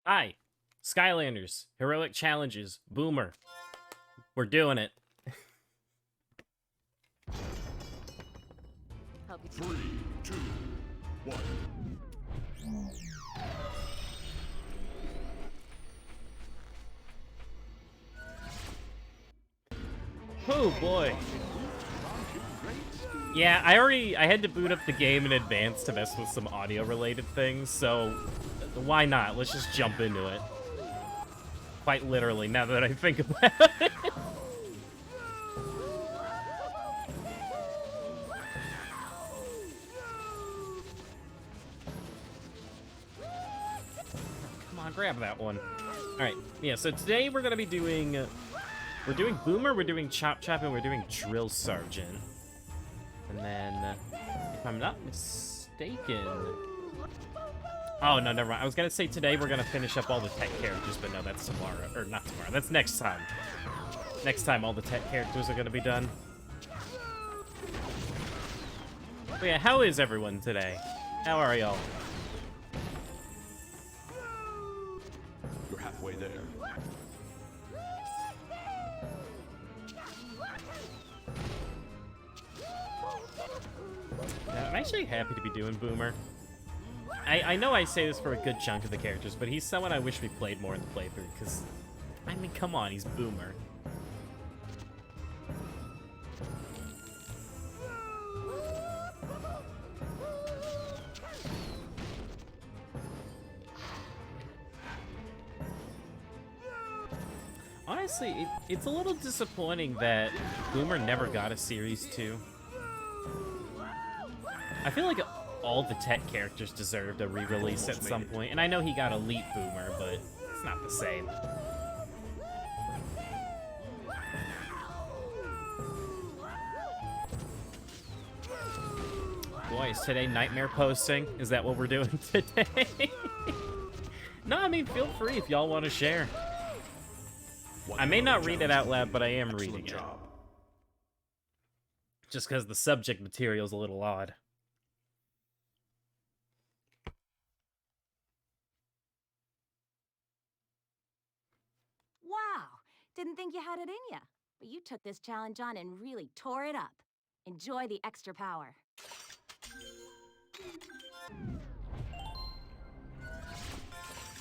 Hi, Skylanders, Heroic Challenges, Boomer. We're doing it. Three, two, one. Oh boy. Yeah, I had to boot up the game in advance to mess with some audio related things, so why not? Let's just jump into it. Quite literally, now that I think about it. Come on, grab that one. Alright, yeah, so today we're gonna be doing... we're doing Boomer, we're doing Chop Chop, and we're doing Drill Sergeant. And then, if I'm not mistaken... Oh, no, never mind. I was gonna say today we're gonna finish up all the tech characters, but no, that's tomorrow. Or not tomorrow, that's next time. Next time all the tech characters are gonna be done. But yeah, how is everyone today? How are y'all? You're halfway there. Yeah, I'm actually happy to be doing Boomer. I know I say this for a good chunk of the characters, but he's someone I wish we played more in the playthrough, because, I mean, come on, he's Boomer. Honestly, it's a little disappointing that Boomer never got a Series 2. I feel like all the tech characters deserved a re-release at some point, and I know he got Elite Boomer, but it's not the same. Boy, is today nightmare posting? Is that what we're doing today? No, I mean, feel free if y'all want to share. I may not read it out loud, but I am reading it. Just because the subject material is a little odd. Wow, didn't think you had it in ya. But you took this challenge on and really tore it up. Enjoy the extra power.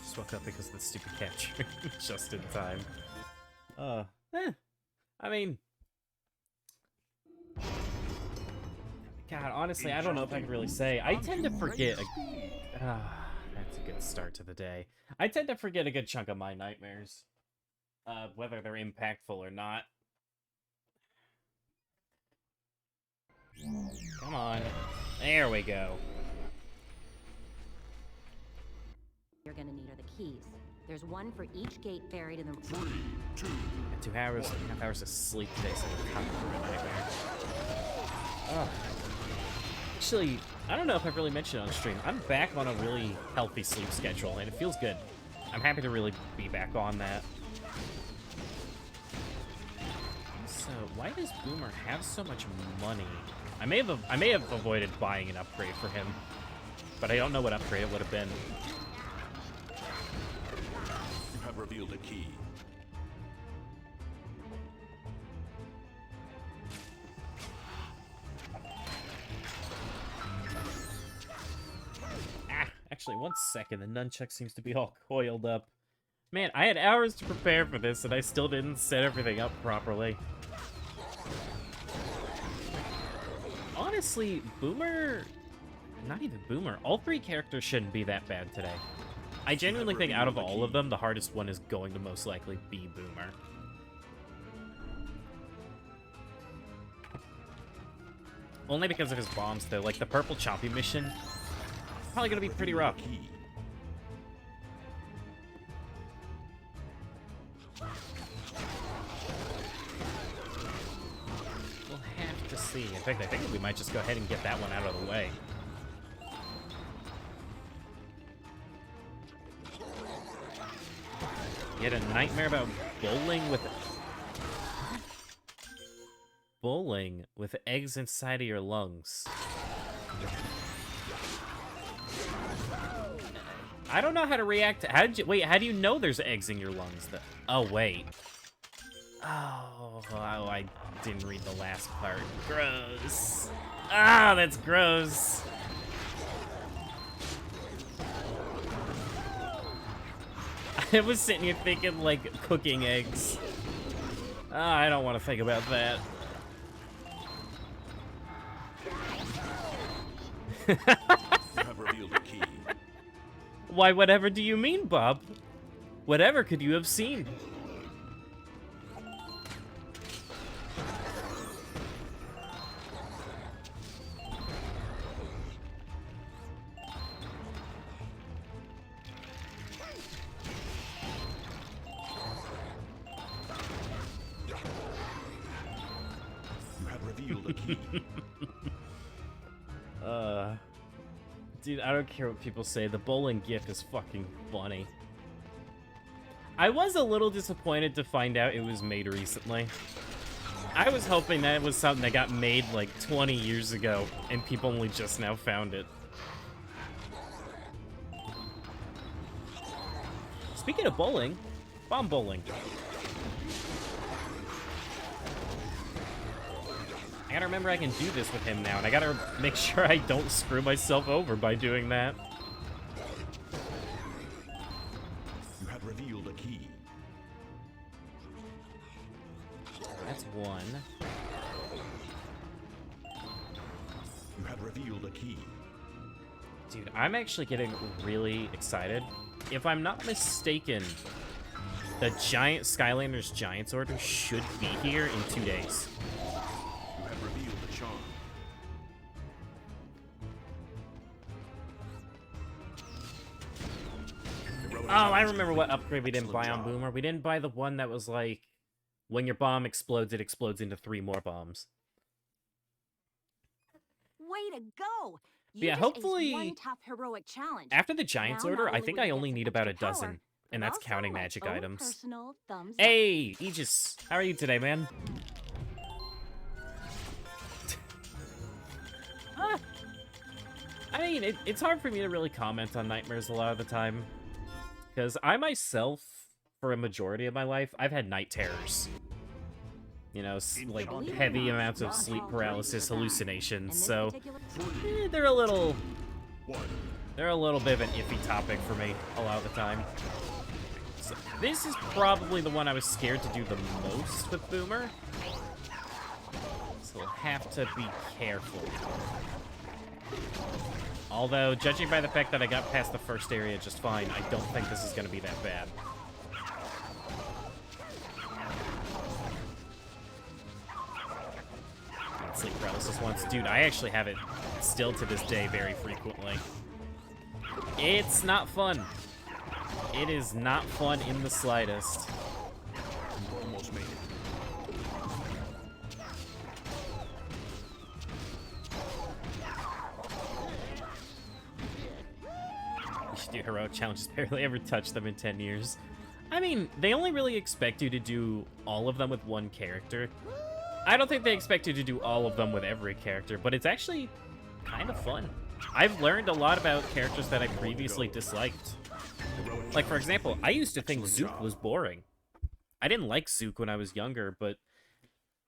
Just woke up because of the stupid capture. Just in time. I mean... God, honestly, I don't know if I can really say. I tend to forget... that's a good start to the day. I tend to forget a good chunk of my nightmares. Whether they're impactful or not. Come on. There we go. You're gonna need are the keys. There's one for each gate buried in the... 3, 2, 2 hours, half hours of sleep today, so I'm kind of a nightmare. Ugh. Actually, I don't know if I've really mentioned it on stream. I'm back on a really healthy sleep schedule, and it feels good. I'm happy to really be back on that. So, why does Boomer have so much money? I may have avoided buying an upgrade for him, but I don't know what upgrade it would have been. you have revealed a key. Actually, 1 second. The nunchuck seems to be all coiled up. Man, I had hours to prepare for this, and I still didn't set everything up properly. Honestly, Boomer... Not even Boomer. All 3 characters shouldn't be that bad today. I genuinely think out of all of them, the hardest one is going to most likely be Boomer. Only because of his bombs, though. Like, the purple choppy mission... Probably gonna be pretty rough. We'll have to see. In fact, I think we might just go ahead and get that one out of the way. You had a nightmare about bowling with eggs inside of your lungs. I don't know how to react. Wait, how do you know there's eggs in your lungs? Oh, wait. Oh, I didn't read the last part. Gross. Ah, that's gross. I was sitting here thinking, like, cooking eggs. I don't want to think about that. You have revealed a key. Why, whatever do you mean, Bob? Whatever could you have seen? You have revealed a key. Dude, I don't care what people say. The bowling gif is fucking funny. I was a little disappointed to find out it was made recently. I was hoping that it was something that got made like 20 years ago, and people only just now found it. Speaking of bowling, bomb bowling. I gotta remember I can do this with him now, and I gotta make sure I don't screw myself over by doing that. You have revealed a key. That's one. You have revealed a key. Dude, I'm actually getting really excited. If I'm not mistaken, the giant Skylanders Giants order should be here in 2 days. You have revealed a charm. Oh, I remember what upgrade we didn't buy on Boomer. We didn't buy the one that was like, when your bomb explodes, it explodes into 3 more bombs. Way to go! Yeah, just aced hopefully, one tough heroic challenge. After the Giants Now, order, not I only think will I you only get need some about a extra dozen, power, and but that's also counting my magic own items. personal thumbs up. Hey, Aegis, how are you today, man? I mean, it's hard for me to really comment on nightmares a lot of the time, because I myself, for a majority of my life, I've had night terrors. You know, like heavy amounts of sleep paralysis, hallucinations. So they're a little bit of an iffy topic for me a lot of the time. So this is probably the one I was scared to do the most with Boomer. So we'll have to be careful. Although, judging by the fact that I got past the first area just fine, I don't think this is going to be that bad. Sleep paralysis once. Dude, I actually have it still to this day very frequently. It's not fun. It is not fun in the slightest. Almost made it. You should do heroic challenges. Barely ever touched them in 10 years. I mean, they only really expect you to do all of them with one character. I don't think they expect you to do all of them with every character, but it's actually kind of fun. I've learned a lot about characters that I previously disliked. Like, for example, I used to think Zook was boring. I didn't like Zook when I was younger, but,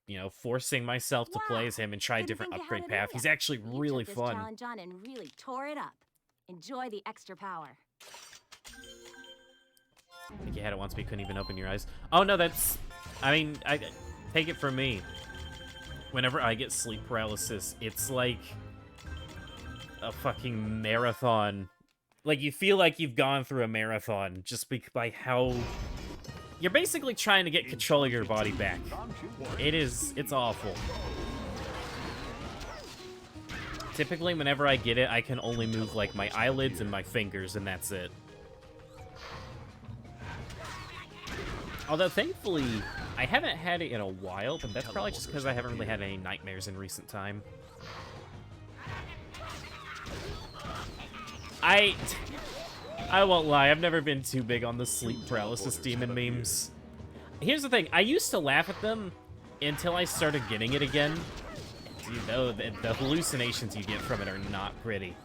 you know, forcing myself to play as him and try a different upgrade path, he's actually really fun. You took this challenge on and really tore it up. Enjoy the extra power. I think you had it once, but you couldn't even open your eyes. Oh, no, that's... I mean, take it from me. Whenever I get sleep paralysis, it's like a fucking marathon. Like, you feel like you've gone through a marathon just by how... You're basically trying to get control of your body back. It's awful. Typically, whenever I get it, I can only move, like, my eyelids and my fingers, and that's it. Although, thankfully, I haven't had it in a while, but that's probably just because I haven't really had any nightmares in recent time. I won't lie, I've never been too big on the sleep paralysis demon memes. Here's the thing, I used to laugh at them until I started getting it again. You know, the hallucinations you get from it are not pretty.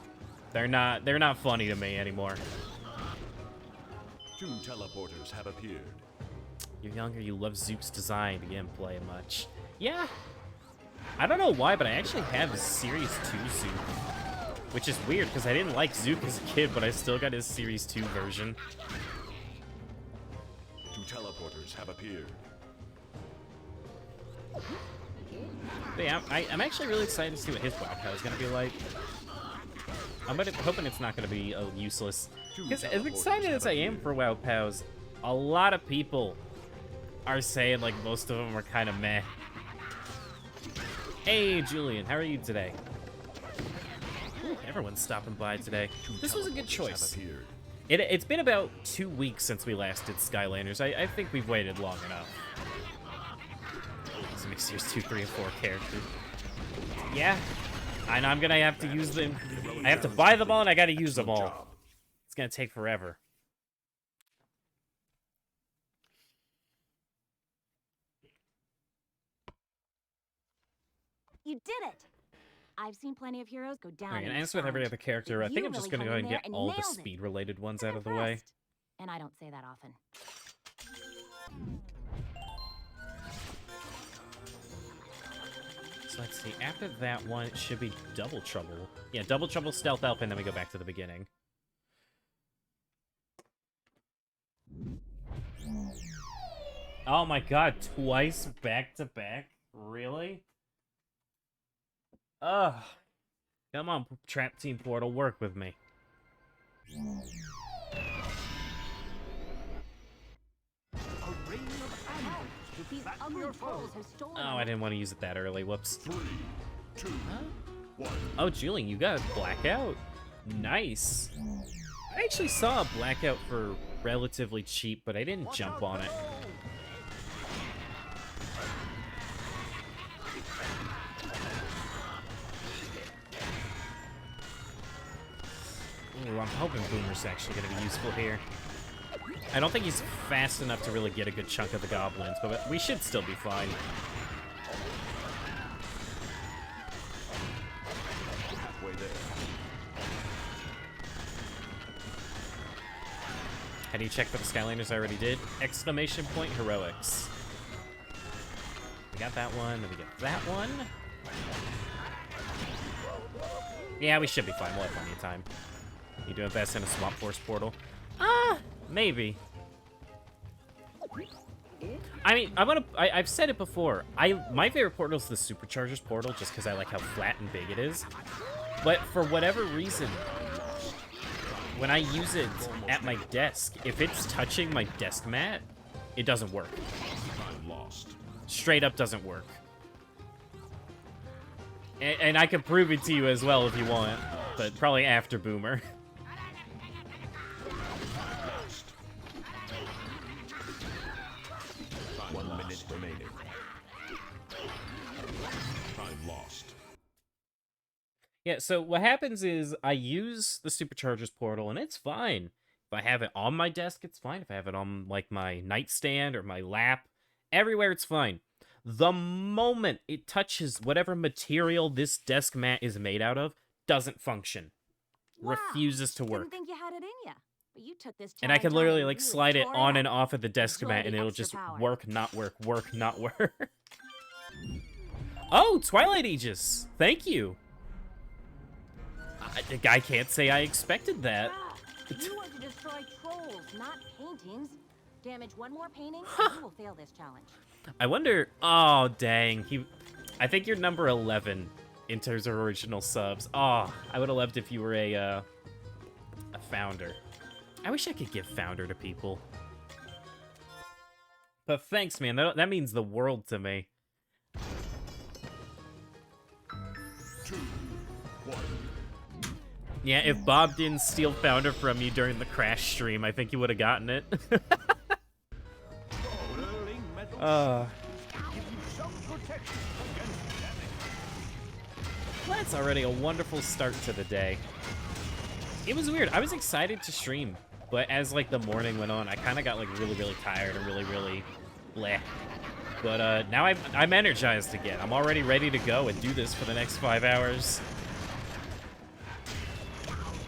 They're not funny to me anymore. 2 teleporters have appeared. You're younger, you love Zook's design, but you didn't play much. Yeah. I don't know why, but I actually have Series 2 Zook. Which is weird, because I didn't like Zook as a kid, but I still got his Series 2 version. 2 teleporters have appeared. But yeah, I'm actually really excited to see what his Black Cow is going to be like. I'm hoping it's not going to be useless. Because as excited as I am for WoW Pows, a lot of people are saying, like, most of them are kind of meh. Hey, Julian, how are you today? Ooh, everyone's stopping by today. This was a good choice. It's been about 2 weeks since we last did Skylanders. I think we've waited long enough. Some Series 2, 3, and 4 characters. Yeah, and I'm gonna have to use them. I have to buy them all, and I gotta use them all. It's gonna take forever. You did it! I've seen plenty of heroes go down. Alright, in and this as with every challenge, other character, but I think you I'm just really gonna go hung ahead and in get there all the nailed it. speed-related ones I'm out of the way. impressed. And I don't say that often. So let's see, after that one, it should be Double Trouble. Yeah, Double Trouble, Stealth Elf, and then we go back to the beginning. Oh my god, twice back-to-back? Really? Ugh. Come on, Trap Team Portal, work with me. These ugly trolls have stolen. Oh, I didn't want to use it that early. Whoops. 3, 2, 1. Oh, Julian, you got a Blackout? Nice. I actually saw a Blackout for relatively cheap, but I didn't jump on it. Ooh, I'm hoping Boomer's actually going to be useful here. I don't think he's fast enough to really get a good chunk of the goblins, but we should still be fine. Halfway there. How do you check for the Skylanders? I already did. Exclamation point heroics. We got that one, and we get that one. Yeah, we should be fine. We'll have plenty of time. You do invest in a Swamp Force portal? Maybe. I mean, I've said it before. My favorite portal is the Superchargers portal, just because I like how flat and big it is. But for whatever reason, when I use it at my desk, if it's touching my desk mat, it doesn't work. I'm lost. Straight up doesn't work. And I can prove it to you as well if you want, but probably after Boomer. Lost. 1 minute remaining. Time lost. Yeah, so what happens is I use the Superchargers portal, and it's fine. If I have it on my desk, it's fine. If I have it on, like, my nightstand or my lap, everywhere it's fine. The moment it touches whatever material this desk mat is made out of, doesn't function. Wow, Refuses to work. Didn't think you had it in ya, but you took this And I can challenge on literally, and like, really slide it tore on up. and off of the desk Enjoy mat, the and it'll extra just power. work, not work, work, not work. Oh, Twilight Aegis! Thank you! I can't say I expected that. Ah, you want to destroy trolls, not paintings. Damage one more painting, and you will fail this challenge. I wonder... Oh, dang. I think you're number 11 in terms of original subs. Oh, I would have loved if you were a founder. I wish I could give founder to people. But thanks, man. That means the world to me. 2, 1. Yeah, if Bob didn't steal founder from you during the crash stream, I think you would have gotten it. That's already a wonderful start to the day. It was weird. I was excited to stream, but as like the morning went on, I kind of got like really tired and really bleh. But now I'm energized again. I'm already ready to go and do this for the next 5 hours.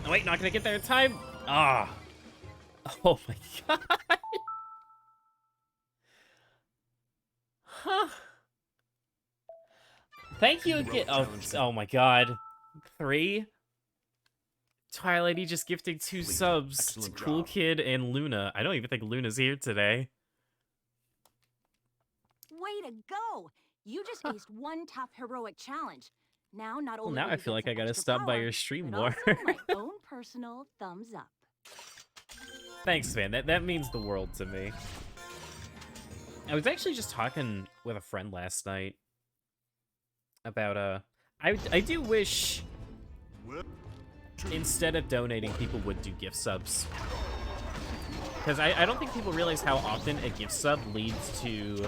Oh, wait, not gonna get there in time. Ah. Oh my god. Huh. Thank you again. Oh my god. 3? Twilight, he just gifting 2 subs to Excellent Cool job. Kid and Luna. I don't even think Luna's here today. Way to go! You just aced one tough heroic challenge. Now, not Well, only now will I you feel get like some I gotta extra stop by power, your stream but more. also my own personal thumbs up. Thanks, man. That means the world to me. I was actually just talking with a friend last night about, I do wish instead of donating, people would do gift subs. Because I don't think people realize how often a gift sub leads to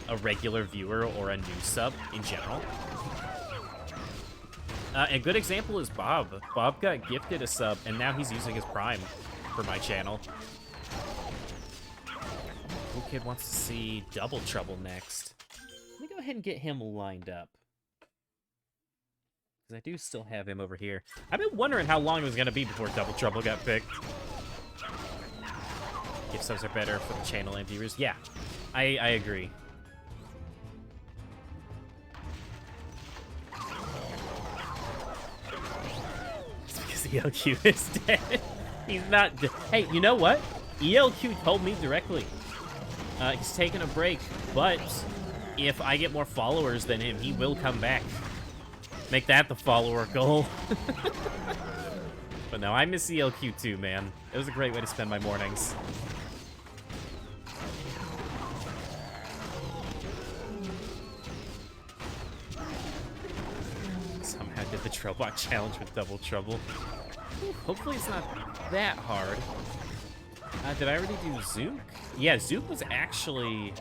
a regular viewer or a new sub in general. A good example is Bob. Bob got gifted a sub, and now he's using his Prime for my channel. Cool Kid wants to see Double Trouble next. Let me go ahead and get him lined up. Because I do still have him over here. I've been wondering how long it was going to be before Double Trouble got picked. Gift subs are better for the channel and viewers. Yeah, I agree. It's because ELQ is dead. He's not dead. Hey, you know what? ELQ told me directly. He's taking a break, but if I get more followers than him, he will come back. Make that the follower goal. But no, I miss ELQ too, man. It was a great way to spend my mornings. Somehow did the Trobot challenge with Double Trouble. Hopefully it's not that hard. Did I already do Zook? Yeah, Zook was actually...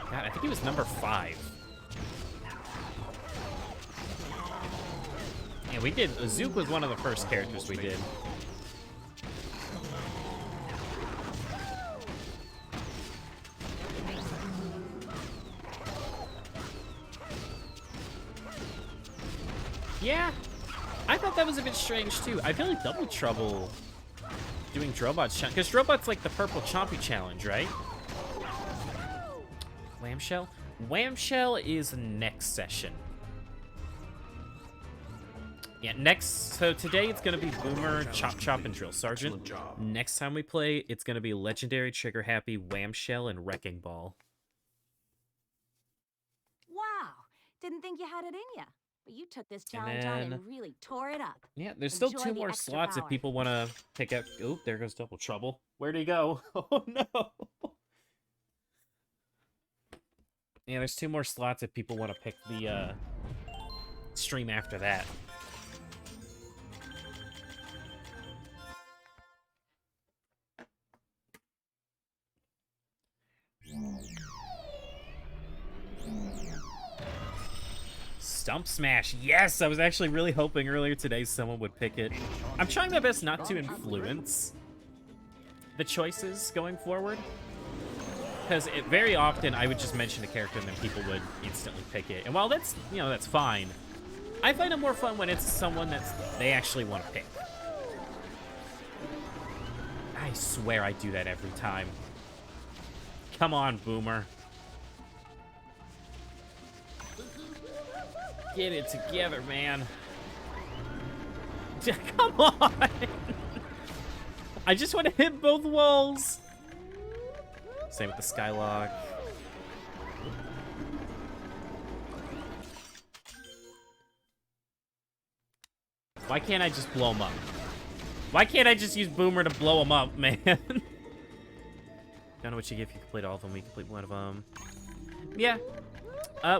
God, I think he was number 5. Yeah, we did. Zook was one of the first characters we did. Yeah, I thought that was a bit strange too. I feel like Double Trouble doing Drobot's challenge, because Drobot's like the purple chompy challenge, right? Whamshell? Whamshell is next session. Yeah, next, so today it's going to be Boomer, Chop Chop, and Drill Sergeant. Next time we play, it's going to be Legendary, Trigger Happy, Whamshell, and Wrecking Ball. Wow! Didn't think you had it in ya. But you took this challenge on and really tore it up. Yeah, there's still Enjoy 2 the more extra slots if power. people want to pick up... Oh, there goes Double Trouble. Where'd he go? Oh, no! Yeah, there's 2 more slots if people want to pick the stream after that. Stump Smash. Yes, I was actually really hoping earlier today someone would pick it. I'm trying my best not to influence the choices going forward. Because very often I would just mention a character and then people would instantly pick it. And while that's, you know, that's fine, I find it more fun when it's someone that's they actually want to pick. I swear I do that every time. Come on, Boomer. Get it together, man. Come on! I just want to hit both walls. Same with the Skylock. Why can't I just blow him up? Why can't I just use Boomer to blow him up, man? Don't know what you get if you complete all of them. We complete one of them. Yeah.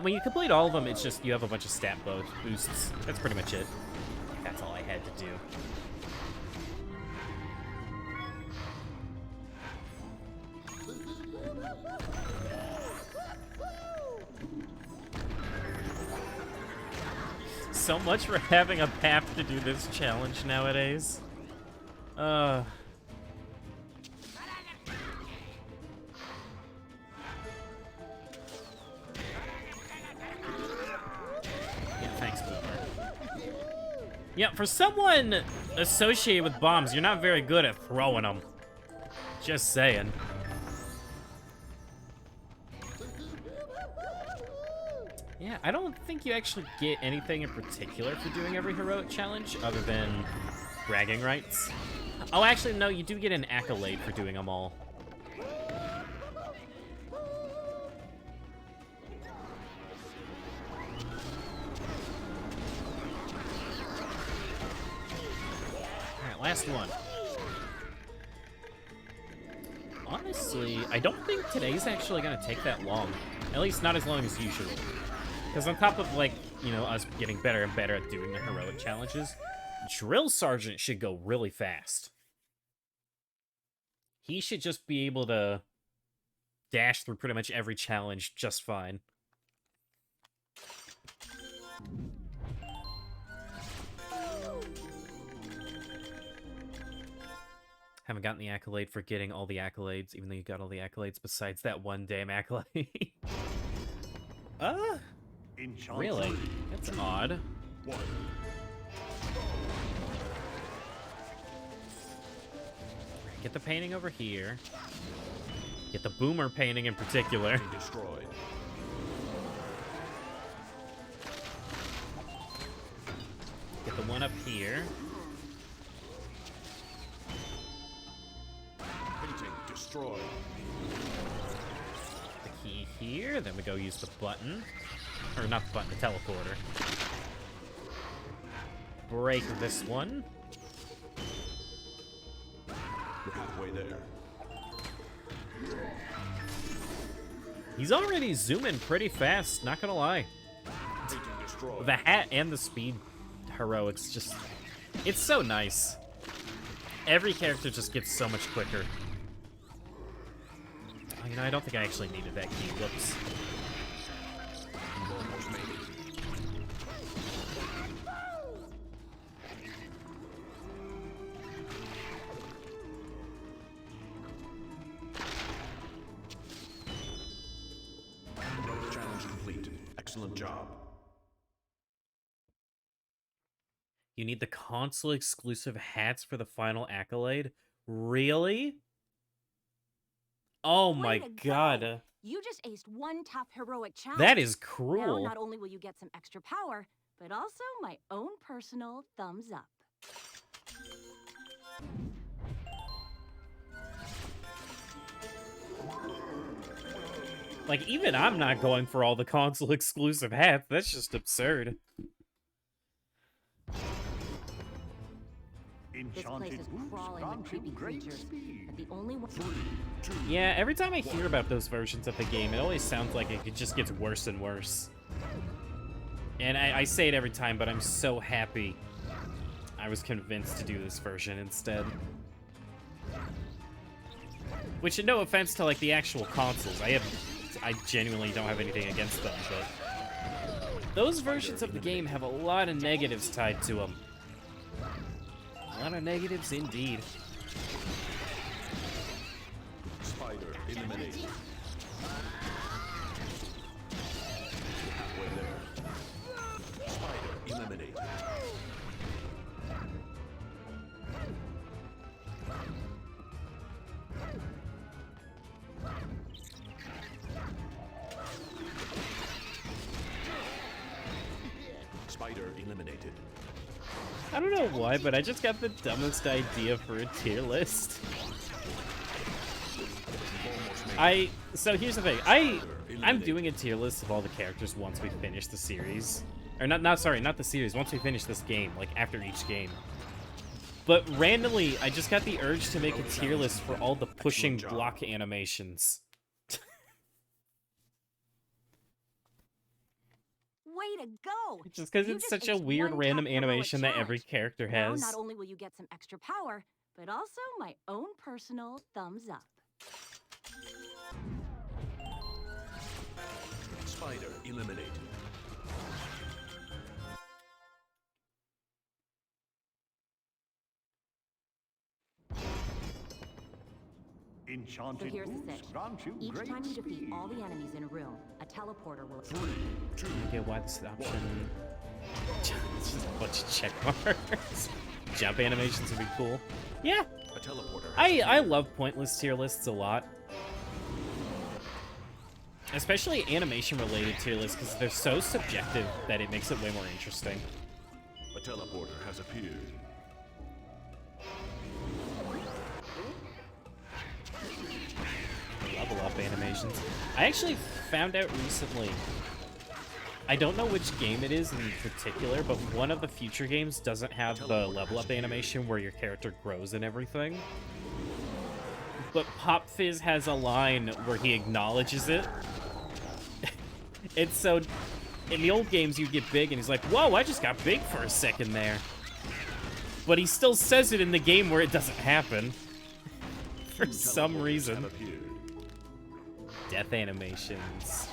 When you complete all of them, it's just you have a bunch of stat boosts. That's pretty much it. That's all I had to do. So much for having a path to do this challenge nowadays. Yeah, thanks, Boomer. Yeah, for someone associated with bombs, you're not very good at throwing them. Just saying. Yeah, I don't think you actually get anything in particular for doing every heroic challenge, other than bragging rights. Oh, actually, no, you do get an accolade for doing them all. Alright, last one. Honestly, I don't think today's actually gonna take that long. At least not as long as usual. Because on top of, like, you know, us getting better and better at doing the heroic challenges, Drill Sergeant should go really fast. He should just be able to dash through pretty much every challenge just fine. Haven't gotten the accolade for getting all the accolades, even though you got all the accolades besides that one damn accolade. Really? That's odd. Get the painting over here. Get the boomer painting in particular. Destroyed. Get the one up here. Painting destroyed. The key here. Then we go use the button. Or not the button, the teleporter. Break this one. We're halfway there. He's already zooming pretty fast, not gonna lie. Painting destroyed. The hat and the speed heroics just... It's so nice. Every character just gets so much quicker. Oh, you know, I don't think I actually needed that key. Whoops. Almost made it. Challenge complete. Excellent job. You need the console exclusive hats for the final accolade? Really? Oh my Way to go. god. You just aced one tough heroic challenge. That is Now, cruel. not only will you get some extra power, but also my own personal thumbs up. Like, even I'm not going for all the console exclusive hats. That's just absurd. This place is crawling with creepy creatures, but the only one... Yeah, every time I hear about those versions of the game, it always sounds like it just gets worse and worse. And I say it every time, but I'm so happy I was convinced to do this version instead. Which, no offense to, like, the actual consoles. I genuinely don't have anything against them, but... Those versions of the game have a lot of negatives tied to them. A lot of negatives indeed. Spider eliminated. Halfway there. Spider eliminated. Spider eliminated. I don't know why, but I just got the dumbest idea for a tier list. So here's the thing. I'm doing a tier list of all the characters once we finish the series. Or not the series, once we finish this game, like after each game. But randomly, I just got the urge to make a tier list for all the pushing block animations. Way to go! Just because You it's just such a aced weird one random tough heroic animation that every challenge. character Now, has. not only will you get some extra power, but also my own personal thumbs up. Spider eliminated. So Enchanted here's the boots sitch. grant you Each great time you defeat speed. all the enemies in a room, a teleporter will... 3, 2, I get why this option. It's just a bunch of check marks. Jump animations would be cool. Yeah, A teleporter. I love pointless tier lists a lot. Especially animation-related tier lists, because they're so subjective that it makes it way more interesting. A teleporter has appeared. Level up animations. I actually found out recently, I don't know which game it is in particular, but one of the future games doesn't have the level up animation where your character grows and everything. But Pop Fizz has a line where he acknowledges it. It's so... In the old games, you'd get big, and he's like, whoa, I just got big for a second there. But he still says it in the game where it doesn't happen. For some reason. Death animations.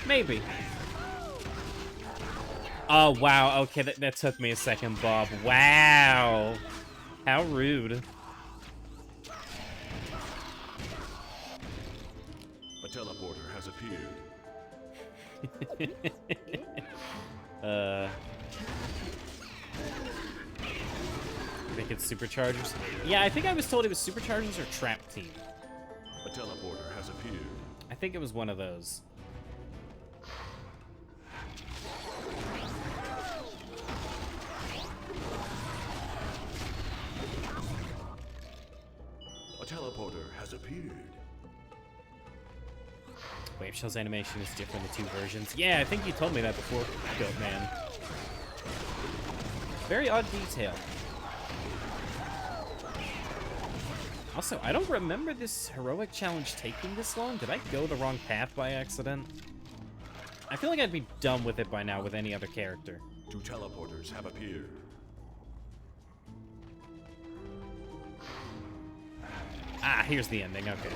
Maybe. Oh, wow. Okay, that took me a second, Bob. Wow. How rude. A teleporter has appeared. I think it's Superchargers. Yeah, I think I was told it was Superchargers or Trap Team. A teleporter has appeared. I think it was one of those. A teleporter has appeared. Wave Shell's animation is different in the two versions. Yeah, I think you told me that before, Goatman. Very odd detail. Also, I don't remember this heroic challenge taking this long. Did I go the wrong path by accident? I feel like I'd be done with it by now with any other character. 2 teleporters have appeared. Ah, here's the ending. Okay.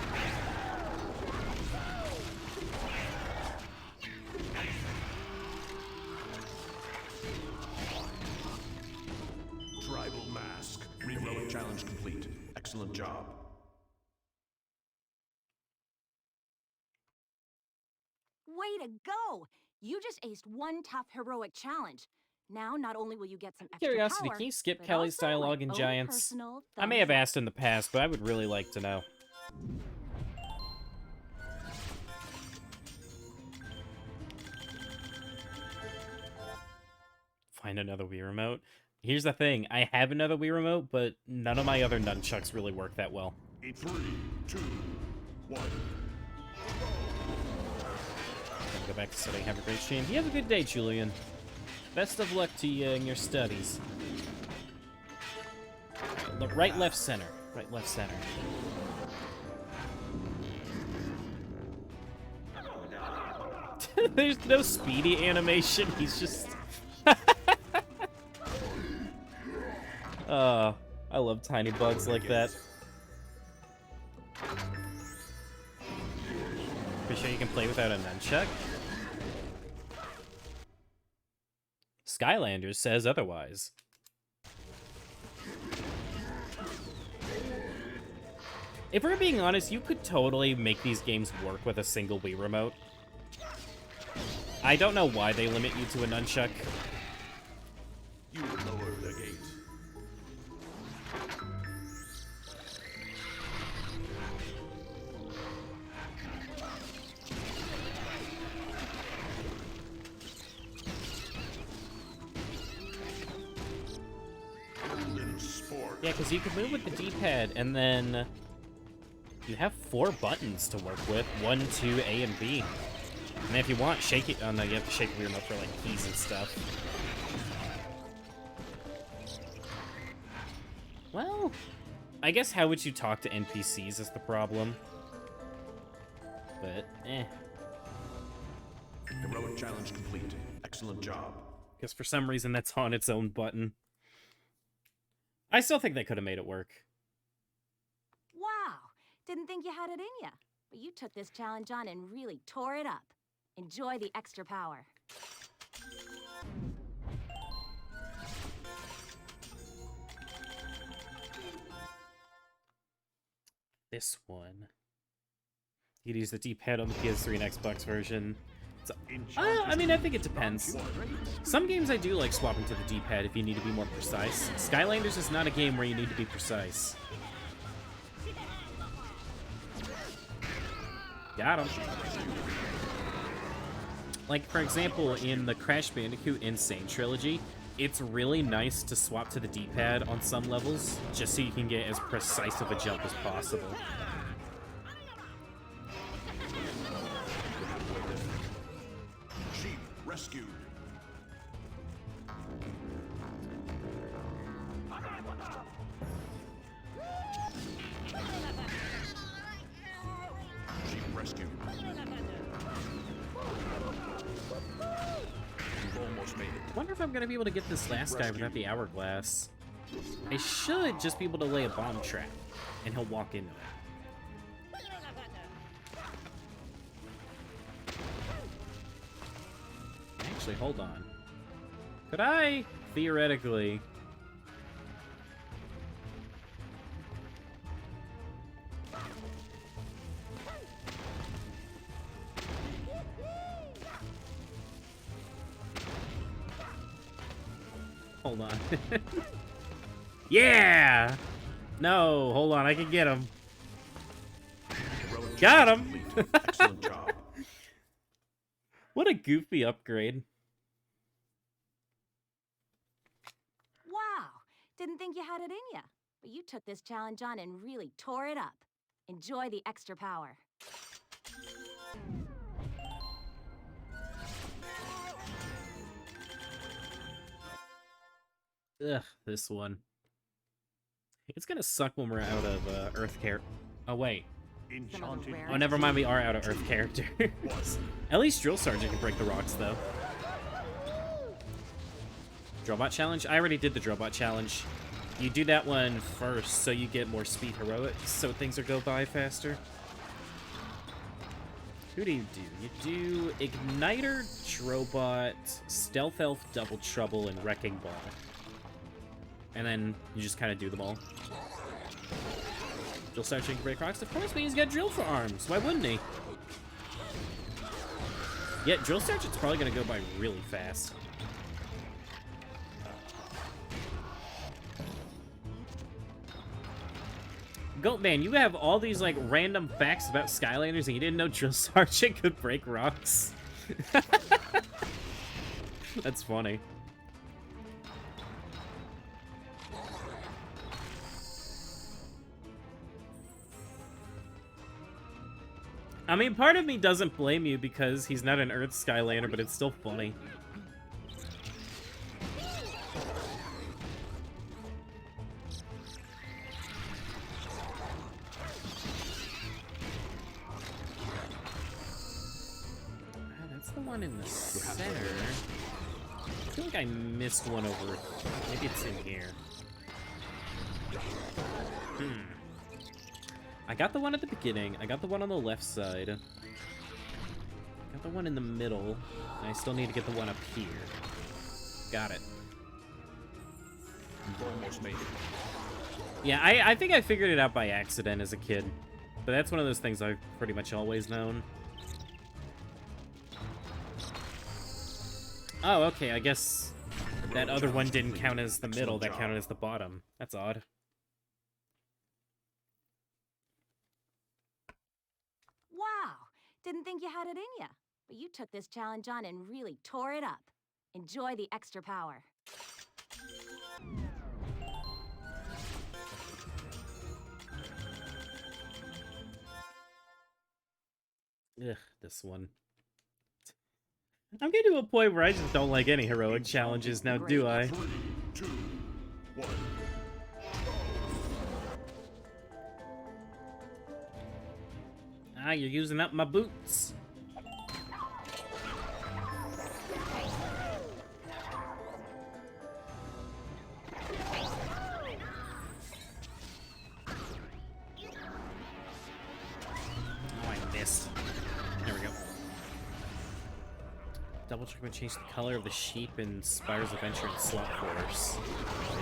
Tribal mask. Heroic challenge complete. Excellent job. Way to go! You just aced one tough heroic challenge. Now, not only will you get some extra Curiosity, power, can you skip but Kelly's also dialogue my in own Giants? personal I may have thumbs up. asked in the past, but I would really like to know. Find another Wii Remote. Here's the thing, I have another Wii Remote, but none of my other nunchucks really work that well. In 3, 2, 1. Gonna go back to studying. Have a great stream. You have a good day, Julian. Best of luck to you in your studies. Look, right, left, center. Right, left, center. There's no speedy animation. He's just... Oh, I love tiny bugs like that. Pretty sure you can play without a nunchuck? Skylanders says otherwise. If we're being honest, you could totally make these games work with a single Wii Remote. I don't know why they limit you to a nunchuck. You lower the gate. Yeah, because you can move with the D-pad, and then you have 4 buttons to work with. 1, 2, A, and B. And then if you want, shake it. Oh no, you have to shake the remote for like keys and stuff. Well, I guess how would you talk to NPCs is the problem. But, eh. Heroic challenge complete. Excellent job. Because for some reason that's on its own button. I still think they could have made it work. Wow! Didn't think you had it in ya. But you took this challenge on and really tore it up. Enjoy the extra power. This one. You could use the D-pad on the PS3 and Xbox version. So, I mean, I think it depends. Some games I do like swapping to the D-pad if you need to be more precise. Skylanders is not a game where you need to be precise. Got him. Like, for example, in the Crash Bandicoot Insane trilogy, it's really nice to swap to the D-pad on some levels, just so you can get as precise of a jump as possible. Sheep rescued. Sheep rescued. You've almost made it. I wonder if I'm gonna be able to get this last guy without the hourglass. I should just be able to lay a bomb trap, and he'll walk into it. Actually, hold on. Could I, theoretically... Hold on. Yeah! No, hold on, I can get him. Got him! Excellent job. What a goofy upgrade. Wow, didn't think you had it in ya. But you took this challenge on and really tore it up. Enjoy the extra power. Ugh, this one. It's gonna suck when we're out of Earth character. Oh, wait. Enchanted. Oh, never mind, we are out of Earth characters. At least Drill Sergeant can break the rocks, though. Drillbot challenge? I already did the Drillbot challenge. You do that one first, so you get more speed heroics, so things will go by faster. Who do? You do Igniter, Drillbot, Stealth Elf, Double Trouble, and Wrecking Ball. And then you just kind of do them all. Drill Sergeant can break rocks? Of course, but he's got drill for arms. Why wouldn't he? Yeah, Drill Sergeant's probably going to go by really fast. Goat Man, you have all these, like, random facts about Skylanders and you didn't know Drill Sergeant could break rocks? That's funny. I mean, part of me doesn't blame you because he's not an Earth Skylander, but it's still funny. That's the one in the center. I feel like I missed one over. Maybe it's in here. I got the one at the beginning. I got the one on the left side. Got the one in the middle. And I still need to get the one up here. Got it. You've almost made it. Yeah, I think I figured it out by accident as a kid. But that's one of those things I've pretty much always known. Oh, okay, I guess that other one didn't count as the middle, that counted as the bottom. That's odd. Wow, didn't think you had it in ya. But you took this challenge on and really tore it up. Enjoy the extra power. Ugh, this one. I'm getting to a point where I just don't like any heroic challenges now, do I? 3, 2, 1. Ah, you're using up my boots. Oh, I missed. There we go. Double check and change the color of the sheep in Spyro's Adventure in Slot Force.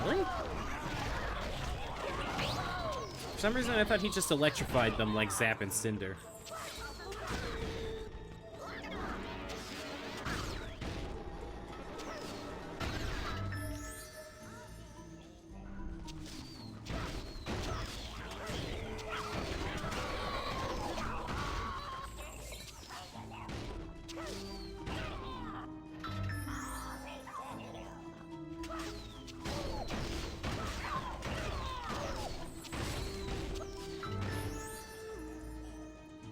Really? For some reason, I thought he just electrified them like Zap and Cinder.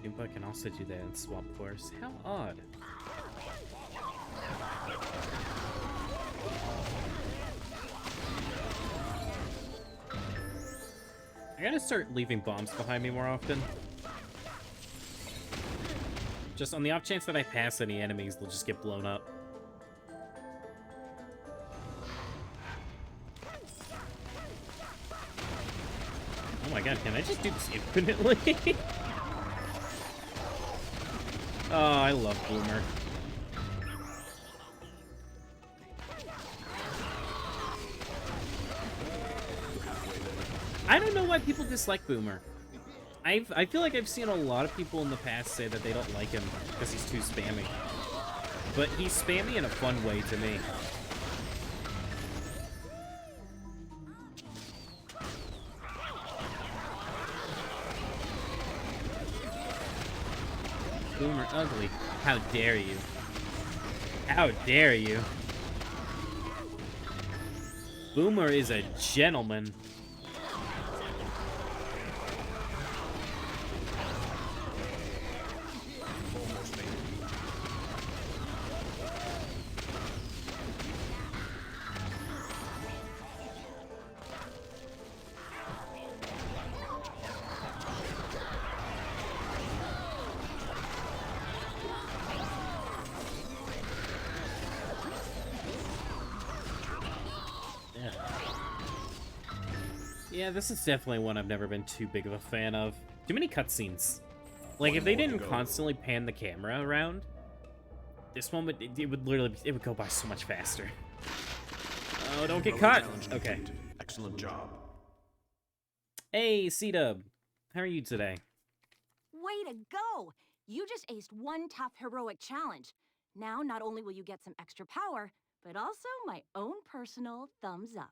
Goomba can also do that in Swamp Force. How odd. I gotta start leaving bombs behind me more often. Just on the off chance that I pass any enemies, they'll just get blown up. Oh my god, can I just do this infinitely? Oh, I love Boomer. I don't know why people dislike Boomer. I feel like I've seen a lot of people in the past say that they don't like him because he's too spammy. But he's spammy in a fun way to me. Boomer ugly. How dare you? How dare you? Boomer is a gentleman. Yeah, this is definitely one I've never been too big of a fan of. Too many cutscenes. Like, if they didn't constantly pan the camera around, this one would, it would literally, it would go by so much faster. Oh, don't get caught! Okay. Excellent job. Hey, C-Dub. How are you today? Way to go! You just aced one tough heroic challenge. Now, not only will you get some extra power, but also my own personal thumbs up.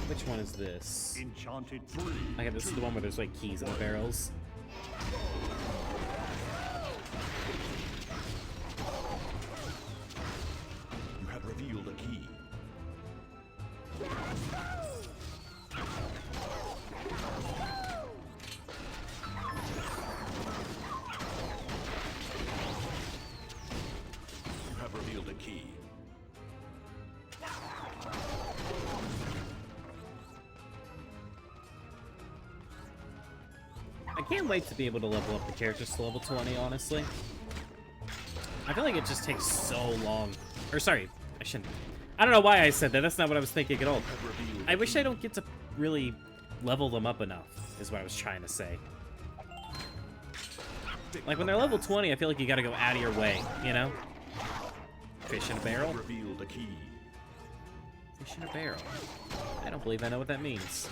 Which one is this? Enchanted 3. Okay, this is the one where there's like keys in the barrels. You have revealed a key. You have revealed a key. I can't wait to be able to level up the characters to level 20, honestly. I feel like it just takes so long. Or, sorry, I shouldn't. I don't know why I said that. That's not what I was thinking at all. I wish I don't get to really level them up enough, is what I was trying to say. Like, when they're level 20, I feel like you gotta go out of your way, you know? Fish in a barrel? Revealed a key. Fish in a barrel. I don't believe I know what that means.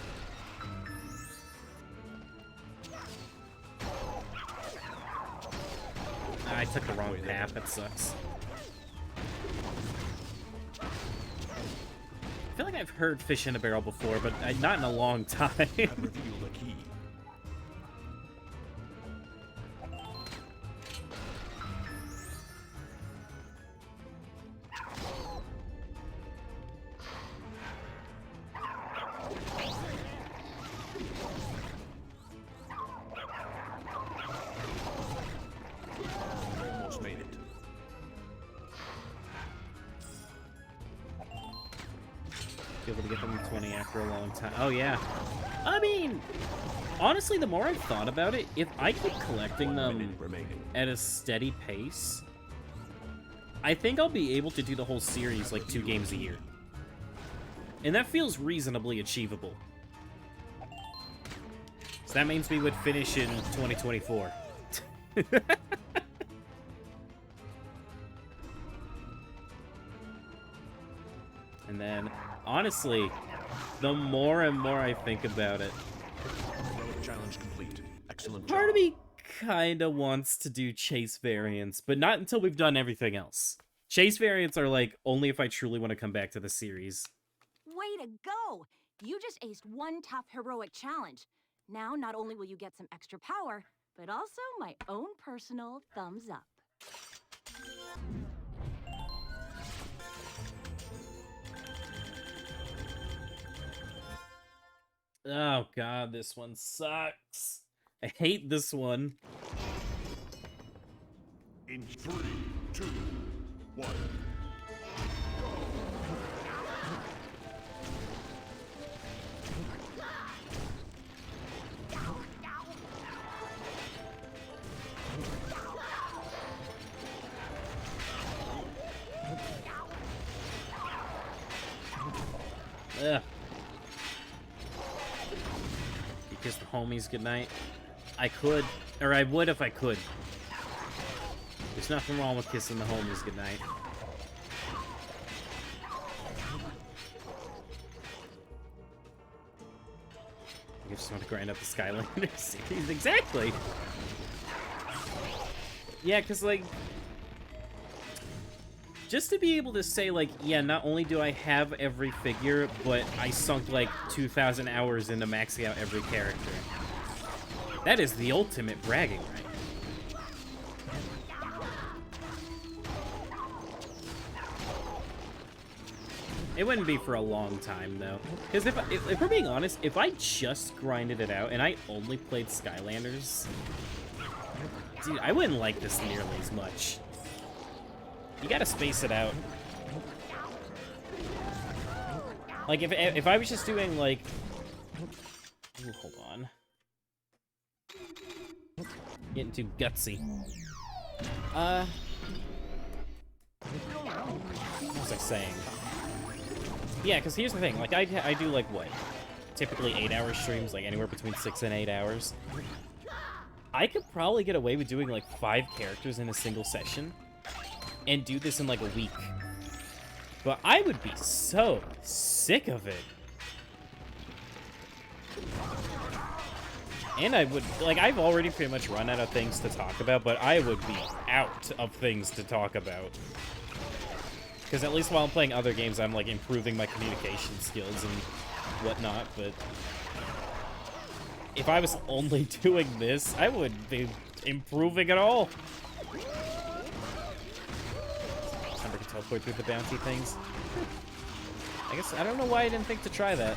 I took the wrong path, that sucks. I feel like I've heard fish in a barrel before, but not in a long time. You have revealed a key. Almost made it. Be able to get them to 20 after a long time. Oh, yeah. I mean, honestly, the more I've thought about it, if I keep collecting 1 them minute remaining. at a steady pace, I think I'll be able to do the whole series like 2 games a year. And that feels reasonably achievable. So that means we would finish in 2024. And then, honestly, the more and more I think about it, Heroic challenge complete. Excellent part job. of me kinda wants to do chase variants, but not until we've done everything else. Chase variants are like only if I truly want to come back to the series. Way to go! You just aced one tough heroic challenge. Now, not only will you get some extra power, but also my own personal thumbs up. Oh god, this one sucks. I hate this one. In 3, 2, 1. Ugh. You kiss the homies goodnight. I could, or I would if I could. There's nothing wrong with kissing the homies goodnight. I just want to grind up the Skylanders. Exactly. Yeah, because, like, just to be able to say, like, yeah, not only do I have every figure, but I sunk, like, 2,000 hours into maxing out every character. That is the ultimate bragging right. It wouldn't be for a long time, though. Because if we're being honest, if I just grinded it out and I only played Skylanders, dude, I wouldn't like this nearly as much. You gotta space it out. Like, if I was just doing, like... Ooh, hold on. Getting too gutsy. What was I saying? Yeah, because here's the thing. Like, I do, like, what? Typically 8-hour streams, like, anywhere between 6 and 8 hours. I could probably get away with doing, like, 5 characters in a single session. And do this in, like, a week. But I would be so sick of it. And I would, like, I've already pretty much run out of things to talk about, but I would be out of things to talk about. Because at least while I'm playing other games, I'm, like, improving my communication skills and whatnot, but... if I was only doing this, I wouldn't be improving at all. Somebody can teleport through the bounty things. I guess, I don't know why I didn't think to try that.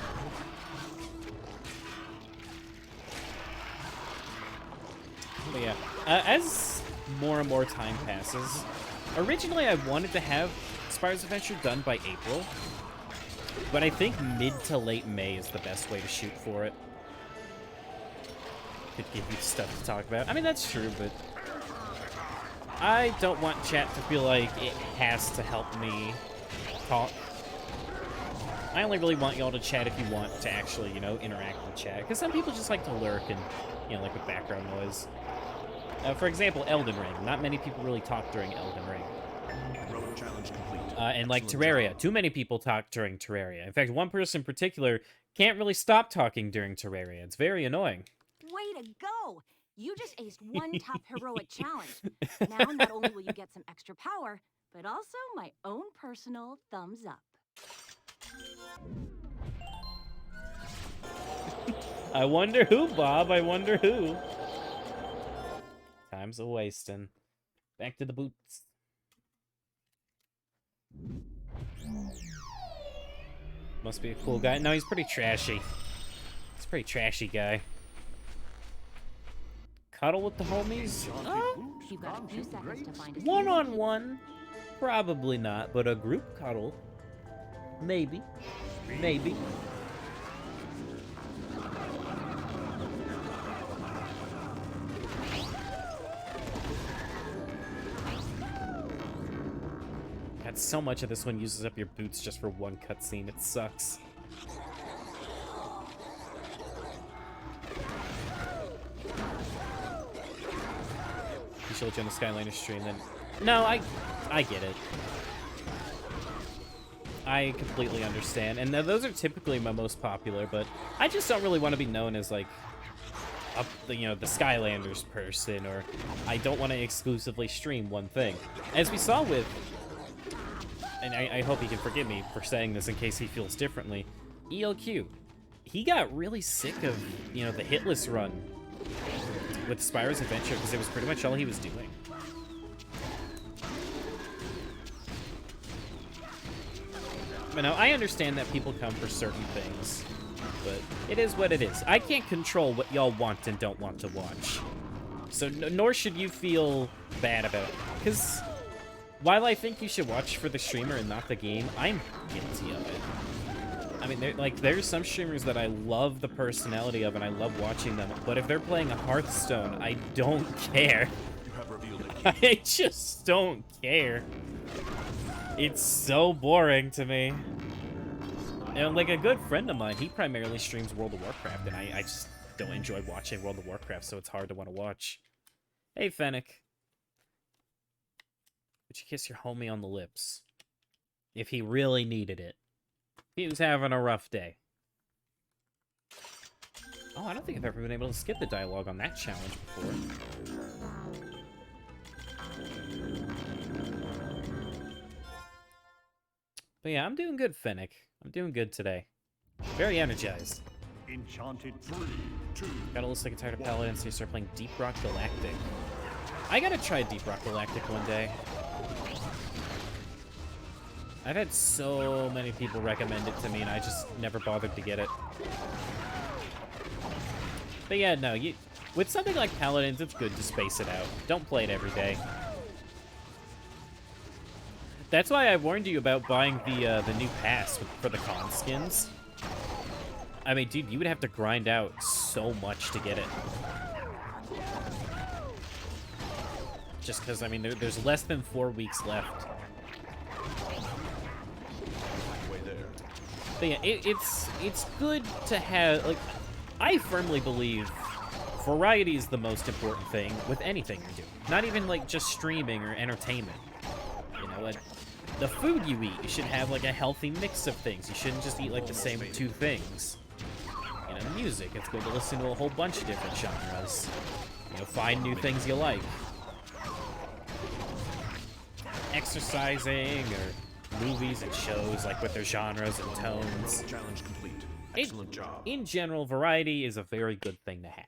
But yeah, as more and more time passes, originally I wanted to have Spyro's Adventure done by April, but I think mid to late May is the best way to shoot for it. Could give you stuff to talk about. I mean, that's true, but I don't want chat to feel like it has to help me talk. I only really want y'all to chat if you want to actually, you know, interact with chat, because some people just like to lurk and, you know, like with background noise. For example, Elden Ring. Not many people really talk during Elden Ring. Heroic challenge complete. And like Excellent Terraria. job. Too many people talk during Terraria. In fact, one person in particular can't really stop talking during Terraria. It's very annoying. Way to go! You just aced one tough heroic challenge. Now, not only will you get some extra power, but also my own personal thumbs up. I wonder who, Bob. I wonder who. Time's a-wasting. Back to the boots. Must be a cool guy. No, he's pretty trashy. He's a pretty trashy guy. Cuddle with the homies? You've got a few seconds to find a One-on-one? Probably not, but a group cuddle? Maybe. Maybe. God, so much of this one uses up your boots just for one cutscene. It sucks. You showed you on the Skylanders stream, then... No, I get it. I completely understand. And those are typically my most popular, but I just don't really want to be known as, like, you know, the Skylanders person, or I don't want to exclusively stream one thing. As we saw with... And I hope he can forgive me for saying this in case he feels differently. ELQ. He got really sick of, you know, the hitless run with Spyro's Adventure because it was pretty much all he was doing. But now, I understand that people come for certain things. but it is what it is. I can't control what y'all want and don't want to watch. So, nor should you feel bad about it. Because while I think you should watch for the streamer and not the game, I'm guilty of it. I mean, there's some streamers that I love the personality of and I love watching them, but if they're playing a Hearthstone, I don't care. You have revealed it. I just don't care. It's so boring to me. And like a good friend of mine, he primarily streams World of Warcraft, and I just don't enjoy watching World of Warcraft, so it's hard to want to watch. Hey, Fennec. Would you kiss your homie on the lips? If he really needed it. He was having a rough day. Oh, I don't think I've ever been able to skip the dialogue on that challenge before. But yeah, I'm doing good, Fennec. I'm doing good today. Very energized. Enchanted 3, 2. Got a list like a tired of Paladin, so you start playing Deep Rock Galactic. I gotta try Deep Rock Galactic one day. I've had so many people recommend it to me, and I just never bothered to get it. But yeah, no, with something like Paladins, it's good to space it out. Don't play it every day. That's why I warned you about buying the new pass for the con skins. I mean, dude, you would have to grind out so much to get it. Just because, I mean, there's less than 4 weeks left. But yeah, it's good to have, like, I firmly believe variety is the most important thing with anything you're doing. Not even, like, just streaming or entertainment. You know, the food you eat, you should have, like, a healthy mix of things. You shouldn't just eat, like, the same 2 things. You know, music, it's good to listen to a whole bunch of different genres. You know, find new things you like. Exercising, or movies and shows, like, with their genres and tones. Challenge complete. Excellent job. In general, variety is a very good thing to have.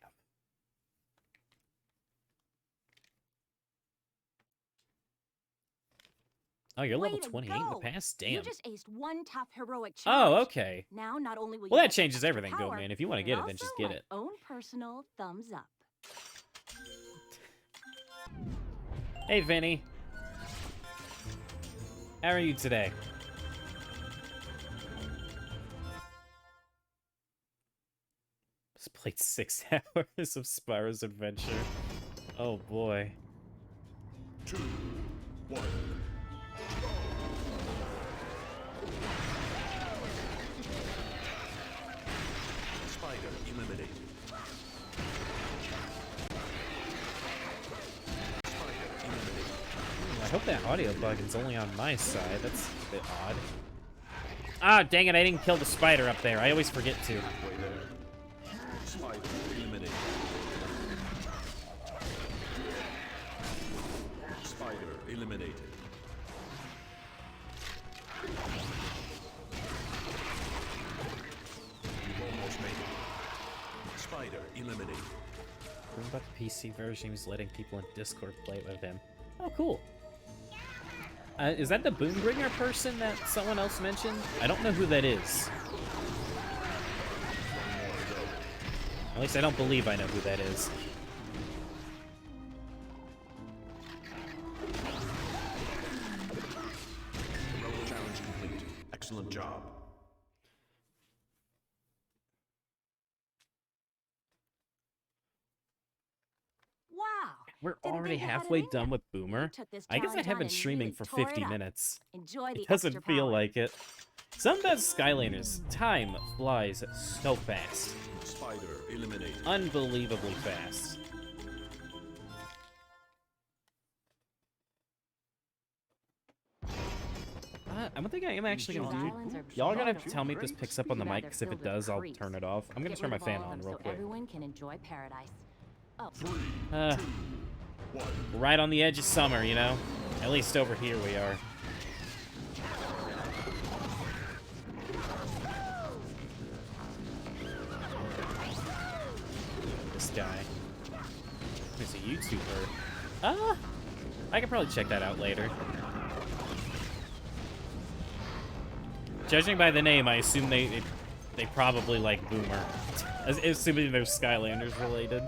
Oh, you're level 28 in the past? Damn. You just aced one tough heroic Oh, challenge. okay. Now, not only will you Well, that get changes extra everything, power, Goatman. If you want to but get it, then just also get it. my own personal thumbs up. Hey, Vinny. How are you today? Just played 6 hours of Spyro's Adventure. Oh, boy. 2, 1. Spider eliminated. I hope that audio bug is only on my side. That's a bit odd. Ah, dang it, I didn't kill the spider up there. I always forget to. Halfway there. Spider eliminated. Spider eliminated. You've almost made it. Spider eliminated. What about the PC version? He was letting people in Discord play it with him. Oh, cool. Is that the Boombringer person that someone else mentioned? I don't know who that is. At least I don't believe I know who that is. Heroic challenge complete. Excellent job. Wow. We're Didn't already think you had it halfway in done ya. with Boomer. You took this I guess I challenge have on been and streaming really for tore it 50 up. minutes. Enjoy the It doesn't extra feel power. like it. Something about Skylanders. Time flies so fast. Spider eliminated. Unbelievably fast. I don't think I am actually These gonna do. islands are Y'all are gonna have to beautiful. tell me if this picks up on the mic, because if it does, I'll turn it off. I'm gonna Get turn my rid of fan all of on them real so quick. everyone can enjoy paradise. Oh. 3, Uh, 2, 1. right on the edge of summer, you know? At least over here we are. This guy. He's a YouTuber. I could probably check that out later. Judging by the name, I assume they probably like Boomer. Assuming they're Skylanders related.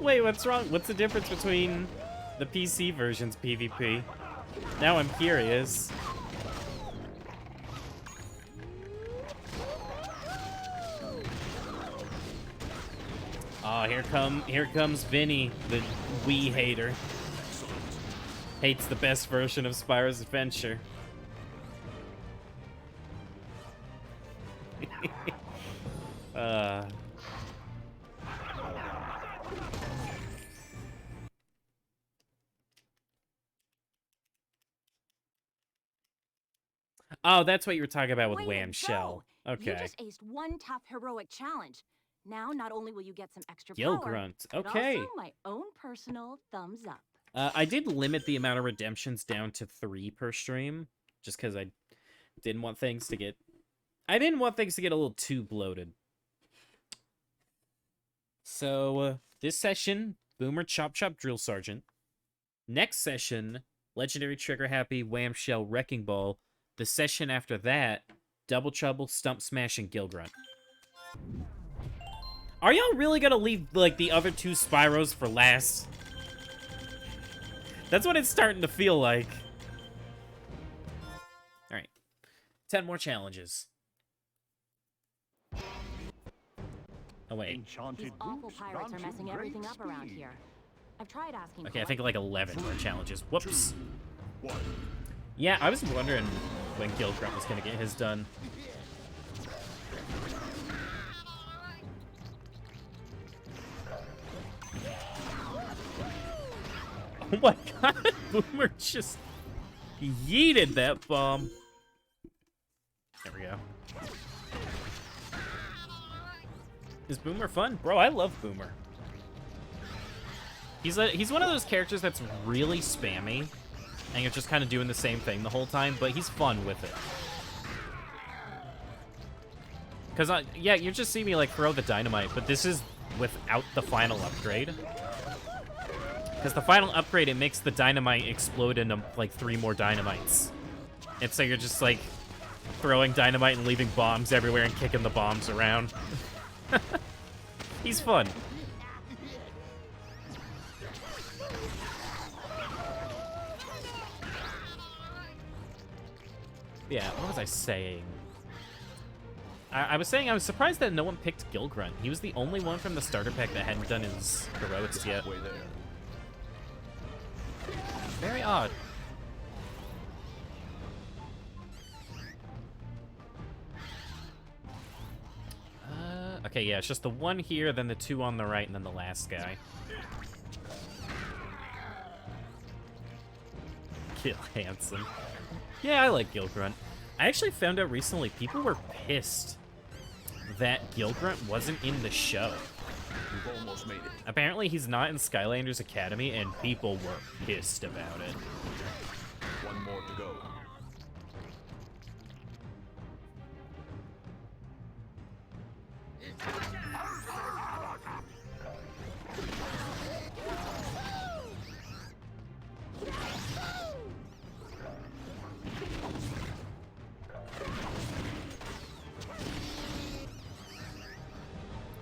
Wait, what's wrong? What's the difference between the PC version's PvP? Now I'm curious. Oh, here comes Vinny, the Wii hater. Hates the best version of Spyro's Adventure. Oh, that's what you were talking about with Way Wham to Shell. go! Okay. You just aced one tough heroic challenge. Now, not only will you get some extra Gil power, Grunt. but Okay. also my own personal thumbs up. I did limit the amount of redemptions down to 3 per stream, just because I didn't want things to get... I didn't want things to get a little too bloated. So, this session, Boomer Chop Chop Drill Sergeant. Next session, Legendary Trigger Happy Wham Shell Wrecking Ball. The session after that, Double Trouble, Stump Smash, and Gil Grunt. Are y'all really gonna leave, like, the other 2 Spyros for last? That's what it's starting to feel like. Alright. 10 more challenges. Oh, wait. These awful pirates are messing everything up around here. I've tried asking. Okay, I think like 11 more challenges. Whoops. 1. Yeah, I was wondering when Gil Grunt was gonna get his done. Oh my god, Boomer just yeeted that bomb. There we go. Is Boomer fun? Bro, I love Boomer. He's one of those characters that's really spammy, and you're just kind of doing the same thing the whole time, but he's fun with it. Because, yeah, you just see me, like, throw the dynamite, but this is without the final upgrade. Because the final upgrade, it makes the dynamite explode into, like, 3 more dynamites. And so you're just, like, throwing dynamite and leaving bombs everywhere and kicking the bombs around. He's fun. Yeah, what was I saying? I was saying I was surprised that no one picked Gil Grunt. He was the only one from the starter pack that hadn't done his heroics yet. Way there. Very odd. Okay, yeah, it's just the one here, then the 2 on the right, and then the last guy. Gil Hansen. Yeah, I like Gil Grunt. I actually found out recently people were pissed that Gil Grunt wasn't in the show. You've almost made it. Apparently he's not in Skylanders Academy, and people were pissed about it. 1 more to go.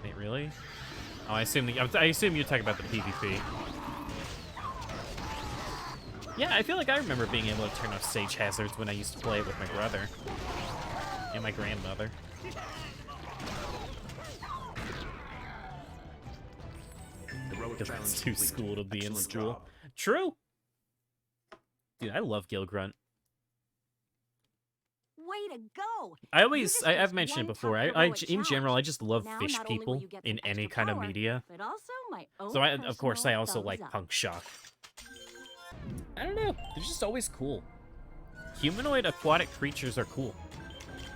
Wait, really? Oh, I assume you're talking about the PvP. Yeah, I feel like I remember being able to turn off stage hazards when I used to play it with my brother and my grandmother. Because it's too school to be in school. True. Dude, I love Gil Grunt. Way to go! I've mentioned it before. In general, I just love Now, fish not only will people you get in some any extra kind of power, media. but also my own So of course, I personal also like thumbs up. Punk Shock. I don't know. They're just always cool. Humanoid aquatic creatures are cool.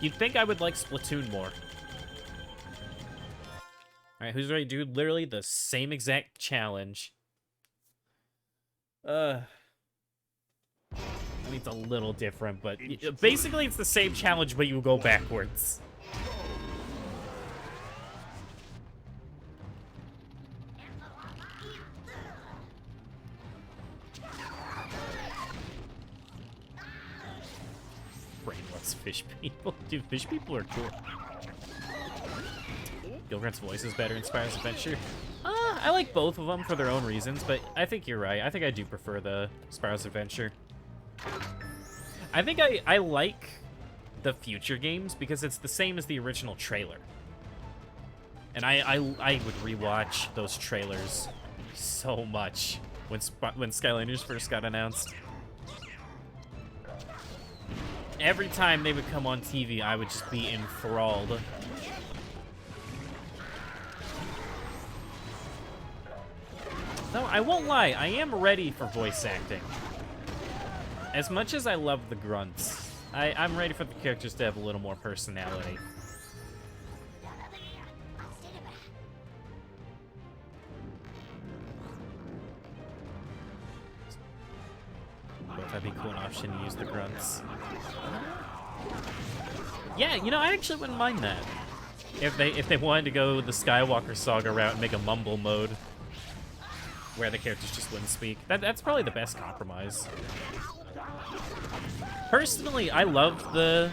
You'd think I would like Splatoon more. Alright, who's ready to do literally the same exact challenge? I mean, it's a little different, but basically it's the same challenge, but you go backwards. Brainless fish people. Dude, fish people are cool. Gilgrant's voice is better in Spyro's Adventure. I like both of them for their own reasons, but I think you're right. I think I do prefer the Spyro's Adventure. I think I like the future games because it's the same as the original trailer. And I would rewatch those trailers so much when Skylanders first got announced. Every time they would come on TV, I would just be enthralled. No, I won't lie, I am ready for voice acting. As much as I love the grunts, I'm ready for the characters to have a little more personality. That'd be a cool option to use the grunts. Yeah, you know, I actually wouldn't mind that. If they wanted to go the Skywalker Saga route and make a mumble mode where the characters just wouldn't speak. That's probably the best compromise. Personally, I love the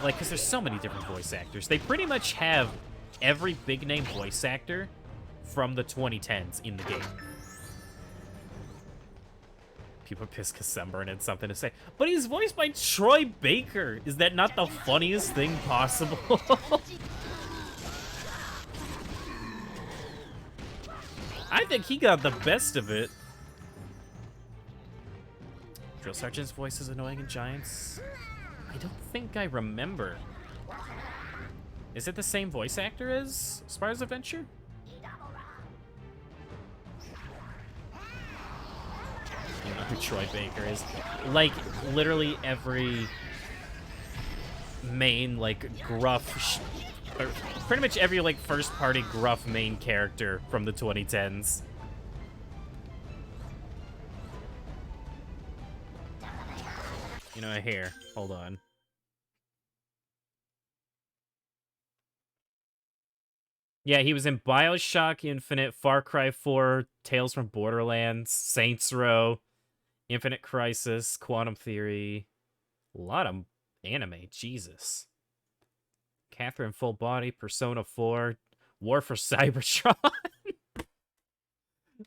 like, because there's so many different voice actors. They pretty much have every big name voice actor from the 2010s in the game. People pissed because Sunburn had something to say. But he's voiced by Troy Baker. Is that not the funniest thing possible? I think he got the best of it. Drill Sergeant's voice is annoying in Giants. I don't think I remember. Is it the same voice actor as Spyro's Adventure? You know who Troy Baker is. Like, literally every main, like, gruff, or pretty much every, like, first-party gruff main character from the 2010s. You know, here, hold on. Yeah, he was in BioShock Infinite, Far Cry 4, Tales from Borderlands, Saints Row, Infinite Crisis, Quantum Theory. A lot of anime, Jesus. Catherine Full Body, Persona 4, War for Cybertron.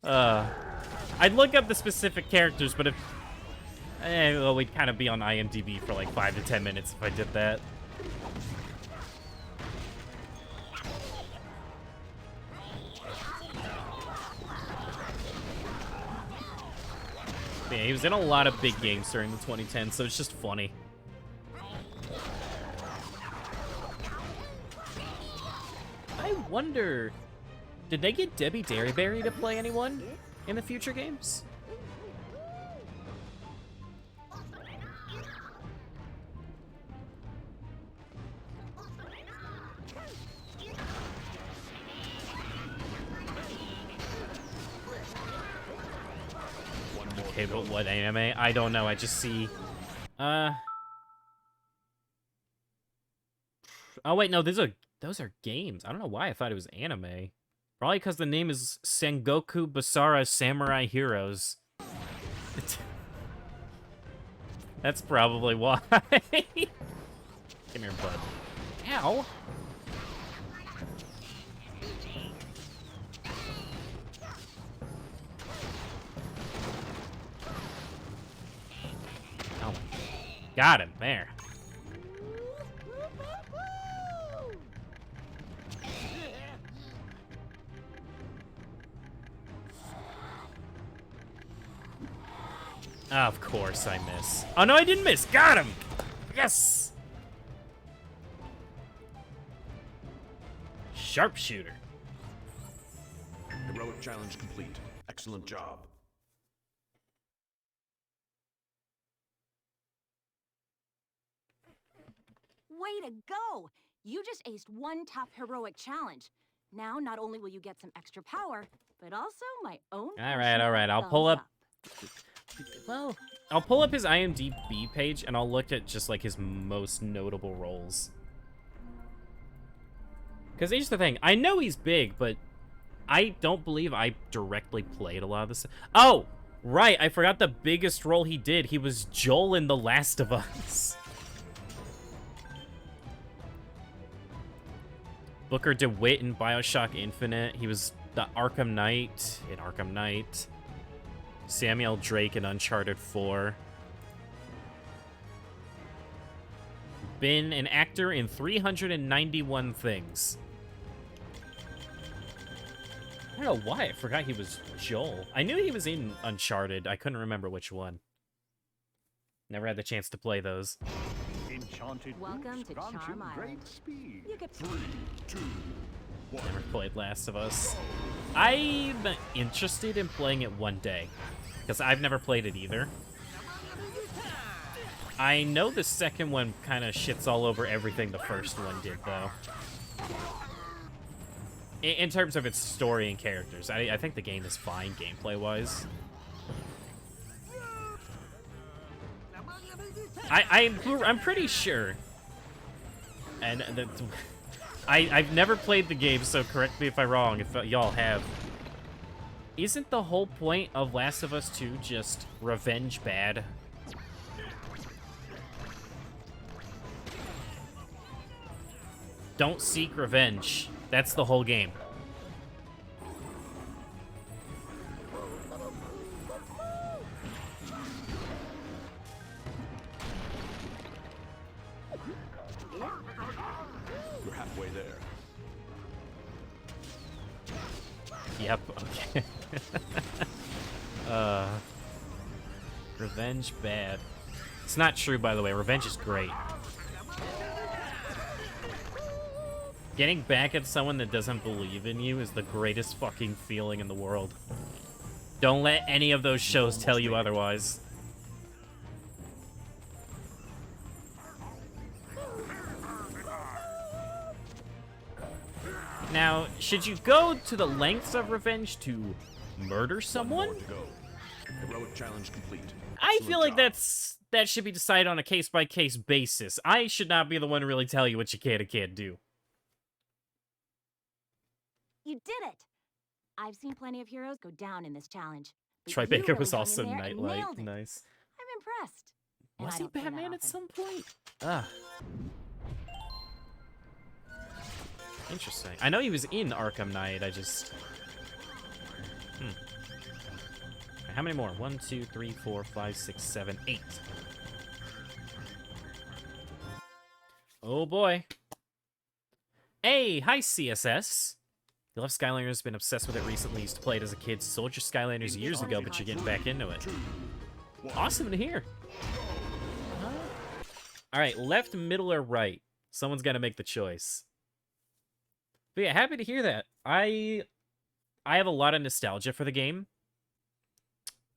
I'd look up the specific characters, but if... well, we'd kind of be on IMDb for like 5 to 10 minutes if I did that. Yeah, he was in a lot of big games during the 2010s, so it's just funny. I wonder, did they get Debbie Derryberry to play anyone in the future games? Okay, but what anime? I don't know, I just see... Oh wait, no, those are games. I don't know why I thought it was anime. Probably because the name is Sengoku Basara Samurai Heroes. That's probably why. Come here, bud. Ow! Oh, got him there. Of course I miss. Oh no, I didn't miss. Got him. Yes. Sharpshooter. Heroic challenge complete. Excellent job. Way to go! You just aced one tough heroic challenge. Now, not only will you get some extra power, but also my own. All right. I'll pull up. Well, I'll pull up his IMDb page and I'll look at just like his most notable roles. Because here's the thing, I know he's big, but I don't believe I directly played a lot of this. Oh, right, I forgot the biggest role he did. He was Joel in The Last of Us. Booker DeWitt in BioShock Infinite. He was the Arkham Knight in Arkham Knight. Samuel Drake in Uncharted 4. Been an actor in 391 things. I don't know why I forgot he was Joel. I knew he was in Uncharted. I couldn't remember which one. Never had the chance to play those. Enchanted Welcome boots to grant you Charm Island. great speed. You could 3, 2, 1. Never played Last of Us. I'm interested in playing it one day, because I've never played it either. I know the second one kind of shits all over everything the first one did, though. In terms of its story and characters. I think the game is fine gameplay-wise. I'm pretty sure, and I've never played the game, so correct me if I'm wrong, if y'all have. Isn't the whole point of Last of Us 2 just revenge bad? Don't seek revenge. That's the whole game. You're halfway there. Yep, okay. Revenge bad. It's not true, by the way. Revenge is great. Getting back at someone that doesn't believe in you is the greatest fucking feeling in the world. Don't let any of those shows tell you otherwise. Now, should you go to the lengths of revenge to murder someone? One more to go. Heroic challenge complete. I Excellent feel like job. that should be decided on a case-by-case basis. I should not be the one to really tell you what you can and can't do. You did it! I've seen plenty of heroes go down in this challenge. but Troy you Baker really was hung in also there and Nightlight. nailed it. Nice. I'm impressed. And Was I he don't say that Batman at often. some point? Ah. Interesting. I know he was in Arkham Knight, I just... How many more? 1, 2, 3, 4, 5, 6, 7, 8. Oh boy. Hey, hi CSS. You love Skylanders, been obsessed with it recently, used to play it as a kid, sold your Skylanders years ago, but you're getting back into it. Awesome to hear. Alright, left, middle, or right? Someone's got to make the choice. But yeah, happy to hear that. I have a lot of nostalgia for the game.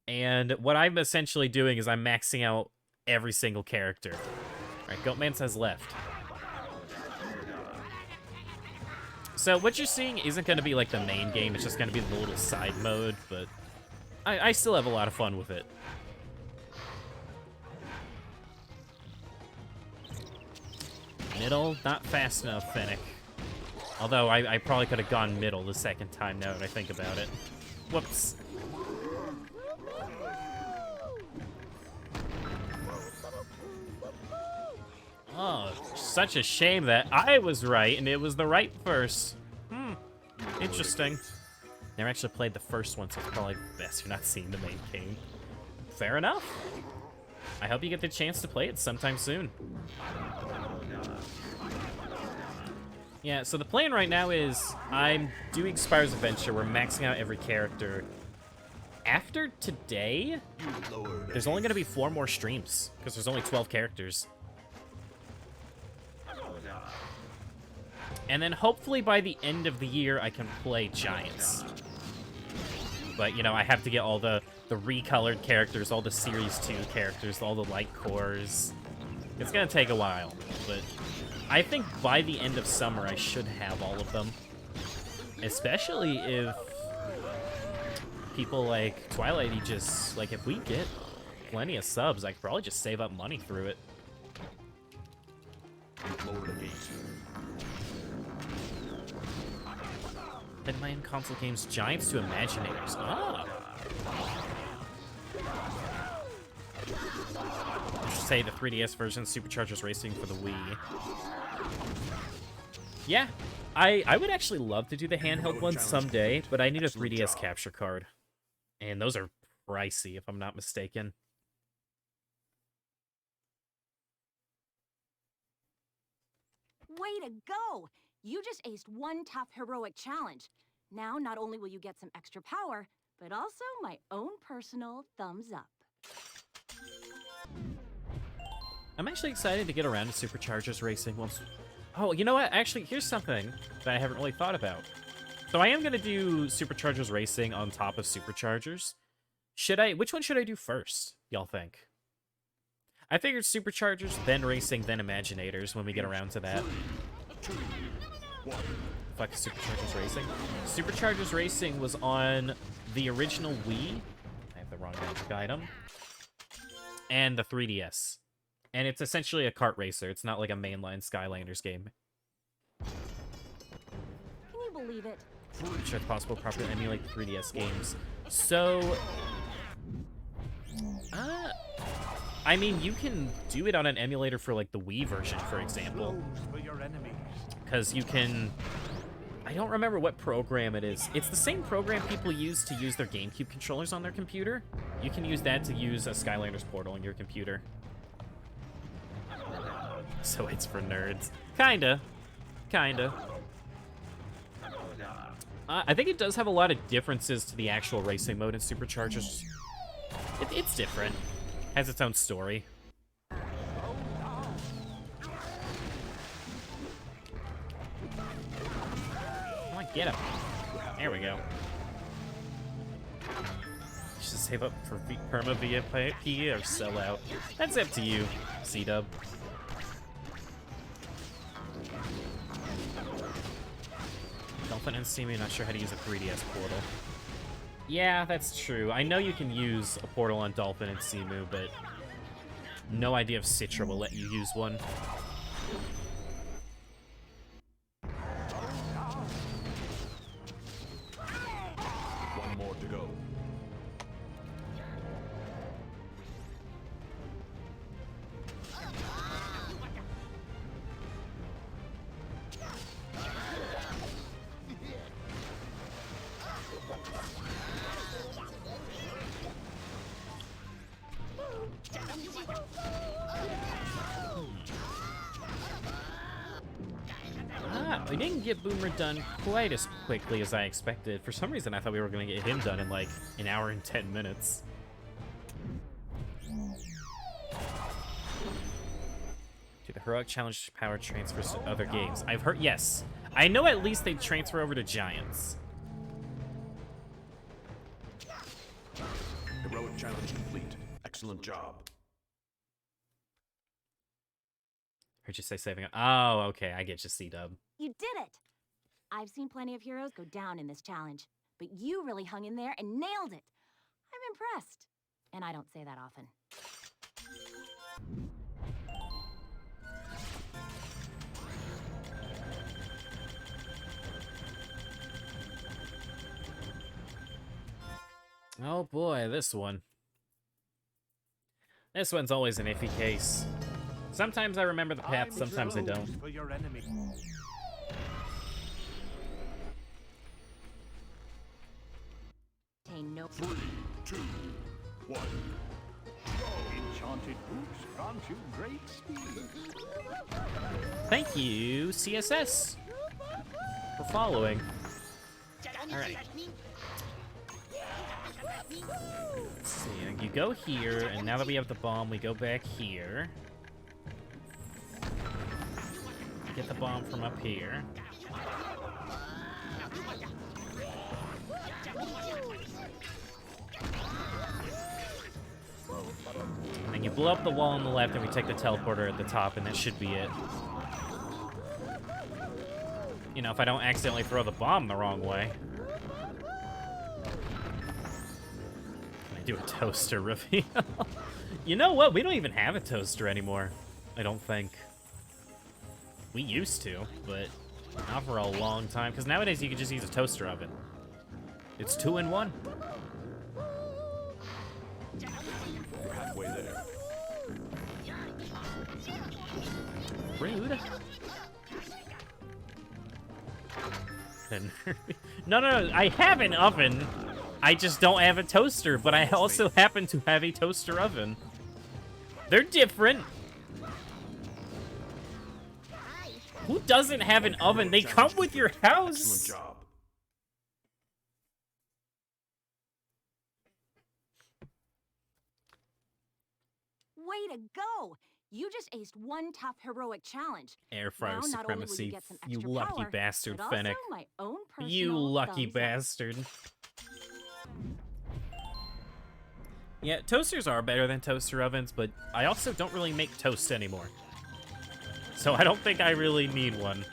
And what I'm essentially doing is I'm maxing out every single character. Alright, Goatman says left. So what you're seeing isn't going to be like the main game, it's just going to be the little side mode, but I still have a lot of fun with it. Middle, not fast enough, Fennec. Although I probably could have gone middle the second time now that I think about it. Whoops. Oh, such a shame that I was right and it was the right first. Interesting. Never actually played the first one, so it's probably best you're not seeing the main game. Fair enough. I hope you get the chance to play it sometime soon. Yeah, so the plan right now is I'm doing Spyro's Adventure. We're maxing out every character. After today, there's only going to be 4 more streams because there's only 12 characters. And then hopefully by the end of the year, I can play Giants. But, you know, I have to get all the recolored characters, all the Series 2 characters, all the light cores. It's going to take a while, but I think by the end of summer, I should have all of them. Especially if people like Twilight Aegis, like if we get plenty of subs. I could probably just save up money through it. You've lowered a gate. Played my in-console games Giants to Imaginators. Ah! I should say the 3DS version, Superchargers Racing for the Wii. Yeah, I would actually love to do the handheld one someday, but I need a 3DS capture card. And those are pricey, if I'm not mistaken. Way to go! You just aced one tough heroic challenge. Now, not only will you get some extra power, but also my own personal thumbs up. I'm actually excited to get around to Superchargers Racing once... Oh, you know what? Actually, here's something that I haven't really thought about. So I am going to do Superchargers Racing on top of Superchargers. Which one should I do first, y'all think? I figured Superchargers, then Racing, then Imaginators when we get around to that. Fuck Superchargers Racing. Superchargers Racing was on the original Wii. I have the wrong magic item. And the 3DS. And it's essentially a kart racer. It's not like a mainline Skylanders game. Can you believe it? I'm sure it's possible to properly emulate the 3DS games. So... I mean, you can do it on an emulator for, like, the Wii version, for example. Because you can... I don't remember what program it is. It's the same program people use to use their GameCube controllers on their computer. You can use that to use a Skylanders portal on your computer. So it's for nerds. Kinda. Kinda. I think it does have a lot of differences to the actual racing mode in Superchargers. It's different. Has its own story. Come on, get him. There we go. Should save up for perma VIP or sell out. That's up to you, C-Dub. Dolphin and Steamy, not sure how to use a 3DS portal. Yeah, that's true. I know you can use a portal on Dolphin and Simu, but no idea if Citra will let you use one. One more to go. We didn't get Boomer done quite as quickly as I expected. For some reason, I thought we were going to get him done in like an hour and 10 minutes. Do the Heroic Challenge power transfers to other games? I've heard, yes. I know at least they transfer over to Giants. Heroic challenge complete. Excellent job. Heard you say saving up. Oh, okay. I get you, C-Dub. You did it! I've seen plenty of heroes go down in this challenge, but you really hung in there and nailed it. I'm impressed. And I don't say that often. Oh boy, this one. This one's always an iffy case. Sometimes I remember the path, sometimes I don't. For your enemy. No. 3, 2, 1. Enchanted boots grant you great speed. Thank you, CSS, for following. Alright. Let's see, you go here, and now that we have the bomb, we go back here. Get the bomb from up here. And then you blow up the wall on the left, and we take the teleporter at the top, and that should be it. You know, if I don't accidentally throw the bomb the wrong way. Can I do a toaster reveal. You know what? We don't even have a toaster anymore. I don't think. We used to, but not for a long time. Because nowadays you can just use a toaster oven. It's 2-in-1. You're halfway there. Rude. No, I have an oven. I just don't have a toaster, but I also happen to have a toaster oven. They're different. Who doesn't have an oven? They come with your house. Excellent job. Way to go! You just aced one tough heroic challenge. Air fryer Now, not only will supremacy. you get some You extra lucky power, bastard, but Fennec. also my own You personal lucky thumbs up. bastard. Yeah, toasters are better than toaster ovens, but I also don't really make toast anymore. So I don't think I really need one.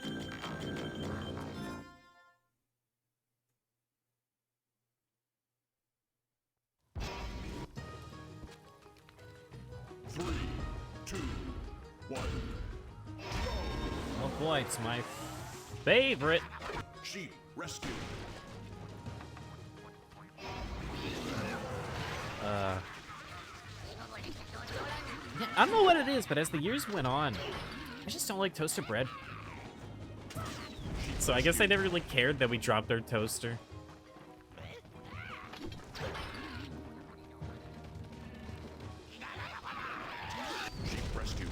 Three, two, one. Oh boy, it's my favorite. Sheep rescue. I don't know what it is, but as the years went on, I just don't like toasted bread. So I guess I never really cared that we dropped our toaster. Sheep rescue.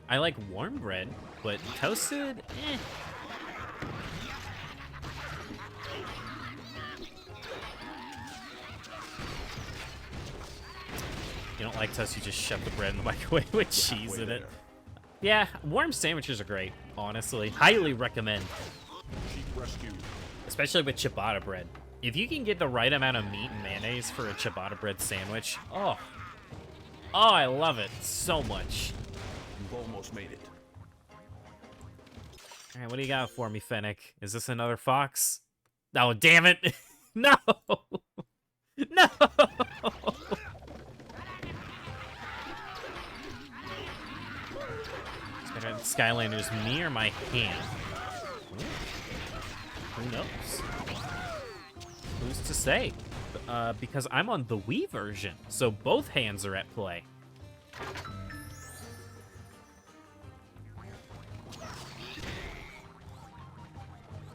I like warm bread, but toasted, eh. You don't like toast, you just shove the bread in the microwave with cheese in it. Yeah, warm sandwiches are great, honestly. Highly recommend. Sheep rescue. Especially with ciabatta bread. If you can get the right amount of meat and mayonnaise for a ciabatta bread sandwich, oh, I love it so much. You've almost made it. All right, what do you got for me, Fennec? Is this another fox? Oh, damn it. No. No. Skylanders, me or my hand? Who knows? Who's to say? Because I'm on the Wii version, so both hands are at play.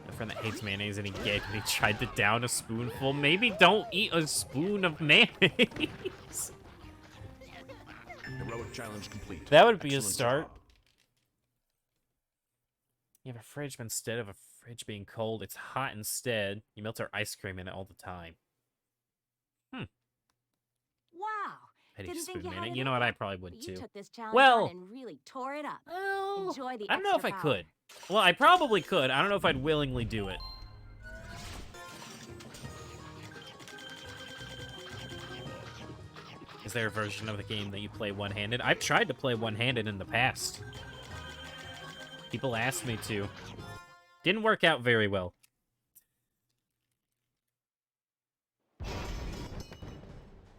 A friend that hates mayonnaise and he gagged and he tried to down a spoonful. Maybe don't eat a spoon of mayonnaise. Heroic challenge complete. That would be a Excellent start. job. You have a fridge, but instead of a fridge being cold, it's hot instead. You melt our ice cream in it all the time. Wow! Petty Didn't think spoon you had minute. it You know in what? I you. probably would But you too. took this challenge Well- on and really tore it up. Well, Enjoy the I don't know if I extra could. Well, I probably could. I don't know if I'd willingly do it. Is there a version of the game that you play one-handed? I've tried to play one-handed in the past. People asked me to. Didn't work out very well.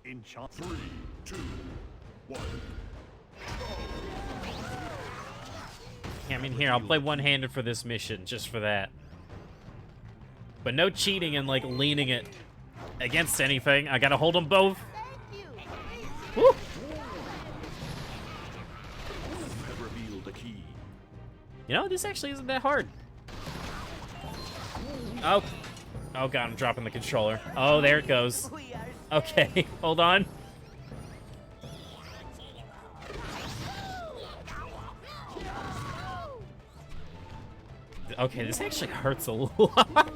In shot. 3, 2, 1. Yeah, I mean, here, I'll play one-handed for this mission, just for that. But no cheating and, like, leaning it against anything. I gotta hold them both. Woo! You have revealed the key. You know, this actually isn't that hard. Oh. Oh, God, I'm dropping the controller. Oh, there it goes. Okay, hold on. Okay, this actually hurts a lot.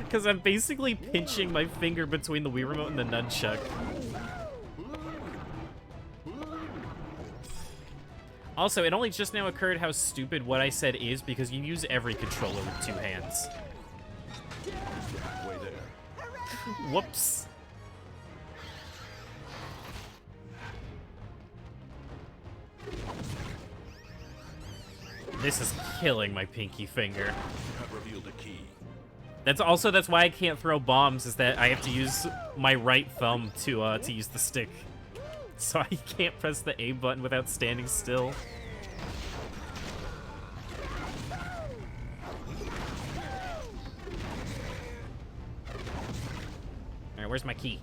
Because I'm basically pinching my finger between the Wii Remote and the nunchuck. Also, it only just now occurred how stupid what I said is because you use every controller with two hands. Halfway there. Whoops. This is killing my pinky finger. You have revealed the key. That's why I can't throw bombs, is that I have to use my right thumb to use the stick. So I can't press the A button without standing still. Alright, where's my key?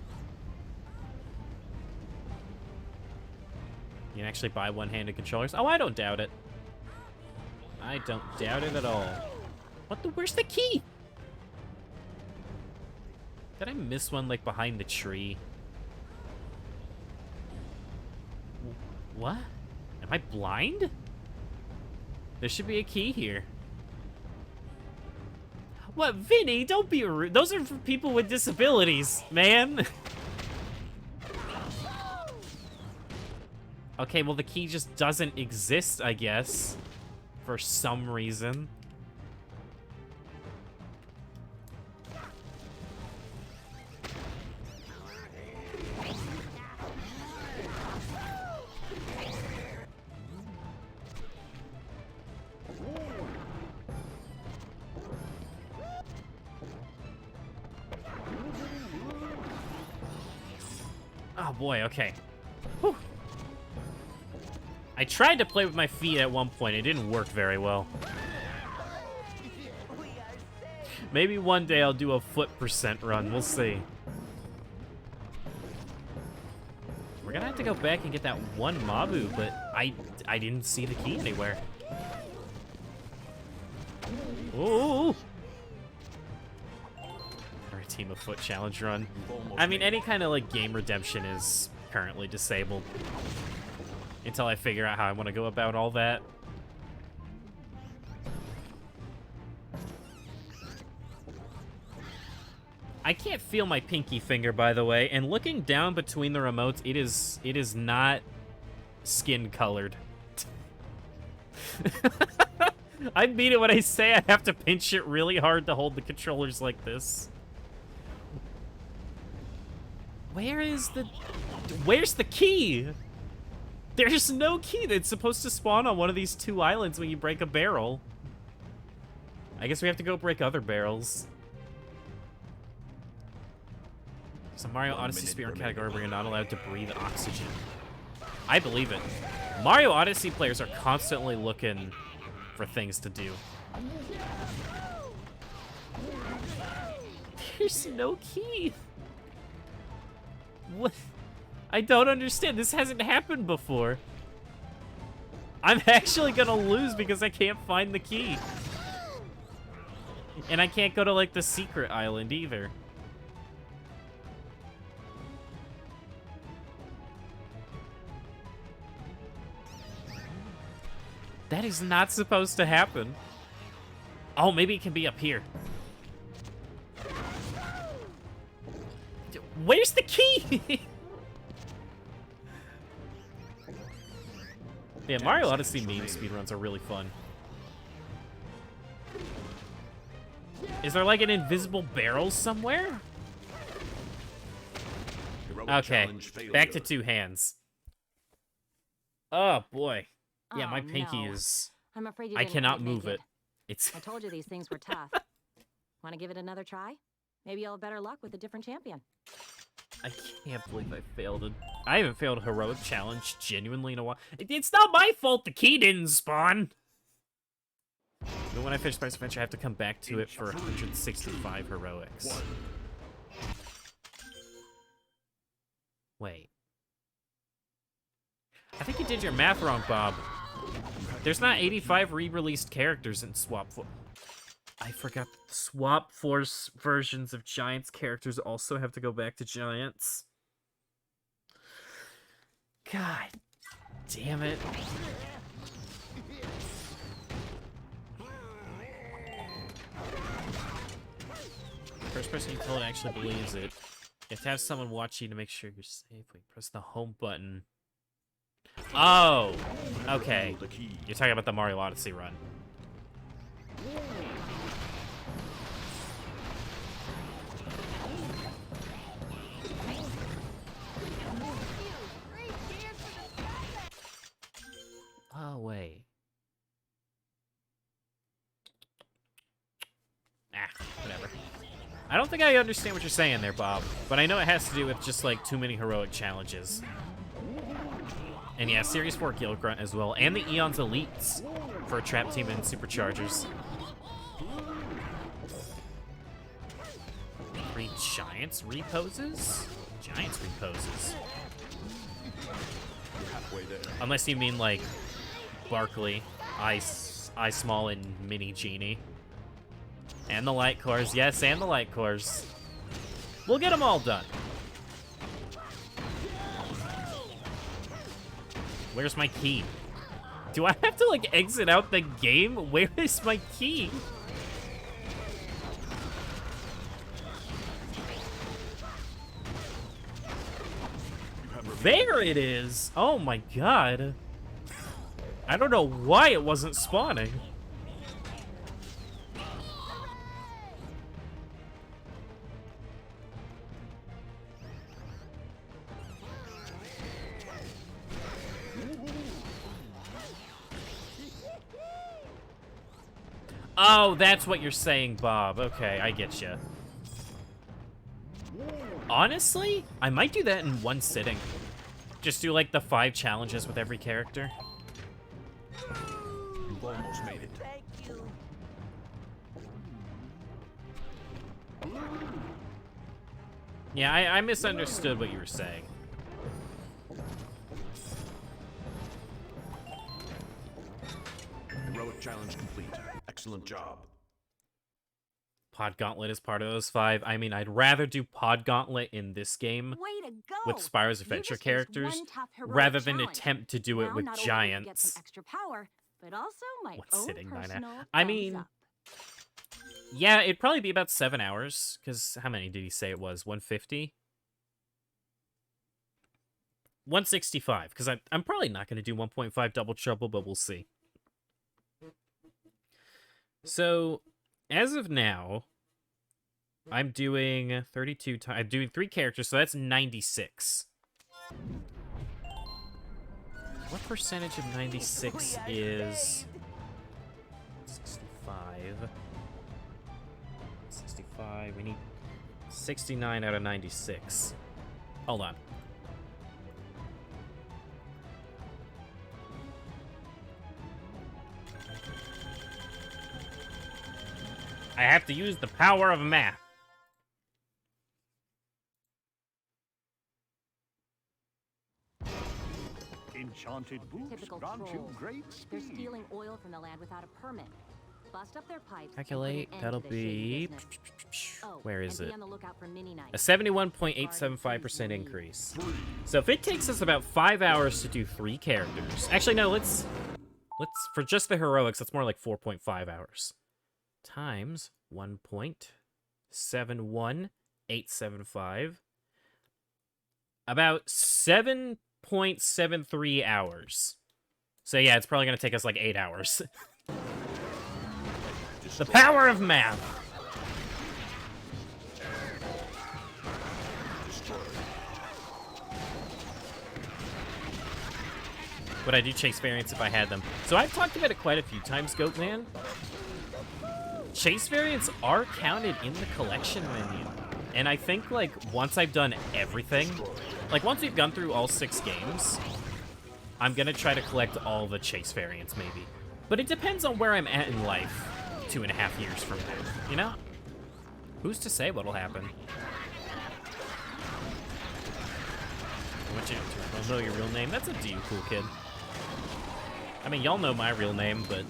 You can actually buy one-handed controllers. Oh, I don't doubt it. I don't doubt it at all. What the? Where's the key? Did I miss one, like, behind the tree? What? Am I blind? There should be a key here. What, Vinny? Don't be rude. Those are for people with disabilities, man. Okay, well, the key just doesn't exist, I guess. For some reason. Oh boy, okay. Whew. I tried to play with my feet at one point. It didn't work very well. Maybe one day I'll do a foot percent run. We'll see. We're gonna have to go back and get that one Mabu, but I didn't see the key anywhere. Ooh! Or a team of foot challenge run. I mean, any kind of like game redemption is currently disabled until I figure out how I want to go about all that. I can't feel my pinky finger, by the way, and looking down between the remotes, it is not skin colored. I mean it when I say I have to pinch it really hard to hold the controllers like this. Where's the key? There's no key that's supposed to spawn on one of these two islands when you break a barrel. I guess we have to go break other barrels. Some Mario Odyssey speedrun category where you're not allowed to breathe oxygen. I believe it. Mario Odyssey players are constantly looking for things to do. There's no key. What? I don't understand. This hasn't happened before. I'm actually gonna lose because I can't find the key. And I can't go to, like, the secret island either. That is not supposed to happen. Oh, maybe it can be up here. Where's the key? Yeah, Mario Odyssey meme speedruns are really fun. Is there like an invisible barrel somewhere? Okay, back to two hands. Oh boy. Yeah, my pinky is... I'm afraid you I didn't cannot quite make move it. It's... I told you these things were tough. Want to give it another try? Maybe you'll have better luck with a different champion. I can't believe I failed it. I haven't failed a heroic challenge genuinely in a while. It's not my fault the key didn't spawn. But when I finish Spice Adventure, I have to come back to it for 165 heroics. Wait. I think you did your math wrong, Bob. There's not 85 re-released characters in Swap Force. I forgot. Swap Force versions of Giants characters also have to go back to Giants. God damn it. First person you told actually believes it. You have to have someone watch you to make sure you're safe. When you press the home button. Oh, okay. You're talking about the Mario Odyssey run. Oh, wait. Ah, whatever. I don't think I understand what you're saying there, Bob, but I know it has to do with just, like, too many heroic challenges. And yeah, Series 4 Gill Grunt as well, and the Eon's Elites for Trap Team and Superchargers. 3 Giants reposes? Giants reposes. Halfway there. Unless you mean, like, Barkley, I Small, and Mini Genie. And the Light Cores, yes, and the Light Cores. We'll get them all done. Where's my key? Do I have to, like, exit out the game? Where is my key? There it is! Oh my god. I don't know why it wasn't spawning. Oh, that's what you're saying, Bob. Okay, I get you. Honestly, I might do that in one sitting. Just do, like, the 5 challenges with every character. You've almost made it. Thank you. Yeah, I misunderstood what you were saying. Heroic challenge complete. Excellent job. Pod Gauntlet is part of those 5. I mean, I'd rather do Pod Gauntlet in this game Way to go. with Spyro's You Adventure just aced characters one tough heroic rather than challenge. attempt to do it Now, with not only will you get giants. some extra power, but also my What's own sitting by now? personal I thumbs mean, up. Yeah, it'd probably be about 7 hours, because how many did he say it was? 150? 165, because I'm probably not going to do 1.5 Double Trouble, but we'll see. So, as of now, I'm doing 32 times. I'm doing 3 characters, so that's 96. What percentage of 96 is 65? 65. We need 69 out of 96. Hold on. I have to use the power of math. Enchanted boots Typical grant you trolls. great They're speed. stealing oil from the land without a permit. Bust up their pipes. and put an Calculate, end that'll to their shady be... business. Oh, Where is and it? be on the lookout for mini A knights. 71.875% increase. So if it takes us about 5 hours to do 3 characters... Actually, no, let's... For just the heroics, that's more like 4.5 hours. Times 1.71875. About 7.73 hours. So yeah, it's probably going to take us like 8 hours. The power of math. Would I do chase variants if I had them? So I've talked about it quite a few times, Goatman. Chase variants are counted in the collection menu. And I think, like, once I've done everything, like, once we've gone through all 6 games, I'm gonna try to collect all the chase variants, maybe. But it depends on where I'm at in life 2.5 years from now, you know? Who's to say what'll happen? Want you to know your real name? That's up to you, cool kid. I mean, y'all know my real name, but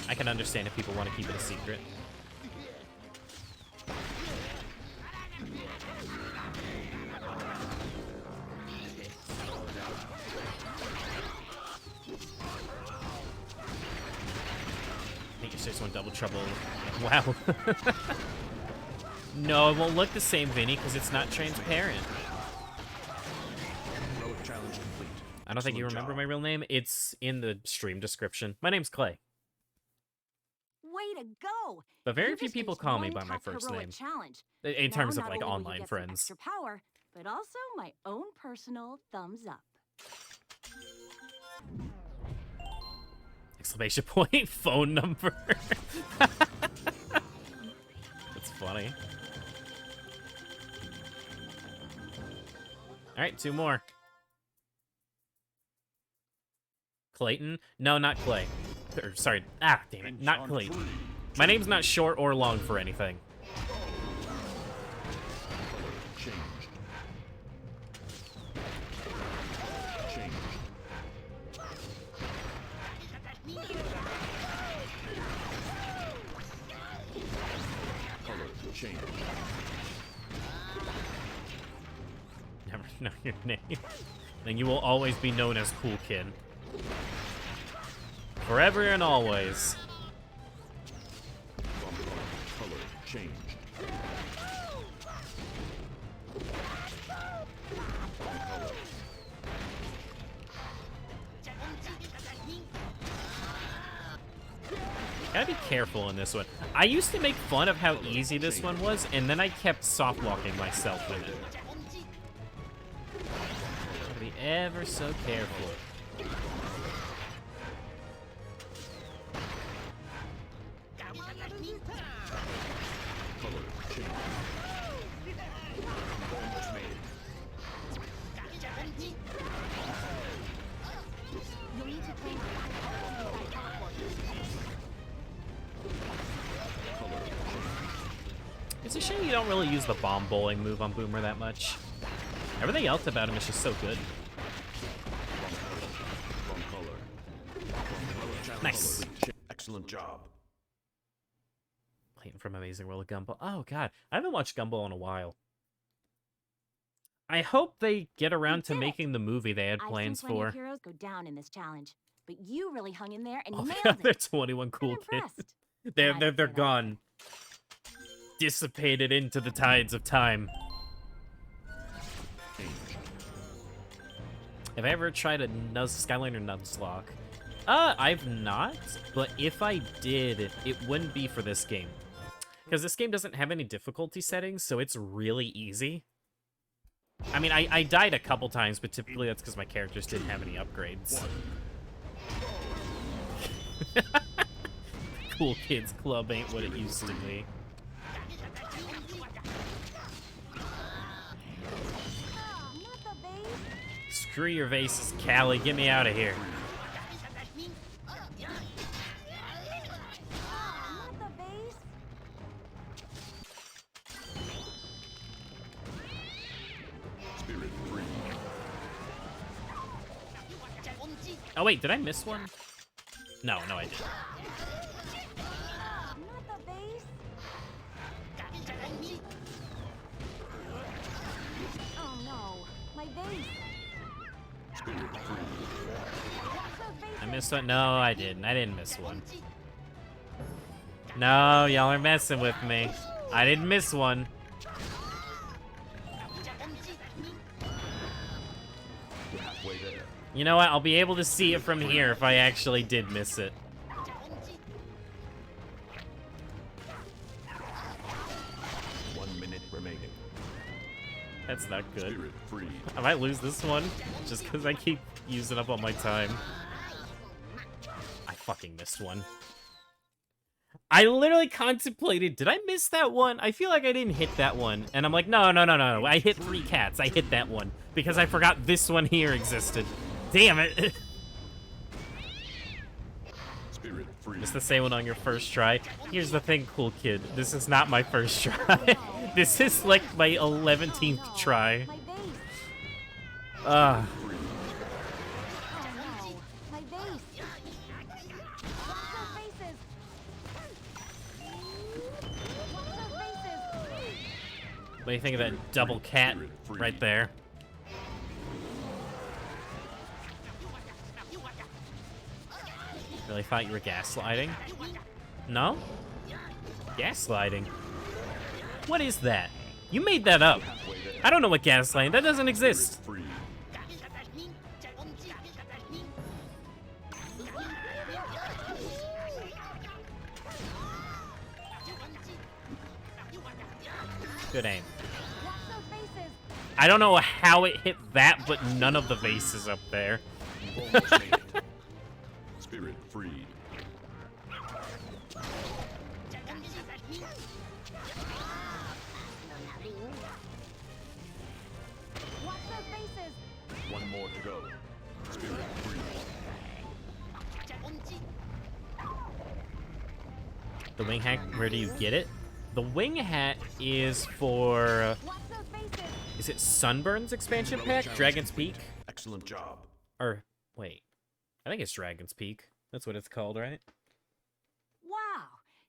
I can understand if people want to keep it a secret. I think you just want Double Trouble. Wow. No, it won't look the same, Vinny, because it's not transparent. Heroic challenge complete. I don't think you remember my real name. It's in the stream description. My name's Clay. Way to go! But very You few just people aced call me one by my tough first heroic name. Challenge. In Now, terms of, not like, only will you online get some friends. extra power, but also my own personal thumbs up. Exclamation point, phone number. That's funny. Alright, 2 more. Clayton? No, not Clay. Or, sorry. Ah, damn it. Not Clayton. My name's not short or long for anything. Changed. Changed. Color changed. Never know your name. Then you will always be known as Cool Kid. Forever and always. Color changed. Color. Gotta be careful in this one. I used to make fun of how easy this one was, and then I kept soft walking myself in it. Gotta be ever so careful. Color changed. Almost made it. You'll need to train Color changed. It's a shame you don't really use the bomb bowling move on Boomer that much. Everything else about him is just so good. Wrong color. Challenge Nice. complete. Excellent job. Clayton from Amazing World of Gumball. Oh, God. I haven't watched Gumball in a while. I hope they get around to did it. making the movie they had I've plans seen plenty for. of heroes go down in this challenge, but you really hung in there and Oh, nailed they're it. 21 cool I'm kids. impressed. They're I'd they're say they're that. gone. Dissipated into the tides of time. Changed. Have I ever tried a Skylander Nuzlocke? I've not, but if I did, it wouldn't be for this game. Because this game doesn't have any difficulty settings, so it's really easy. I mean, I died a couple times, but typically that's because my characters didn't have any upgrades. Cool Kids Club ain't what it used to be. Ah, not the base. Screw your vases, Callie. Get me out of here. Ah, not the base. Spirit free. Oh, wait, did I miss one? No, I didn't. Not the base. Oh no, my base. Spirit free. Watch those bases. I missed one. No, I didn't. I didn't miss one. No, y'all are messing with me. I didn't miss one. You're halfway there. You know what? I'll be able to see it from here if I actually did miss it. 1 minute remaining. That's not good. Spirit free. I might lose this one just because I keep using up all my time. I fucking missed one. I literally contemplated, did I miss that one? I feel like I didn't hit that one. And I'm like, no. I hit 3 cats. I hit that one because I forgot this one here existed. Damn it. Spirit free. Just the same one on your first try. Here's the thing, Cool Kid. This is not my first try. This is like my 11th try. My base. Ugh. Oh no, my base. Watch those bases. Watch those bases. What do you think of that double cat right there? Really thought you were gaslighting? No? Gaslighting? What is that? You made that up. I don't know what gaslighting. That doesn't exist. Free. Good aim. Watch those bases. I don't know how it hit that, but none of the vases up there. Almost made it. Spirit freed. Watch those bases. more to go. Spirit breathe. The wing hat, where do you get it? The wing hat is for... Watch those faces. Is it Sunburn's expansion pack? Dragon's Peak? Excellent job. Or, wait. I think it's Dragon's Peak. That's what it's called, right? Wow.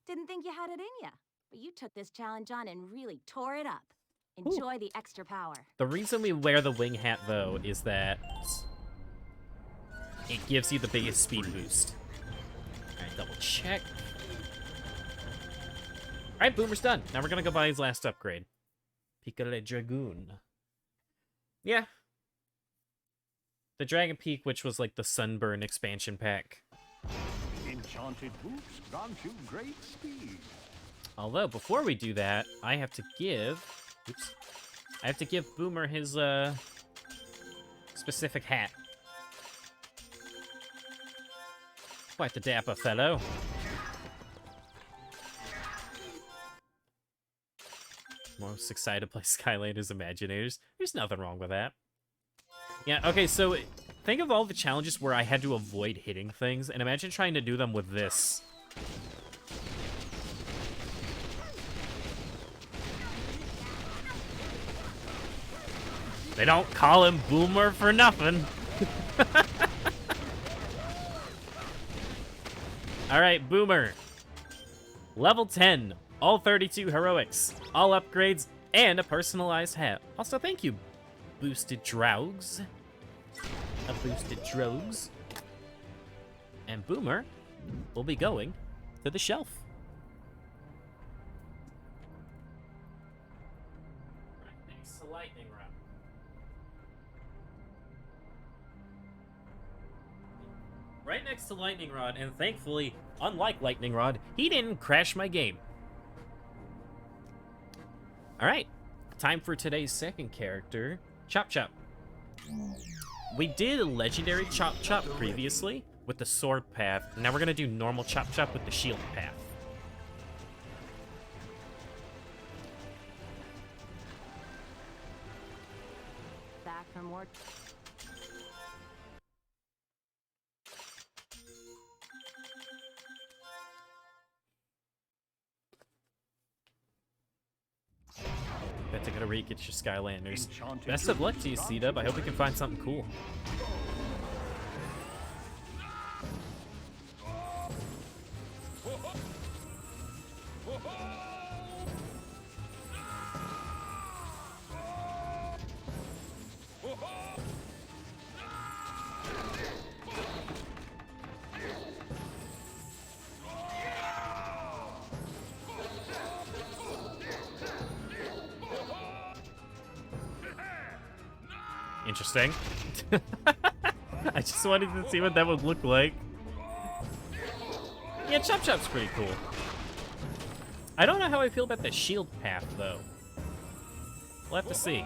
Didn't think you had it in ya. But you took this challenge on and really tore it up. Ooh. Enjoy the extra power. The reason we wear the wing hat, though, is that it gives you the biggest speed boost. Alright, double check. Alright, Boomer's done. Now we're gonna go buy his last upgrade. Piccole Dragoon. Yeah. The Dragon Peak, which was like the Sunburn expansion pack. Enchanted boots grant you great speed. Although, before we do that, I have to give... Oops. I have to give Boomer his, specific hat. Quite the dapper fellow. Most excited to play Skylanders Imaginators. There's nothing wrong with that. Yeah, okay, so think of all the challenges where I had to avoid hitting things, and imagine trying to do them with this. They don't call him Boomer for nothing. Alright, Boomer. Level 10. All 32 heroics. All upgrades. And a personalized hat. Also, thank you, Boosted Drogs. A Boosted Drogs. And Boomer will be going to the shelf. Right next to Lightning Rod. Right next to Lightning Rod, and thankfully, unlike Lightning Rod, he didn't crash my game. Alright, time for today's second character, Chop Chop. We did a legendary Chop Chop previously with the sword path, and now we're gonna do normal Chop Chop with the shield path. Back for more. Bet to go to get your Skylanders. Enchanted Best of luck to you, C-Dub. I hope we can find something cool. Interesting. I just wanted to see what that would look like. Yeah, Chop Chop's pretty cool. I don't know how I feel about the shield path, though. We'll have to see.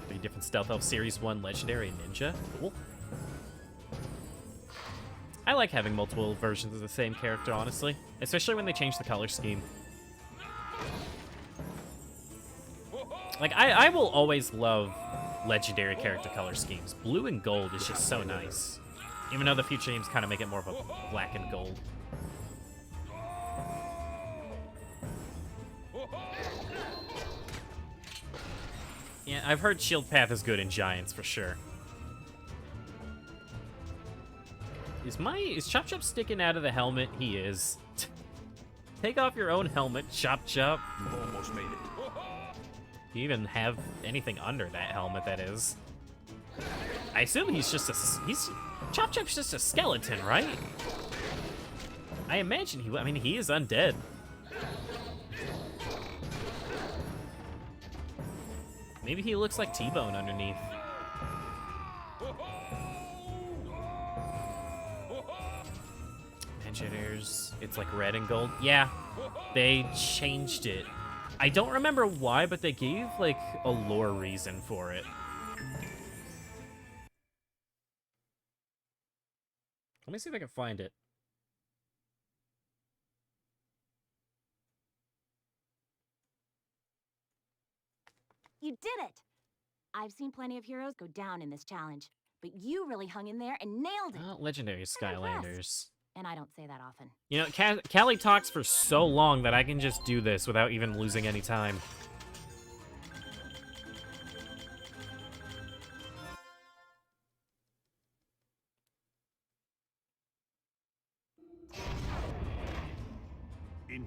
3 different Stealth Elf Series 1 Legendary Ninja. Cool. I like having multiple versions of the same character, honestly. Especially when they change the color scheme. Like, I will always love legendary character color schemes. Blue and gold is just so nice. Even though the future names kind of make it more of a black and gold. Yeah, I've heard Shield Path is good in Giants for sure. Is Chop Chop sticking out of the helmet? He is. Take off your own helmet, Chop Chop. You've almost made it. Do you even have anything under that helmet, that is? I assume he's just Chop Chop's just a skeleton, right? I imagine he is undead. Maybe he looks like T-Bone underneath. Engineers, it's like red and gold. Yeah, they changed it. I don't remember why, but they gave, like, a lore reason for it. Let me see if I can find it. You did it! I've seen plenty of heroes go down in this challenge. but you really hung in there and nailed it. Oh, legendary Skylanders. And I don't say that often. You know, Callie talks for so long that I can just do this without even losing any time.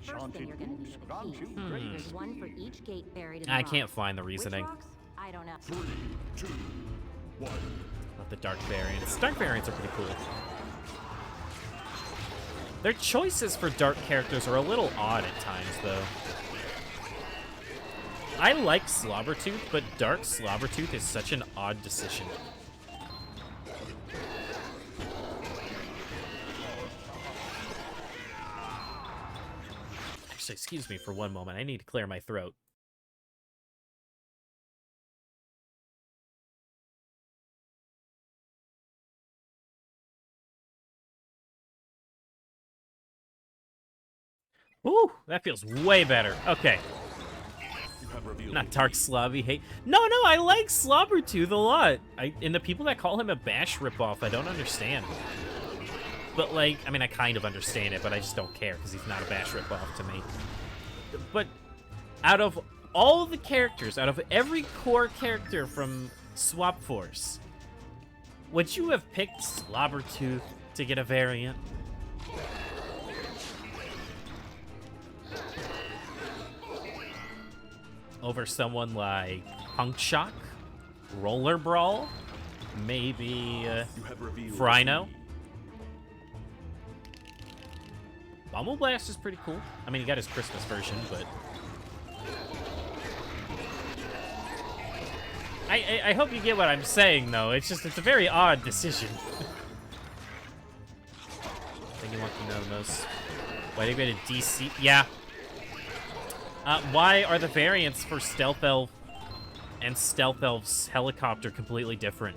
First thing Enchanted you're gonna boots need grant are you the keys. great. There's one for each gate buried in the I rock. can't find the reasoning. Which rocks? I don't know. 3, 2, 1. Not the dark variants. Dark variants are pretty cool. Their choices for dark characters are a little odd at times, though. I like Slobbertooth, but Dark Slobbertooth is such an odd decision. Actually, excuse me for one moment. I need to clear my throat. Ooh, that feels way better. Okay. You have revealed Not the Dark key. Slobby hate. No, I like Slobbertooth a lot. And the people that call him a Bash ripoff, I don't understand. But, like, I mean, I kind of understand it, but I just don't care, because he's not a Bash ripoff to me. But out of all the characters, out of every core character from Swap Force, would you have picked Slobbertooth to get a variant? Over someone like Punk Shock, Roller Brawl, maybe You have revealed the Frino? key. Bumble Blast is pretty cool. I mean, he got his Christmas version, but... I hope you get what I'm saying, though. It's just, it's a very odd decision. I think you want to know the most. Why did you go to DC? Yeah. Why are the variants for Stealth Elf and Stealth Elf's helicopter completely different?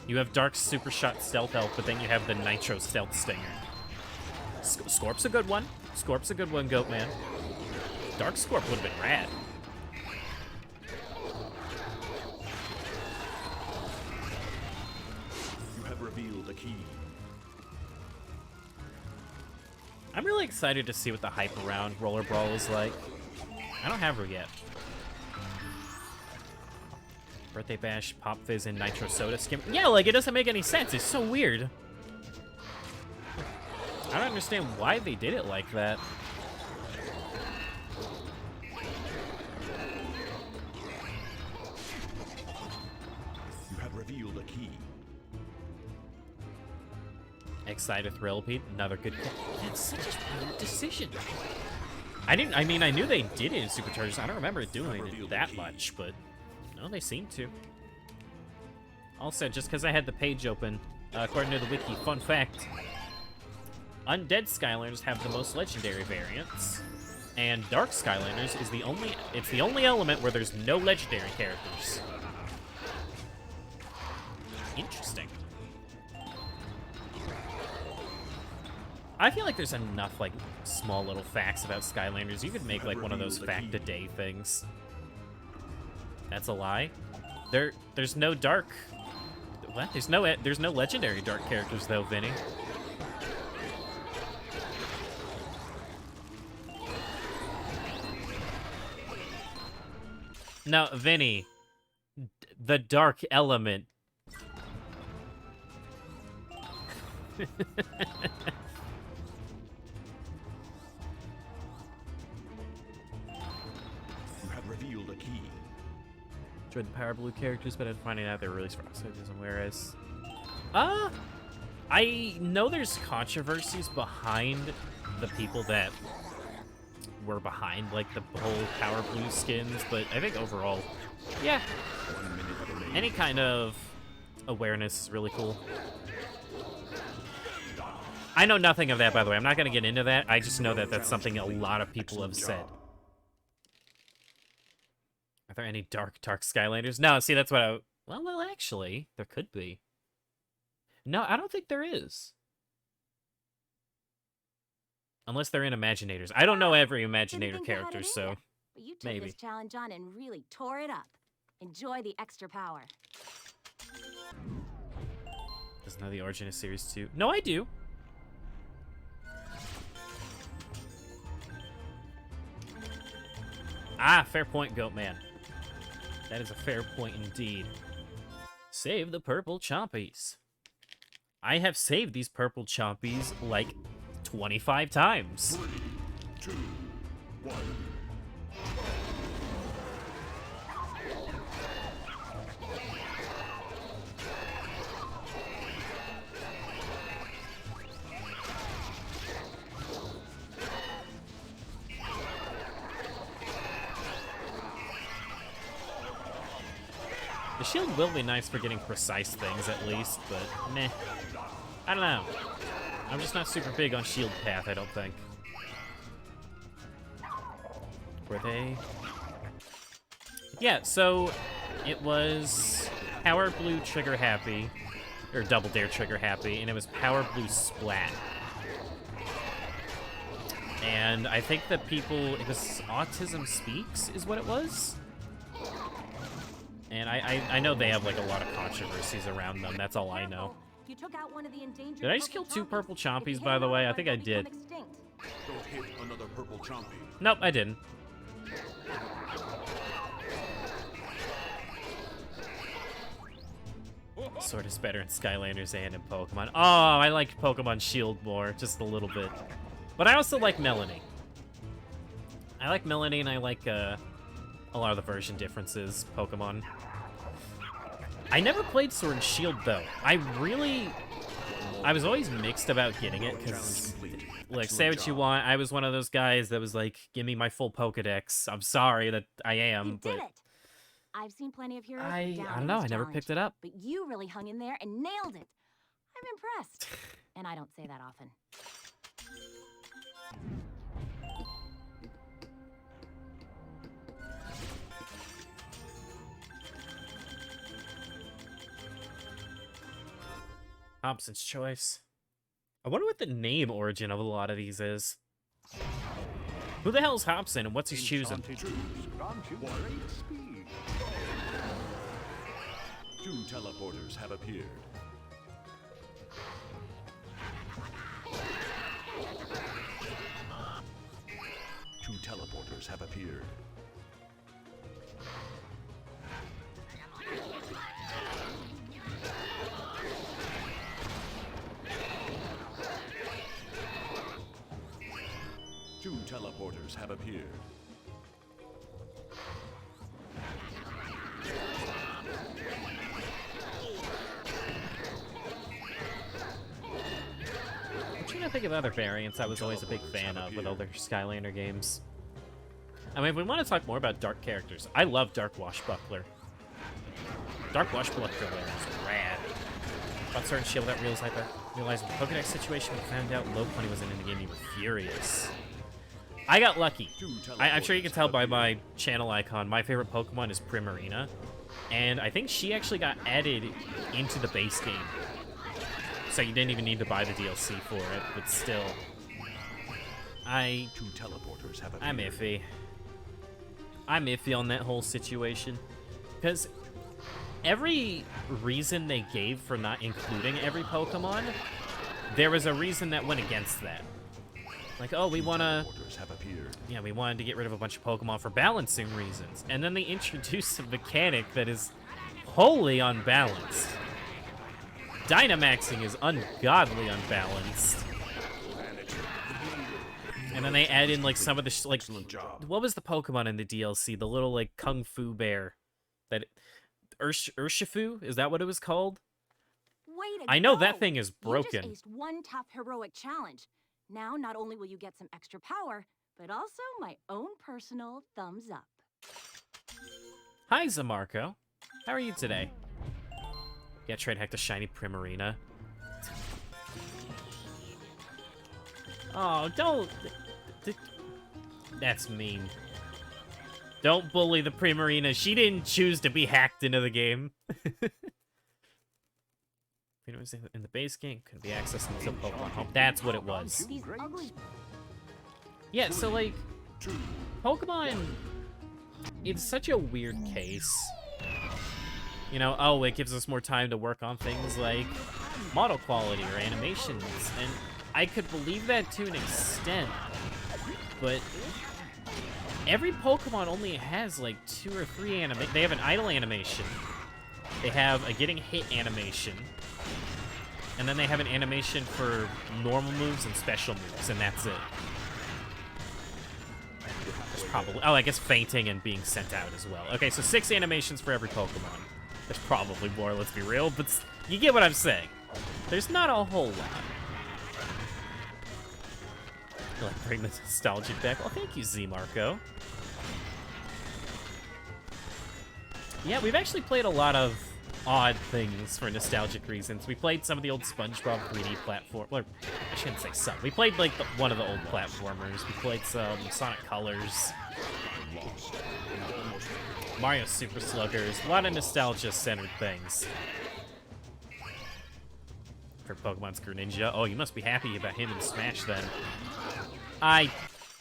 You have Dark Super Shot Stealth Elf, but then you have the Nitro Stealth Stinger. Scorp's a good one. Scorp's a good one, Goatman. Dark Scorp would have been rad. You have revealed the key. I'm really excited to see what the hype around Roller Brawl is like. I don't have her yet. Birthday Bash, Pop Fizz, and Nitro Soda Skim. Yeah, like, it doesn't make any sense. It's so weird. I don't understand why they did it like that. You have revealed a key. Excite a Thrill Pete, another good. That's such a weird decision. I knew they did it in Superchargers. I don't remember it doing it that much, but no, they seem to. Also, just because I had the page open, according to the wiki, fun fact: Undead Skylanders have the most legendary variants, and Dark Skylanders is the only element where there's no legendary characters. Interesting. I feel like there's enough, like, small little facts about Skylanders. You could make, like, one of those fact-a-day things. That's a lie. There's no dark... What? There's no legendary dark characters, though, Vinny. No, Vinny. The dark element. You have revealed a key. Enjoyed the Power Blue characters, but I'm finding out they're released for Outsiders and Whereas. I know there's controversies behind the people that were behind, like, the whole Power Blue skins, but I think overall, yeah, 1 minute remaining. any kind of awareness is really cool. I know nothing of that, by the way. I'm not going to get into that. I just know that that's something a lot of people have said. Are there any dark Skylanders? No, see, that's what I... Well, actually, there could be. No, I don't think there is. Unless they're in Imaginators. I don't know every Didn't Imaginator think you had character, it in so... ya. But you took maybe. this challenge on and really tore it up. Enjoy the extra power. Doesn't know the origin of Series 2. No, I do. Ah, fair point, Goatman. That is a fair point indeed. Save the purple chompies. I have saved these purple chompies like 25 times. 3, 2, 1. The shield will be nice for getting precise things at least, but meh. I don't know. I'm just not super big on shield path, I don't think. Were they? Yeah, so it was Power Blue Trigger Happy, or Double Dare Trigger Happy, and it was Power Blue Splat. And I think that people, it was Autism Speaks is what it was? And I know they have like a lot of controversies around them, that's all I know. You took out one of the endangered Did I just kill 2 purple chompies, by the way? I think I did. Don't hit another purple chompy. Nope, I didn't. Sword is better in Skylanders and in Pokemon. Oh, I like Pokemon Shield more, just a little bit. But I also like Melanie. I like Melanie and I like a lot of the version differences, Pokemon. I never played Sword and Shield, though. I was always mixed about getting it, because, like, say what you want, I was one of those guys that was like, give me my full Pokedex. I'm sorry that I am, but... You did it. I've seen plenty of heroes. I down don't in know, this I never challenge, picked it up. But you really hung in there and nailed it. I'm impressed. And I don't say that often. Hobson's Choice. I wonder what the name origin of a lot of these is. Who the hell's Hobson and what's he choosing? Enchanted boots grant you great speed. 2 teleporters have appeared. 2 teleporters have appeared. Two teleporters have appeared. I'm trying to think of other variants I was always a big fan of with other Skylander games. I mean, if we want to talk more about dark characters, I love Dark Washbuckler. Dark Washbuckler is rad. About certain shield that realized the Pokedex situation we found out Low Pony wasn't in the game, you were furious. I got lucky. I'm sure you can tell by my channel icon, my favorite Pokemon is Primarina. And I think she actually got added into the base game. So you didn't even need to buy the DLC for it, but still. Two teleporters have appeared. I'm iffy. I'm iffy on that whole situation. Because every reason they gave for not including every Pokemon, there was a reason that went against that. Like, oh, we wanna... Yeah, we wanted to get rid of a bunch of Pokemon for balancing reasons. And then they introduced a mechanic that is wholly unbalanced. Dynamaxing is ungodly unbalanced. And then they add in, like, some of the, like, what was the Pokemon in the DLC? The little, like, Kung Fu bear. That... Urshifu? Is that what it was called? I know that thing is broken. You just aced one tough heroic challenge. Now, not only will you get some extra power, but also my own personal thumbs up. Hi, Zamarco. How are you today? Yeah, trade hack the shiny Primarina. Oh, don't... That's mean. Don't bully the Primarina. She didn't choose to be hacked into the game. It was in the base game, couldn't be accessed until Pokemon Home. That's what it was. Yeah, so like, Pokemon, it's such a weird case. You know, oh, it gives us more time to work on things like model quality or animations, and I could believe that to an extent, but every Pokemon only has like 2 or 3 They have an idle animation, they have a getting hit animation, and then they have an animation for normal moves and special moves, and that's it. There's probably, oh, I guess fainting and being sent out as well. Okay, so 6 animations for every Pokemon. There's probably more, let's be real, but you get what I'm saying. There's not a whole lot. Like, bring the nostalgic back. Well, thank you, Z Marco. Yeah, we've actually played a lot of odd things for nostalgic reasons. We played some of the old SpongeBob 3D platform. Or, I shouldn't say some. We played, like, one of the old platformers. We played some Sonic Colors. Mario Super Sluggers. A lot of nostalgia-centered things. For Pokemon Screw Ninja. Oh, you must be happy about him in Smash, then. I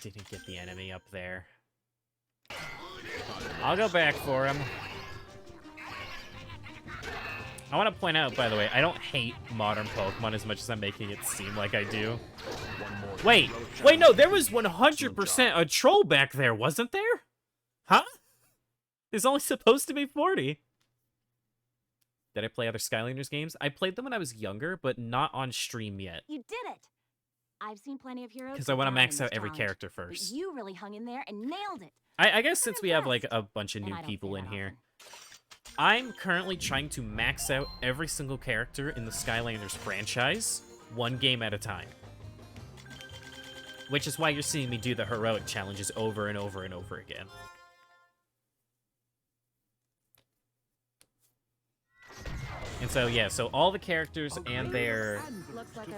didn't get the enemy up there. I'll go back for him. I want to point out, by the way, I don't hate modern Pokemon as much as I'm making it seem like I do. Wait, no, there was 100% a troll back there, wasn't there? Huh? There's only supposed to be 40. Did I play other Skylanders games? I played them when I was younger, but not on stream yet. You did it! I've seen plenty of heroes. Because I want to max out every character first. But you really hung in there and nailed it. I guess since we have, like, a bunch of new people in here, I'm currently trying to max out every single character in the Skylanders franchise, 1 game at a time. Which is why you're seeing me do the heroic challenges over and over and over again. And so, yeah, so all the characters and their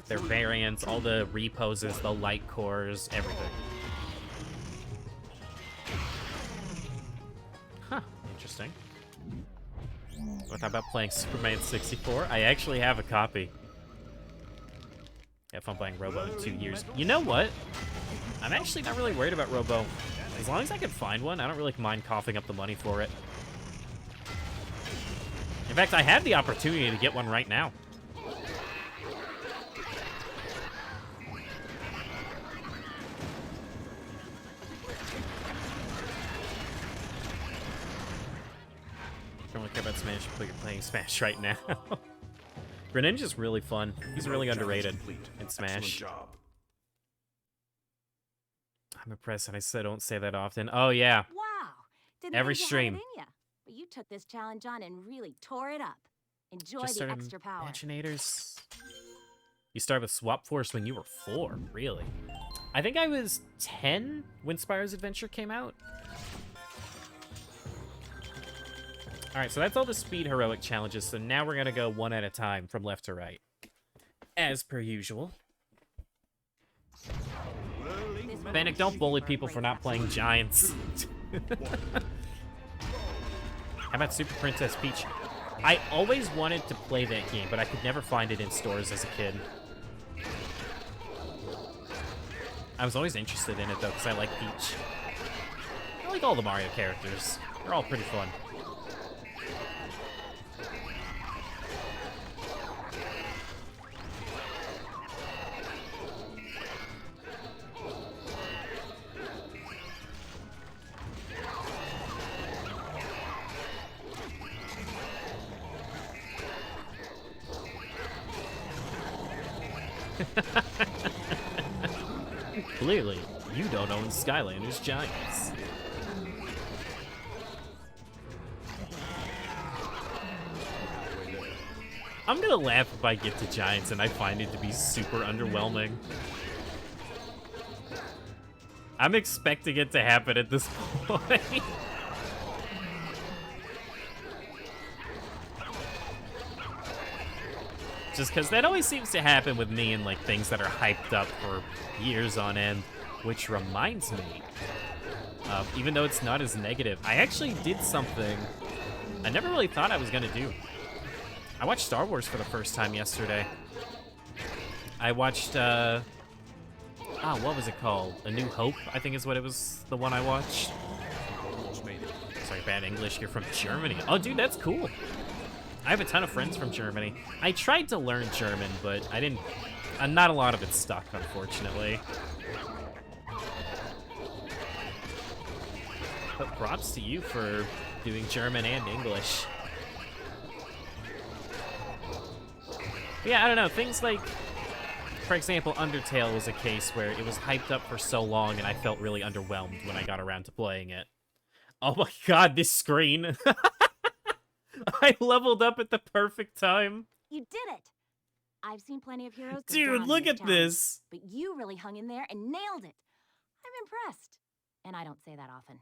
variants, all the reposes, the light cores, everything. Huh, interesting. What about playing Superman 64? I actually have a copy. Have fun playing Robo in 2 years. You know what? I'm actually not really worried about Robo. As long as I can find one, I don't really mind coughing up the money for it. In fact, I have the opportunity to get one right now. Don't really care about Smash, but you're playing Smash right now. Greninja's really fun. He's really underrated in Smash. I'm impressed, and I said don't say that often. Oh, yeah. Wow. Didn't Every think you had stream. it in ya. But you took this challenge on and really tore it up. Enjoy Just the started extra power. Imaginators. You started with Swap Force when you were 4, really? I think I was 10 when Spyro's Adventure came out. Alright, so that's all the speed heroic challenges, so now we're gonna go 1 at a time from left to right. As per usual. Bannock, don't bully people for not playing Giants. How about Super Princess Peach? I always wanted to play that game, but I could never find it in stores as a kid. I was always interested in it, though, because I like Peach. I like all the Mario characters. They're all pretty fun. Clearly, you don't own Skylanders Giants. I'm gonna laugh if I get to Giants and I find it to be super underwhelming. I'm expecting it to happen at this point. Just because that always seems to happen with me and like things that are hyped up for years on end. Which reminds me, even though it's not as negative, I actually did something I never really thought I was gonna do. I watched Star Wars for the first time yesterday. I watched, what was it called? A New Hope, I think is what it was, the one I watched. Sorry, bad English, you're from Germany. Oh, dude, that's cool. I have a ton of friends from Germany. I tried to learn German, but I didn't... not a lot of it stuck, unfortunately. But props to you for doing German and English. Yeah, I don't know, things like... For example, Undertale was a case where it was hyped up for so long and I felt really underwhelmed when I got around to playing it. Oh my god, this screen! I leveled up at the perfect time. You did it! I've seen plenty of heroes go Dude, down in look at challenge, this! but you really hung in there and nailed it. I'm impressed. And I don't say that often.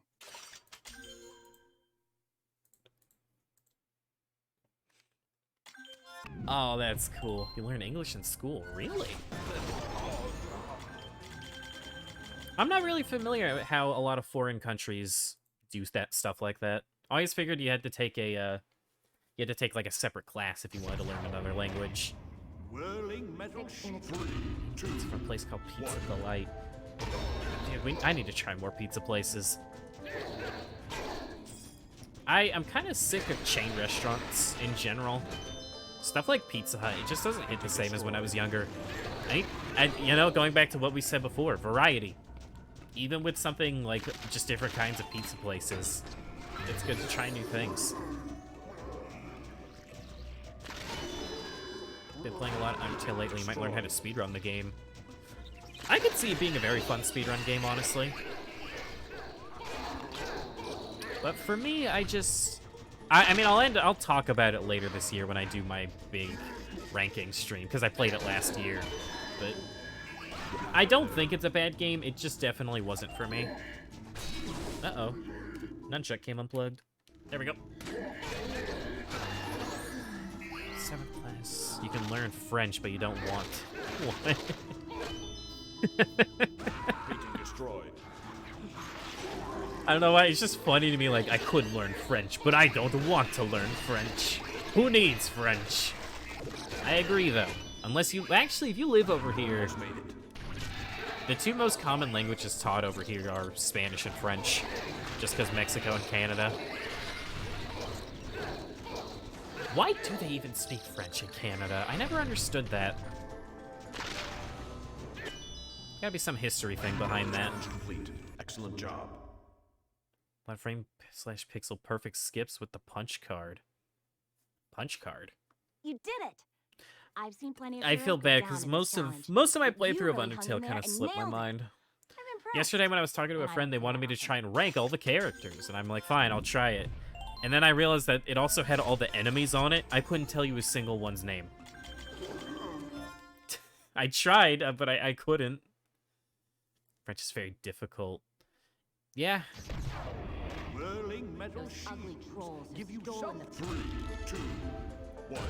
Oh, that's cool. You learn English in school, really? I'm not really familiar with how a lot of foreign countries do that stuff like that. I always figured you had to take a, like a separate class if you wanted to learn another language. Whirling metal sheet. It's from a place called Pizza Delight. Dude, I need to try more pizza places. I'm kind of sick of chain restaurants in general. Stuff like Pizza Hut, it just doesn't hit the same as when I was younger. You know, going back to what we said before, variety. Even with something like just different kinds of pizza places, it's good to try new things. Been playing a lot of Undertale lately. You might learn how to speedrun the game. I could see it being a very fun speedrun game, honestly. But for me, I mean, I'll talk about it later this year when I do my big ranking stream, because I played it last year. But I don't think it's a bad game, it just definitely wasn't for me. Uh-oh. Nunchuck came unplugged. There we go. 7th class. You can learn French, but you don't want. What? Meeting destroyed. I don't know why, it's just funny to me, like, I could learn French, but I don't want to learn French. Who needs French? I agree, though. Unless you... Actually, if you live over here... The two most common languages taught over here are Spanish and French. Just because Mexico and Canada. Why do they even speak French in Canada? I never understood that. Gotta be some history thing behind that. Complete. Excellent job. Flat frame / pixel perfect skips with the punch card. Punch card? You did it! I've seen plenty of I feel bad because most of my playthrough of Undertale kind of slipped my mind. I'm impressed. Yesterday when I was talking to a friend, they wanted me to try and rank all the characters, and I'm like, fine, I'll try it. And then I realized that it also had all the enemies on it. I couldn't tell you a single one's name. I tried, but I couldn't. French is very difficult. Yeah. Whirling metal Those sheet. ugly trolls have Give you stolen the 3, 2, 1.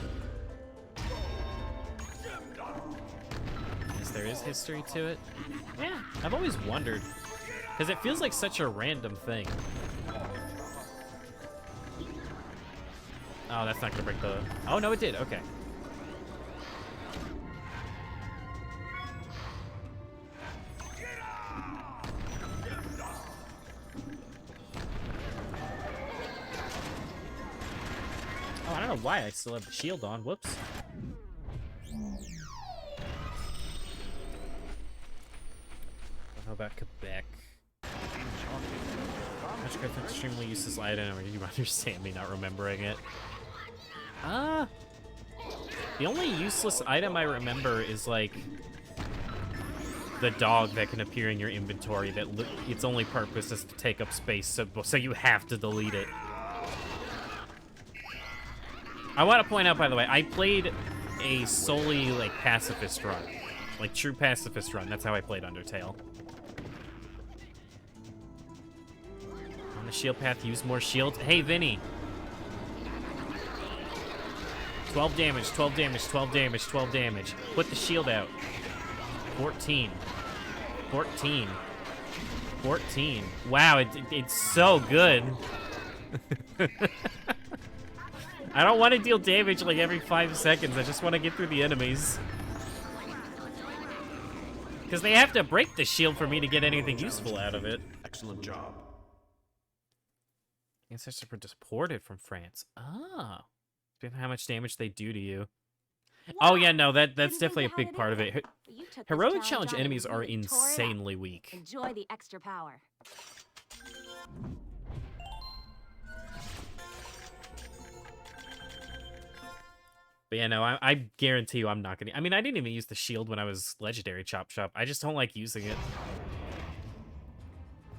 Yes, there is history to it. Yeah, I've always wondered. Because it feels like such a random thing. Oh, that's not gonna break the... Oh, no, it did. Okay. Oh, I don't know why I still have the shield on. Whoops. How about Quebec? That's an extremely useless item. You understand me not remembering it. The only useless item I remember is like the dog that can appear in your inventory. That its only purpose is to take up space, so you have to delete it. I want to point out, by the way, I played a solely like pacifist run, like true pacifist run. That's how I played Undertale. On the shield path, use more shields. Hey, Vinny. 12 damage, 12 damage, 12 damage, 12 damage. Put the shield out. 14. 14. 14. Wow, it's so good. I don't want to deal damage like every 5 seconds. I just want to get through the enemies. Because they have to break the shield for me to get anything useful out of it. Excellent job. Ancestors were deported from France. Ah. how much damage they do to you. Oh yeah, no, that's Couldn't definitely a think big how part to of do it. it. But you took this Heroic challenge challenge on enemies and are really tore it up. insanely weak. Enjoy the extra power. But yeah, no, I guarantee you I'm not gonna... I mean, I didn't even use the shield when I was Legendary Chop Chop. I just don't like using it.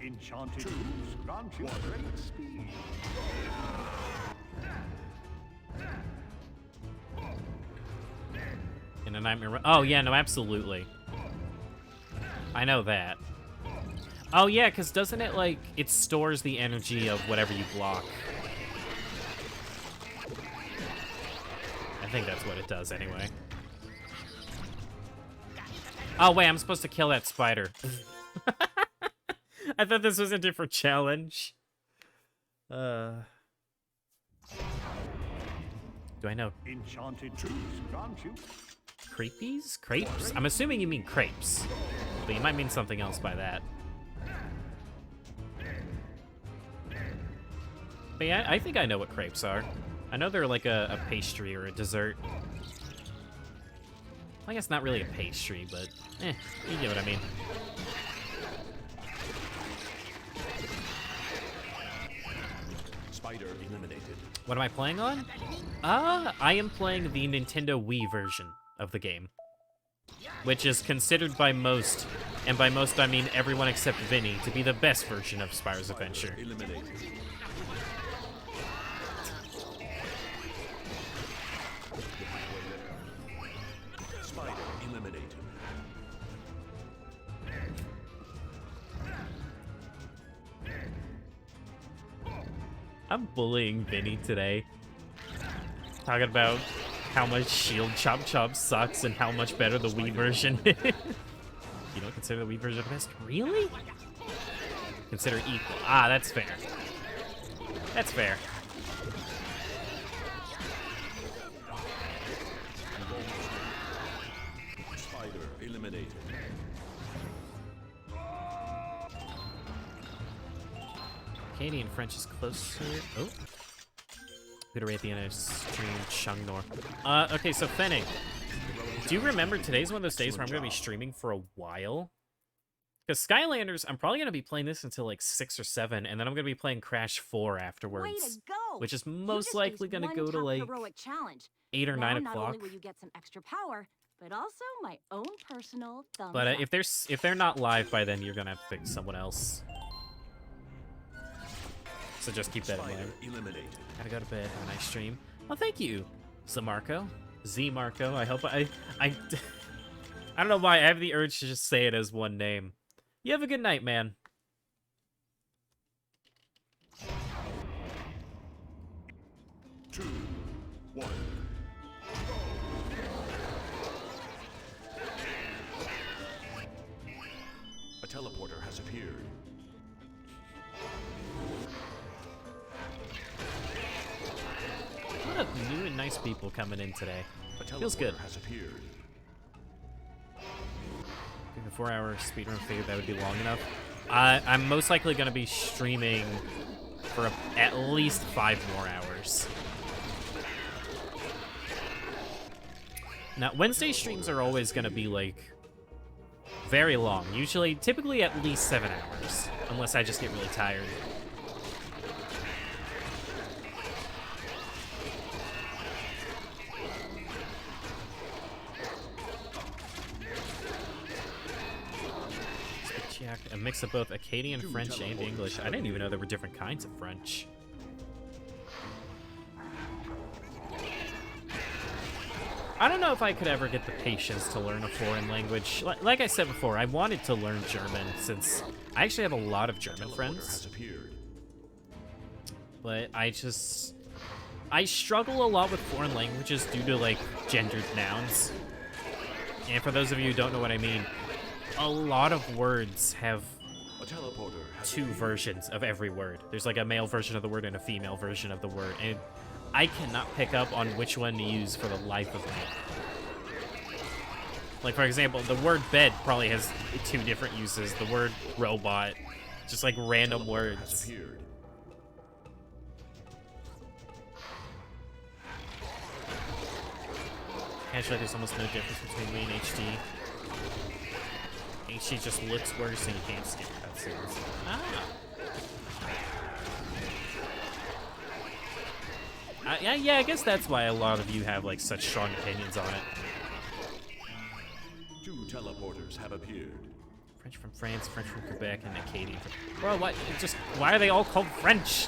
Enchanted boots grant you great speed. In a Nightmare... Oh, yeah, no, absolutely. I know that. Oh, yeah, because doesn't it, like... It stores the energy of whatever you block. I think that's what it does, anyway. Oh, wait, I'm supposed to kill that spider. I thought this was a different challenge. Do I know? Enchanted boots grant you. Creepies? Crepes? I'm assuming you mean crepes. But you might mean something else by that. But yeah, I think I know what crepes are. I know they're like a pastry or a dessert. I guess not really a pastry, but you get what I mean. Spider eliminated. What am I playing on? I am playing the Nintendo Wii version of the game, which is considered by most, and by most I mean everyone except Vinny, to be the best version of Spyro's Adventure. Eliminated. Spider eliminated. I'm bullying Vinny today. Talking about how much Shield Chop Chop sucks and how much better the Wii version is. You don't consider the Wii version the best? Really? Consider equal. Ah, that's fair. That's fair. Spider eliminated. Canadian French is closer. Oh. Gonna rate the end of stream Chungnor. Okay, so Fenning. Do you remember today's one of those days where I'm gonna be streaming for a while? Because Skylanders, I'm probably gonna be playing this until like 6 or 7, and then I'm gonna be playing Crash 4 afterwards. Way to go! Which is You most just likely aced gonna one go to tough like heroic challenge. 8 or Now, 9 not o'clock. only will you get some extra power, but also my own personal thumbs But up. if they're not live by then, you're gonna have to pick someone else. So just keep that in mind. Eliminated. Gotta go to bed. Have a nice stream. Oh, thank you, Zamarco. Z Marco. I hope I don't know why I have the urge to just say it as one name. You have a good night, man. Two, one. A teleporter has appeared. A lot of new and nice people coming in today. A Feels good. teleporter has appeared. Doing a 4-hour speedrun, figured that would be long enough. I'm most likely going to be streaming for at least 5 more hours. Now, Wednesday streams are always going to be, like, very long. Usually, typically at least 7 hours. Unless I just get really tired. A mix of both Acadian, French, and English. I didn't even know there were different kinds of French. I don't know if I could ever get the patience to learn a foreign language. Like I said before, I wanted to learn German since I actually have a lot of German friends. But I struggle a lot with foreign languages due to, like, gendered nouns. And for those of you who don't know what I mean, a lot of words have 2 versions of every word. There's like a male version of the word and a female version of the word, and I cannot pick up on which one to use for the life of me. Like, for example, the word bed probably has 2 different uses. The word robot, just like random words. Actually, there's almost no difference between me and HD. HD just looks worse and you can't skip cutscenes. Yeah, I guess that's why a lot of you have like such strong opinions on it. 2 teleporters have appeared. French from France, French from Quebec, and Acadian from... Bro, what? Why are they all called French?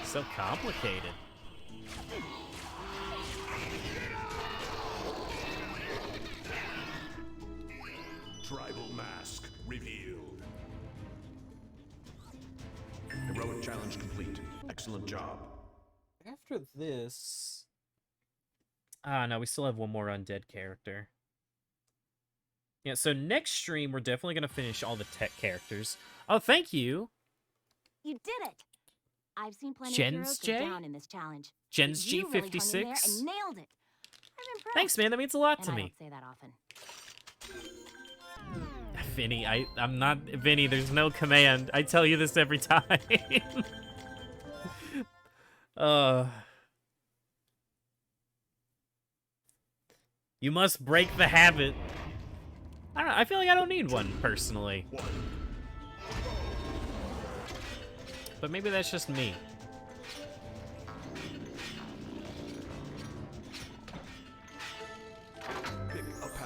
So complicated. Tribal mask revealed. Heroic challenge complete. Excellent job. After this... no, we still have one more undead character. Yeah, so next stream, we're definitely going to finish all the tech characters. Oh, thank you! You did it! I've seen plenty Jens of heroes J? go down in this challenge. Jens But you really hung in G56? there and nailed it. I'm impressed. Thanks, man. That means a lot to And I me. don't say that often. Vinny, I'm not... Vinny, there's no command. I tell you this every time. You must break the habit. I don't know, I feel like I don't need one, personally. But maybe that's just me.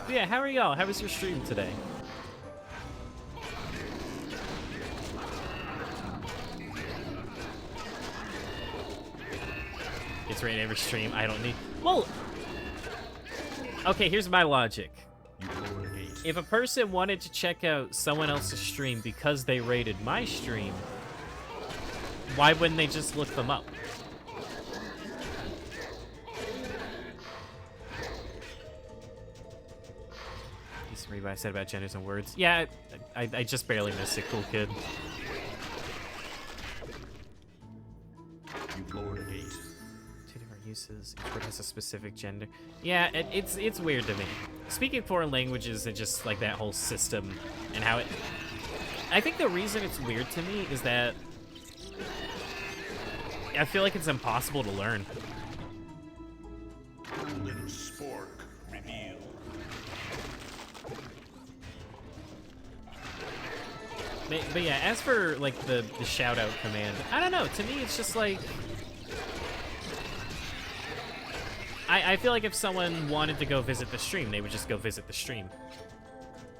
Yeah, how are y'all? How was your stream today? It's right every stream. I don't need... Well... Okay, here's my logic. If a person wanted to check out someone else's stream because they rated my stream, why wouldn't they just look them up? Just read what I said about genders and words. Yeah, I just barely missed it, cool kid. You lowered a gate. Two different uses. Each word has a specific gender. Yeah, it's weird to me. Speaking foreign languages and just like that whole system and how it... I think the reason it's weird to me is that I feel like it's impossible to learn. Golden spork revealed. But yeah, as for like the shout out command, I don't know. To me, it's just like I feel like if someone wanted to go visit the stream, they would just go visit the stream.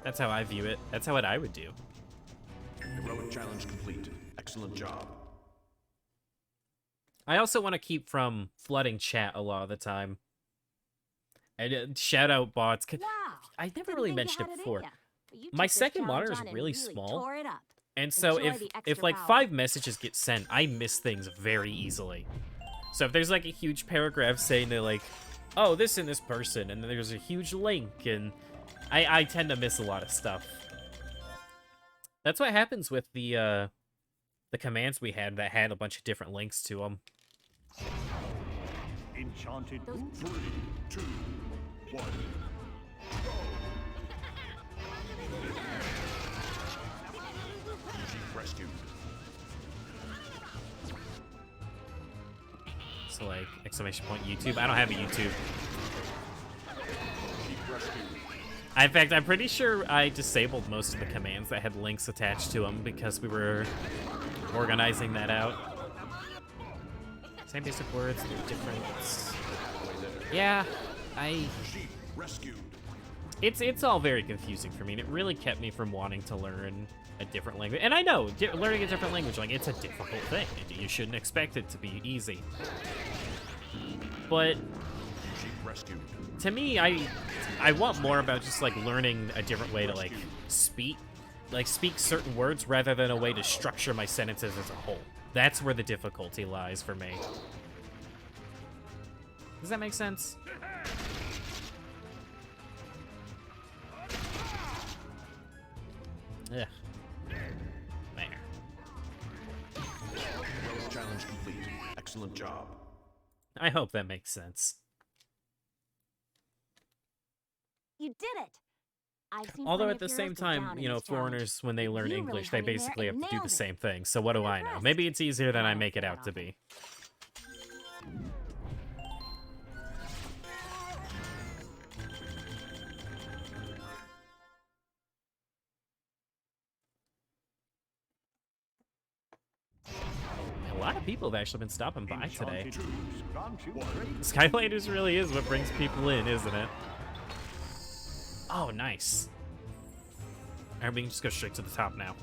That's how I view it. That's how I would do. Heroic challenge complete. Excellent job. I also want to keep from flooding chat a lot of the time. And shout out bots. Wow. I never Didn't really think you mentioned had it in before. ya. But you My took this second challenge monitor is on and really really small. tore it up. And so Enjoy if the extra like power. 5 messages get sent, I miss things very easily. So if there's like a huge paragraph saying they're like, oh, this and this person, and then there's a huge link, and I tend to miss a lot of stuff. That's what happens with the commands we had that had a bunch of different links to them. Enchanted boots. 3, 2, 1. Chief rescued. So like, exclamation point YouTube. I don't have a YouTube. Chief rescued. In fact, I'm pretty sure I disabled most of the commands that had links attached to them because we were organizing that out. Same basic words, they're different. Yeah, Chief rescued. It's all very confusing for me, and it really kept me from wanting to learn a different language. And I know, learning a different language, like, it's a difficult thing. You shouldn't expect it to be easy. But Chief rescued. to me, I want more about just, like, learning a different way to, like, speak certain words rather than a way to structure my sentences as a whole. That's where the difficulty lies for me. Does that make sense? Yeah. There. Heroic challenge complete. Excellent job. I hope that makes sense. You did it. I've seen Although plenty at the of same heroes go down time, in you know, this challenge. foreigners, when they learn You really English, they hung in there basically have and to do the nailed it. same thing. So what do I know? Impressed. Maybe it's easier than I I'll make it say out to that be. of people have actually been stopping by today. Enchanted boots grant you great Skylanders really is what brings people in, isn't it? Oh, nice. Alright, we can just go straight to the top now.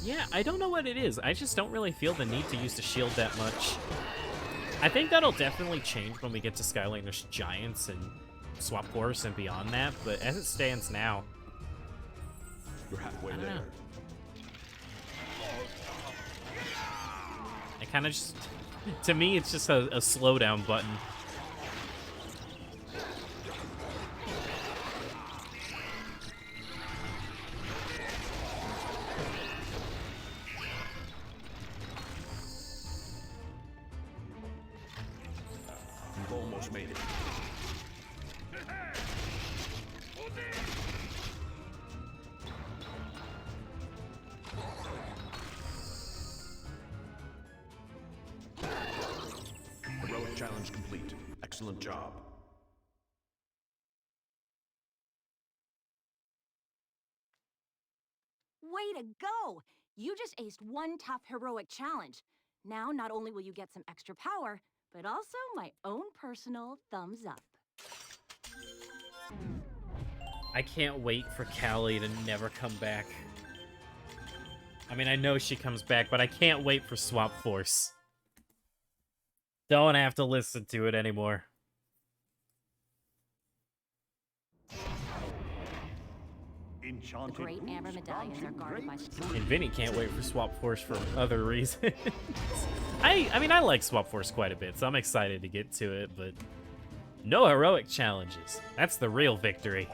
Yeah, I don't know what it is. I just don't really feel the need to use the shield that much. I think that'll definitely change when we get to Skylanders Giants and Swap Force and beyond that, but as it stands now, You're halfway I don't there. know. I kind of just, to me, it's just a slowdown button. You've almost made it. Heroic challenge complete. Excellent job. Way to go! You just aced one tough heroic challenge. Now, not only will you get some extra power, but also my own personal thumbs up. I can't wait for Callie to never come back. I mean, I know she comes back, but I can't wait for Swap Force. Don't have to listen to it anymore. The enchanted great amber boots medallions are grant you guarded by... great And Vinny can't wait for Swap Force for other reasons. I mean, I like Swap Force quite a bit, so I'm excited to get to it, but no heroic challenges. That's the real victory.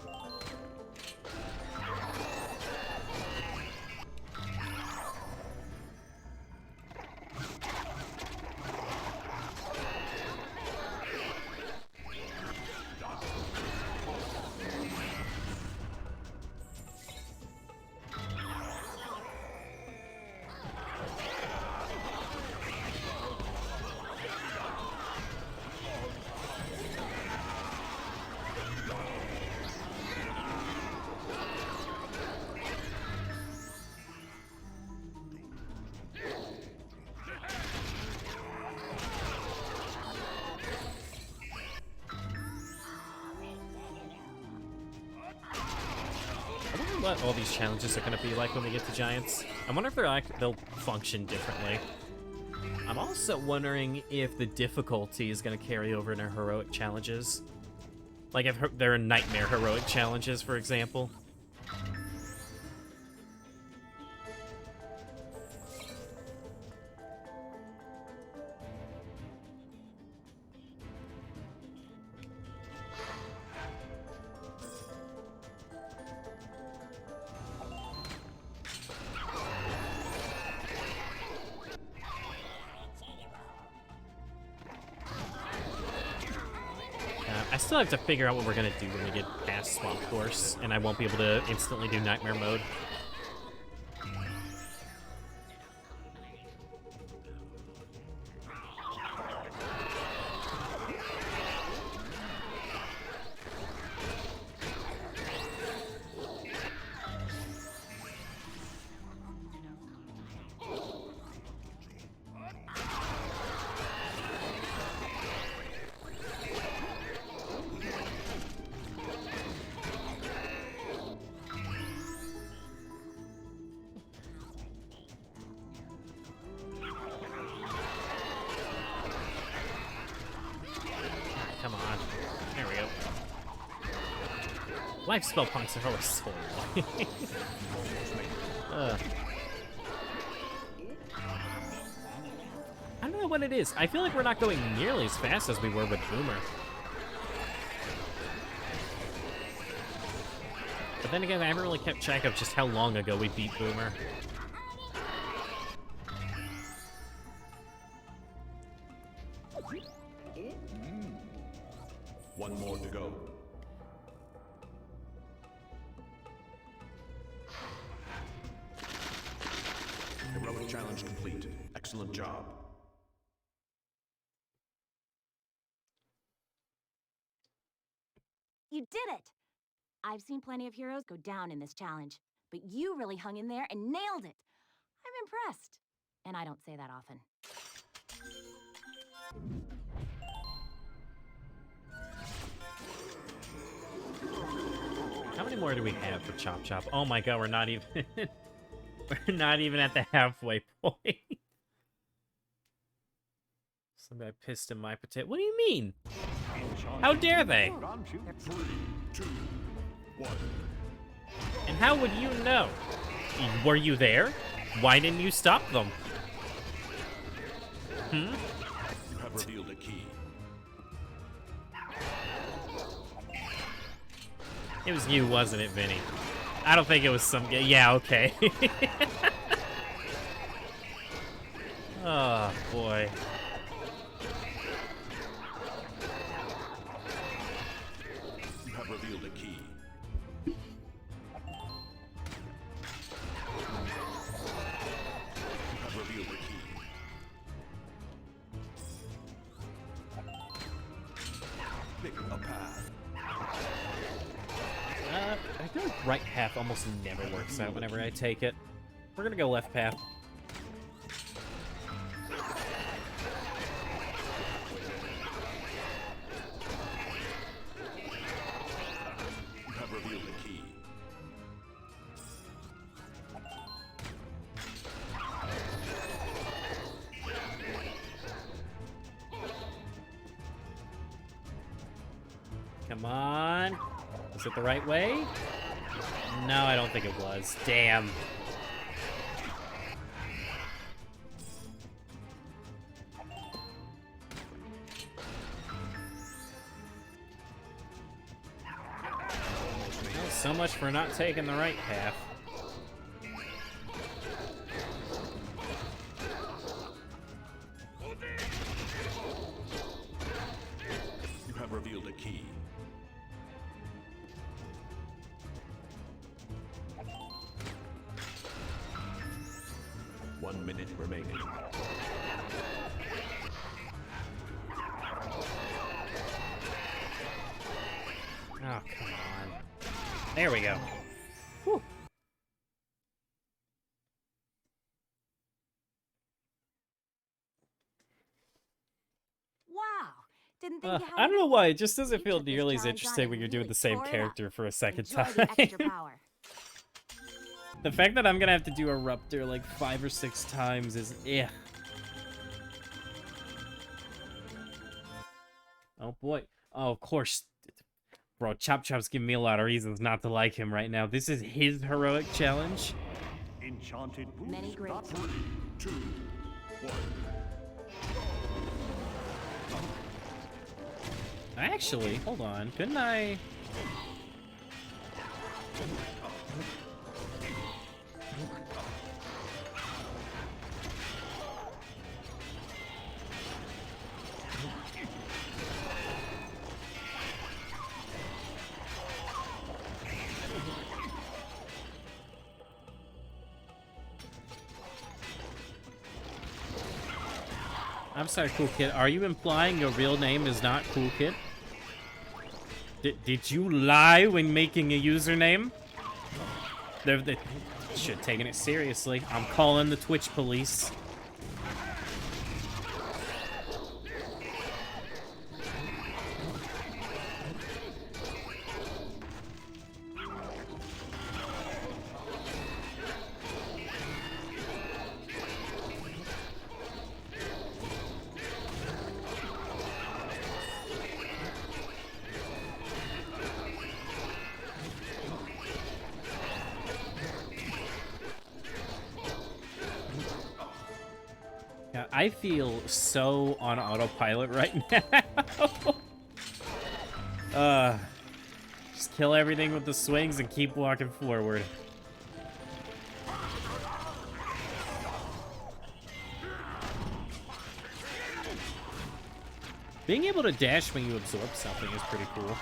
What all these challenges are going to be like when we get to Giants. I wonder if they'll function differently. I'm also wondering if the difficulty is going to carry over into heroic challenges. Like if there are nightmare heroic challenges, for example. I still have to figure out what we're gonna do when we get past Swamp Force, and I won't be able to instantly do Nightmare Mode. Come on. There we go. Life spell punks are always so annoying. I don't know what it is. I feel like we're not going nearly as fast as we were with Boomer. But then again, I haven't really kept track of just how long ago we beat Boomer. One more to go. challenge complete. Excellent job. You did it! I've seen plenty of heroes go down in this challenge, but you really hung in there and nailed it. I'm impressed. And I don't say that often. How many more do we have for Chop Chop? Oh my god, we're not even we're not even at the halfway point. Somebody pissed in my potato. What do you mean? How dare they? Gone too 3, 2, 1. And how would you know? Were you there? Why didn't you stop them? Hmm? You have revealed a key. It was you, wasn't it, Vinny? I don't think it was some... Yeah, okay. Oh, boy. You have revealed a key. You have revealed a key. Pick a path. I feel like right path almost never works out whenever I take it. We're gonna go left path. You have revealed a key. Come on. Was it the right way? No, I don't think it was. Damn. Well, so much for not taking the right path. You have revealed a key. One minute remaining. Oh, come on. There we go. Whew. Wow! Didn't think you had I don't know why, it just doesn't You feel took this nearly as challenge on interesting when and you're doing really the same tore it up. character for a second Enjoy time. the extra power. The fact that I'm gonna have to do a Ruptor like 5 or 6 times is Oh boy. Oh, of course. Bro, Chop Chop's giving me a lot of reasons not to like him right now. This is his heroic challenge. enchanted boots. Many great got 3, 2, 1. Actually, hold on. Couldn't I... I'm sorry, Cool Kid. Are you implying your real name is not Cool Kid? Did you lie when making a username? They should have taken it seriously. I'm calling the Twitch police. Yeah, I feel so on autopilot right now. Just kill everything with the swings and keep walking forward. Being able to dash when you absorb something is pretty cool.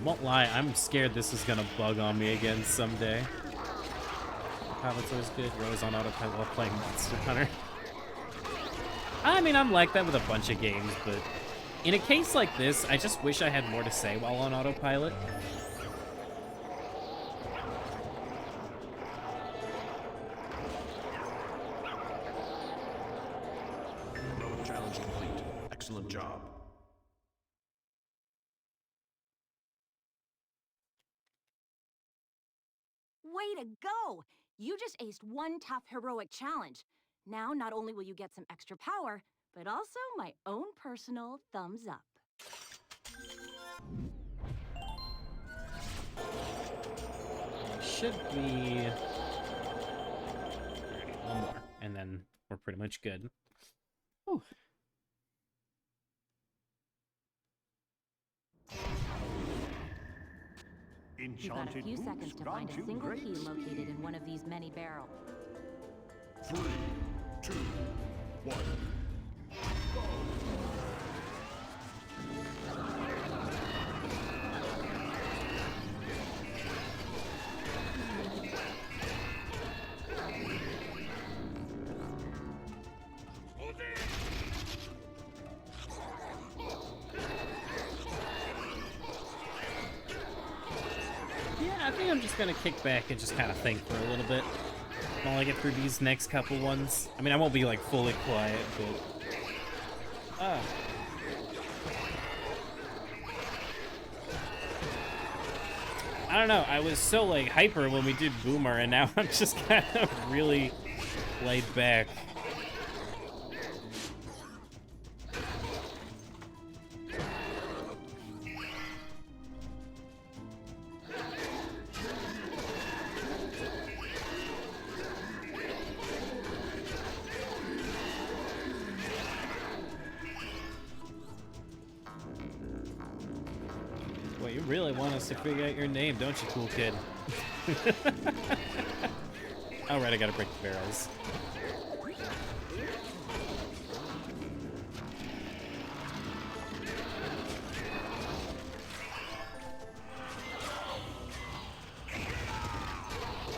Won't lie, I'm scared this is gonna bug on me again someday. Pilot's always good. Rose on autopilot while playing Monster Hunter. I mean, I'm like that with a bunch of games, but in a case like this, I just wish I had more to say while on autopilot. Heroic challenge complete. Excellent job. Way to go! You just aced one tough heroic challenge. Now, not only will you get some extra power, but also my own personal thumbs up. Should be one more, and then we're pretty much good. Whew. You've got a Enchanted few boots seconds to find a grant you single great key speed. located in one of these many barrels. 3, 2, 1. Yeah, I think I'm just gonna kick back and just kind of think for a little bit while I get through these next couple ones. I mean, I won't be like fully quiet, but I don't know. I was so like hyper when we did Boomer, and now I'm just kind of really laid back. Well, you really want us to figure out your name, don't you, cool kid? Oh, right, I gotta break the barrels.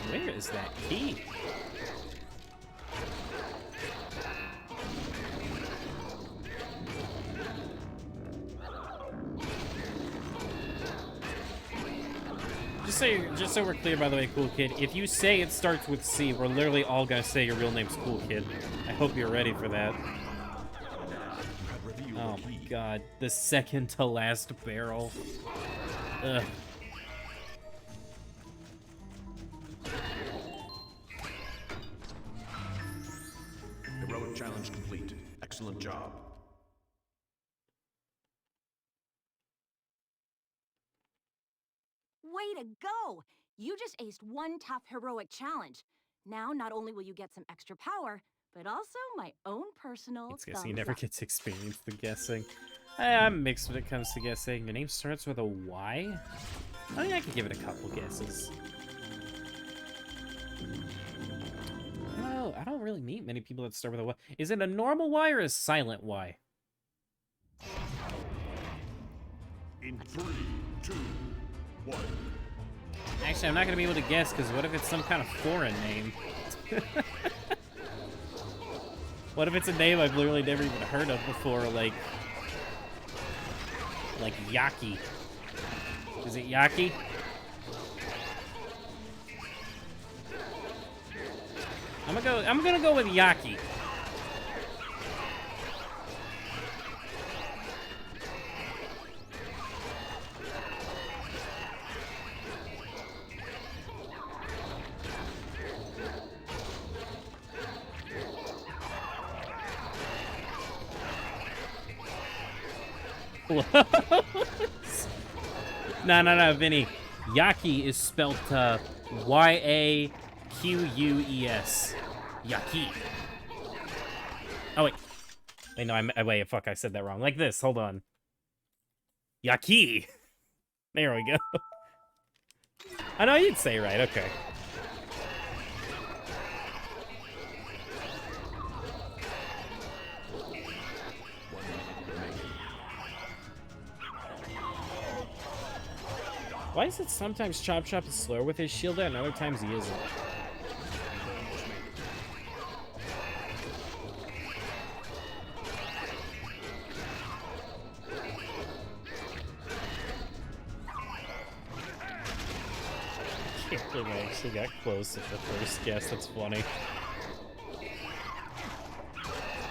Where is that key? Just so we're clear, by the way, cool kid, if you say it starts with C, we're literally all gonna say your real name's Cool Kid. I hope you're ready for that. Oh my god, the second to last barrel. Ugh. Heroic challenge complete. Excellent job. Way to go! You just aced one tough heroic challenge. Now, not only will you get some extra power, but also my own personal It's guessing thumbs he never up. gets experience the guessing. I'm mixed when it comes to guessing. Your name starts with a Y? I think I could give it a couple guesses. No, I don't really meet many people that start with a Y. Is it a normal Y or a silent Y? In 3, 2, 1. Actually, I'm not going to be able to guess, because what if it's some kind of foreign name? What if it's a name I've literally never even heard of before, like Yaki? Is it Yaki? I'm gonna go with Yaki. No, Vinny. Yaki is spelled Y-A-Q-U-E-S. Yaki. Oh, wait. Wait, no, wait, fuck, I said that wrong. Like this, hold on. Yaki. There we go. I know you'd say right, okay. Why is it sometimes Chop Chop is slower with his shield and other times he isn't? I can't believe I actually got close at the first guess. That's funny.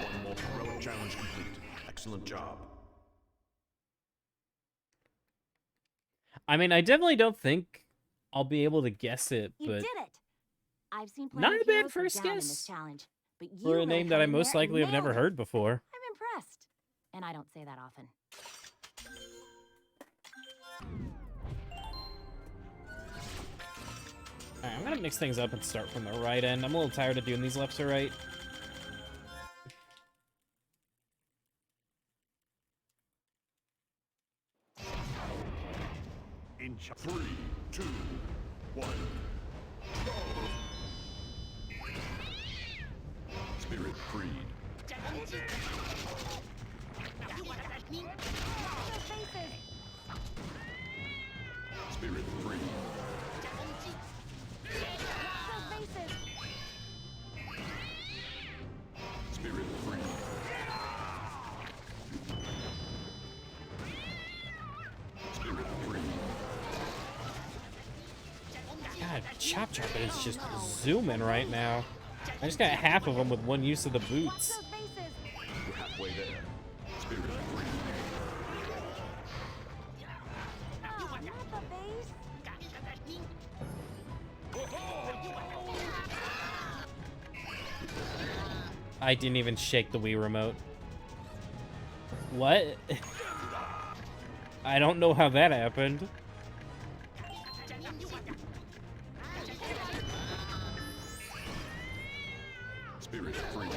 One more heroic challenge complete. Excellent job. I mean, I definitely don't think I'll be able to guess it, You but did it. I've seen not plenty a of bad heroes go first down in this guess challenge, but you for a really name that hung I in most there and likely have never nailed it. heard before. I'm impressed. And I don't say that often. Alright, I'm gonna mix things up and start from the right end. I'm a little tired of doing these left to right. In 3, 2, 1. Go! Spirit freed. Spirit freed. Spirit freed. Spirit freed. God, Chop Chop is just zooming right now. I just got half of them with one use of the boots. You're halfway there. Spirit freed. I didn't even shake the Wii remote. What? I don't know how that happened. Spirit freed.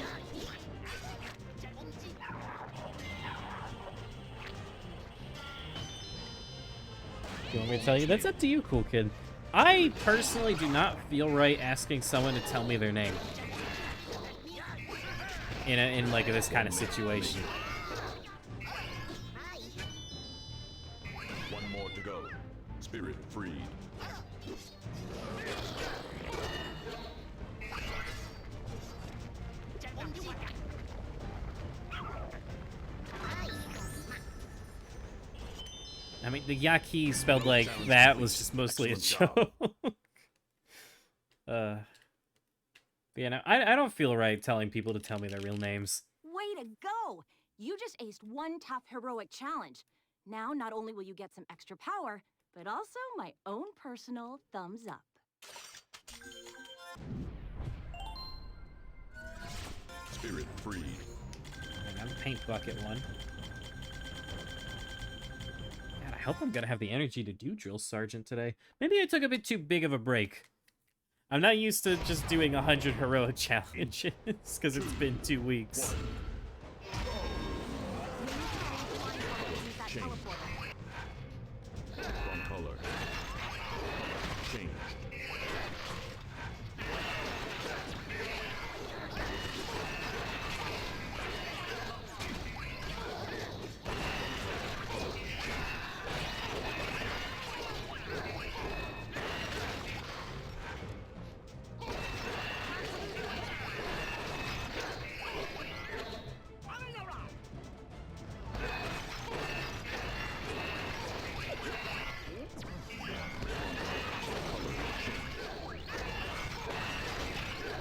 You want me to tell you? That's up to you, cool kid. I personally do not feel right asking someone to tell me their name in like this kind of situation. One more to go. Spirit freed. I mean, the Yaki spelled like that was just mostly a joke. But yeah, no, I don't feel right telling people to tell me their real names. Way to go! You just aced one tough heroic challenge. Now, not only will you get some extra power, but also my own personal thumbs up. Spirit freed. I got a paint bucket one. God, I hope I'm gonna have the energy to do Drill Sergeant today. Maybe I took a bit too big of a break. I'm not used to just doing 100 heroic challenges because it's been 2 weeks. Change. Wrong color. Change.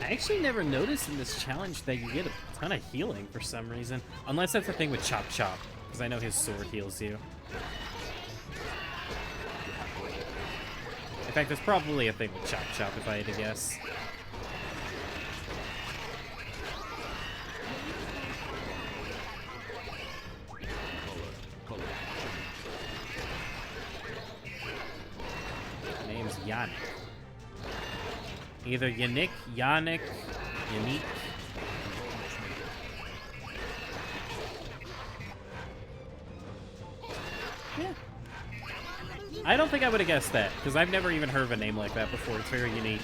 I actually never noticed in this challenge that you get a ton of healing for some reason. Unless that's the thing with Chop Chop, because I know his sword heals you. In fact, there's probably a thing with Chop Chop if I had to guess. Color. Name's Yannick. Either Yannick, Yannick, Yannick. Yeah. I don't think I would have guessed that, because I've never even heard of a name like that before. It's very unique.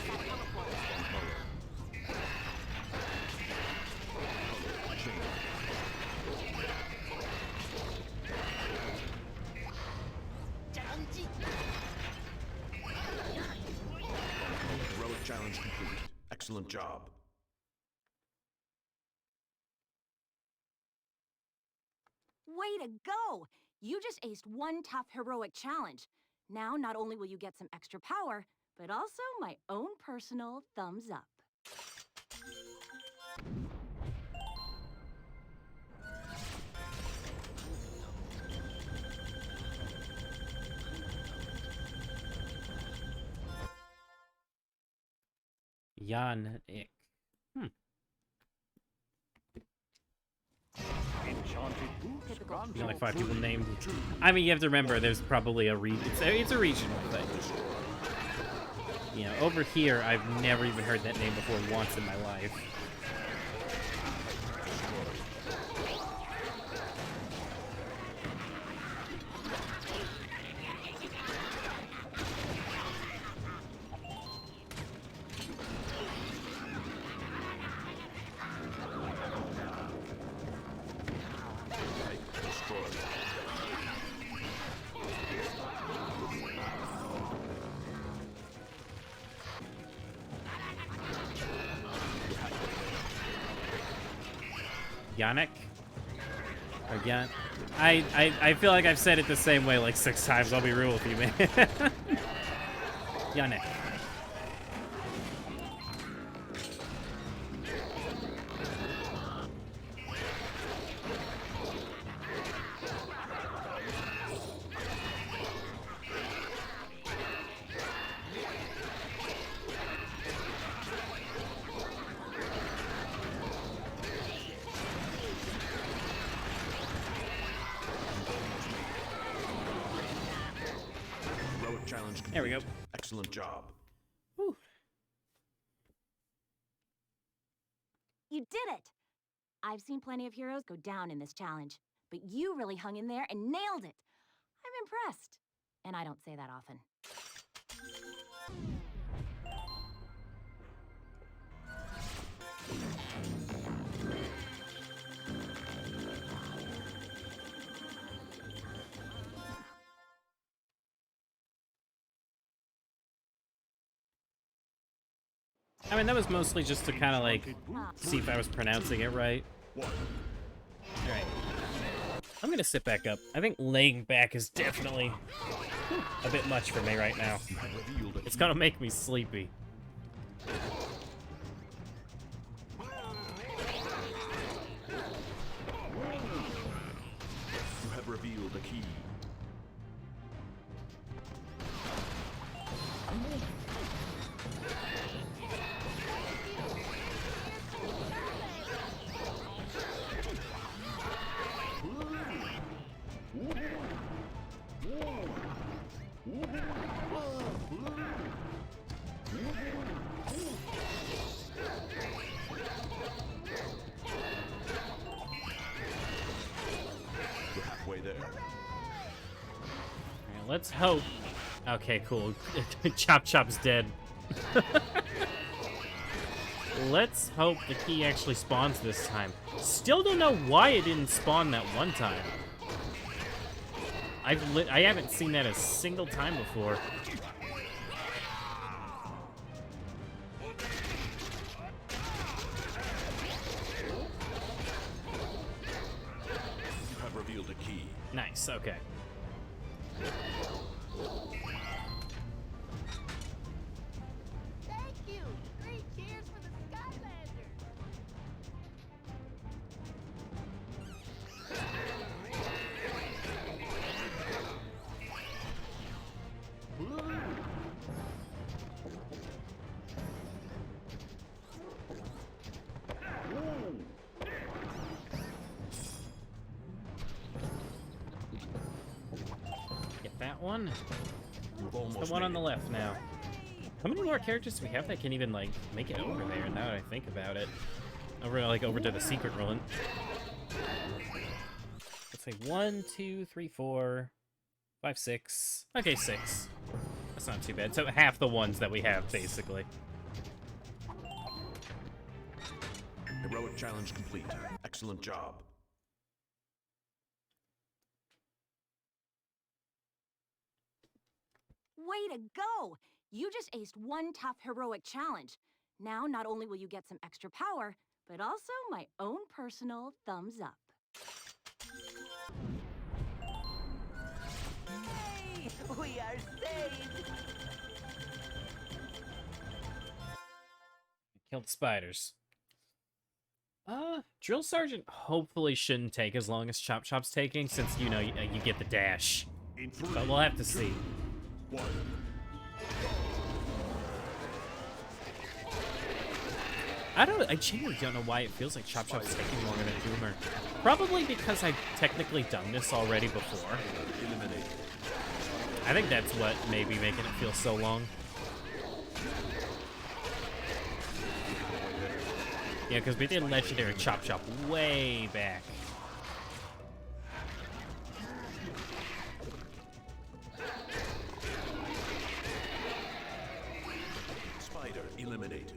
Excellent job. Way to go! You just aced one tough heroic challenge. Now, not only will you get some extra power, but also my own personal thumbs up. Yannick. Enchanted boots gone You know, like 5 complete. people named. I mean, you have to remember, there's probably a it's a regional thing. You know, over here, I've never even heard that name before once in my life. Yannick? Or Yan... I feel like I've said it the same way like 6 times, I'll be real with you, man. Yannick. Heroic challenge complete. There we go. Excellent job. Whew. You did it! I've seen plenty of heroes go down in this challenge, but you really hung in there and nailed it. I'm impressed. And I don't say that often. I mean, that was mostly just to kind of like see if I was pronouncing it right. Alright. I'm gonna sit back up. I think laying back is definitely a bit much for me right now. It's gonna make me sleepy. You have revealed a key. You're halfway there. Alright, let's hope. Okay, cool. Chop Chop's dead. Let's hope the key actually spawns this time. Still don't know why it didn't spawn that one time. I haven't seen that a single time before. You have revealed a key. Nice, okay. Thank you! 3 cheers for the Skylanders! Get that one. You've The almost one on made the it. left now. How many more characters do we have that can even, like, make it over there, now that I think about it? Over to the secret run. Let's say 1, 2, 3, 4, 5, 6. Okay, 6. That's not too bad. So half the ones that we have, basically. Heroic challenge complete. Excellent job. Way to go! You just aced one tough heroic challenge. Now, not only will you get some extra power, but also my own personal thumbs up. Yay! We are saved! Killed spiders. Drill Sergeant hopefully shouldn't take as long as Chop Chop's taking, since, you know, you get the dash. In 3, But we'll have to see. 1. I genuinely don't know why it feels like Chop Chop's taking longer than Boomer. Probably because I've technically done this already before. Eliminate. I think that's what may be making it feel so long. Yeah, because we did Legendary Chop Chop way back. Spider eliminated.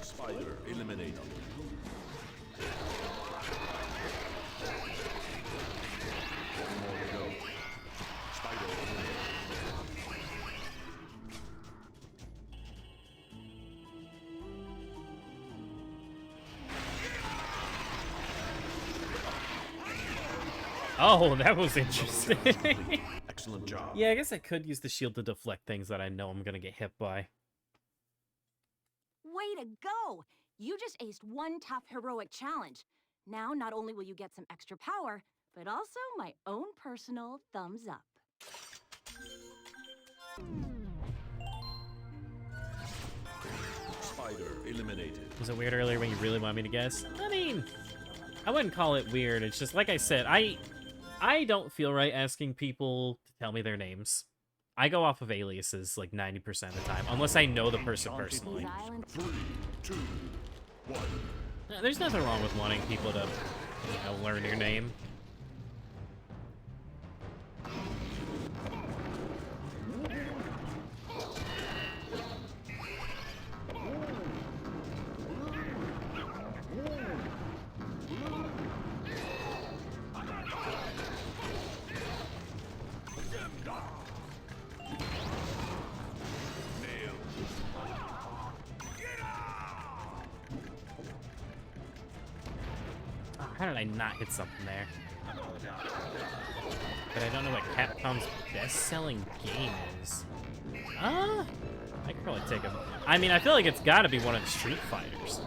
Spider eliminated. One more to go. Spider eliminated. Oh, that was interesting. Excellent job. Yeah, I guess I could use the shield to deflect things that I know I'm gonna get hit by. Way to go! You just aced one tough heroic challenge. Now, not only will you get some extra power, but also my own personal thumbs up. Spider eliminated. Was it weird earlier when you really want me to guess? I mean, I wouldn't call it weird. It's just, like I said, I don't feel right asking people to tell me their names. I go off of aliases like 90% of the time, unless I know the person personally. 3, 2, 1. There's nothing wrong with wanting people to, you know, learn your name. How did I not hit something there? But I don't know what Capcom's best-selling game is. I could probably take a... I mean, I feel like it's gotta be one of the Street Fighters.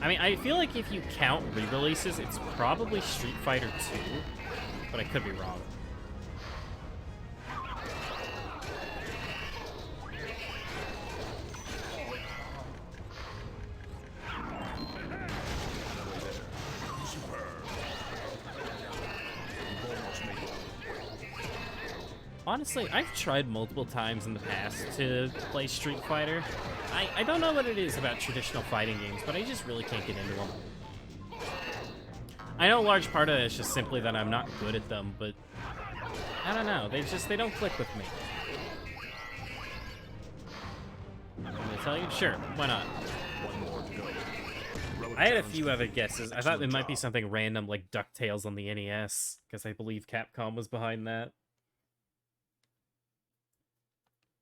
I mean, I feel like if you count re-releases, it's probably Street Fighter 2, but I could be wrong. Honestly, I've tried multiple times in the past to play Street Fighter. I don't know what it is about traditional fighting games, but I just really can't get into them. I know a large part of it is just simply that I'm not good at them, but I don't know. They don't click with me. I'm gonna tell you? Sure, why not? One more to go. Heroic I had a challenge few other complete. guesses. I thought Excellent it might be job. something random like DuckTales on the NES, because I believe Capcom was behind that.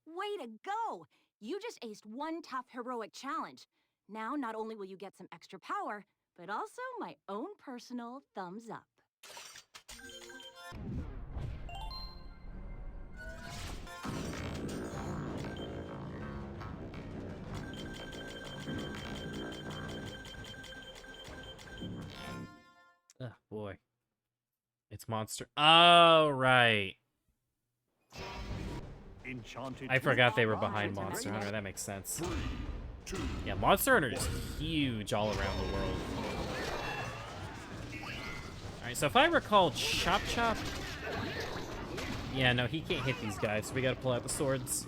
Way to go! You just aced one tough heroic challenge. Now, not only will you get some extra power, but also my own personal thumbs up. Oh, boy. It's Monster. Oh, right. Enchanted I forgot they were boots behind granted Monster great Hunter. That makes sense. 3, 2, Yeah, Monster Hunter is huge all around the world. Alright, so if I recall, Chop Chop... Yeah, no, he can't hit these guys, so we gotta pull out the swords.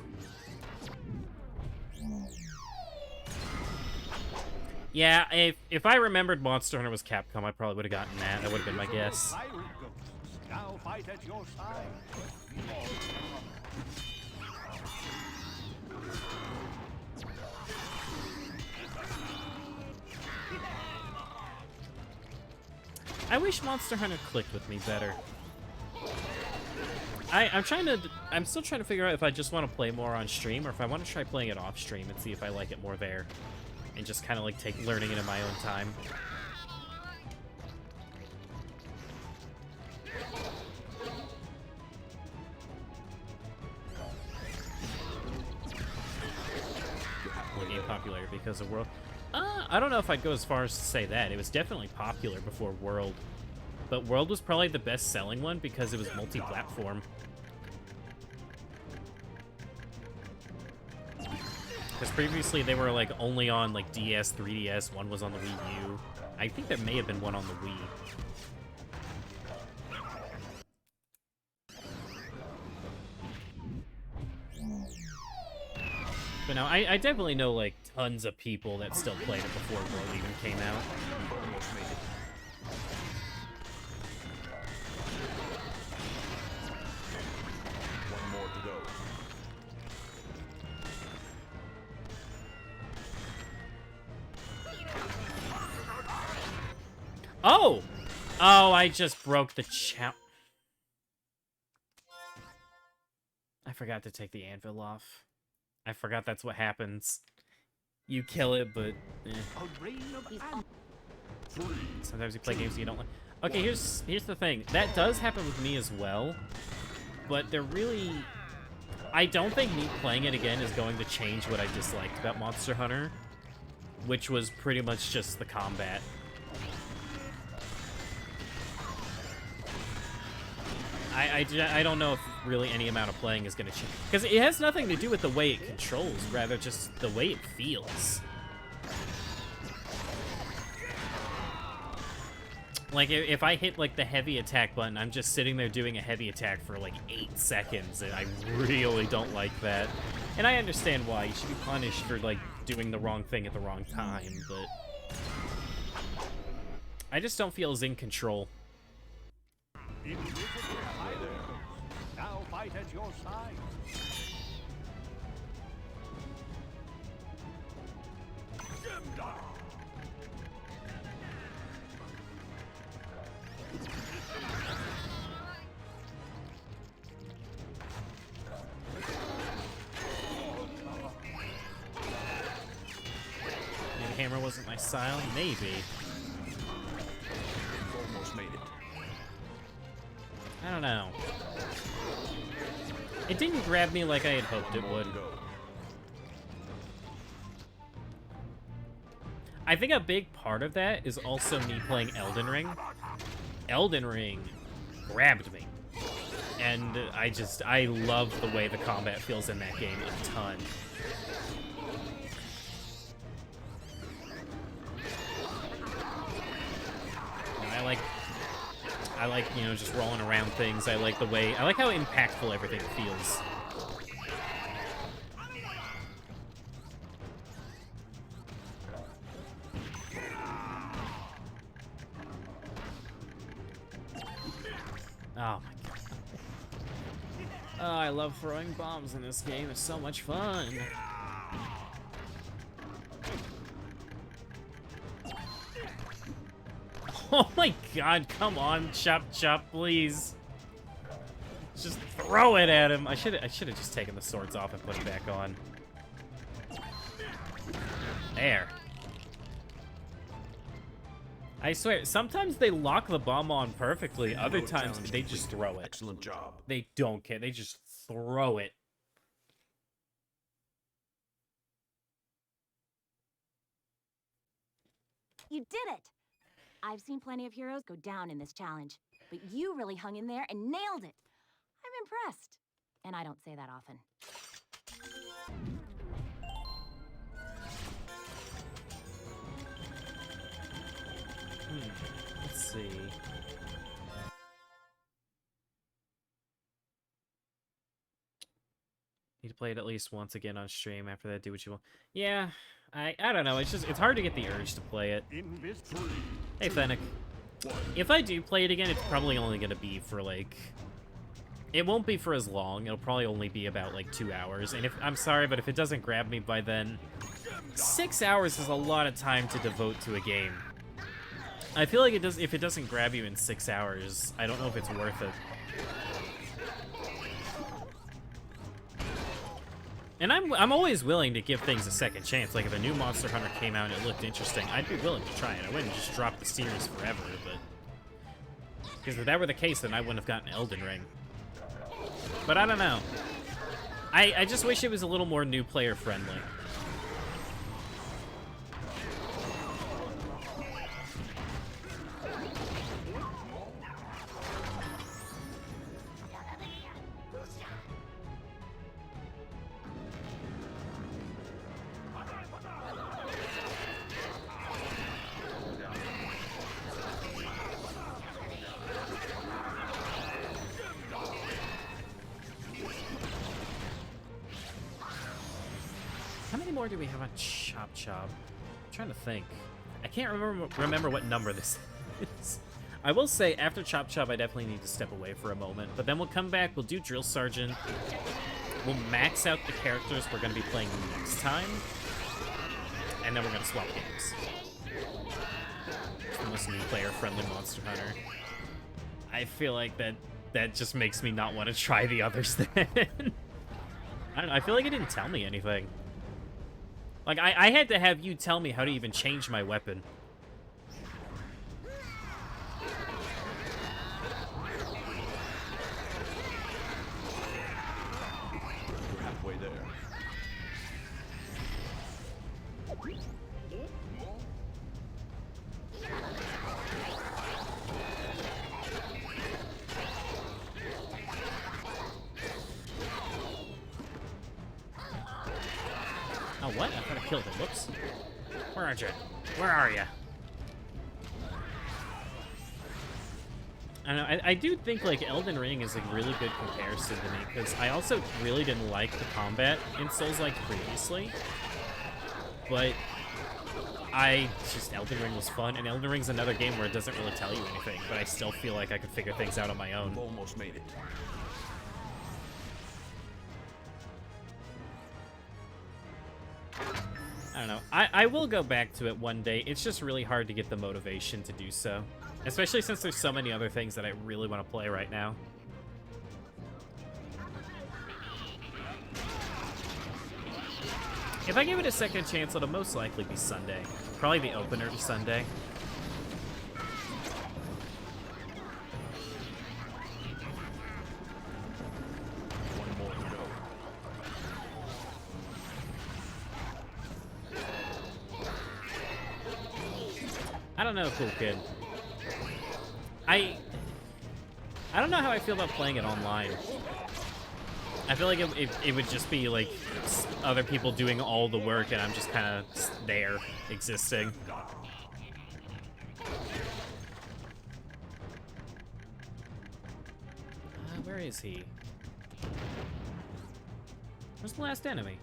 Yeah, if I remembered Monster Hunter was Capcom, I probably would have gotten that. That would have been my guess. Pirate ghosts now fight at your side. I wish Monster Hunter clicked with me better. I'm still trying to figure out if I just want to play more on stream or if I want to try playing it off stream and see if I like it more there. And just kind of like learning it in my own time. Game popular because of World. I don't know if I'd go as far as to say that. It was definitely popular before World. But World was probably the best selling one because it was multi-platform. Because previously they were like only on like DS, 3DS, one was on the Wii U. I think there may have been one on the Wii. But no, I definitely know like tons of people that still played it before World even came out. Almost made it. One more to go. Oh! Oh, I just broke the I forgot to take the anvil off. I forgot that's what happens. You kill it, but A reign of sometimes you play games you don't like. Okay, here's the thing. That does happen with me as well, but they're really... I don't think me playing it again is going to change what I disliked about Monster Hunter, which was pretty much just the combat. I don't know if really any amount of playing is going to change. Because it has nothing to do with the way it controls, rather just the way it feels. Like, if I hit, like, the heavy attack button, I'm just sitting there doing a heavy attack for, like, 8 seconds, and I really don't like that. And I understand why. You should be punished for, like, doing the wrong thing at the wrong time, but... I just don't feel as in control. invisible fighter. Now fight at your side. Maybe hammer wasn't my style? Maybe. Almost made it. I don't know. It didn't grab me like I had hoped it would. I think a big part of that is also me playing Elden Ring. Elden Ring grabbed me. And I love the way the combat feels in that game a ton. I like, you know, just rolling around things. I like how impactful everything feels. Oh my god. Oh, I love throwing bombs in this game. It's so much fun. Oh my god, come on, Chop Chop, please. Just throw it at him. I should have just taken the swords off and put it back on. There. I swear, sometimes they lock the bomb on perfectly, other times they just throw it. Excellent job. They don't care, they just throw it. You did it! I've seen plenty of heroes go down in this challenge, but you really hung in there and nailed it. I'm impressed. And I don't say that often. Let's see. Need to play it at least once again on stream. After that, do what you want. Yeah, I don't know. It's hard to get the urge to play it. Invisible. Hey, Fennec. If I do play it again, it's probably only going to be for, like... It won't be for as long. It'll probably only be about, like, 2 hours. And I'm sorry, but if it doesn't grab me by then... 6 hours is a lot of time to devote to a game. I feel like if it doesn't grab you in 6 hours, I don't know if it's worth it. And I'm always willing to give things a second chance. Like, if a new Monster Hunter came out and it looked interesting, I'd be willing to try it. I wouldn't just drop the series forever, but... Because if that were the case, then I wouldn't have gotten Elden Ring. But I don't know. I just wish it was a little more new player friendly. How many more do we have on Chop Chop? I'm trying to think. I can't remember what number this is. I will say, after Chop Chop, I definitely need to step away for a moment. But then we'll come back, we'll do Drill Sergeant. We'll max out the characters we're going to be playing next time. And then we're going to swap games. It's the most new player-friendly Monster Hunter. I feel like that just makes me not want to try the others then. I don't know, I feel like it didn't tell me anything. Like, I had to have you tell me how to even change my weapon. We're halfway there. Oh, what? I thought I killed him. Whoops. Where are you? Where are you? I don't know. I do think, like, Elden Ring is a really good comparison to me, because I also really didn't like the combat in Souls-like previously. But Elden Ring was fun, and Elden Ring's another game where it doesn't really tell you anything, but I still feel like I could figure things out on my own. We've almost made it. I don't know. I will go back to it one day. It's just really hard to get the motivation to do so. Especially since there's so many other things that I really want to play right now. If I give it a second chance, it'll most likely be Sunday. Probably the opener to Sunday. One more to go. I don't know, Cool Kid. I don't know how I feel about playing it online. I feel like it would just be like other people doing all the work and I'm just kind of there, existing. Where is he? Where's the last enemy?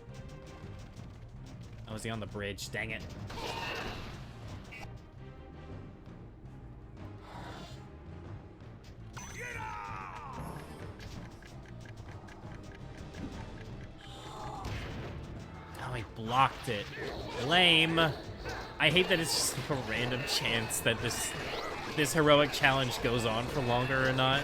Oh, is he on the bridge? Dang it. Oh, he blocked it. Lame. I hate that it's just like a random chance that this heroic challenge goes on for longer or not.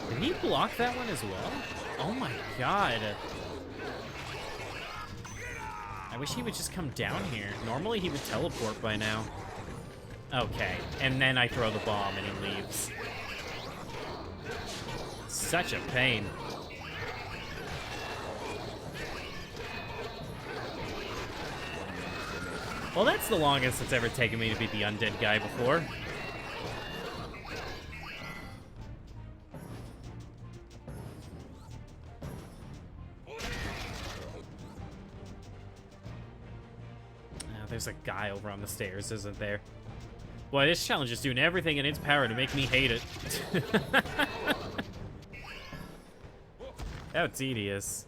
Did he block that one as well? Oh my god. I wish he would just come down here. Normally he would teleport by now. Okay, and then I throw the bomb and he leaves. Such a pain. Well, that's the longest it's ever taken me to beat the undead guy before. There's a guy over on the stairs, isn't there? Boy, this challenge is doing everything in its power to make me hate it. How tedious.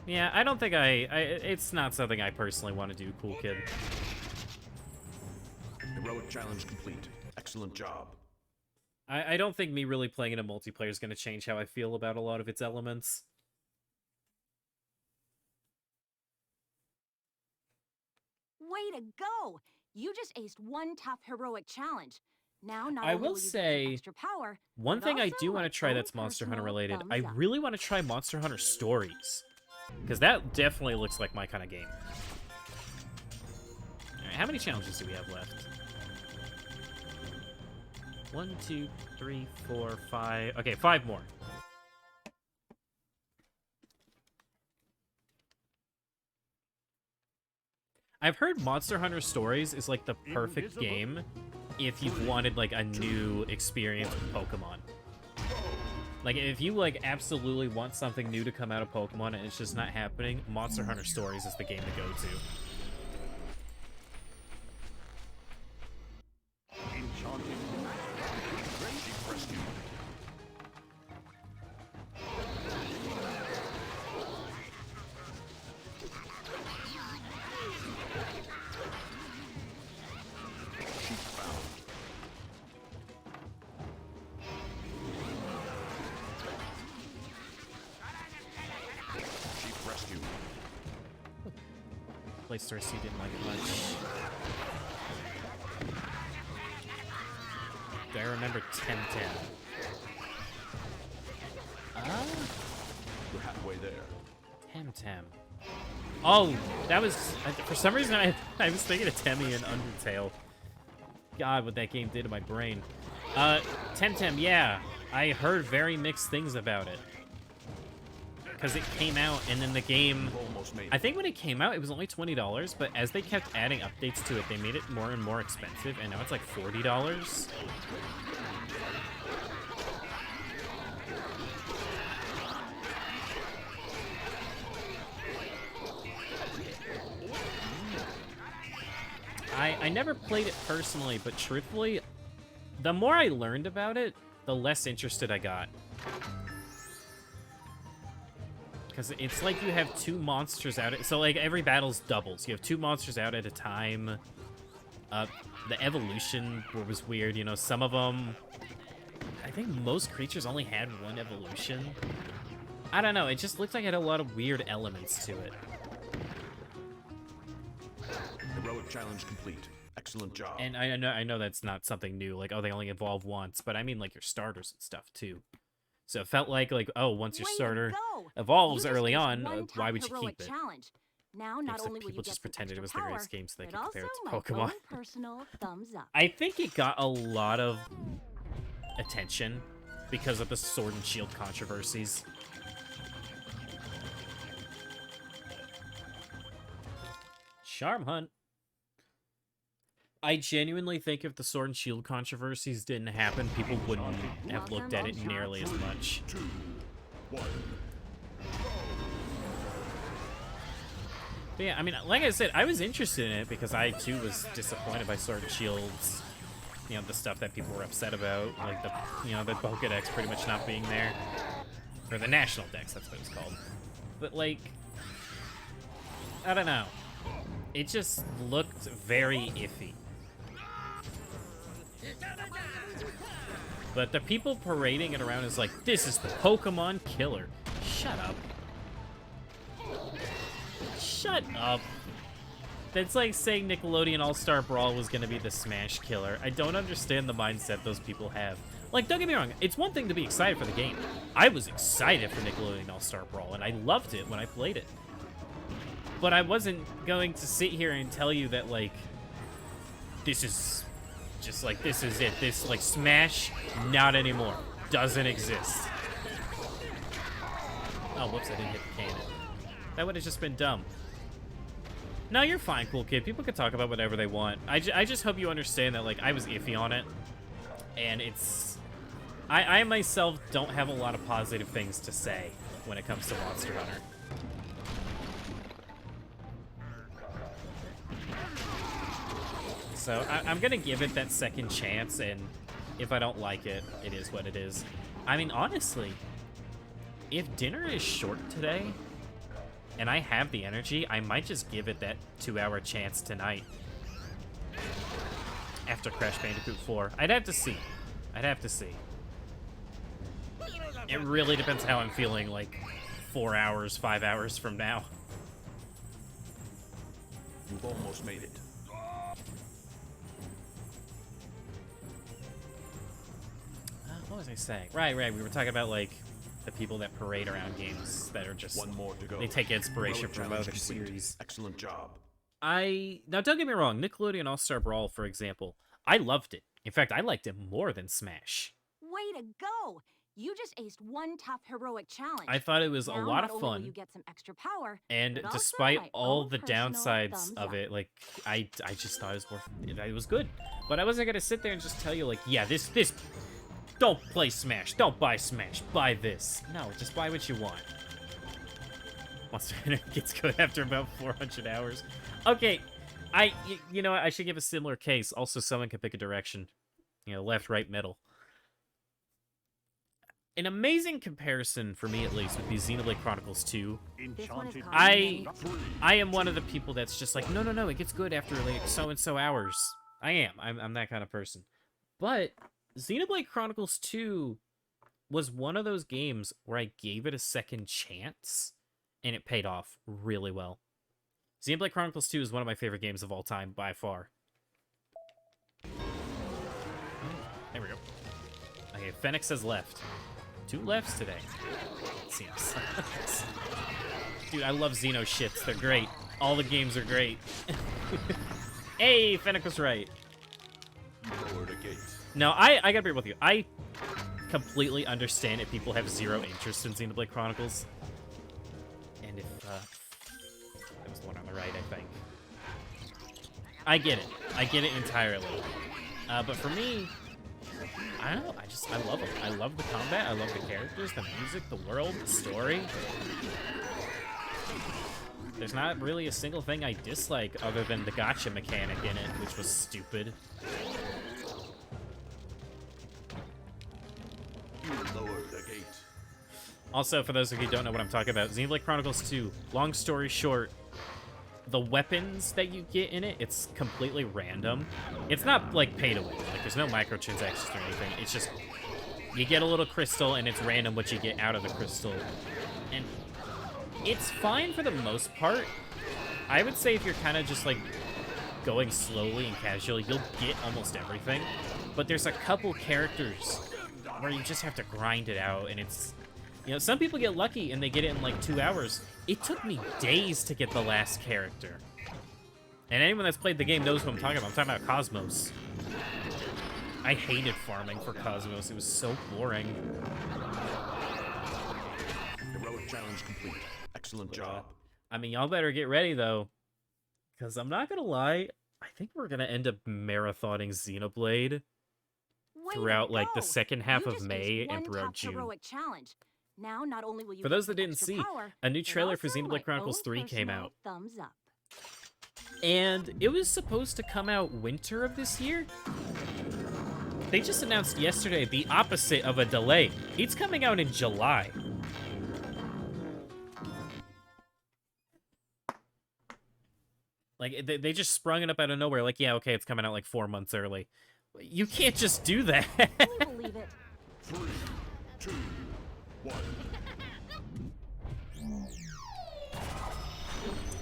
Yeah, I don't think it's not something I personally want to do, Cool Kid. Heroic challenge complete. Excellent job. I don't think me really playing in a multiplayer is going to change how I feel about a lot of its elements. Way to go! You just aced one tough heroic challenge. Now, not I only will will you get say, some extra power, one but thing I also do want my to try own that's Monster Hunter personal related, thumbs I up. really want to try Monster Hunter Stories. Because that definitely looks like my kind of game. Alright, how many challenges do we have left? 1, 2, 3, 4, 5... Okay, 5 more. I've heard Monster Hunter Stories is like the perfect Invisible. game if you wanted like a new experience with Pokemon. Like if you like absolutely want something new to come out of Pokemon and it's just not happening, Monster Hunter Stories is the game to go to. Enchanted boots. Great rescue. Sheep found. Sheep rescue. Play Story C didn't like it much. Do I remember Temtem? We're halfway there. Temtem. Oh, that was... For some reason, I was thinking of Temmie and Undertale. God, what that game did to my brain. Temtem, yeah. I heard very mixed things about it. Because it came out, and then the game... Almost made I it. think when it came out, it was only $20, but as they kept adding updates to it, they made it more and more expensive, and now it's like $40. I never played it personally, but truthfully, the more I learned about it, the less interested I got. Because it's like you have 2 monsters out. So, like, every battle's doubles. You have 2 monsters out at a time. The evolution was weird. You know, some of them... I think most creatures only had 1 evolution. I don't know. It just looked like it had a lot of weird elements to it. Heroic challenge complete. Excellent job. And I know that's not something new. Like, oh, they only evolve once. But I mean, like, your starters and stuff, too. So it felt like, oh, once your Way to starter go! evolves You just early aced on, one why tough would you heroic keep it? challenge. Now, not Except only will people you get just some pretended it was extra the power, greatest game so they but could compare it also to my Pokemon. own personal thumbs up. I think it got a lot of attention because of the Sword and Shield controversies. Charm Hunt. I genuinely think if the Sword and Shield controversies didn't happen, people wouldn't have looked at it nearly as much. 2, 1. But yeah, I mean, like I said, I was interested in it because I, too, was disappointed by Sword and Shield's, you know, the stuff that people were upset about, like the, you know, the Pokedex pretty much not being there. Or the National Dex, that's what it's called. But, like, I don't know. It just looked very iffy. But the people parading it around is like, this is the Pokemon killer. Shut up. Shut up. That's like saying Nickelodeon All-Star Brawl was gonna be the Smash killer. I don't understand the mindset those people have. Like, don't get me wrong, it's one thing to be excited for the game. I was excited for Nickelodeon All-Star Brawl, and I loved it when I played it. But I wasn't going to sit here and tell you that, like, this is just like, this is it. This, like, Smash, not anymore. Doesn't exist. Oh, whoops, I didn't hit the cannon. That would have just been dumb. No, you're fine, cool kid. People can talk about whatever they want. I just hope you understand that, like, I was iffy on it. And it's... I myself don't have a lot of positive things to say when it comes to Monster Hunter. So I'm gonna give it that second chance, and if I don't like it, it is what it is. I mean, honestly, if dinner is short today, and I have the energy, I might just give it that 2-hour chance tonight. After Crash Bandicoot 4. I'd have to see. I'd have to see. It really depends how I'm feeling, like, 4 hours, 5 hours from now. You've almost made it. What was I saying? Right. We were talking about, like, the people that parade around games that are just... One more to go. They take inspiration Heroic from challenge other complete. series. Excellent job. Now, don't get me wrong. Nickelodeon All-Star Brawl, for example, I loved it. In fact, I liked it more than Smash. Way to go! You just aced one tough heroic challenge. I thought it was a Now, lot not of only will fun. you get some extra power, And but also despite my all own the personal downsides thumbs of up. it, like, I just thought it was good. But I wasn't gonna sit there and just tell you, like, yeah, this, don't play Smash, don't buy Smash, buy this. No, just buy what you want. Monster Hunter gets good after about 400 hours. Okay, you know what, I should give a similar case. Also, someone could pick a direction. You know, left, right, middle. An amazing comparison, for me at least, would be Xenoblade Chronicles 2. Enchanted I Boots. am one of the people that's just like, no, it gets good after, like, so-and-so hours. I'm that kind of person. But Xenoblade Chronicles 2 was one of those games where I gave it a second chance, and it paid off really well. Xenoblade Chronicles 2 is one of my favorite games of all time, by far. There we go. Okay, Fenix has left. 2 lefts today. It seems. Dude, I love Xeno shits. They're great. All the games are great. Hey, Fennec was right. Lower the gate. No, I gotta be real with you. I completely understand if people have zero interest in Xenoblade Chronicles. And if, that was the one on the right, I think. I get it. I get it entirely. But for me, I don't know. I love them. I love the combat. I love the characters, the music, the world, the story. There's not really a single thing I dislike other than the gacha mechanic in it, which was stupid. Lower the gate. Also, for those of you who don't know what I'm talking about, Xenoblade Chronicles 2, long story short, the weapons that you get in it, it's completely random. It's not, like, pay to win. Like, there's no microtransactions or anything. It's just, you get a little crystal, and it's random what you get out of the crystal. And it's fine for the most part. I would say if you're kind of just, like, going slowly and casually, you'll get almost everything. But there's a couple characters where you just have to grind it out, and it's... You know, some people get lucky and they get it in like 2 hours. It took me days to get the last character. And anyone that's played the game knows what I'm talking about. I'm talking about Cosmos. I hated farming for Cosmos. It was so boring. Heroic challenge complete. Excellent job. I mean, y'all better get ready, though. Because I'm not going to lie, I think we're going to end up marathoning Xenoblade Way throughout, to like, the go! second half You of just May aced and one throughout tough June. heroic challenge. Now, not only will you For get those that some didn't extra see, power, a new but trailer for also Xenoblade my Chronicles own 3 came personal out. Thumbs up. And it was supposed to come out winter of this year. They just announced yesterday the opposite of a delay. It's coming out in July. Like, they just sprung it up out of nowhere. Like, yeah, okay, it's coming out like 4 months early. You can't just do that. Can you believe it? 3, 2, 1.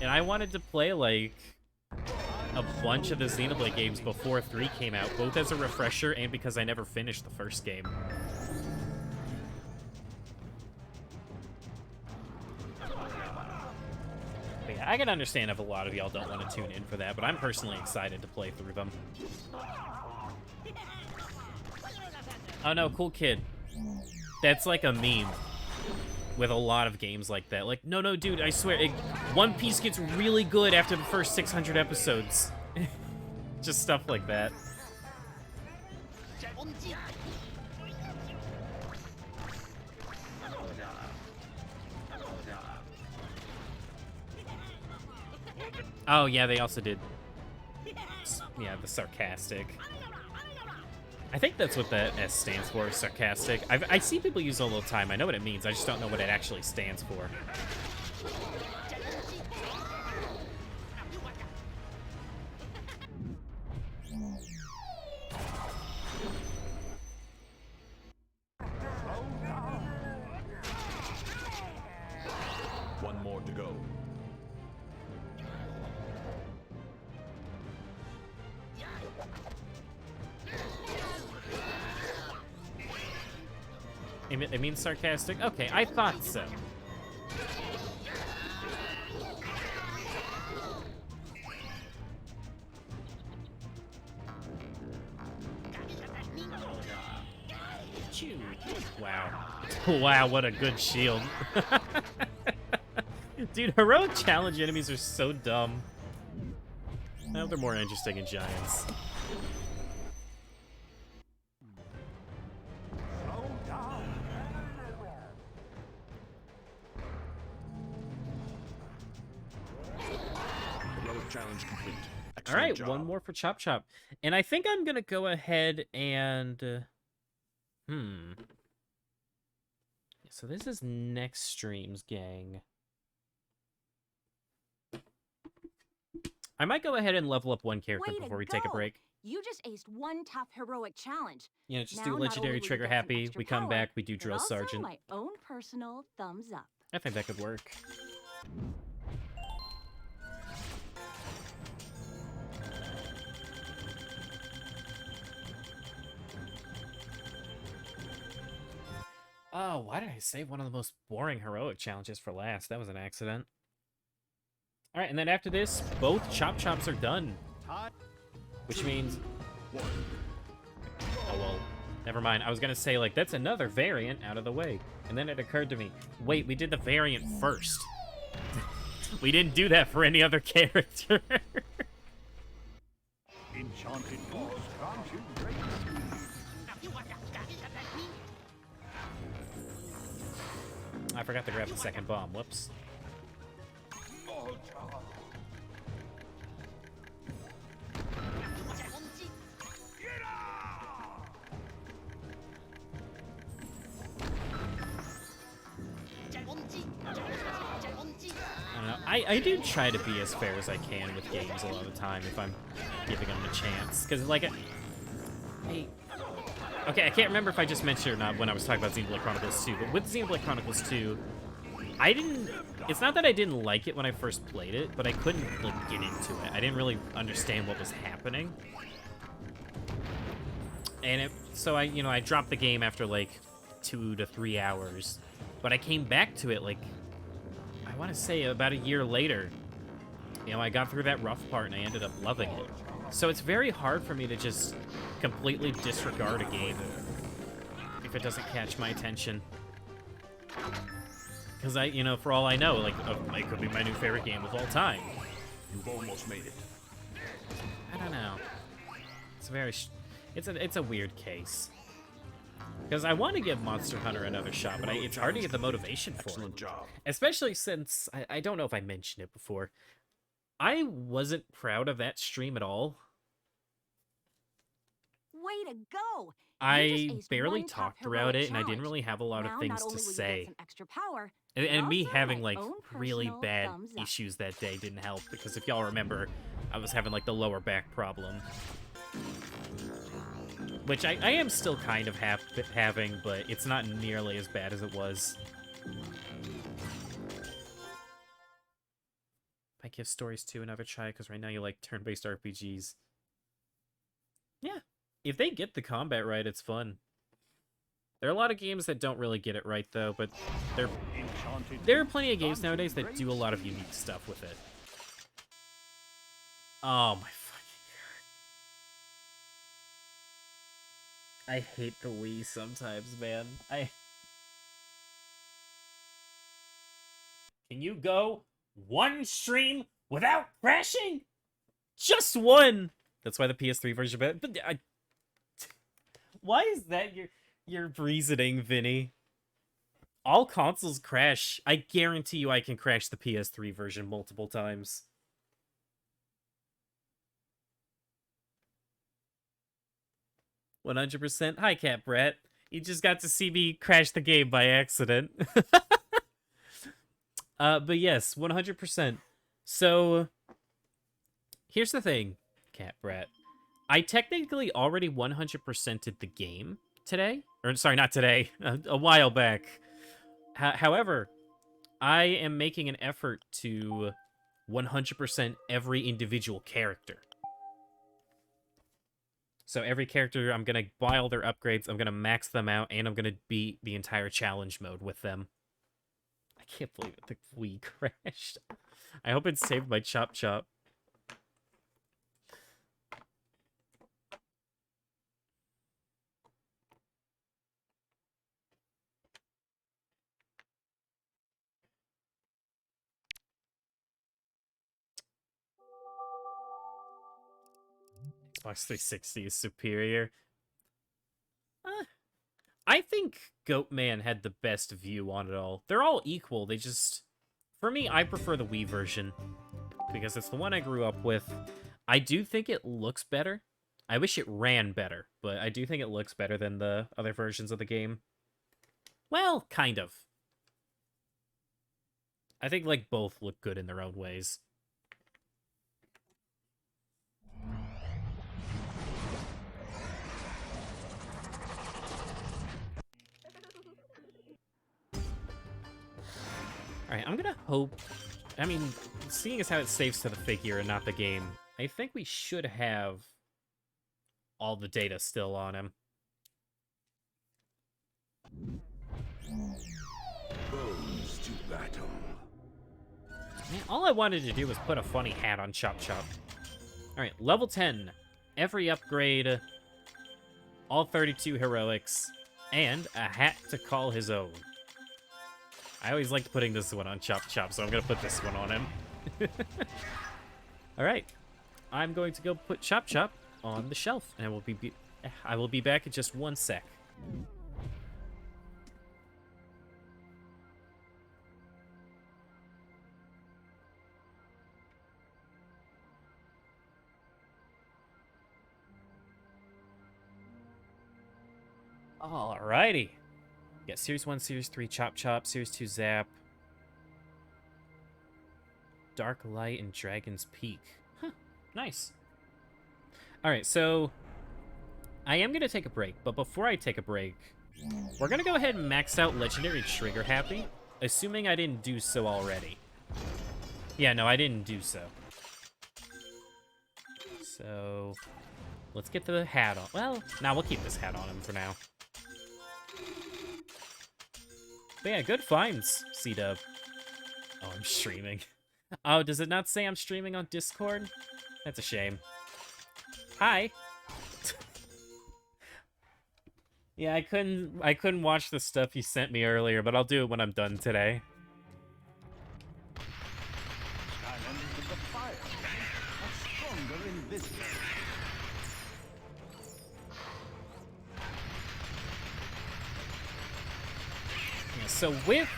And I wanted to play, like, a bunch of the Xenoblade games before 3 came out, both as a refresher and because I never finished the first game. But yeah, I can understand if a lot of y'all don't want to tune in for that, but I'm personally excited to play through them. Oh no, cool kid. That's like a meme with a lot of games like that. Like, no, dude, I swear, One Piece gets really good after the first 600 episodes. Just stuff like that. Oh, yeah, they also did, yeah, the sarcastic. I think that's what the S stands for, sarcastic. I see people use it all the time. I know what it means. I just don't know what it actually stands for. It means sarcastic? Okay, I thought so. Wow. Wow, what a good shield. Dude, heroic challenge enemies are so dumb. Now they're more interesting in Giants. Slow down. Heroic challenge complete. All Excellent right, job. one more for Chop Chop. And I think I'm going to go ahead and... So this is next stream's gang. I might go ahead and level up one character Way to before we take a go. break. You just aced one tough heroic challenge. You know, just Now, do not legendary only will you trigger get some happy. extra We come power, back, we do but drill also sergeant. my own personal thumbs up. I think that could work. Oh, why did I save one of the most boring heroic challenges for last? That was an accident. All right, and then after this, both Chop Chops are done. Which means... Oh, well, never mind. I was going to say, like, that's another variant out of the way. And then it occurred to me, wait, we did the variant first. We didn't do that for any other character. Enchanted boots grant you great I forgot to grab the second bomb. Whoops. I don't know. I do try to be as fair as I can with games a lot of the time if I'm giving them a chance. Because, like, okay, I can't remember if I just mentioned it or not when I was talking about Xenoblade Chronicles 2, but with Xenoblade Chronicles 2, I didn't... It's not that I didn't like it when I first played it, but I couldn't, like, get into it. I didn't really understand what was happening. And so I dropped the game after, like, 2 to 3 hours. But I came back to it, like, I want to say about a year later. You know, I got through that rough part and I ended up loving it. So it's very hard for me to just completely disregard a game if it doesn't catch my attention. Because for all I know, like, it could be my new favorite game of all time. You've almost made it. I don't know. It's very, it's a weird case. Because I want to give Monster Hunter another shot, but it's hard to get the motivation for it. Excellent job. Especially since, I don't know if I mentioned it before, I wasn't proud of that stream at all. Way to go! I You just aced barely one tough talked throughout heroic it, and I didn't challenge. really have a lot of Now, things not to only will you get say. some extra power, And but me also having, my like, own really personal bad thumbs up. issues that day didn't help, because if y'all remember, I was having, like, the lower back problem. Which I am still kind of having, but it's not nearly as bad as it was. I give Stories 2 another try, because right now you like turn-based RPGs. Yeah, if they get the combat right, it's fun. There are a lot of games that don't really get it right, though, but there are plenty of games nowadays that do a lot of unique stuff with it. Oh my fucking god. I hate the Wii sometimes, man. Can you go one stream without crashing? Just one! That's why the PS3 version... But why is that your reasoning, Vinny? All consoles crash. I guarantee you I can crash the PS3 version multiple times. "100%. Hi, Cat Brat. You just got to see me crash the game by accident." But yes, 100%. So, here's the thing, Cat Brat. I technically already 100%ed the game today. Or, sorry, not today. A while back. However, I am making an effort to 100% every individual character. So every character, I'm going to buy all their upgrades, I'm going to max them out, and I'm going to beat the entire challenge mode with them. I can't believe it. The Wii crashed. I hope it's saved by Chop Chop. Xbox 360 is superior. I think Goatman had the best view on it all. They're all equal. They just... For me, I prefer the Wii version. Because it's the one I grew up with. I do think it looks better. I wish it ran better. But I do think it looks better than the other versions of the game. Well, kind of. I think, like, both look good in their own ways. Alright, I'm gonna hope... I mean, seeing as how it saves to the figure and not the game, I think we should have all the data still on him. Bones to battle. Man, all I wanted to do was put a funny hat on Chop Chop. Alright, level 10. Every upgrade, all 32 heroics, and a hat to call his own. I always liked putting this one on Chop Chop, so I'm going to put this one on him. Alright. I'm going to go put Chop Chop on the shelf, and I will be back in just 1 sec. Alrighty. Yeah, Series 1, Series 3, Chop Chop, Series 2, Zap. Dark Light and Dragon's Peak. Huh, nice. Alright, so... I am going to take a break, but before I take a break, we're going to go ahead and max out Legendary Trigger Happy, assuming I didn't do so already. Yeah, no, I didn't do so. So... let's get the hat on. Well, we'll keep this hat on him for now. But yeah, good finds, C-Dub. Oh, I'm streaming. Oh, does it not say I'm streaming on Discord? That's a shame. Hi. Yeah, I couldn't watch the stuff you sent me earlier, but I'll do it when I'm done today. Skylanders of the fire are stronger in this way. Yeah, so with,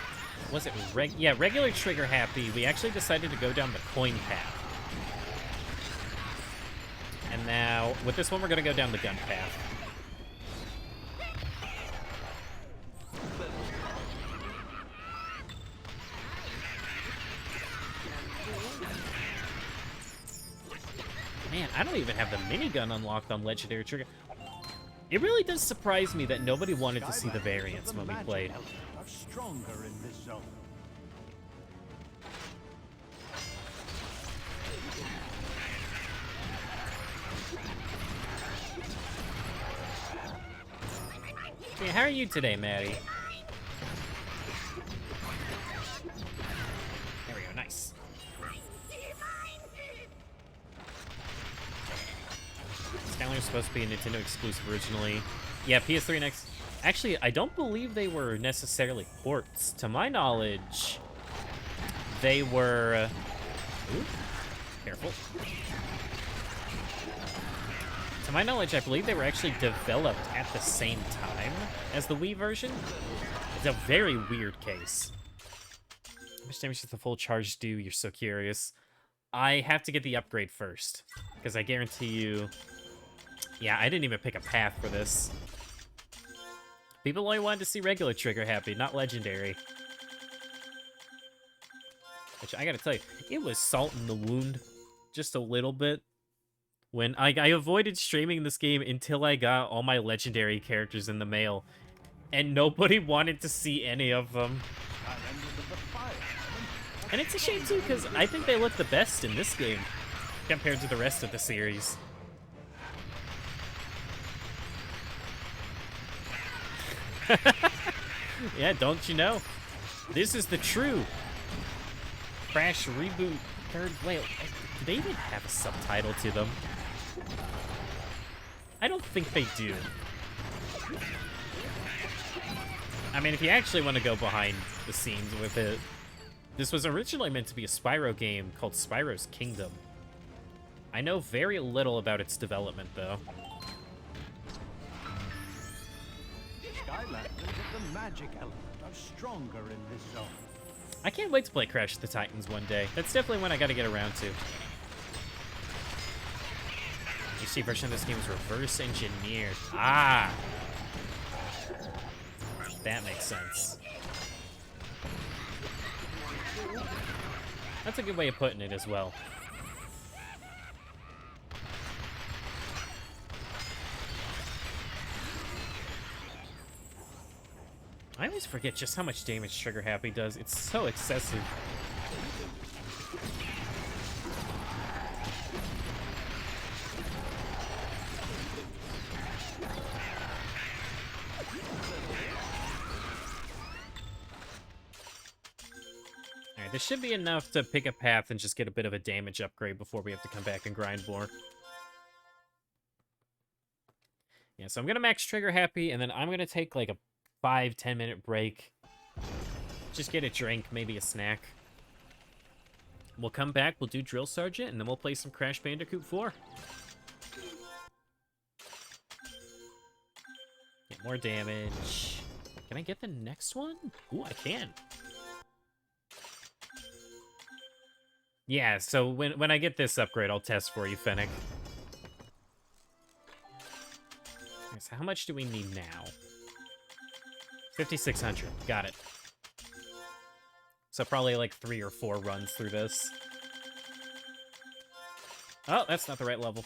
was it regular Trigger Happy, we actually decided to go down the coin path. And now, with this one, we're going to go down the gun path. Man, I don't even have the minigun unlocked on Legendary Trigger. It really does surprise me that nobody wanted to see the variants when we played. Are stronger in this zone. Hey, how are you today, Maddie? There we go, nice. Skylanders supposed to be a Nintendo exclusive originally. Yeah, PS3 next. Actually, I don't believe they were necessarily ports. To my knowledge, they were... Ooh, careful. To my knowledge, I believe they were actually developed at the same time as the Wii version. It's a very weird case. How much damage does the full charge do? You're so curious. I have to get the upgrade first, because I guarantee you... Yeah, I didn't even pick a path for this. People only wanted to see regular Trigger Happy, not Legendary. Which, I gotta tell you, it was salt in the wound. Just a little bit. When I avoided streaming this game until I got all my Legendary characters in the mail. And nobody wanted to see any of them. And it's a shame, too, because I think they look the best in this game compared to the rest of the series. Yeah, don't you know? This is the true Crash Reboot third. Wait, do they even have a subtitle to them? I don't think they do. I mean, if you actually want to go behind the scenes with it, this was originally meant to be a Spyro game called Spyro's Kingdom. I know very little about its development, though. Skylanders of the magic element are stronger in this zone. I can't wait to play Crash of the Titans one day. That's definitely one I gotta get around to. PC version of this game is reverse engineered. Ah! That makes sense. That's a good way of putting it as well. I always forget just how much damage Trigger Happy does. It's so excessive. Alright, this should be enough to pick a path and just get a bit of a damage upgrade before we have to come back and grind more. Yeah, so I'm gonna max Trigger Happy, and then I'm gonna take like a 5-10 minute break. Just get a drink, maybe a snack. We'll come back, we'll do Drill Sergeant, and then we'll play some Crash Bandicoot 4. Get more damage. Can I get the next one? Ooh, I can. Yeah, so when I get this upgrade, I'll test for you, Fennec. Okay, so how much do we need now? 5,600. Got it. So probably like 3 or 4 runs through this. Oh, that's not the right level.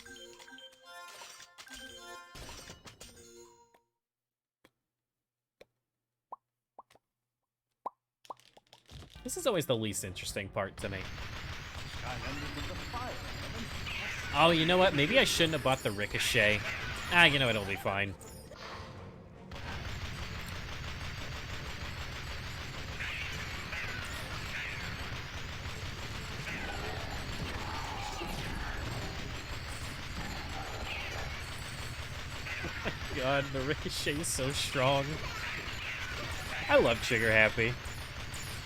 This is always the least interesting part to me. Skylanders of the fire element Oh, you know what? Maybe I shouldn't have bought the Ricochet. Ah, you know what? It'll be fine. God, the Ricochet is so strong. I love Trigger Happy.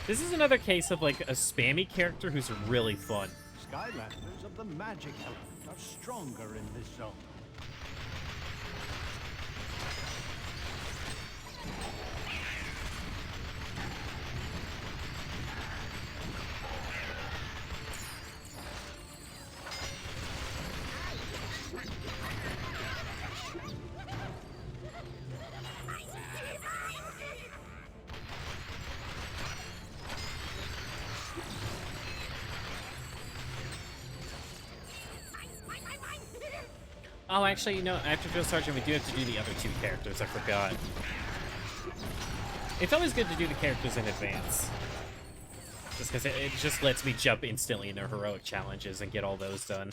This is another case of like a spammy character who's really fun. Skylanders of the magic element are stronger in this zone. Oh, actually, you know, after Drill Sergeant, we do have to do the other 2 characters. I forgot. It's always good to do the characters in advance. Just because it just lets me jump instantly into heroic challenges and get all those done.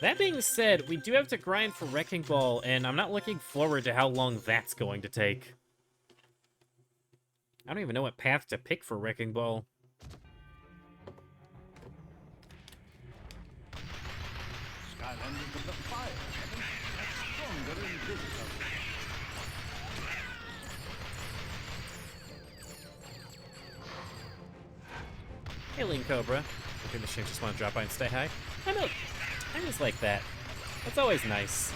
That being said, we do have to grind for Wrecking Ball, and I'm not looking forward to how long that's going to take. I don't even know what path to pick for Wrecking Ball. Skylanders of the fire element are stronger in this zone. Hey, Lean Cobra. Hoping the stream just want to drop by and stay high. I just like that. That's always nice.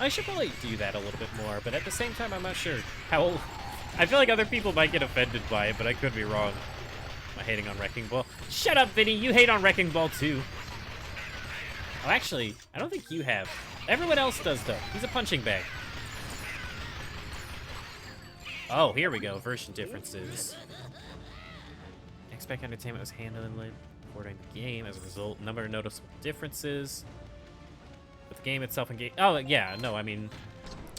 I should probably do that a little bit more, but at the same time, I'm not sure how... I feel like other people might get offended by it, but I could be wrong. Am I hating on Wrecking Ball? Shut up, Vinny! You hate on Wrecking Ball, too. Oh, actually, I don't think you have. Everyone else does, though. He's a punching bag. Oh, here we go. Version differences. Expect Entertainment was handling recording the game. As a result, number of noticeable differences. With the game itself and game... Oh, yeah, no, I mean...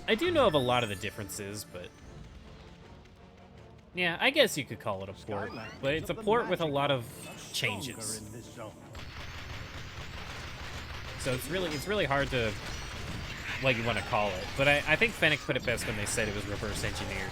I do know of a lot of the differences, but... Yeah, I guess you could call it a port. But it's a port with a lot of changes. In this zone. So it's really hard to what you want to call it. But I think Fennec put it best when they said it was reverse engineered.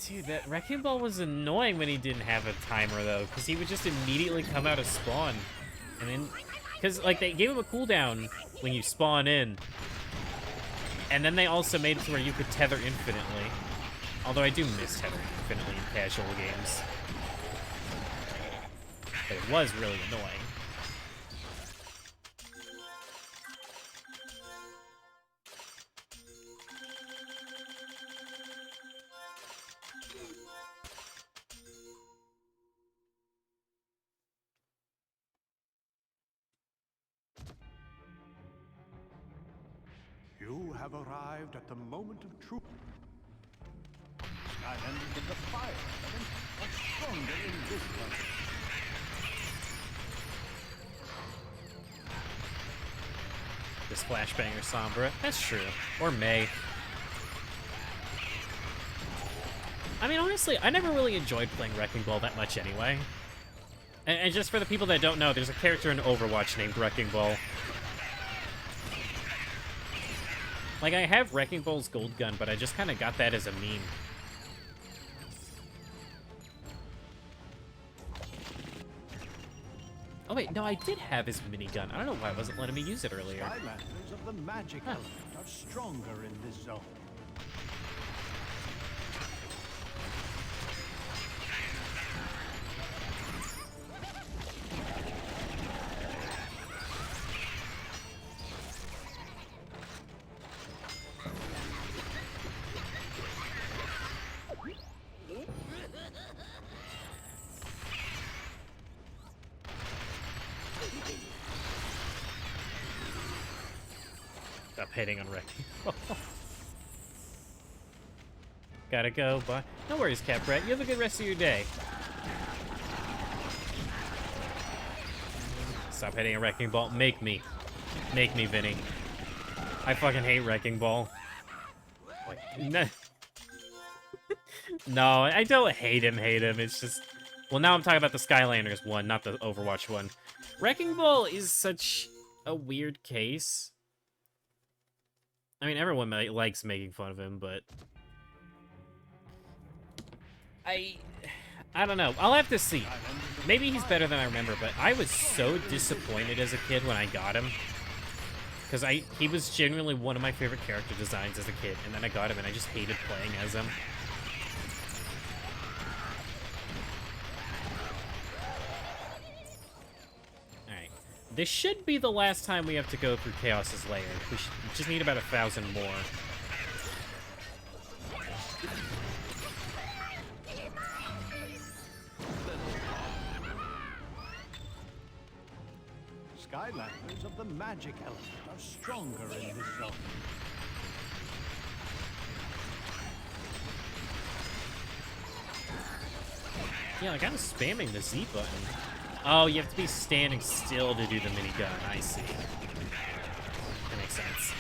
Dude, that Wrecking Ball was annoying when he didn't have a timer, though, because he would just immediately come out of spawn. And then, because, like, they gave him a cooldown when you spawn in. And then they also made it to where you could tether infinitely. Although I do miss tethering infinitely in casual games. But it was really annoying. You have arrived at the moment of truth. Skylanders of the fire element are stronger in this level. This Flashbanger Sombra. That's true. Or May. I mean, honestly, I never really enjoyed playing Wrecking Ball that much anyway. And just for the people that don't know, there's a character in Overwatch named Wrecking Ball. Like, I have Wrecking Ball's gold gun, but I just kind of got that as a meme. Oh, wait, no, I did have his minigun. I don't know why it wasn't letting me use it earlier. Skylanders of the magic element are stronger in this zone. Stop hitting on Wrecking Ball. Gotta go, bye. No worries, Cat Brett. You have a good rest of your day. Stop hitting a Wrecking Ball. Make me. Make me, Vinny. I fucking hate Wrecking Ball. Wait, no. No, I don't hate him. It's just... Well, now I'm talking about the Skylanders one, not the Overwatch one. Wrecking Ball is such a weird case. I mean, everyone likes making fun of him, but... I don't know. I'll have to see. Maybe he's better than I remember, but I was so disappointed as a kid when I got him. Because he was genuinely one of my favorite character designs as a kid, and then I got him and I just hated playing as him. Alright. This should be the last time we have to go through Chaos's lair. We just need about 1,000 more. Skylanders of the magic element are stronger in this zone. Yeah, like I'm spamming the Z button. Oh, you have to be standing still to do the minigun. I see. That makes sense.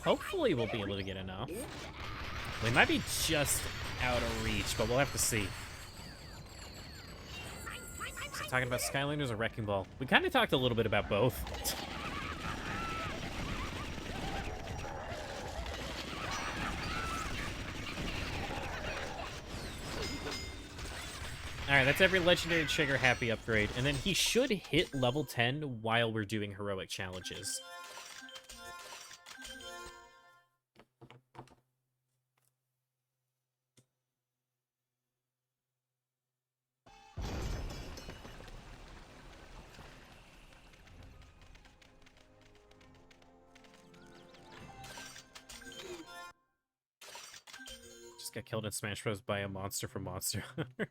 Hopefully we'll be able to get enough. We might be just out of reach, but we'll have to see. So talking about Skylanders or Wrecking Ball? We kind of talked a little bit about both. Alright, that's every Legendary Trigger Happy upgrade, and then he should hit level 10 while we're doing heroic challenges. Got killed in Smash Bros. By a monster from Monster Hunter.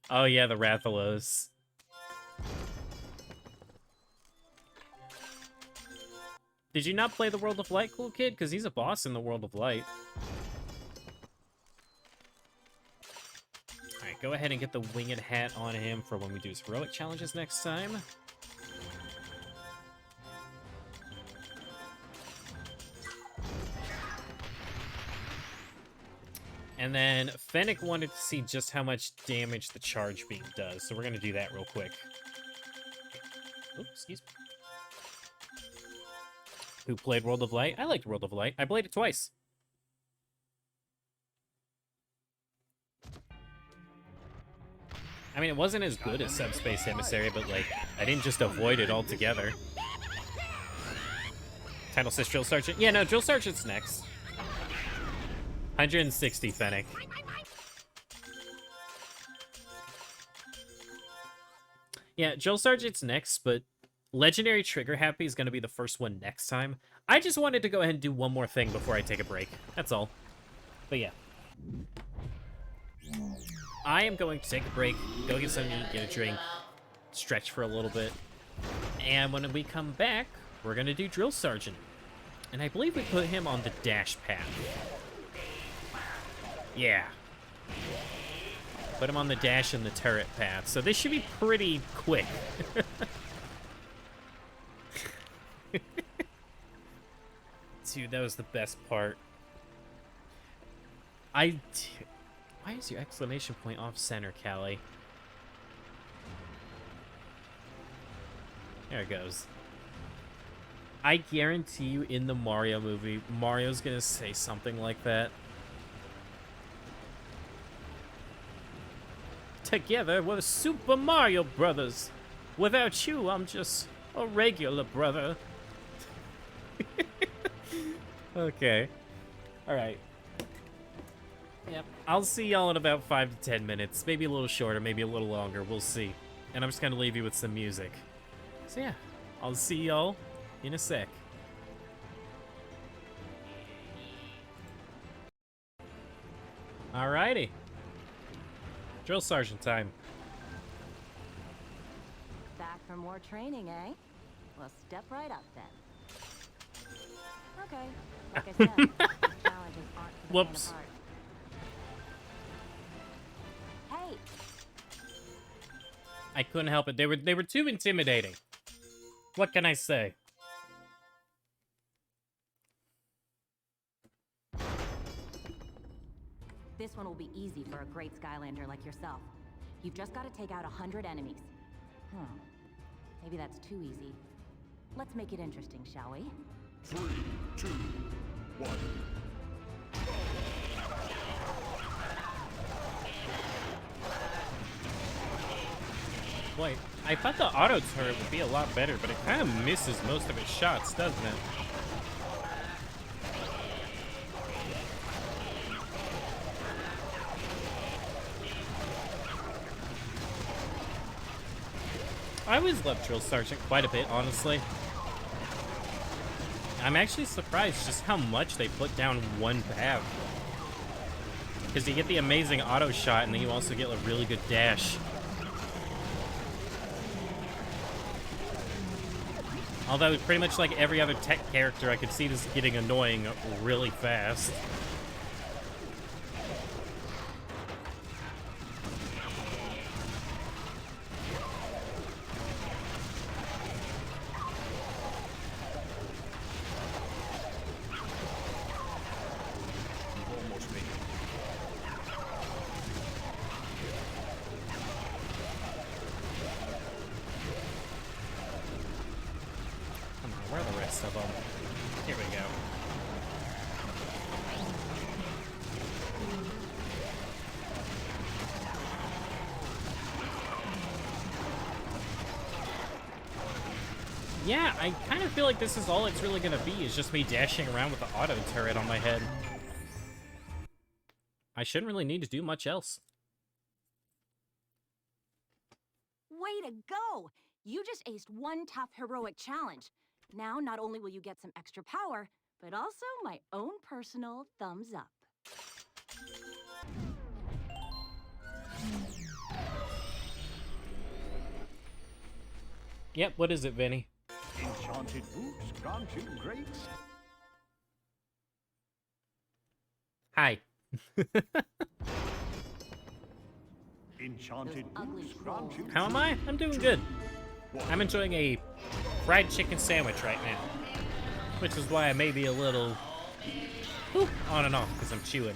Oh yeah, the Rathalos. Did you not play the World of Light, cool kid? Because he's a boss in the World of Light. Alright, go ahead and get the winged hat on him for when we do his heroic challenges next time. And then Fennec wanted to see just how much damage the charge beam does, so we're gonna do that real quick. Oops, excuse me. Who played World of Light? I liked World of Light. I played it twice. I mean, it wasn't as good as Subspace Emissary, but, like, I didn't just avoid it altogether. Title says Drill Sergeant. Yeah, no, Drill Sergeant's next. 160 Fennec. Yeah, Drill Sergeant's next, but Legendary Trigger Happy is going to be the first one next time. I just wanted to go ahead and do one more thing before I take a break. That's all. But yeah. I am going to take a break, go get something to eat, get a drink, stretch for a little bit. And when we come back, we're going to do Drill Sergeant. And I believe we put him on the dash path. Yeah. Put him on the dash and the turret path. So this should be pretty quick. Dude, that was the best part. Why is your exclamation point off center, Callie? There it goes. I guarantee you in the Mario movie, Mario's gonna say something like that. Together, we're the Super Mario Brothers. Without you, I'm just a regular brother. Okay. Alright. Yep. I'll see y'all in about 5 to 10 minutes. Maybe a little shorter, maybe a little longer. We'll see. And I'm just gonna leave you with some music. So yeah, I'll see y'all in a sec. Alrighty. Drill Sergeant time. Back for more training, eh? Well, step right up then. Okay, like I said, challenges aren't for the Whoops. faint of heart. Hey, I couldn't help it. They were too intimidating. What can I say? this one will be easy for a great Skylander like yourself. You've just got to take out 100 enemies. Maybe that's too easy. Let's make it interesting, shall we? 3, 2, 1. Wait, I thought the auto turret would be a lot better, but it kind of misses most of its shots, doesn't it? I always loved Drill Sergeant quite a bit, honestly. I'm actually surprised just how much they put down one path. Because you get the amazing auto shot, and then you also get a really good dash. Although, pretty much like every other tech character, I could see this getting annoying really fast. You've almost made it. Come on, where are the rest of them? Here we go. Yeah, I kind of feel like this is all it's really gonna be, is just me dashing around with the auto turret on my head. I shouldn't really need to do much else. Way to go! You just aced one tough heroic challenge. Now, not only will you get some extra power, but also my own personal thumbs up. Yep, what is it, Vinny? Enchanted boots grant you great. Hi. Enchanted Those ugly boots grant you. trolls. How am I? I'm doing good. I'm enjoying a fried chicken sandwich right now. Which is why I may be a little on and off, because I'm chewing.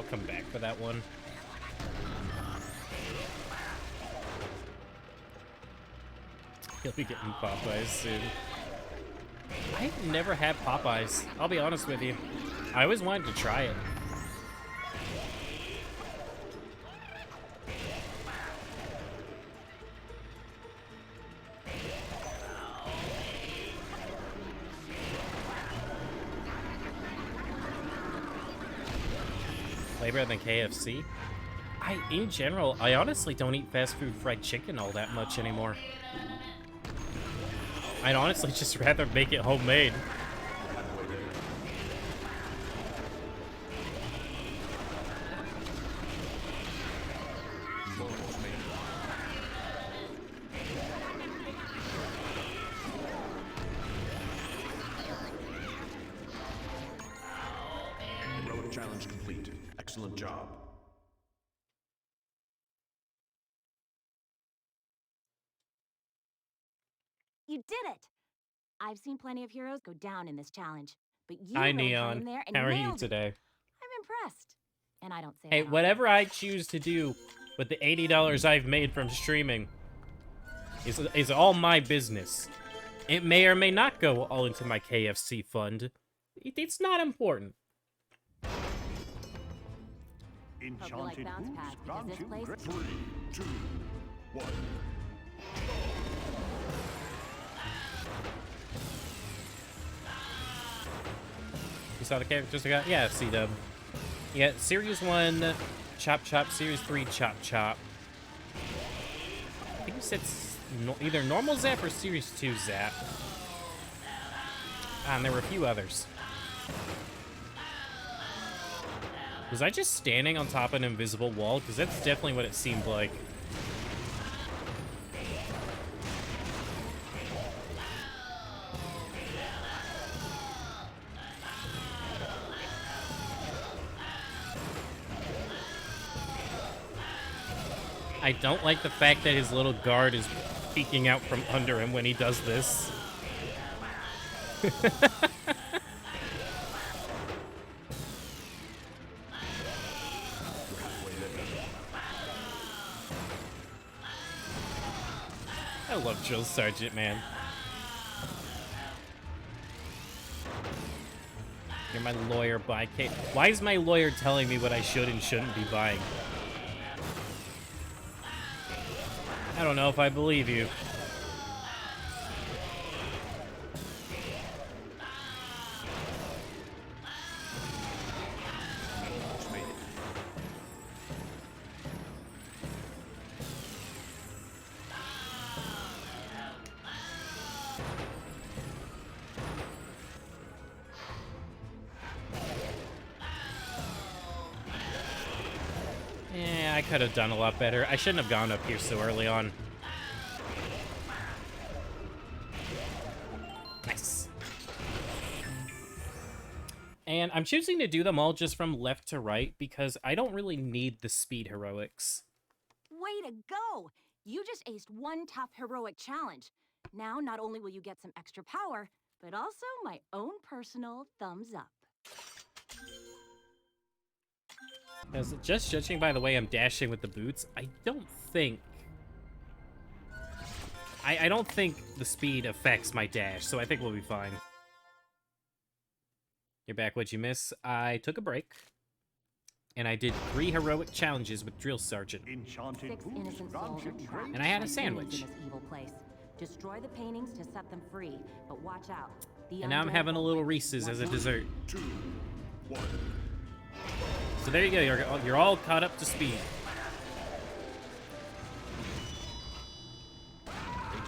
come back for that one. He'll be getting Popeyes soon. I've never had Popeyes. I'll be honest with you. I always wanted to try it. Way better than KFC. In general, I honestly don't eat fast food fried chicken all that much anymore. I'd honestly just rather make it homemade. Heroic challenge complete. Excellent job. You did it! I've seen plenty of heroes go down in this challenge, but you Hi, really hung Neon. in there and How are you nailed it. today? I'm impressed. And I don't say Hey, that often. whatever I choose to do with the $80 I've made from streaming is all my business. It may or may not go all into my KFC fund. It's not important. Hope you like Enchanted bounce boots pads, because grant this you place- great- 3, 2, 1. You saw the characters I got? Yeah, C-Dub. You got Series 1, Chop Chop, Series 3, Chop Chop. I think you said either Normal Zap or Series 2 Zap. And there were a few others. Was I just standing on top of an invisible wall? Because that's definitely what it seemed like. I don't like the fact that his little guard is peeking out from under him when he does this. I love Drill Sergeant, man. You're my lawyer, buy K. Why is my lawyer telling me what I should and shouldn't be buying? I don't know if I believe you. Almost made it. Yeah, I could have done a lot better. I shouldn't have gone up here so early on. Nice. And I'm choosing to do them all just from left to right because I don't really need the speed heroics. Way to go! You just aced one tough heroic challenge. Now, not only will you get some extra power, but also my own personal thumbs up. Because just judging by the way I'm dashing with the boots, I don't think... I don't think the speed affects my dash, so I think we'll be fine. You're back, what'd you miss? I took a break. And I did 3 heroic challenges with Drill Sergeant. Enchanted 6 boots innocent grant souls you are great- trapped And I had a by sandwich. demons in this evil place. Destroy the paintings to set them free, but watch out. The And now I'm undead having a won't little let you Reese's as a watch out. dessert. 2, 1. So there you go, you're all caught up to speed.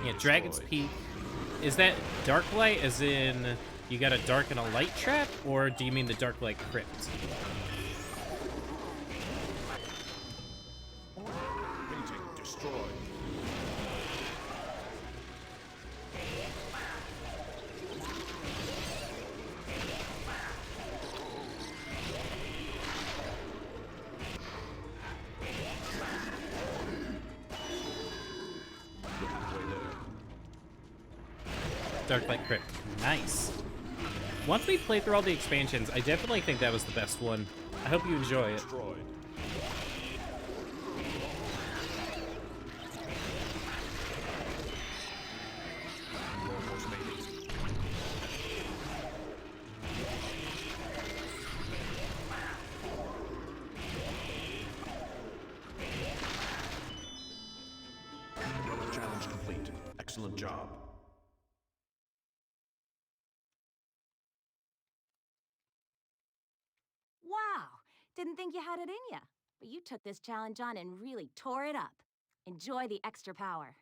Yeah, Dragon's Peak. Is that dark light, as in you got a dark and a light trap, or do you mean the dark light crypt? Painting destroyed. We're halfway there. Dark light crypt. Nice. once we play through all the expansions, I definitely think that was the best one. I hope you enjoy it. Destroyed. You almost made it. Relic challenge complete. Excellent job. Wow, didn't think you had it in ya. But you took this challenge on and really tore it up. Enjoy the extra power.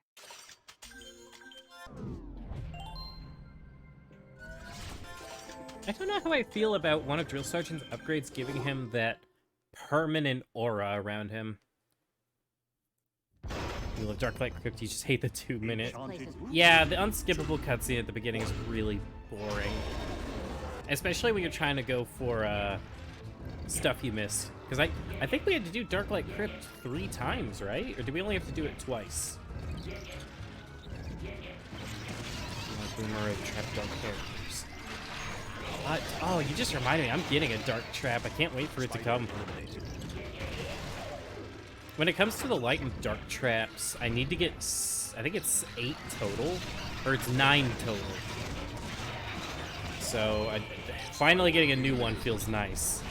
I don't know how I feel about one of Drill Sergeant's upgrades giving him that permanent aura around him. You love Dark Light Crypt, you just hate the 2-minute. Yeah, the unskippable cutscene at the beginning is really boring. Especially when you're trying to go for stuff you missed. Because I think we had to do Dark Light Crypt 3 times, right? Or did we only have to do it twice? Boomerang trap dark characters. Oh, you just reminded me. I'm getting a dark trap. I can't wait for it to come. When it comes to the light and dark traps, I need to get, I think it's 8 total, or it's 9 total. So finally getting a new one feels nice.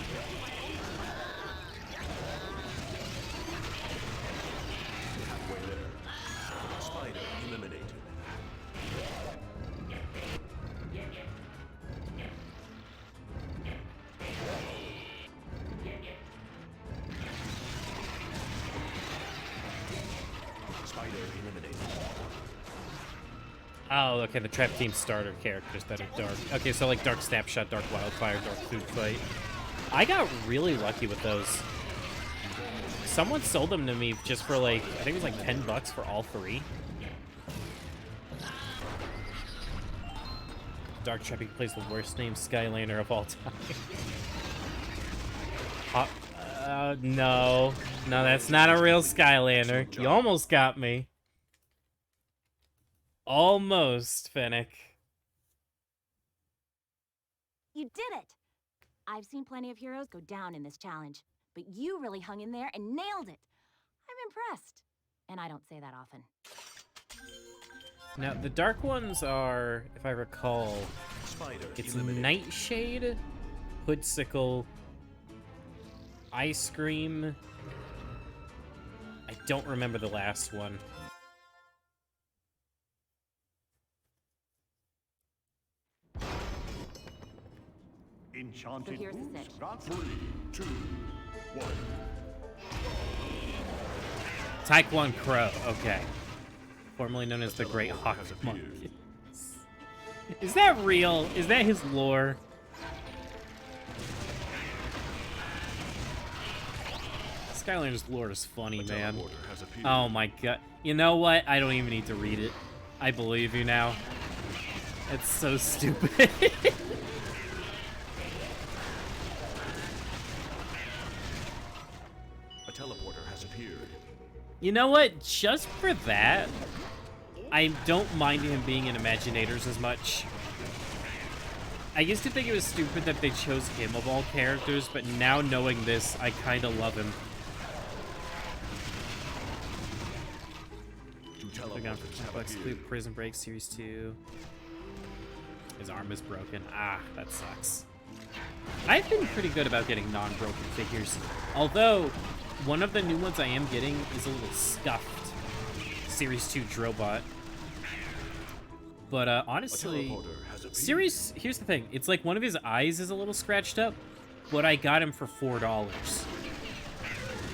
Halfway there. Spider eliminated. Spider eliminated. Oh, okay, the trap team starter characters that are dark. Okay, so like Dark Snapshot, Dark Wildfire, Dark Food Fight. I got really lucky with those. Someone sold them to me just for like, I think it was like $10 for all 3. Dark Trapping plays the worst named Skylander of all time. No. No, that's not a real Skylander. You almost got me. Almost, Fennec. You did it! I've seen plenty of heroes go down in this challenge, but you really hung in there and nailed it. I'm impressed. And I don't say that often. Now, the dark ones are, if I recall, Spider it's eliminated. Nightshade, Hoodsicle, Ice Cream. I don't remember the last one. Enchanted So here's the boots sitch. got 3, 2, 1. Taekwon Crow, okay. Formerly known as the Great Hawk Has Monk. appeared. Is that real? Is that his lore? Skylanders' lore is funny, A man. teleporter has appeared. Oh my god. You know what? I don't even need to read it. I believe you now. It's so stupid. A teleporter has appeared. You know what? Just for that, I don't mind him being in Imaginators as much. I used to think it was stupid that they chose him of all characters, but now knowing this, I kind of love him. Two We're going for teleporters have Complex appeared. Loop, Prison Break, Series 2. His arm is broken. Ah, that sucks. I've been pretty good about getting non-broken figures. Although, one of the new ones I am getting is a little scuffed. Series 2 Drobot. But A honestly, teleporter has appeared. here's the thing. It's like one of his eyes is a little scratched up, but I got him for $4.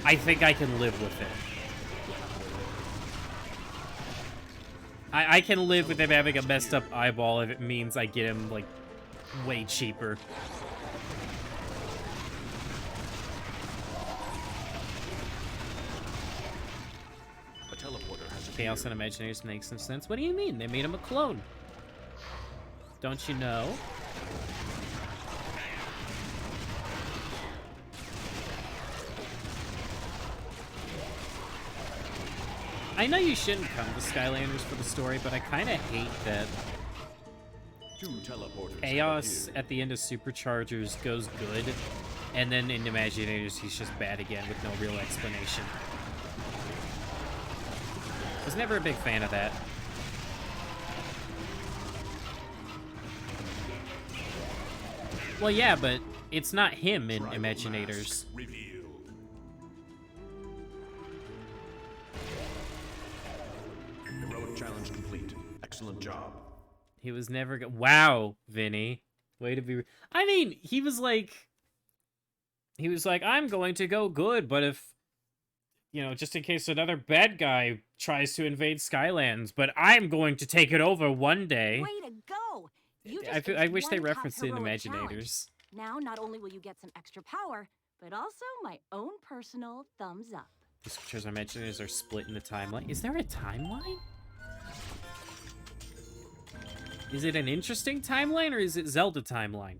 I think I can live with it. I can live with him having a messed up eyeball if it means I get him, like, way cheaper. A teleporter has appeared. Chaos and Imaginators makes some sense. What do you mean? They made him a clone. Don't you know? I know you shouldn't come to Skylanders for the story, but I kind of hate that 2 teleporters. have Chaos appeared. at the end of Superchargers goes good, and then in Imaginators he's just bad again with no real explanation. Was never a big fan of that. Well, yeah, but it's not him in Tribal Imaginators. mask revealed. Heroic challenge complete. Excellent job. He was never wow, Vinny. Way to be... I mean, he was like, I'm going to go good, but if, you know, just in case another bad guy tries to invade Skylands, but I'm going to take it over one day. Way to go! You just I aced wish they one tough referenced it in heroic challenge. Imaginators. Now, not only will you get some extra power, but also my own personal thumbs up. The scriptures and Imaginators are split in the timeline. Is there a timeline? Is it an interesting timeline, or is it Zelda timeline?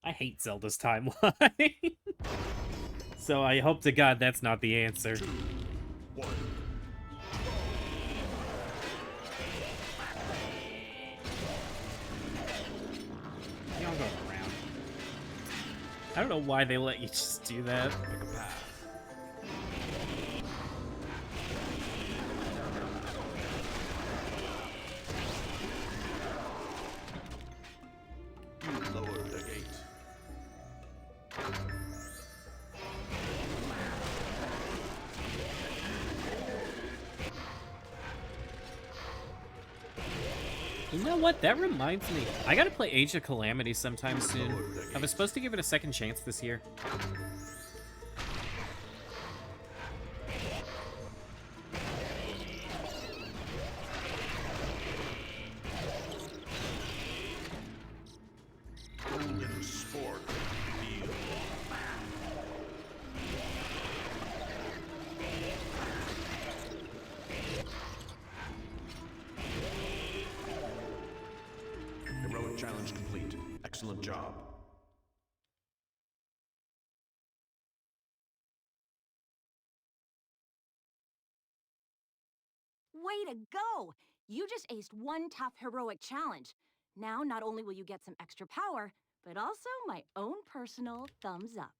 I hate Zelda's timeline. So I hope to God that's not the answer. 2, 1. Y'all go around. I don't know why they let you just do that. Pick a path. You lowered the gate. You know what? That reminds me. I gotta play Age of Calamity sometime soon. I was supposed to give it a second chance this year. Golden sport revealed. Heroic challenge complete. Excellent job. Way to go! You just aced one tough heroic challenge. Now, not only will you get some extra power, but also my own personal thumbs up.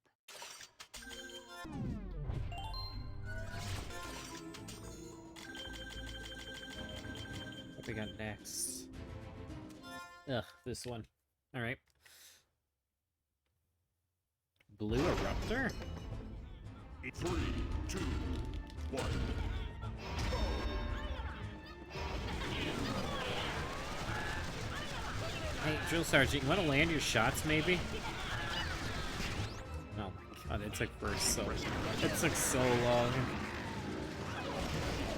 What we got next? Ugh, this one. Alright. Blue Eruptor? 3, 2, 1. Hey, Drill Sergeant, you want to land your shots, maybe? Oh my god, it took so long.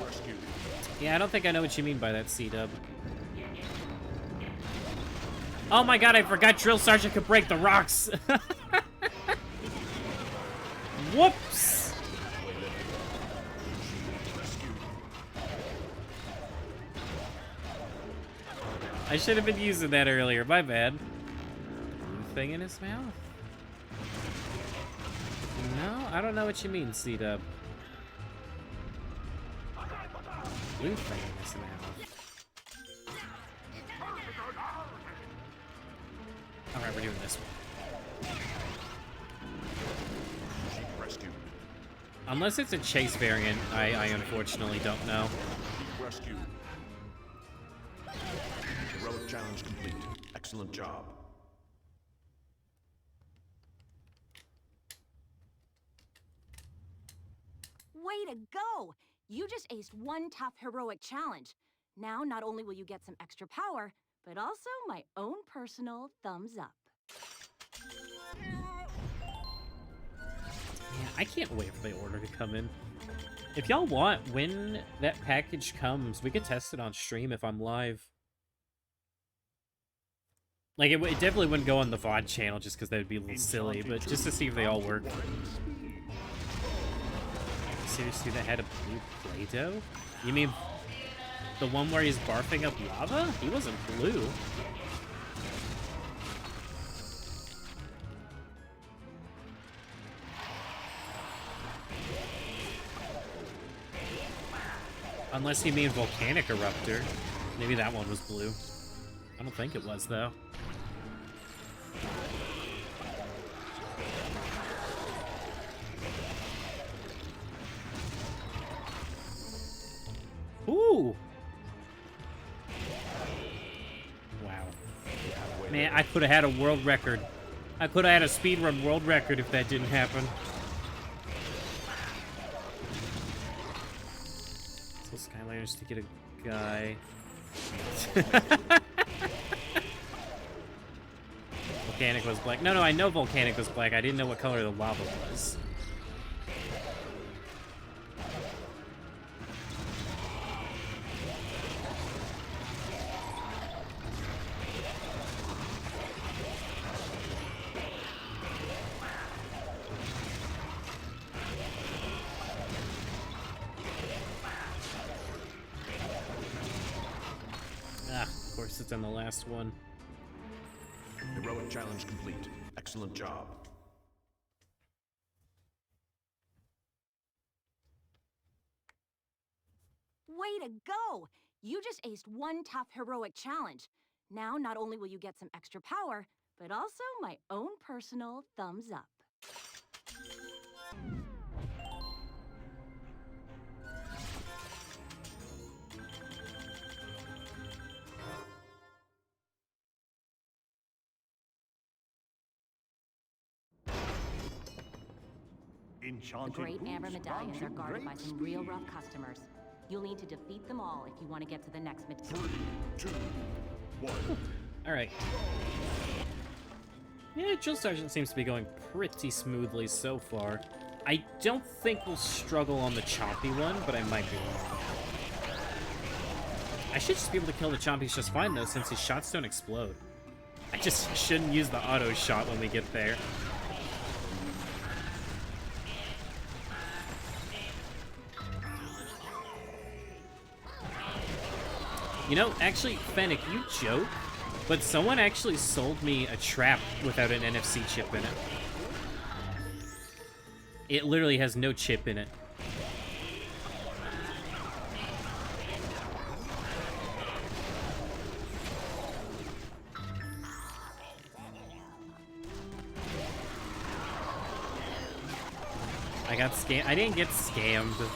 Rescue. Yeah, I don't think I know what you mean by that, C-dub. Oh my god, I forgot Drill Sergeant could break the rocks! Whoops! I should have been using that earlier, my bad. Blue thing in his mouth? No, I don't know what you mean, C-dub. Blue thing in his mouth. Alright, we're doing this one. Rescue. Unless it's a chase variant, I unfortunately don't know. Rescue. Heroic challenge complete. Excellent job. Way to go! You just aced one tough heroic challenge. Now, not only will you get some extra power, but also my own personal thumbs up. Yeah, I can't wait for the order to come in. If y'all want, when that package comes, we could test it on stream if I'm live. Like, it definitely wouldn't go on the VOD channel just because that would be a little silly, but just to see if they all work. Seriously, that had a blue Play-Doh? You mean the one where he's barfing up lava? He wasn't blue. Unless you mean Volcanic Eruptor. Maybe that one was blue. I don't think it was, though. Ooh! Wow. Man, I could have had a world record. I could have had a speedrun world record if that didn't happen. So Skylanders to get a guy. Volcanic was black. No, I know Volcanic was black. I didn't know what color the lava was. Of course, it's on the last one. Heroic challenge complete. Excellent job. Way to go! You just aced one tough heroic challenge. Now, not only will you get some extra power, but also my own personal thumbs up. The Enchanted great amber boots, medallions are launching guarded by great some real speed. rough customers. You'll need to defeat them all if you want to get to the next medallion. 3, 2, 1. Alright. Yeah, Drill Sergeant seems to be going pretty smoothly so far. I don't think we'll struggle on the chompy one, but I might be wrong. I should just be able to kill the chompies just fine, though, since his shots don't explode. I just shouldn't use the auto shot when we get there. You know, actually, Fennec, you joke, but someone actually sold me a trap without an NFC chip in it. It literally has no chip in it. I got scammed. I didn't get scammed.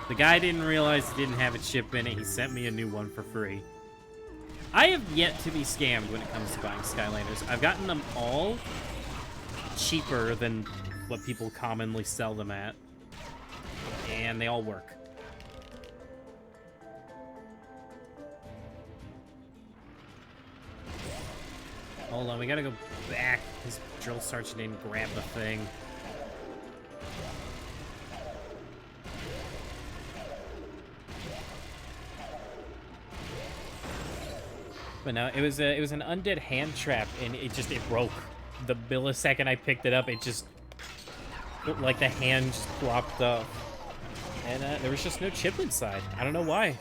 The guy didn't realize he didn't have a chip in it. He sent me a new one for free. I have yet to be scammed when it comes to buying Skylanders. I've gotten them all cheaper than what people commonly sell them at. And they all work. Hold on, we gotta go back. His drill sergeant didn't grab the thing. But no, it was an undead hand trap, and it broke. The millisecond I picked it up, it just, like, the hand just plopped up. And there was just no chip inside. I don't know why.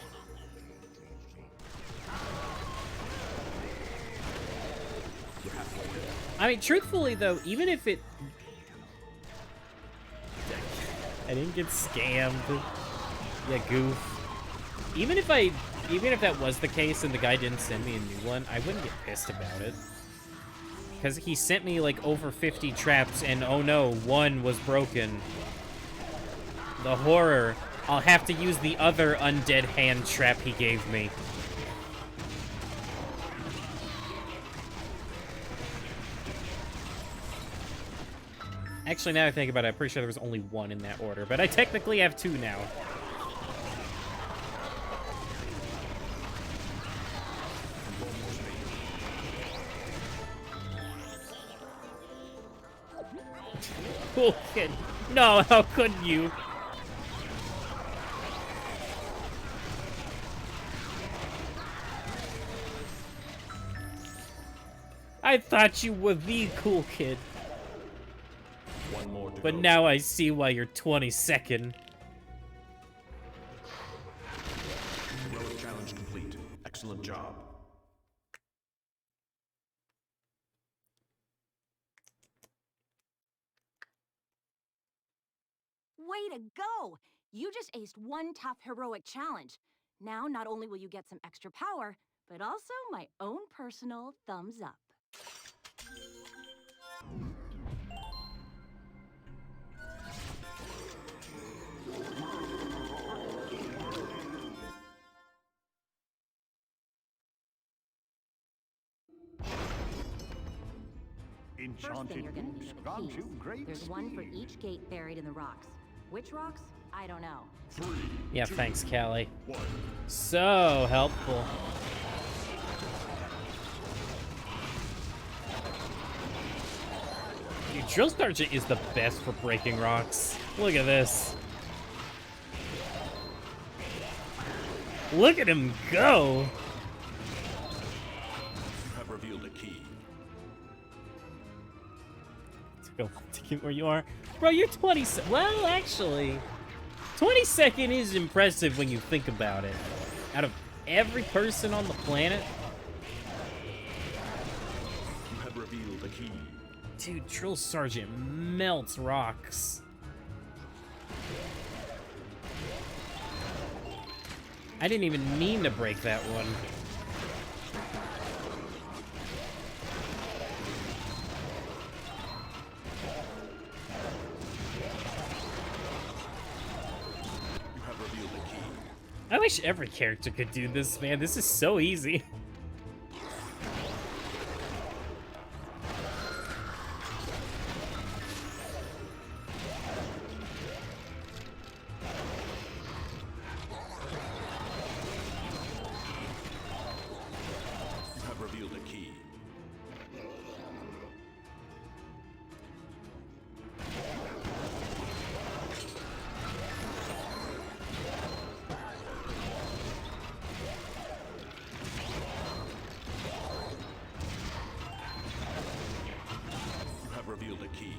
I mean, truthfully, though, even if it... I didn't get scammed. Yeah, goof. Even if that was the case and the guy didn't send me a new one, I wouldn't get pissed about it. Because he sent me, like, over 50 traps, and oh no, one was broken. The horror. I'll have to use the other undead hand trap he gave me. Actually, now I think about it, I'm pretty sure there was only one in that order, but I technically have two now. Cool kid. No, how couldn't you? I thought you were the cool kid. One more to But go. now I see why you're 22nd. Heroic challenge complete. Excellent job. Way to go! You just aced one tough heroic challenge. Now, not only will you get some extra power, but also my own personal thumbs up. First thing you're gonna need are the keys. There's one for each gate buried in the rocks. Which rocks? I don't know. 3, Yeah, 2, thanks, Callie. 1. So helpful. Dude, Drill Sergeant is the best for breaking rocks. Look at this. Look at him go. You have revealed a key. Go to get where you are. Bro, you're 20. Well, actually, 22nd is impressive when you think about it. Out of every person on the planet. You have revealed a key. Dude, Drill Sergeant melts rocks. I didn't even mean to break that one. You have revealed a key. I wish every character could do this, man. This is so easy. You have revealed a key. You have revealed a key.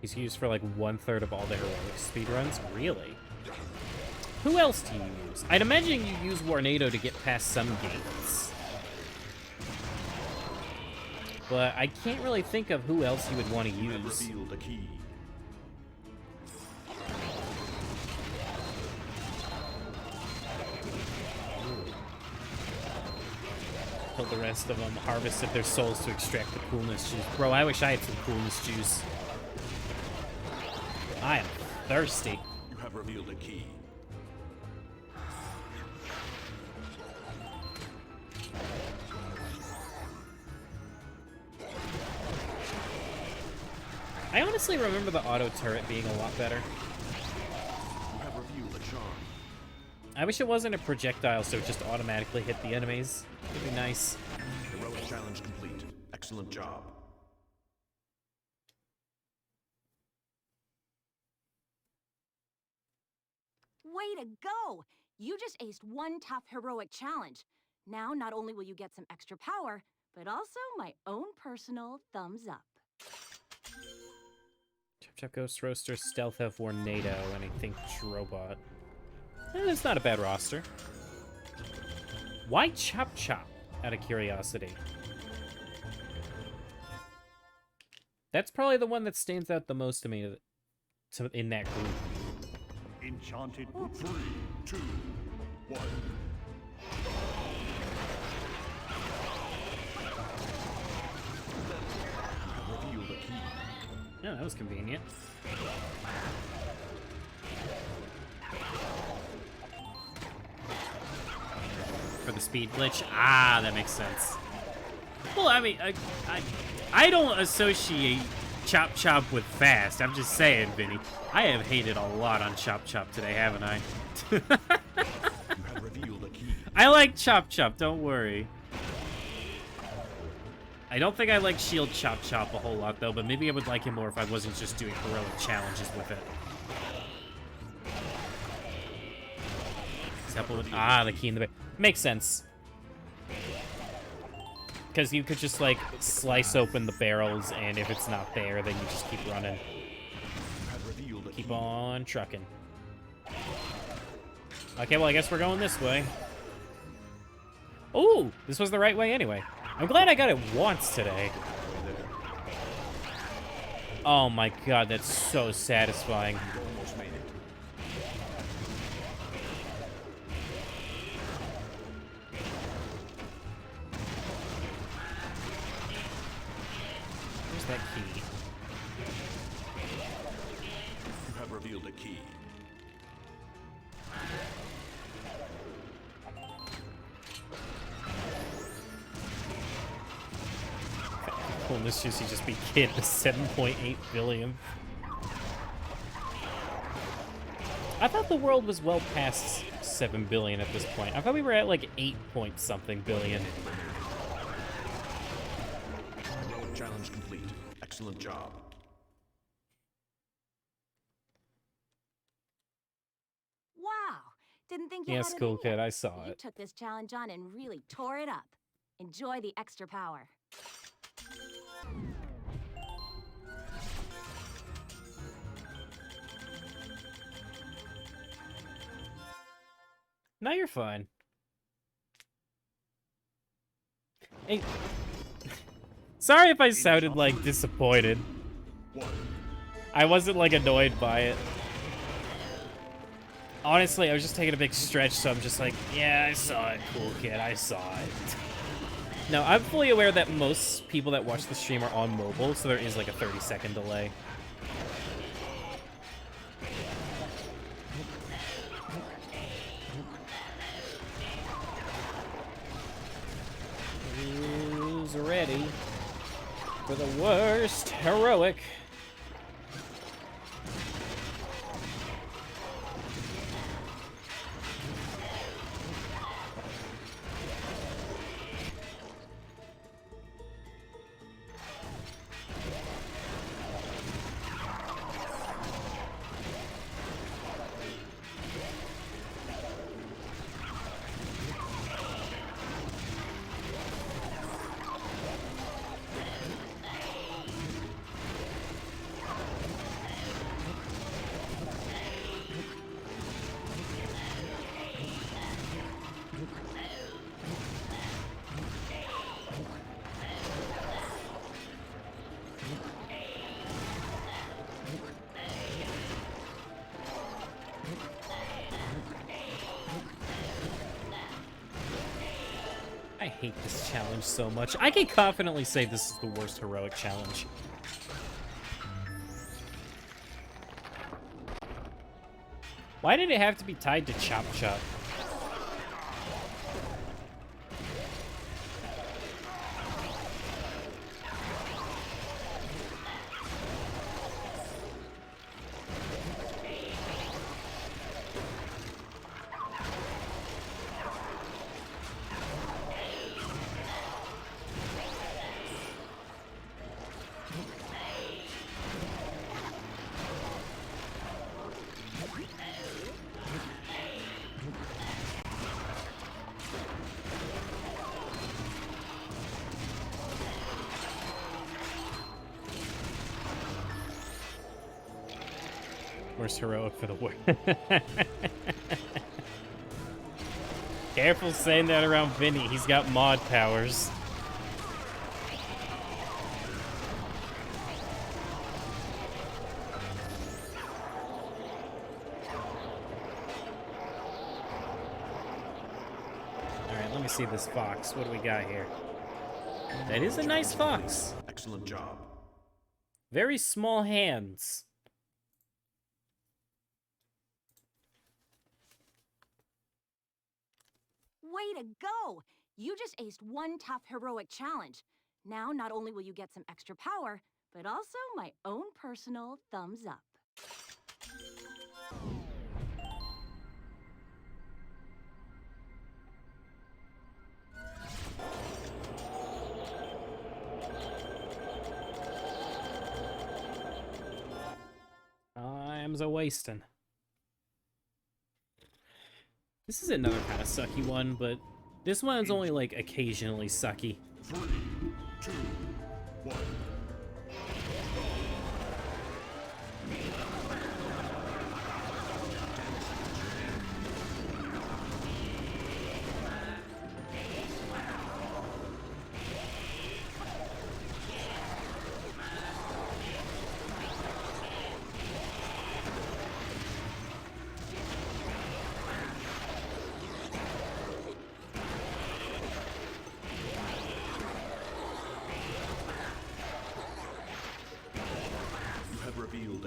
He's used for like 1/3 of all the heroic speedruns. Really? Who else do you use? I'd imagine you use Warnado to get past some gates. But I can't really think of who else you would want to You have use. revealed a key. Killed the rest of them, harvested their souls to extract the coolness juice. Bro, I wish I had some coolness juice. I am thirsty. You have revealed a key. I honestly remember the auto turret being a lot better. You have revealed a charm. I wish it wasn't a projectile so it just automatically hit the enemies. It'd be nice. Heroic challenge complete. Excellent job. Way to go! You just aced one tough heroic challenge. Now, not only will you get some extra power, but also my own personal thumbs up. Chop Chop Ghost Roaster, Stealth F Warnado, and I think Drobot. That's not a bad roster. Why Chop Chop, out of curiosity? That's probably the one that stands out the most to me in that group. Enchanted 3, 2, 1. Reveal the key. Yeah, that was convenient. For the speed glitch? Ah, that makes sense. Well, I mean, I don't associate Chop Chop with fast. I'm just saying, Vinny. I have hated a lot on Chop Chop today, haven't I? You have revealed a key. I like Chop Chop, don't worry. I don't think I like Shield Chop Chop a whole lot, though, but maybe I would like him more if I wasn't just doing heroic challenges with it. Example with, the key in the... Makes sense. Because you could just, like, slice open the barrels, and if it's not there, then you just keep running. You have revealed a Keep key. on trucking. Okay, well, I guess we're going this way. Ooh, this was the right way anyway. I'm glad I got it once today. Oh my god, that's so satisfying. You almost made it. that key. You have revealed a key. Will Miss Juicy just be kid to 7.8 billion? I thought the world was well past 7 billion at this point. I thought we were at like 8 point something billion. Heroic challenge complete. Excellent job. Wow. Didn't think you Yes, had it cool in you. kid, I saw You it. took this challenge on and really tore it up. Enjoy the extra power. No, you're fine. Hey. Sorry if I sounded like disappointed. I wasn't like annoyed by it. Honestly, I was just taking a big stretch, so I'm just like, yeah, I saw it, cool kid, I saw it. No, I'm fully aware that most people that watch the stream are on mobile, so there is like a 30-second delay. Who's ready for the worst heroic? I hate this challenge so much. I can confidently say this is the worst heroic challenge. Why did it have to be tied to Chop Chop? Worst heroic for the war. Careful saying that around Vinny. He's got mod powers. Alright, let me see this fox. What do we got here? That is a nice fox. Excellent job. Very small hands. Way to go! You just aced one tough heroic challenge. Now, not only will you get some extra power, but also my own personal thumbs up. Time's a wasting. This is another kind of sucky one, but this one's only like occasionally sucky. 3, 2, 1.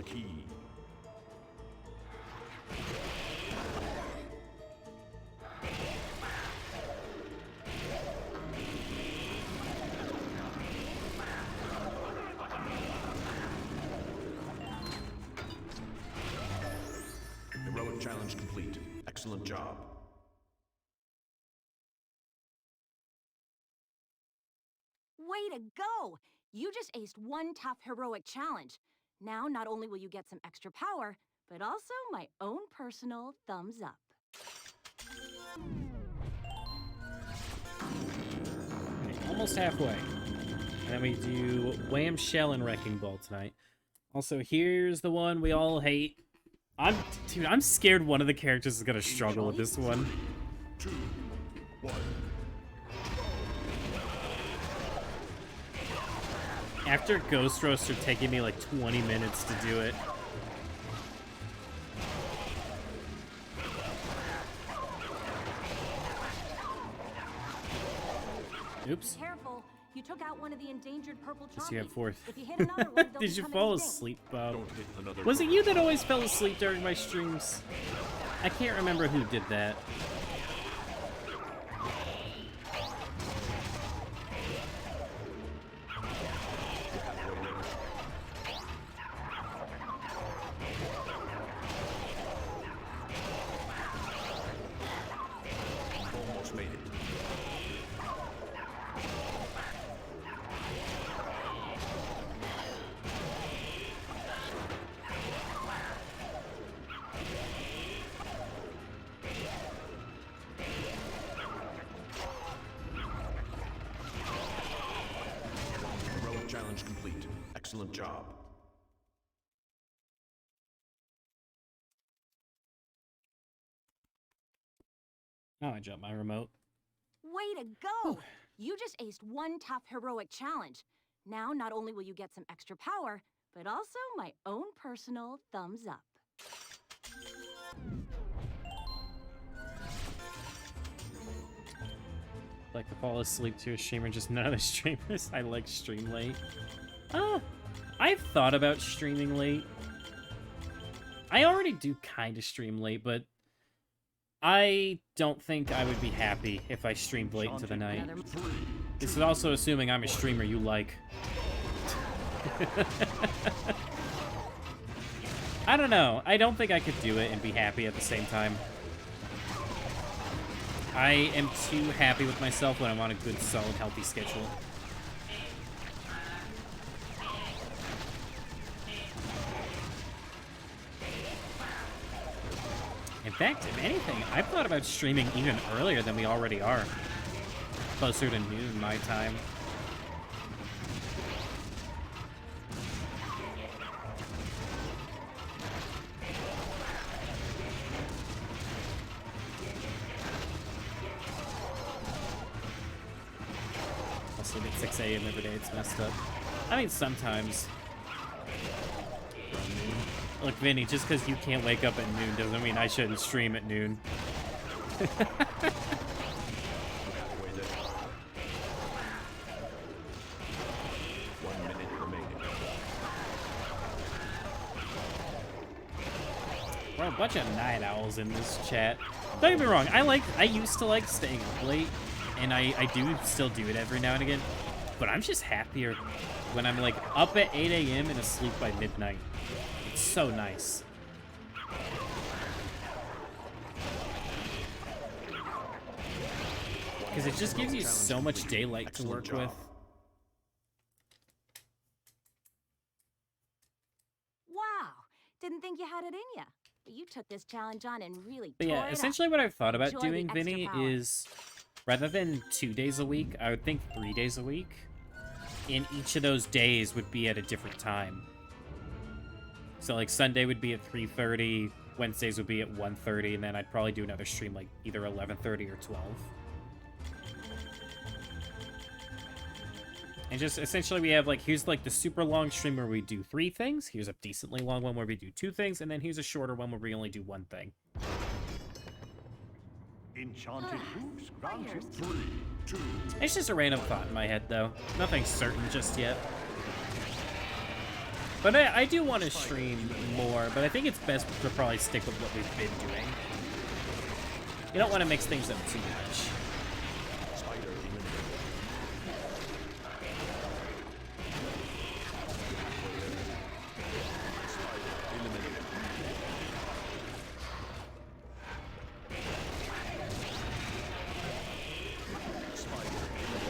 the key. Heroic challenge complete. Excellent job. Way to go! You just aced one tough heroic challenge. Now, not only will you get some extra power, but also my own personal thumbs up. Okay, almost halfway. And then we do Wham Shell and Wrecking Ball tonight. Also, here's the one we all hate. Dude, I'm scared one of the characters is gonna struggle with this one. 2, 1. After Ghost Roaster taking me like 20 minutes to do it. Oops. Careful, you took out one of the endangered purple Guess you have chompies. fourth. If you hit another one, they'll Did you become fall extinct. asleep, Bob? Don't hit another. Was it you that always fell asleep during my streams? I can't remember who did that. Almost made it. Heroic challenge complete. Excellent job. Oh, I dropped my remote. Way to go! You just aced one tough heroic challenge. Now, not only will you get some extra power, but also my own personal thumbs up. Like to fall asleep to a streamer, just none of the streamers I like stream late. I've thought about streaming late. I already do kind of stream late, but I don't think I would be happy if I streamed late into the night. This is also assuming I'm a streamer you like. I don't know. I don't think I could do it and be happy at the same time. I am too happy with myself when I'm on a good, solid, healthy schedule. In fact, if anything, I've thought about streaming even earlier than we already are. Closer to noon my time. I'll sleep at 6 a.m. every day, it's messed up. I mean, sometimes. Look, Vinny, just because you can't wake up at noon doesn't mean I shouldn't stream at noon. We're a bunch of night owls in this chat. Don't get me wrong, I used to like staying up late, and I do still do it every now and again, but I'm just happier when I'm like up at 8 a.m. and asleep by midnight. It's so nice. Because it just gives you so much daylight to work with. Wow! Didn't think you had it in ya. But you took this challenge on and really But tore yeah, it essentially what I've thought about Enjoy the doing, extra Vinny, power. is rather than 2 days a week, I would think 3 days a week. And each of those days would be at a different time. So like Sunday would be at 3:30, Wednesdays would be at 1:30, and then I'd probably do another stream like either 11:30 or 12. And just essentially we have like, here's like the super long stream where we do 3 things, here's a decently long one where we do 2 things, and then here's a shorter one where we only do 1 thing. Enchanted hooves granted. 3, 2, It's just a random thought in my head though. Nothing certain just yet. But I do want to stream more, but I think it's best to probably stick with what we've been doing. You don't want to mix things up too much. Spider eliminated. Spider eliminated. Spider eliminated.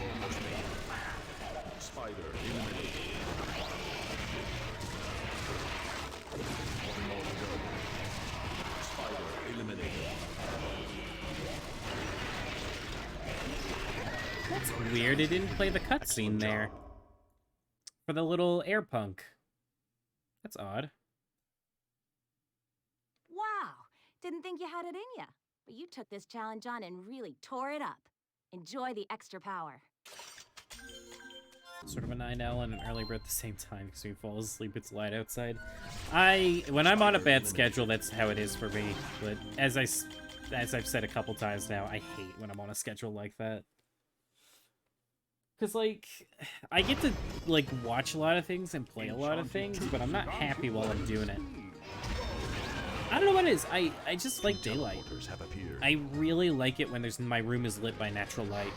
Almost made it. Spider eliminated. One more to go. Spider eliminated. That's weird. It didn't play the cutscene there for the little air punk. That's odd. Wow, didn't think you had it in ya. But you took this challenge on and really tore it up. Enjoy the extra power. Sort of a night owl and an early bird at the same time because when you fall asleep, it's light outside. When I'm on a bad schedule, that's how it is for me. But as I've said a couple times now, I hate when I'm on a schedule like that. Because, like, I get to, like, watch a lot of things and play a lot of things, but I'm not happy while I'm doing it. I don't know what it is. I just like daylight. Teleporters have appeared. I really like it when my room is lit by natural light.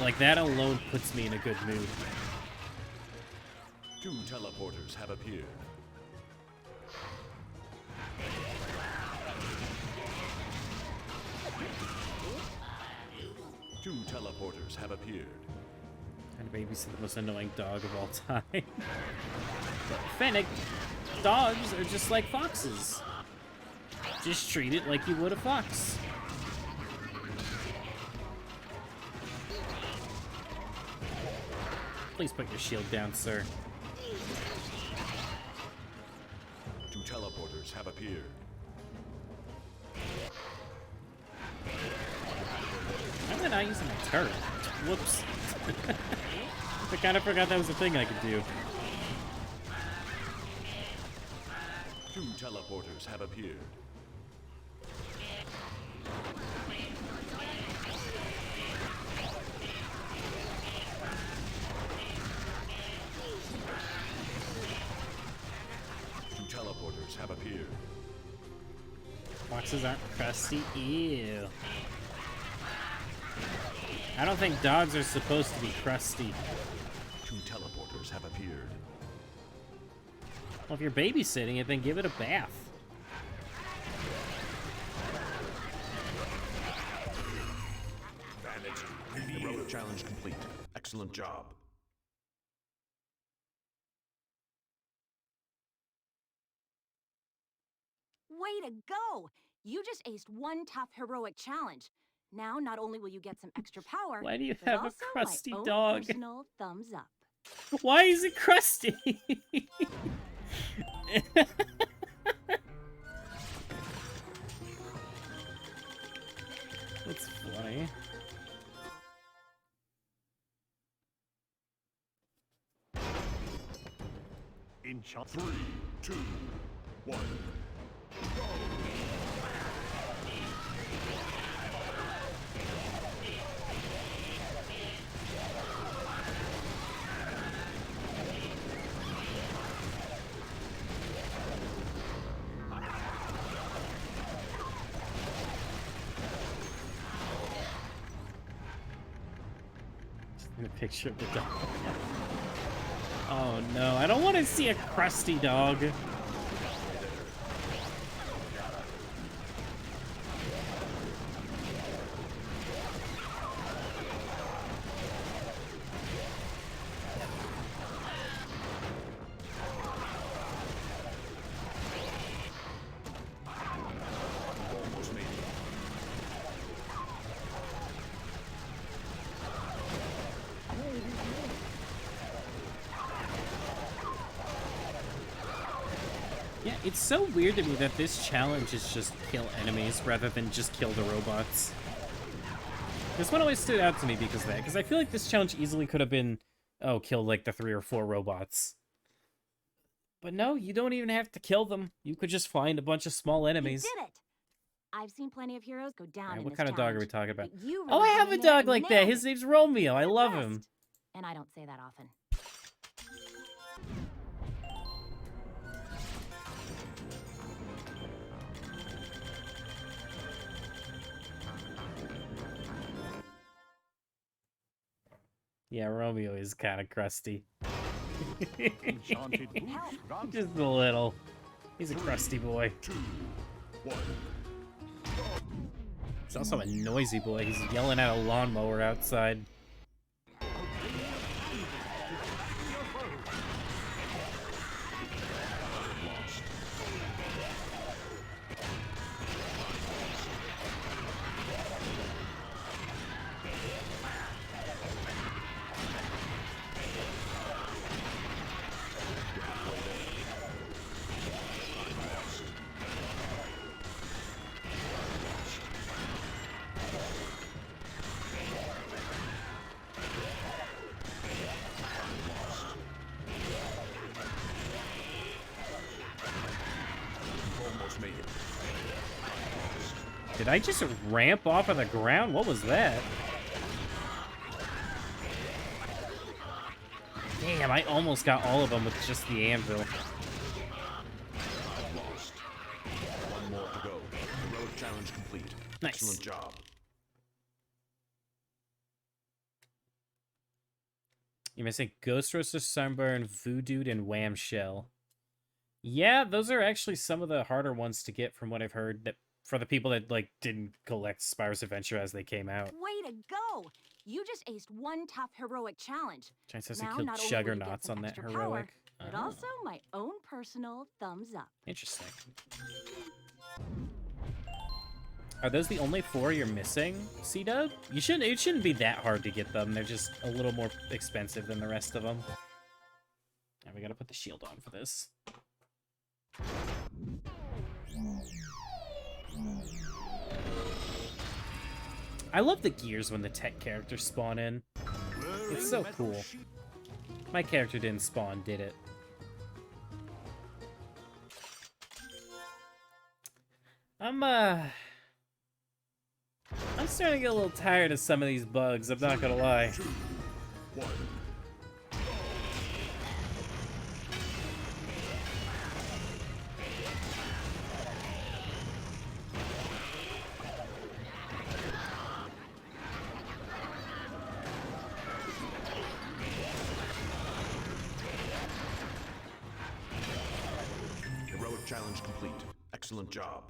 Like, that alone puts me in a good mood. 2 teleporters have appeared. Two teleporters have appeared. And babysit the most annoying dog of all time. But Fennec, dogs are just like foxes. Just treat it like you would a fox. Please put your shield down, sir. 2 teleporters have appeared. Why am I not using my turret? Whoops. I kind of forgot that was a thing I could do. 2 teleporters have appeared. Teleporters have appeared. Foxes aren't crusty. Ew. I don't think dogs are supposed to be crusty. 2 teleporters have appeared. Well, if you're babysitting it, then give it a bath. Vanity. Heroic challenge complete. Excellent job. Way to go! You just aced one tough heroic challenge. Now, not only will you get some extra power, Why do you but have a also crusty my own dog? personal thumbs up. Why is it crusty? That's funny. In shot 3, 2, 1. In a picture of the dog. Oh no, I don't want to see a crusty dog. Almost made it. Yeah, it's so weird to me that this challenge is just kill enemies rather than just kill the robots. This one always stood out to me because of that, because I feel like this challenge easily could have been, oh, kill like the 3 or 4 robots. But no, you don't even have to kill them. You could just find a bunch of small enemies. You did it! I've seen plenty of heroes go down Alright, in what this kind of dog are we challenge, talking about? but you Oh, really I hung have a in there dog and like that. nailed His it. name's Romeo. I You're love the him. best. And I don't say that often. Yeah, Romeo is kind of crusty. Enchanted boots granted. Just a little. He's a crusty boy. 2, 1. He's also a noisy boy. He's yelling at a lawnmower outside. Lost. Almost made it. Did I just ramp off of the ground? What was that? Damn, I almost got all of them with just the anvil. Lost. One more to go. Heroic challenge complete. Nice. Excellent job. You're missing Ghost Roaster, Sunburn, Voodooed, and Wham Shell. Yeah, those are actually some of the harder ones to get from what I've heard, that for the people that like didn't collect Spyro's Adventure as they came out. Way to go! You just aced one tough heroic challenge. Trying to Now, kill not only will you get Juggernauts some on that extra heroic. power, but also my own personal thumbs up. Interesting. Are those the only 4 you're missing, C-Dub? It shouldn't be that hard to get them. They're just a little more expensive than the rest of them. And we gotta put the shield on for this. I love the gears when the tech characters spawn in. It's so cool. My character didn't spawn, did it? I'm starting to get a little tired of some of these bugs, I'm not gonna lie. 2, 1. Heroic challenge complete. Excellent job.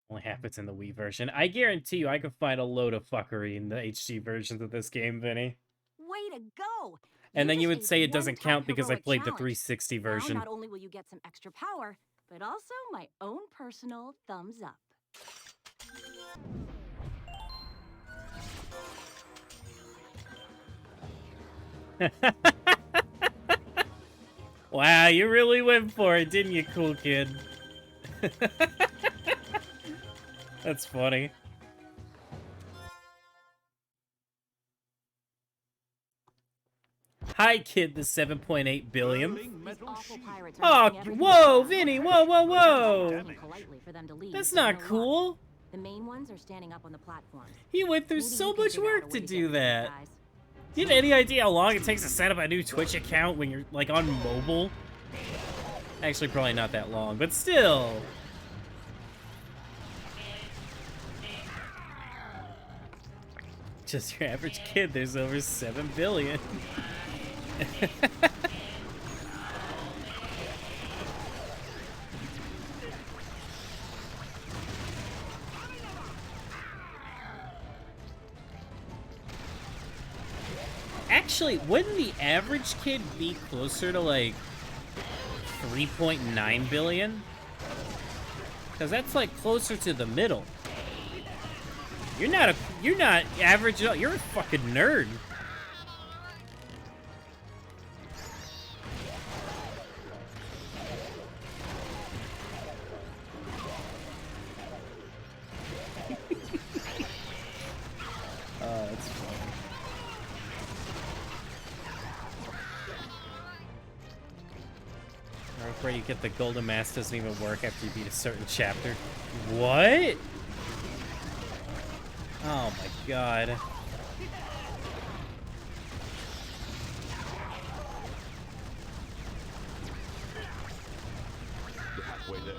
Only happens in the Wii version. I guarantee you I could find a load of fuckery in the HD versions of this game, Vinny. Way to go! And then you just would say aced it doesn't one count tough because I heroic played the challenge. 360 Now, version. not only will you get some extra power, but also my own personal thumbs up. Wow, you really went for it, didn't you, cool kid? That's funny. Hi, kid, the 7.8 billion. These awful pirates are Oh, making everything whoa, fun. Vinny, whoa, whoa, whoa! Asking politely for them to leave, That's so you not know what? cool. The main ones are standing up on the platforms. He went through Maybe so you can much figure out a work way to get do these that. guys. Do you have any idea how long it takes to set up a new Twitch account when you're, like, on mobile? Actually, probably not that long, but still. Just your average kid, there's over 7 billion. Actually, wouldn't the average kid be closer to like 3.9 billion? Because that's like closer to the middle. You're not average at all. You're a fucking nerd. Oh, that's funny. where you get the golden mask doesn't even work after you beat a certain chapter. What? Oh my god. You're halfway there.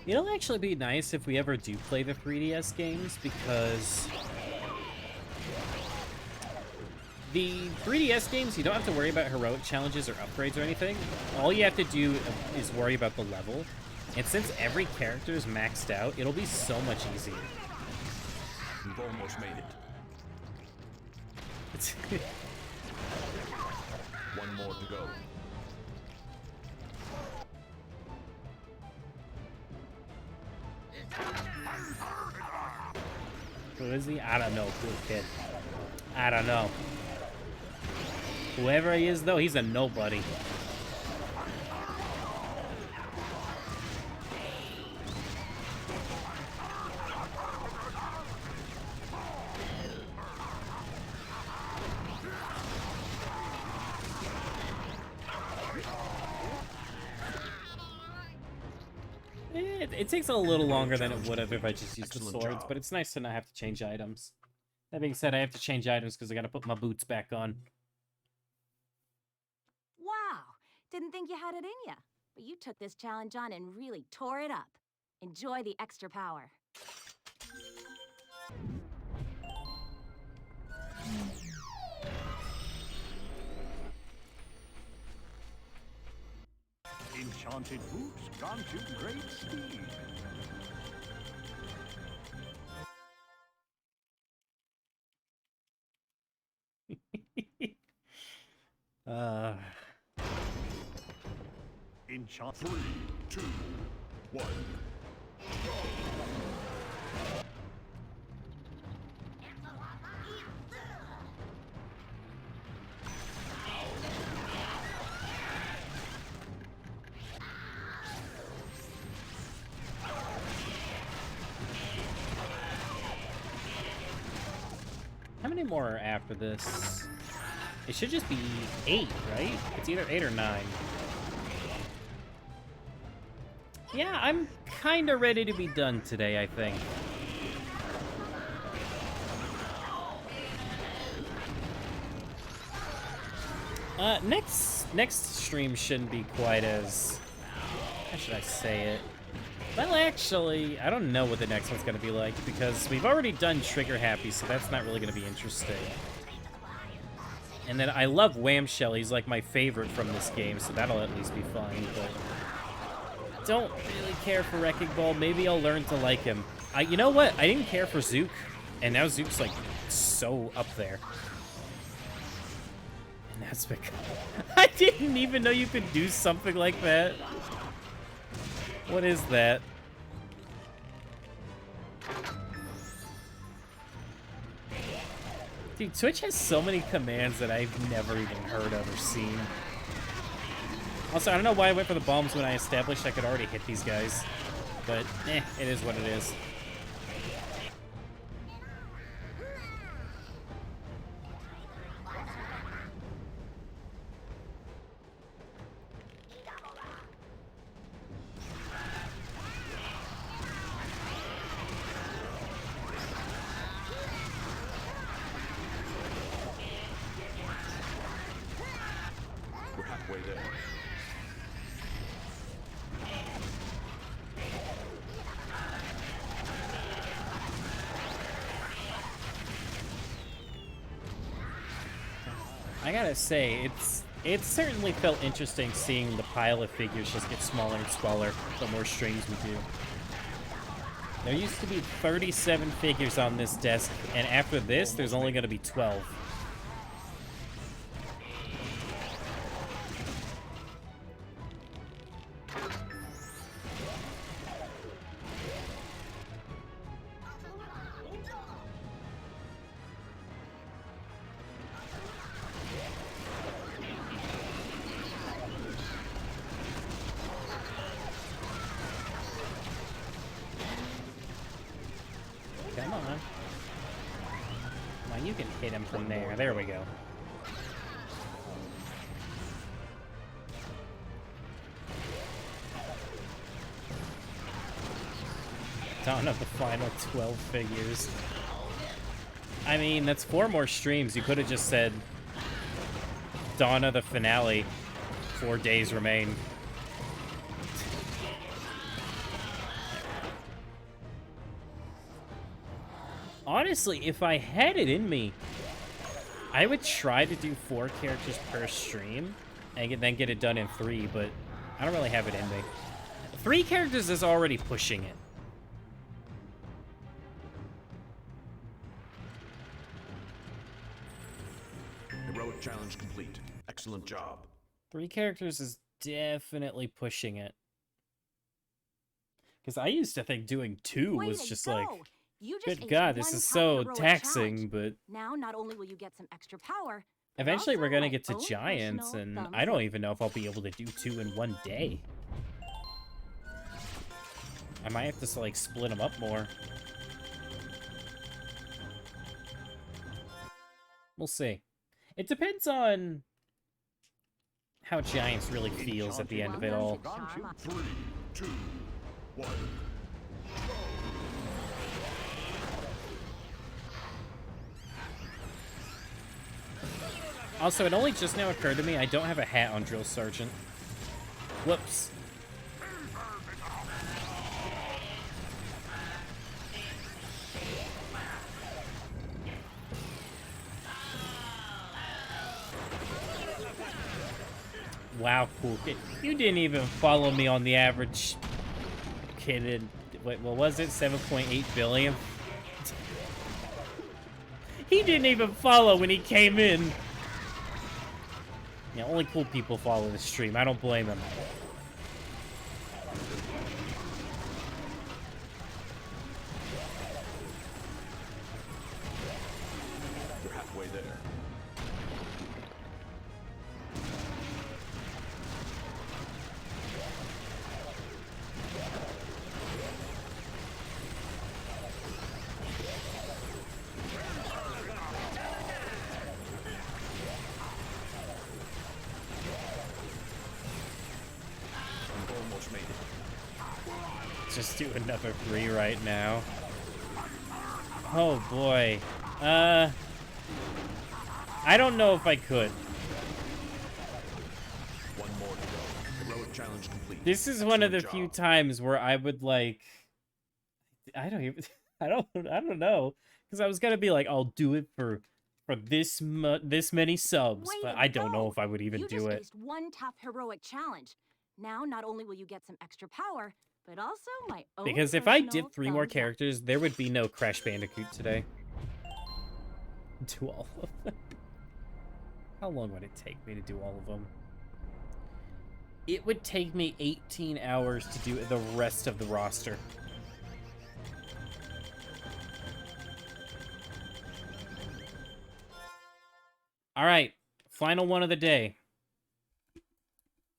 It'll actually be nice if we ever do play the 3DS games, because the 3DS games, you don't have to worry about heroic challenges or upgrades or anything. All you have to do is worry about the level. And since every character is maxed out, it'll be so much easier. You've almost made it. It's One more to go. Who is he? I don't know, cool kid. I don't know. Whoever he is, though, he's a nobody. It takes a little longer than it would have if I just used the Excellent swords, job. but it's nice to not have to change items. That being said, I have to change items because I gotta put my boots back on. Wow, didn't think you had it in ya. But you took this challenge on and really tore it up. Enjoy the extra power. Enchanted boots grant you great speed. Enchant. 3, 2, 1. How many more are after this? It should just be 8, right? It's either 8 or 9. Yeah, I'm kind of ready to be done today, I think. Next stream shouldn't be quite as... How should I say it? Well, actually, I don't know what the next one's going to be like, because we've already done Trigger Happy, so that's not really going to be interesting. And then I love Whamshell, he's like my favorite from this game, so that'll at least be fun, but... Don't really care for Wrecking Ball. Maybe I'll learn to like him. You know what? I didn't care for Zook, and now Zook's like so up there. And that's because... I didn't even know you could do something like that. What is that? Dude, Twitch has so many commands that I've never even heard of or seen. Also, I don't know why I went for the bombs when I established I could already hit these guys. But, it is what it is. We're halfway there. I gotta say, it certainly felt interesting seeing the pile of figures just get smaller and smaller the more streams we do. There used to be 37 figures on this desk, and after this, there's only gonna be 12. hit him from there. There we go. Dawn of the final 12 figures. I mean, that's 4 more streams. You could have just said Dawn of the finale. 4 days remain. Honestly, if I had it in me, I would try to do 4 characters per stream and then get it done in 3, but I don't really have it in me. 3 characters is already pushing it. Heroic challenge complete. Excellent job. 3 characters is definitely pushing it. Because I used to think doing 2 Way was to just go. like, You just good aced God, this one is tough so heroic taxing, challenge. but Now, not only will you get some extra power, but eventually we're also gonna my get to own giants, personal and thumbs I don't up. even know if I'll be able to do 2 in one day. I might have to, like, split them up more. We'll see. It depends on how Giants really feels at the end of it all. Gone too. 3, 2, 1. Also, it only just now occurred to me I don't have a hat on Drill Sergeant. Whoops. Wow, cool kid. You didn't even follow me on the average kid in, what was it, 7.8 billion? He didn't even follow when he came in. Yeah, only cool people follow the stream. I don't blame him. You're halfway there. You've almost made it. Just do another 3 right now. Oh boy. I don't know if I could. One more to go. Heroic challenge complete. This is one of the Excellent few job. times where I would like, I don't even, I don't know, because I was gonna be like, I'll do it for this many subs, Way but to I don't know go. if I would even You do just it. aced one tough heroic challenge. Now, not only will you get some extra power, but also my own Because if I did personal 3 more thumbs up. characters, there would be no Crash Bandicoot today. Do all of them. How long would it take me to do all of them? It would take me 18 hours to do the rest of the roster. All right, final one of the day.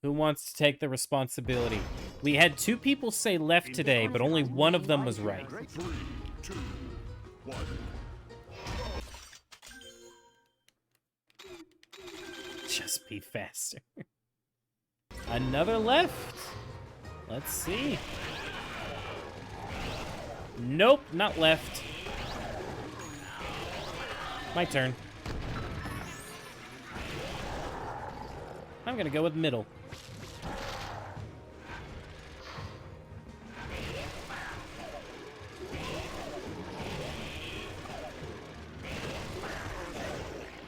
Who wants to take the responsibility? We had 2 people say left today, but only one of them was right. 3, 2, 1. Just be faster. Another left. Let's see. Nope, not left. My turn. I'm gonna go with middle.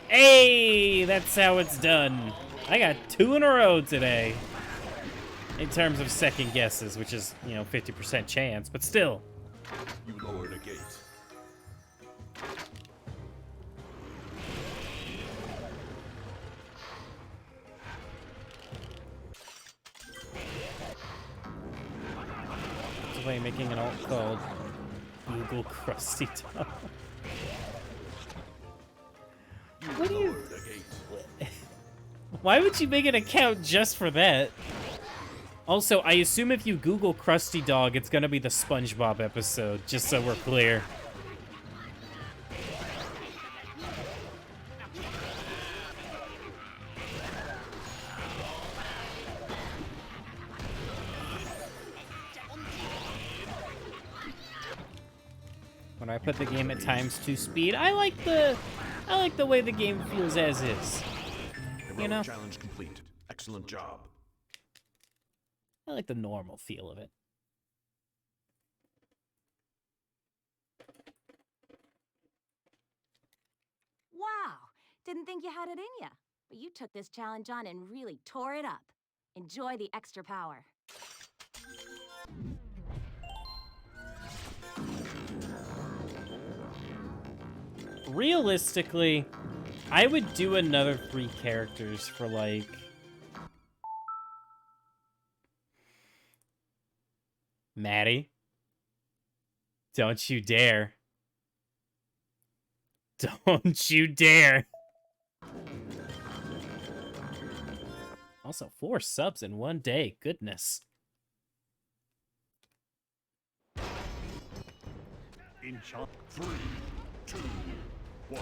Hey, that's how it's done. I got 2 in a row today. In terms of second guesses, which is, 50% chance, but still. You lowered a gate. Play making an alt called Google Krusty Dog. What do you... Lowered a gate. Why would you make an account just for that? Also, I assume if you Google Krusty Dog, it's gonna be the SpongeBob episode, just so we're clear. When I put the game at ×2 speed, I like the way the game feels as is. You know? Challenge completed. Excellent job. I like the normal feel of it. Wow, didn't think you had it in ya. But you took this challenge on and really tore it up. Enjoy the extra power. Realistically, I would do another 3 characters for, like... Maddie? Don't you dare. Don't you dare. Also, 4 subs in one day. Goodness. In chop 3, 2, 1.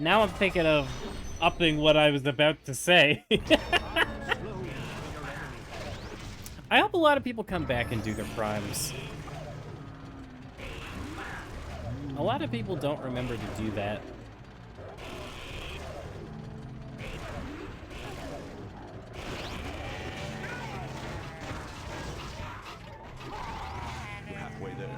Now I'm thinking of upping what I was about to say. I hope a lot of people come back and do their primes. A lot of people don't remember to do that. You're halfway there.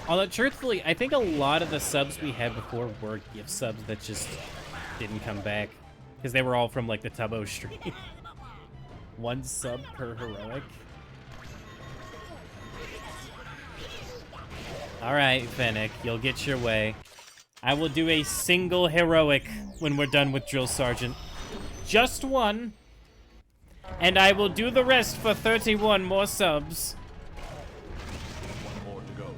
Although, truthfully, I think a lot of the subs we had before were gift subs that just didn't come back. Because they were all from, like, the Tubbo stream. 1 sub per heroic. Alright, Fennec, you'll get your way. I will do a single heroic when we're done with Drill Sergeant. Just 1. And I will do the rest for 31 more subs. 1 more to go.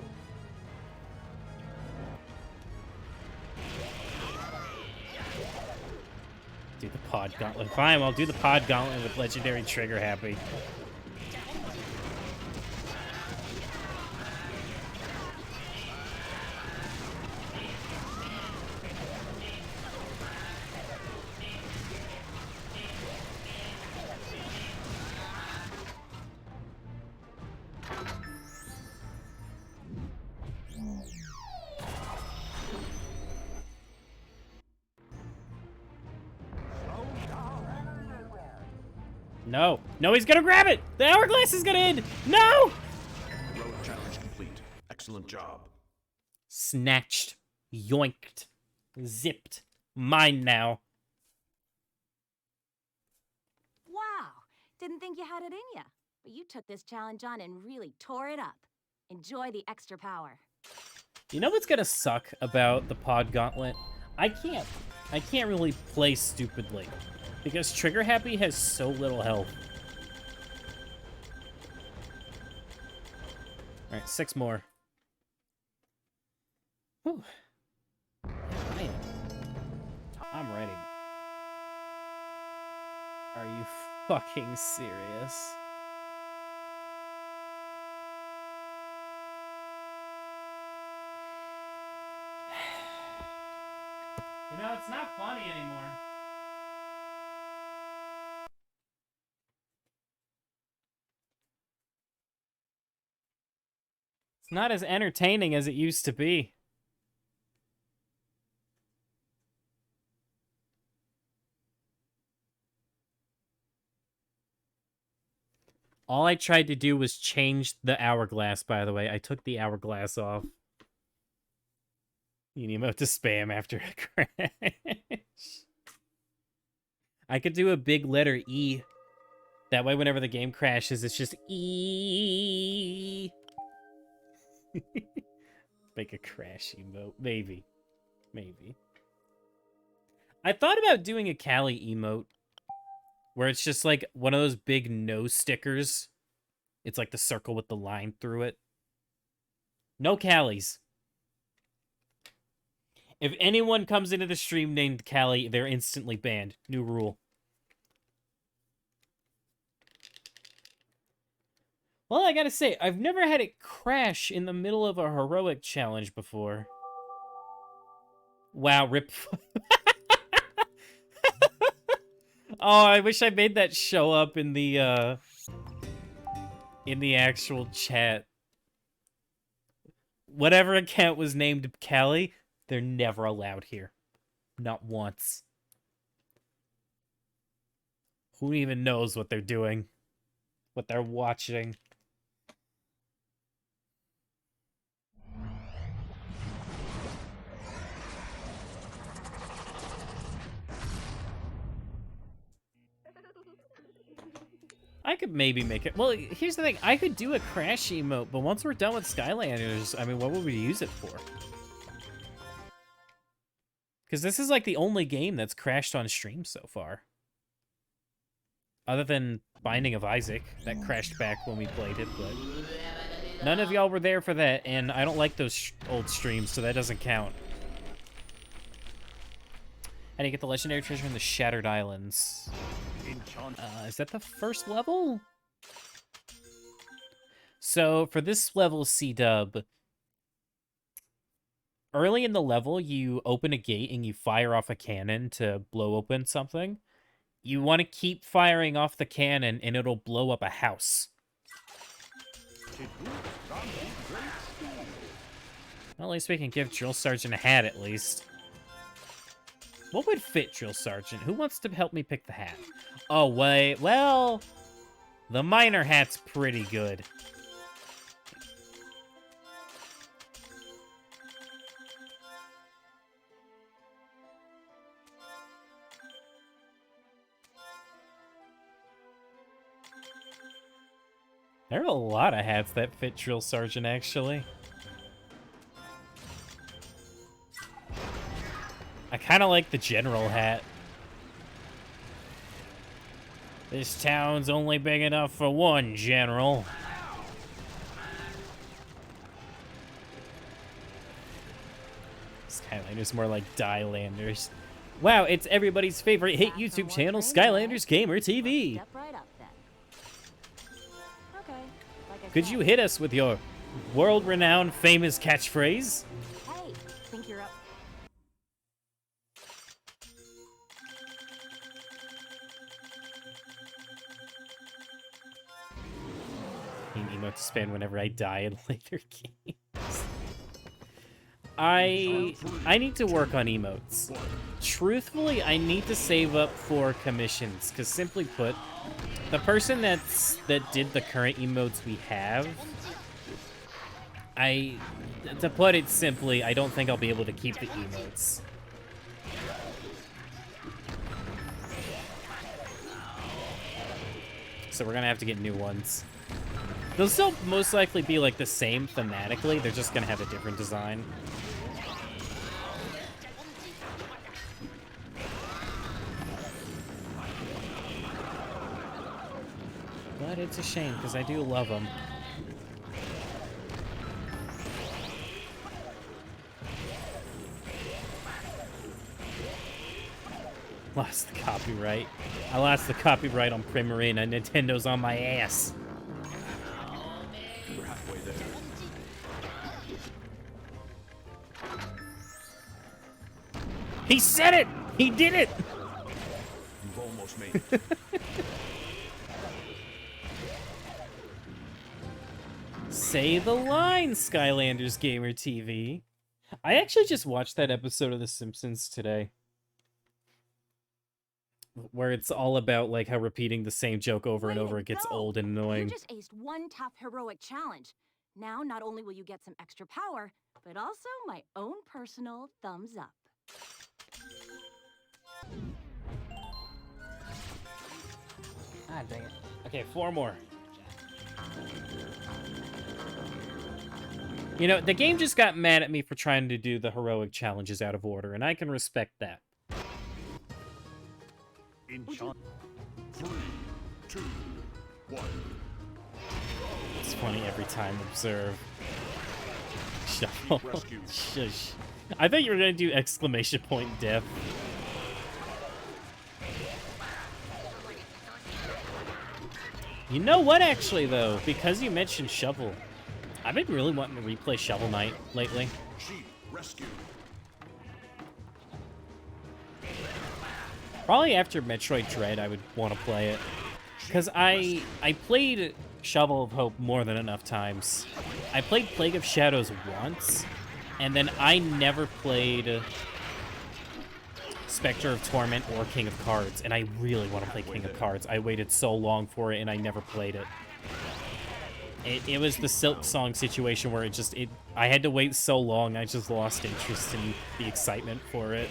Do the pod gauntlet. Fine, I'll do the pod gauntlet with legendary trigger happy. No. No, he's gonna grab it! The hourglass is gonna end! No! Heroic challenge complete. Excellent job. Snatched. Yoinked. Zipped. Mine now. Wow, didn't think you had it in ya. But you took this challenge on and really tore it up. Enjoy the extra power. You know what's gonna suck about the pod gauntlet? I can't really play stupidly. Because Trigger Happy has so little health. Alright, 6 more. Whew. Man. I'm ready. Are you fucking serious? You know, it's not funny anymore. It's not as entertaining as it used to be. All I tried to do was change the hourglass, by the way. I took the hourglass off. You need emote to spam after a crash. I could do a big letter E. That way, whenever the game crashes, it's just E. Make a crash emote. Maybe. Maybe. I thought about doing a Callie emote. Where it's just like one of those big no stickers. It's like the circle with the line through it. No Callies. If anyone comes into the stream named Callie, they're instantly banned. New rule. Well, I gotta say, I've never had it crash in the middle of a heroic challenge before. Wow, rip. Oh, I wish I made that show up in the actual chat. Whatever account was named Callie, they're never allowed here. Not once. Who even knows what they're doing? What they're watching? I could maybe make it. Well, here's the thing. I could do a crash emote, but once we're done with Skylanders, I mean, what would we use it for? Because this is like the only game that's crashed on stream so far. Other than Binding of Isaac, that crashed back when we played it, but none of y'all were there for that, and I don't like those old streams, so that doesn't count. How do you get the legendary treasure in the Shattered Islands? Is that the first level? So, for this level, C-Dub, early in the level, you open a gate and you fire off a cannon to blow open something. You want to keep firing off the cannon and it'll blow up a house. Well, at least we can give Drill Sergeant a hat, at least. What would fit Drill Sergeant? Who wants to help me pick the hat? Oh, wait. Well, the miner hat's pretty good. There are a lot of hats that fit Drill Sergeant, actually. I kind of like the general hat. This town's only big enough for one general. Skylanders more like Dielanders. Wow, it's everybody's favorite hit YouTube channel, Skylanders Gamer TV. Step right up then. Okay. Like I Could said, you hit us with your world-renowned famous catchphrase? Hey, think you're up. Emote to spam whenever I die in later games. I need to work on emotes. Truthfully, I need to save up for commissions, because simply put, the person that did the current emotes we have, to put it simply, I don't think I'll be able to keep the emotes. So we're gonna have to get new ones. They'll still most likely be like the same thematically, they're just gonna have a different design. But it's a shame, because I do love them. Lost the copyright. I lost the copyright on Primarina, and Nintendo's on my ass. We're halfway there. He said it! He did it! You've almost made it. Say the line, Skylanders Gamer TV. I actually just watched that episode of The Simpsons today, where it's all about like how repeating the same joke over and Way over to gets go. old and annoying. You just aced one tough heroic challenge. Now, not only will you get some extra power, but also my own personal thumbs up. Ah, dang it. Okay, 4 more. You know, the game just got mad at me for trying to do the heroic challenges out of order, and I can respect that. Enchant. 3, 2, 1. It's funny every time. Observe. Shuffle. Rescue. Shush. I thought you were gonna do exclamation point death. You know what, actually, though? Because you mentioned Shovel, I've been really wanting to replay Shovel Knight lately. Sheep rescue. Probably after Metroid Dread, I would want to play it. Because I played Shovel of Hope more than enough times. I played Plague of Shadows once, and then I never played Spectre of Torment or King of Cards, and I really want to play King of Cards. I waited so long for it, and I never played it. It was the Silk Song situation where I had to wait so long, I just lost interest in the excitement for it.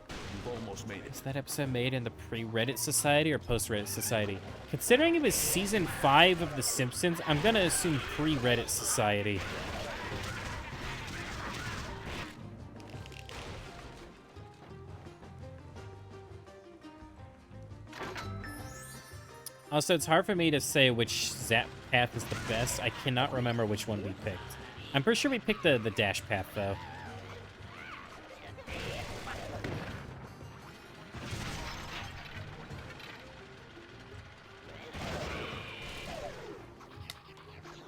You've almost made it. Is that episode made in the pre-Reddit Society or post-Reddit Society? Considering it was season 5 of The Simpsons, I'm gonna assume pre-Reddit Society. Also, it's hard for me to say which Zap path is the best. I cannot remember which one we picked. I'm pretty sure we picked the dash path, though.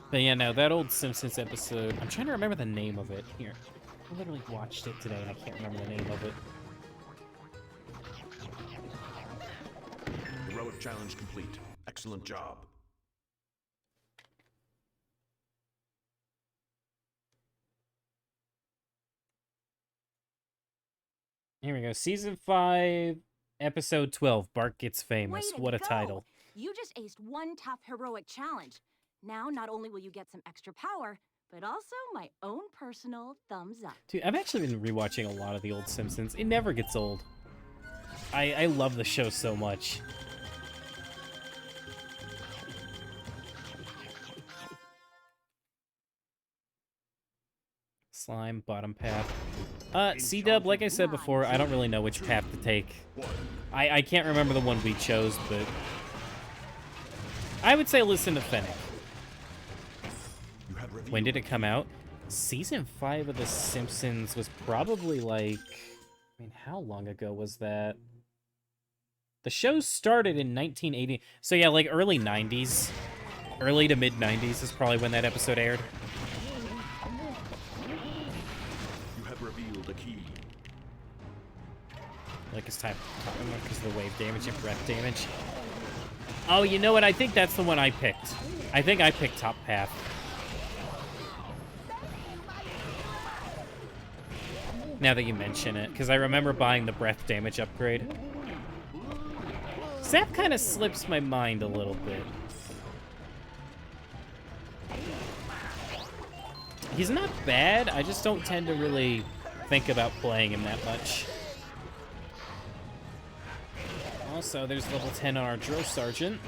But yeah, no, that old Simpsons episode, I'm trying to remember the name of it. Here, I literally watched it today and I can't remember the name of it. Heroic challenge complete. Excellent job. Here we go. Season 5, Episode 12, Bart Gets Famous. Way to What a go. title. You just aced one tough heroic challenge. Now, not only will you get some extra power, but also my own personal thumbs up. Dude, I've actually been rewatching a lot of the old Simpsons. It never gets old. I love the show so much. Slime, bottom path. C-Dub, like I said before, I don't really know which path to take. I can't remember the one we chose, but I would say listen to Fennec. When did it come out? Season 5 of The Simpsons was probably like... I mean, how long ago was that? The show started in 1980. So yeah, like early 90s. Early to mid 90s is probably when that episode aired. You have revealed a key. Like it's time because of the wave damage and breath damage. Oh, you know what? I think that's the one I picked. I think I picked top path. Now that you mention it, because I remember buying the breath damage upgrade. Zap kind of slips my mind a little bit. He's not bad, I just don't tend to really think about playing him that much. Also, there's level 10 on our Drill Sergeant.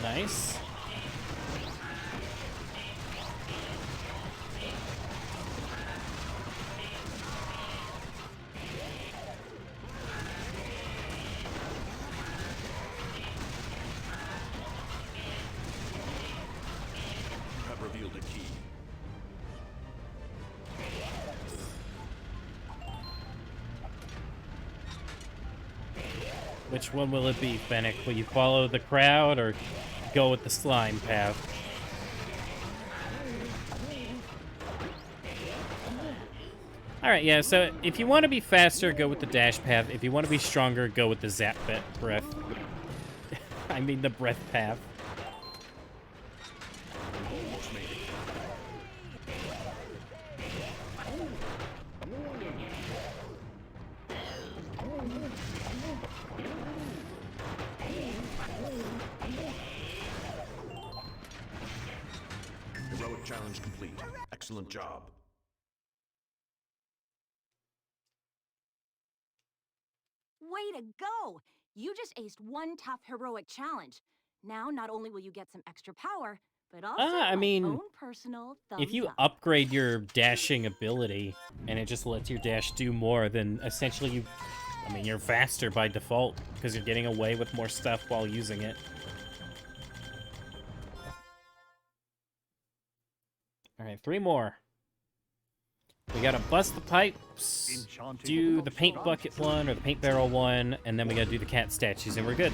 Nice. You have revealed a key. Which one will it be, Fennec? Will you follow the crowd or go with the slime path? Alright, yeah, so if you want to be faster, go with the dash path. If you want to be stronger, go with the zap breath. I mean the breath path. Almost made it. Heroic challenge complete. Excellent job. Way to go! You just aced one tough heroic challenge. Now, not only will you get some extra power, but also I my mean, own personal thumbs if you up. upgrade your dashing ability and it just lets your dash do more, then essentially you're faster by default because you're getting away with more stuff while using it. All right, 3 more. We gotta bust the pipes, do the paint bucket one or the paint barrel one, and then we gotta do the cat statues, and we're good.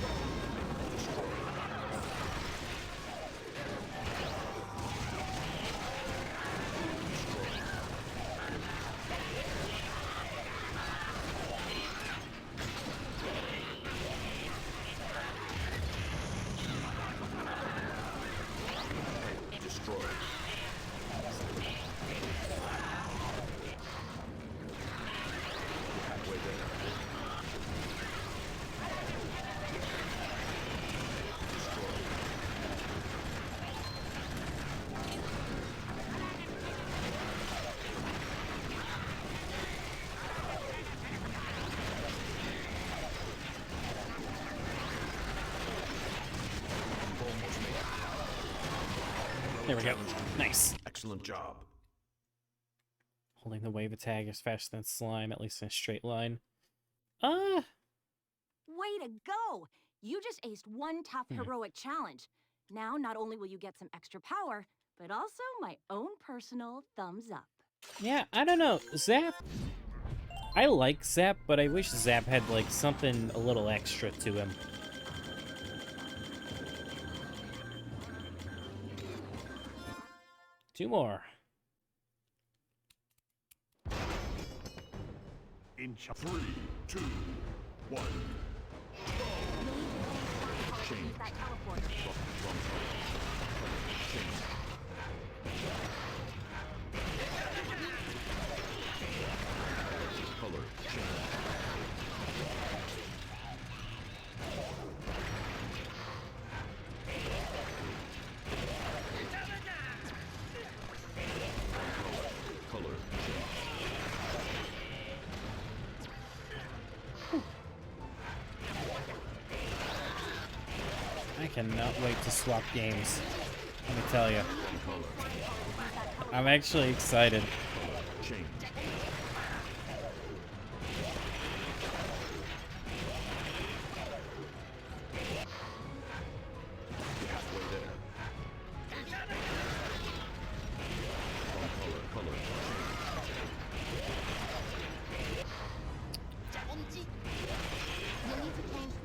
There we go. Challenge complete. Nice. Excellent job. Holding the wave attack is faster than slime, at least in a straight line. Way to go! You just aced one tough heroic challenge. Now, not only will you get some extra power, but also my own personal thumbs up. Yeah, I don't know. Zap. I like Zap, but I wish Zap had, like, something a little extra to him. Two more. In 3, 2, 1. Change. That teleporter. Change. Color. Change. Color. I cannot wait to swap games. Let me tell you. Color. I'm actually excited. Change. Halfway there. Color.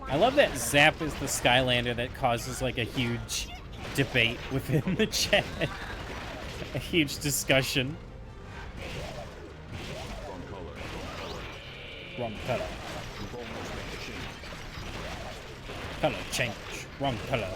I love that Zap is the Skylander that causes, like, a huge debate within the chat. A huge discussion. Wrong color. Wrong color. You've almost made the change. Color change. Wrong color.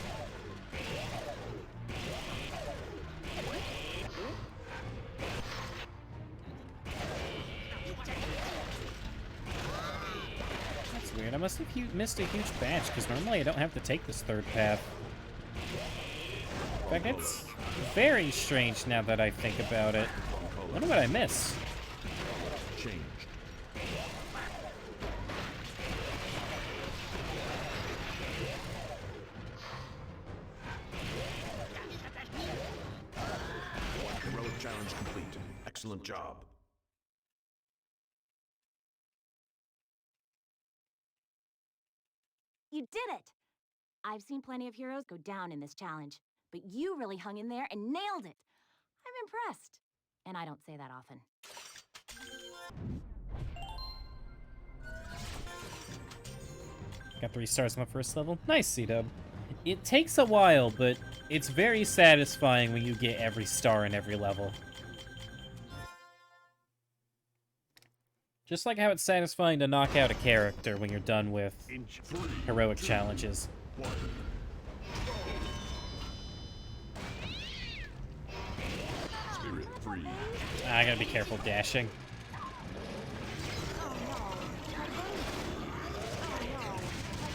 That's weird. I must have missed a huge batch, because normally I don't have to take this third path. In fact, it's very strange now that I think about it. I wonder what I miss. Changed. Heroic challenge complete. Excellent job. You did it! I've seen plenty of heroes go down in this challenge, but you really hung in there and nailed it. I'm impressed. And I don't say that often. Got 3 stars on my first level. Nice, C-Dub. It takes a while, but it's very satisfying when you get every star in every level. Just like how it's satisfying to knock out a character when you're done with inch. heroic challenges. 1. Spirit free. I gotta be careful dashing. Oh no, my base.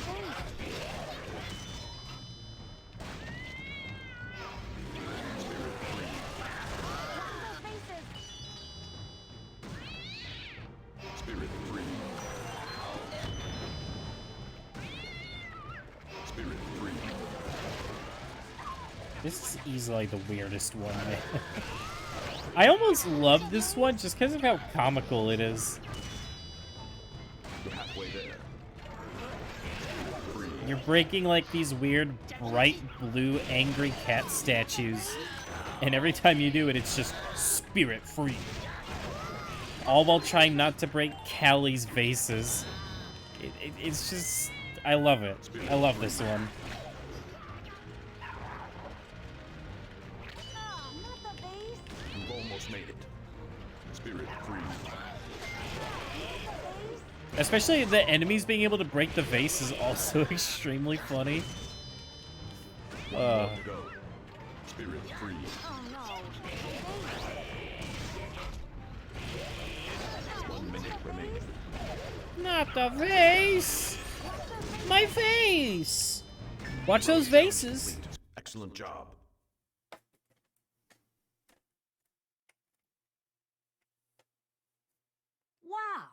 Oh no, my base. Those faces. Spirit free. Spirit free. This is easily the weirdest one. I almost love this one just because of how comical it is. You're halfway there. Free. You're breaking like these weird bright blue angry cat statues. And every time you do it, it's just spirit free. All while trying not to break Callie's vases. It's just... I love it. I love this one. Oh, not the base. You've almost made it. Spirit free. Especially the enemies being able to break the vase is also extremely funny. One more to go. Spirit free. Oh no, the base. 1 minute remaining. Not the vase! My face! Watch those vases. Complete. Excellent job. Wow,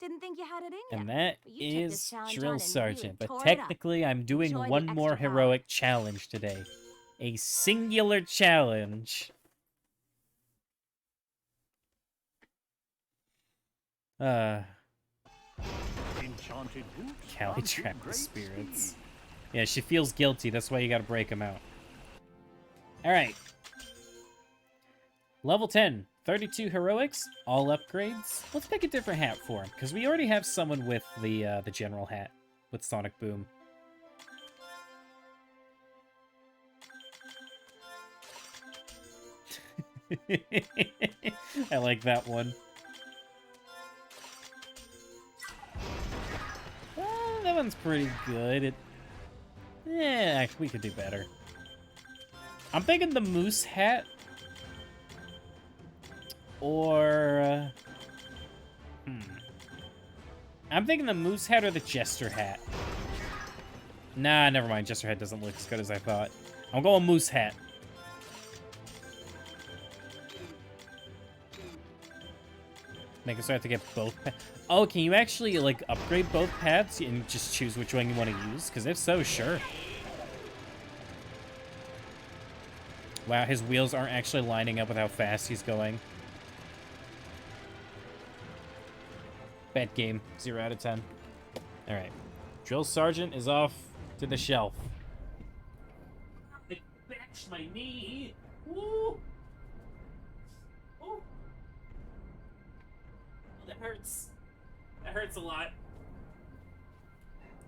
didn't think you had it in you. And that But you took this is challenge on Drill and really Sergeant. But tore it up. technically, I'm doing Enjoy the one more extra power. heroic challenge today. A singular challenge. Enchanted boots. KarpehTran spirits. Yeah, she feels guilty. That's why you gotta break them out. Alright. Level 10. 32 heroics. All upgrades. Let's pick a different hat for him, because we already have someone with the general hat. With Sonic Boom. I like that one. That one's pretty good. Yeah, we could do better. I'm thinking the moose hat. Or... I'm thinking the moose hat or the jester hat. Nah, never mind. Jester hat doesn't look as good as I thought. I'm going moose hat. Make it so I have to get both. Oh, can you actually, like, upgrade both paths and just choose which one you want to use? Because if so, sure. Wow, his wheels aren't actually lining up with how fast he's going. Bad game. 0 out of 10. Alright. Drill Sergeant is off to the shelf. It bashed my knee! Woo! Ooh. That hurts. That hurts a lot.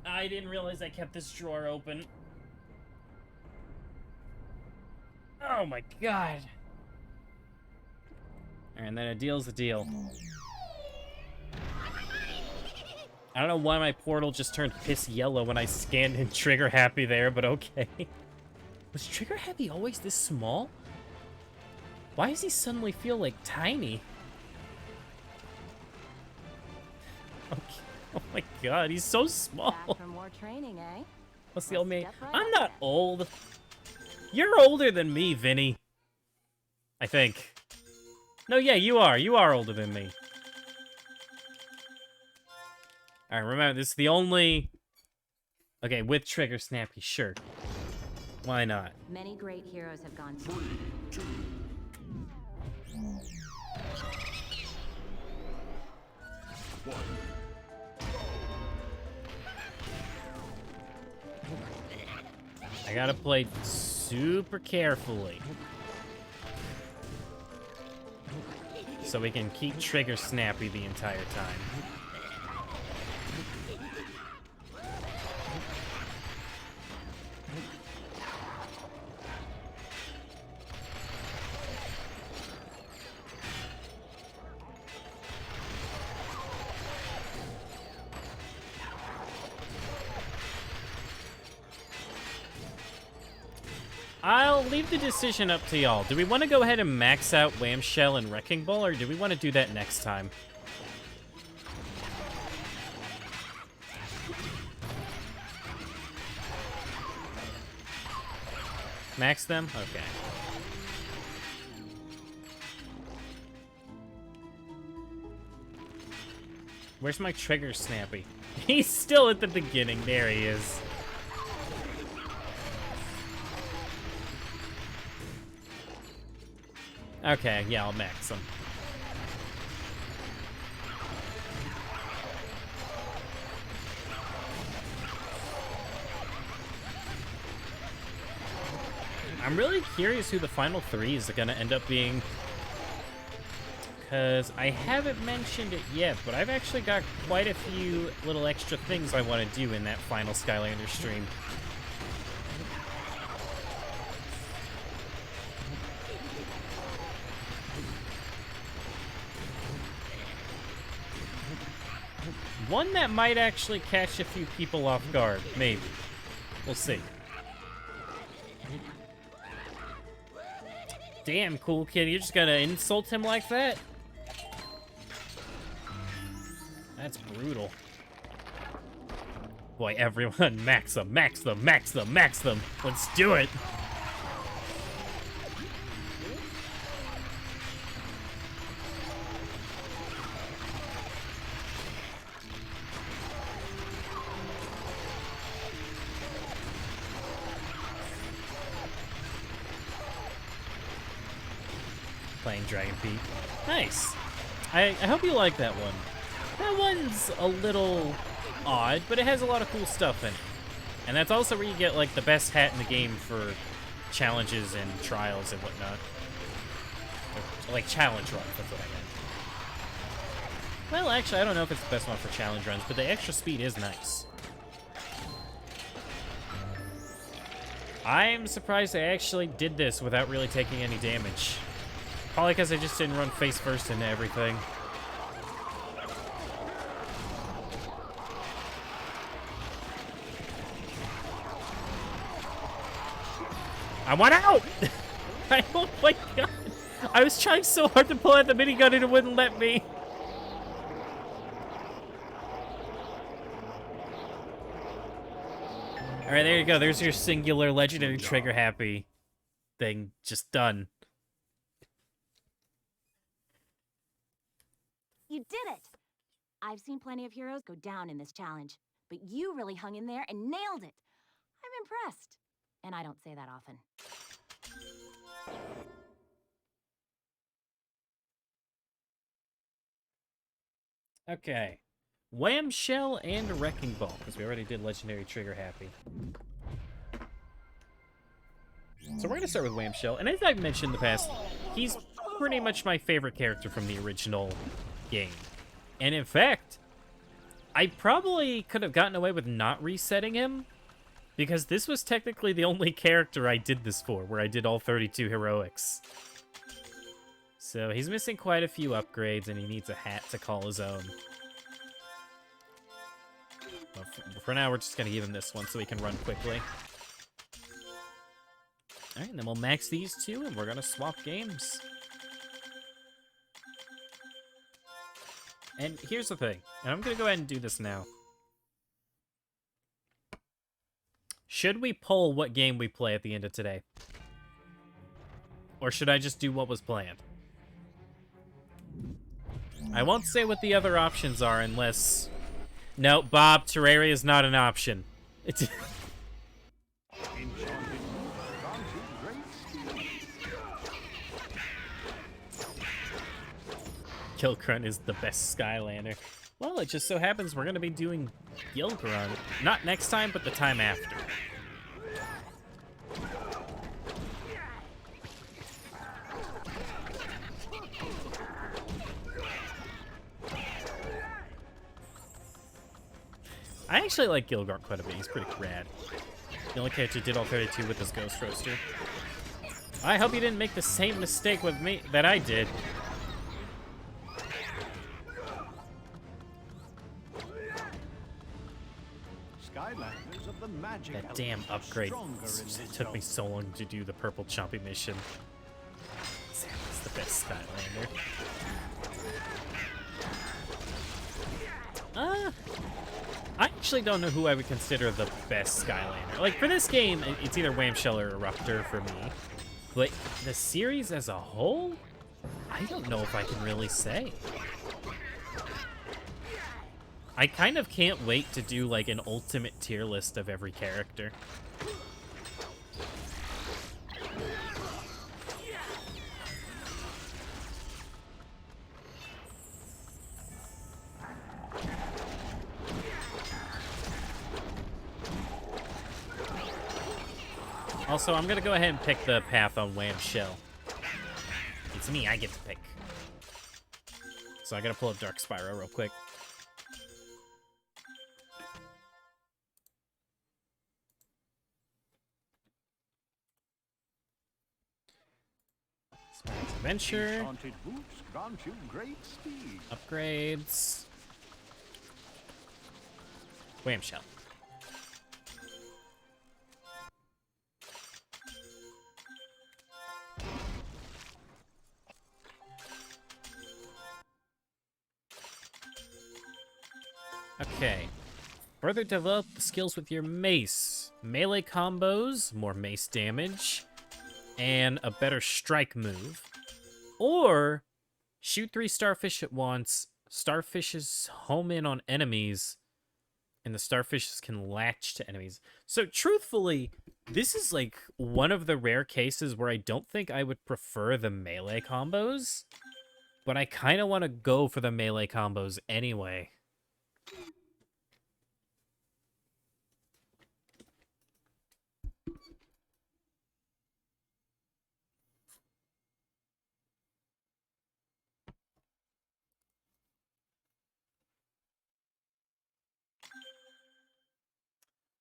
I didn't realize I kept this drawer open. Oh my god. And then a deal's a deal. I don't know why my portal just turned piss yellow when I scanned in Trigger Happy there, but okay. Was Trigger Happy always this small? Why does he suddenly feel like tiny? Okay. Oh my god, he's so small. Back for more training, eh? What's the old man? Step right I'm up not then. old. You're older than me, Vinny. I think. No, yeah, you are. You are older than me. Alright, remember, this is the only... Okay, with Trigger Snappy, sure. Why not? Many great heroes have gone. 3, 2, 1. I gotta play super carefully. So we can keep Trigger Snappy the entire time. I'll leave the decision up to y'all. Do we want to go ahead and max out Whamshell and Wrecking Ball, or do we want to do that next time? Max them? Okay. Where's my Trigger Snappy? He's still at the beginning. There he is. Okay, yeah, I'll max him. I'm really curious who the final 3 is going to end up being. Because I haven't mentioned it yet, but I've actually got quite a few little extra things I want to do in that final Skylanders stream. One that might actually catch a few people off guard, maybe. We'll see. Damn, Cool Kid, you're just gonna insult him like that? That's brutal. Boy, everyone, max them, max them, max them, max them. Let's do it. Flying Dragon Peak. Nice. I hope you like that one. That one's a little odd, but it has a lot of cool stuff in it. And that's also where you get, like, the best hat in the game for challenges and trials and whatnot. Or, like, challenge runs, that's what I meant. Well, actually, I don't know if it's the best one for challenge runs, but the extra speed is nice. I'm surprised I actually did this without really taking any damage. Probably because I just didn't run face first into everything. I want out! Oh my god! I was trying so hard to pull out the minigun and it wouldn't let me. Alright, there you go. There's your singular legendary trigger happy thing. Just done. You did it! I've seen plenty of heroes go down in this challenge, but you really hung in there and nailed it. I'm impressed. And I don't say that often. Okay. Wham Shell and Wrecking Ball, because we already did Legendary Trigger Happy. So we're going to start with Wham Shell, and as I've mentioned in the past, he's pretty much my favorite character from the original game. And in fact, I probably could have gotten away with not resetting him, because this was technically the only character I did this for, where I did all 32 heroics. So he's missing quite a few upgrades, and he needs a hat to call his own. Well, for now, we're just going to give him this one so he can run quickly. Alright, and then we'll max these two, and we're going to swap games. And here's the thing, and I'm going to go ahead and do this now. Should we poll what game we play at the end of today? Or should I just do what was planned? I won't say what the other options are unless... No, Bob, Terraria is not an option. It's... Gilgrunt is the best Skylander. Well, it just so happens we're going to be doing Gilgrunt. Not next time, but the time after. I actually like Gilgrunt quite a bit. He's pretty rad. The only character who did all 32 with his Ghost Roaster. I hope you didn't make the same mistake with me that I did. Skylanders of the magic That damn element are upgrade stronger in this took me zone. so long to do the purple chompy mission. Sam is the best Skylander. I actually don't know who I would consider the best Skylander. Like, for this game, it's either Whamshell or Eruptor for me. But the series as a whole, I don't know if I can really say. I kind of can't wait to do, like, an ultimate tier list of every character. Also, I'm gonna go ahead and pick the path on Whamshell. It's me, I get to pick. So I gotta pull up Dark Spyro real quick. Spyro's Adventure. Enchanted boots grant you great speed. Upgrades. Whamshell. Okay. Further develop the skills with your mace. Melee combos, more mace damage, and a better strike move. Or shoot 3 starfish at once, starfishes home in on enemies, and the starfishes can latch to enemies. So truthfully, this is like one of the rare cases where I don't think I would prefer the melee combos, but I kind of want to go for the melee combos anyway.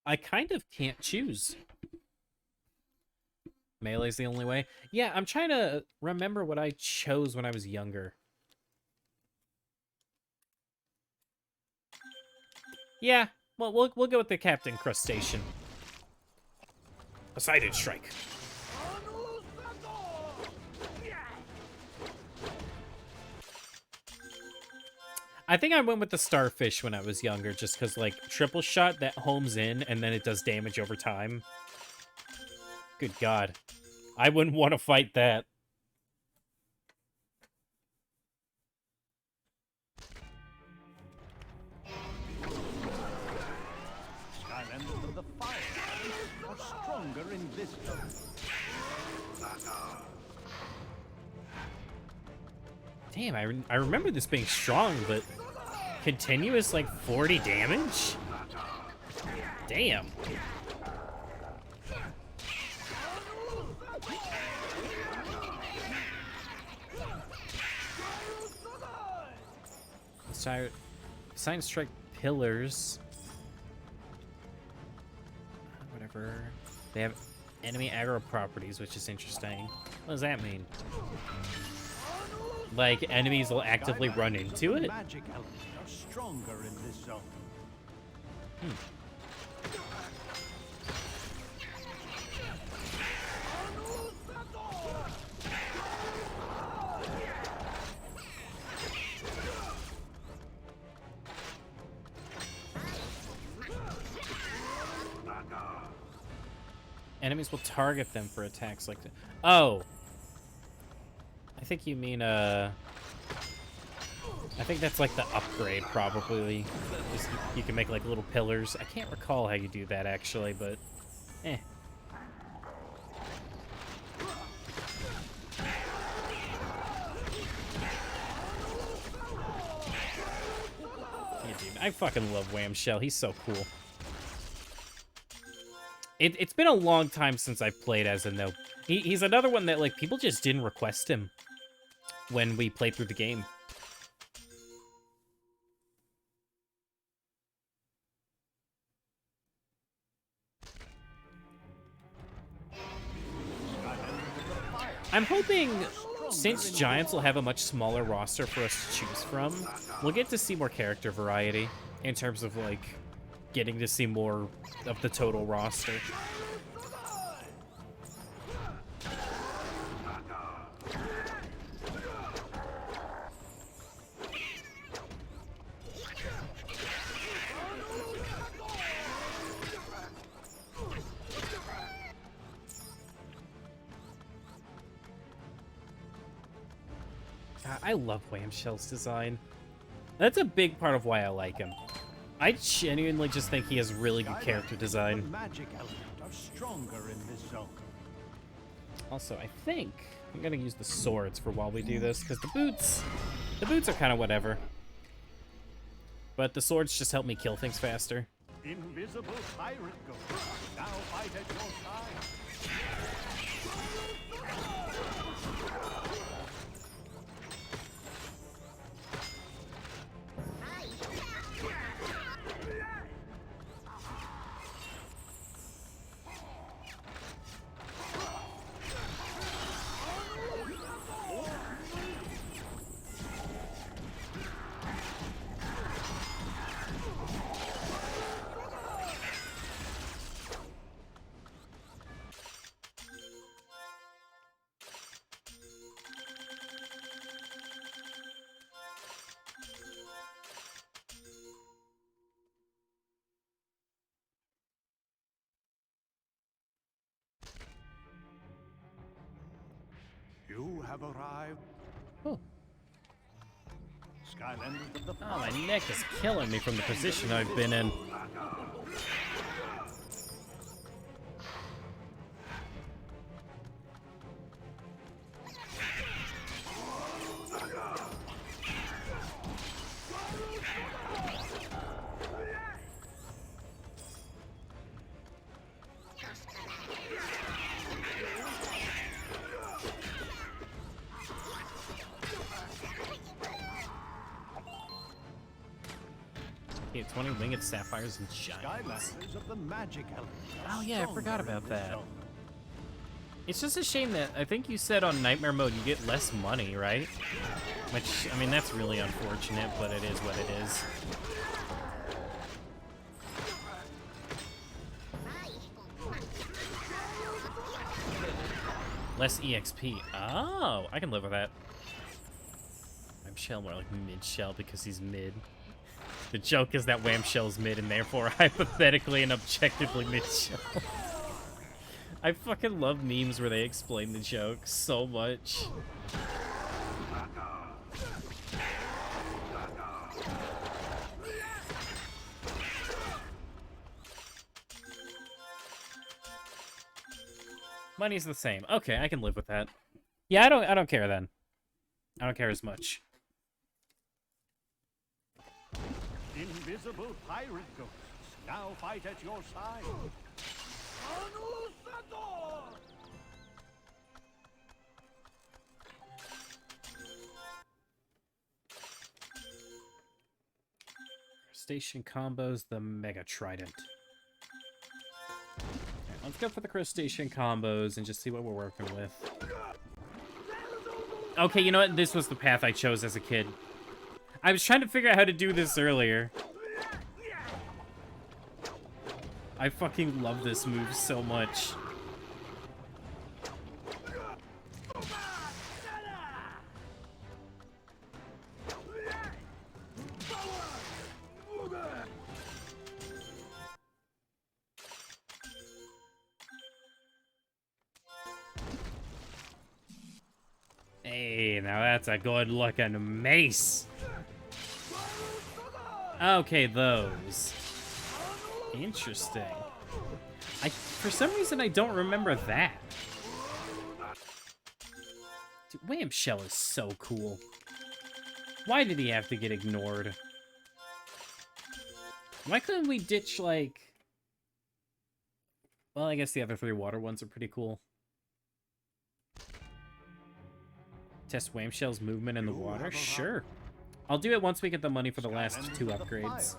I kind of can't choose. Melee's the only way. Yeah, I'm trying to remember what I chose when I was younger. Yeah, well, we'll go with the Captain Crustacean. Poseidon Strike. I think I went with the Starfish when I was younger, just because, like, triple shot that homes in, and then it does damage over time. Good God. I wouldn't want to fight that. Skylanders of the fire are stronger in this zone. Damn, I remember this being strong, but continuous, like, 40 damage? Damn. Sign strike pillars. Whatever. They have enemy aggro properties, which is interesting. What does that mean? Like, enemies will actively run into it? Magic elements are stronger in this zone. Enemies will target them for attacks like that. Oh! I think you mean, I think that's like the upgrade, probably. You can make like little pillars. I can't recall how you do that, actually, but eh. Yeah, dude, I fucking love Wham Shell. He's so cool. It's been a long time since I've played as him, though. He's another one that, like, people just didn't request him when we played through the game. I'm hoping, since Giants will have a much smaller roster for us to choose from, we'll get to see more character variety in terms of, like, getting to see more of the total roster. I love Wham Shell's design. That's a big part of why I like him. I genuinely just think he has really good character design. Magic elements are stronger in this zone. Also, I think I'm gonna use the swords for while we do this, because the boots are kind of whatever. But the swords just help me kill things faster. Invisible pirate ghost. Now fight at your side. You have arrived. Oh. Skylanders of the Oh, my fire. neck is killing me from the position I've been in. Okay, 20 winged sapphires and giants. Skylanders of the magic element. Oh yeah, I forgot Stronger about in this that. zone. It's just a shame that I think you said on nightmare mode you get less money, right? Which, I mean, that's really unfortunate, but it is what it is. Less EXP. Oh, I can live with that. I'm shell more like mid shell because he's mid. The joke is that Wham Shell's mid and therefore hypothetically and objectively mid shell. I fucking love memes where they explain the joke so much. Money's the same. Okay, I can live with that. Yeah, I don't care then. I don't care as much. Invisible pirate ghosts now fight at your side. Crustacean combos, the Mega Trident. Okay, let's go for the crustacean combos and just see what we're working with. Okay, you know what? This was the path I chose as a kid. I was trying to figure out how to do this earlier. I fucking love this move so much. Hey, now that's a good looking mace. Okay, those. Interesting. For some reason, I don't remember that. Dude, Wham Shell is so cool. Why did he have to get ignored? Why couldn't we ditch, like... Well, I guess the other 3 water ones are pretty cool. Test Wham Shell's movement in the water? Sure. I'll do it once we get the money for the last 2 upgrades.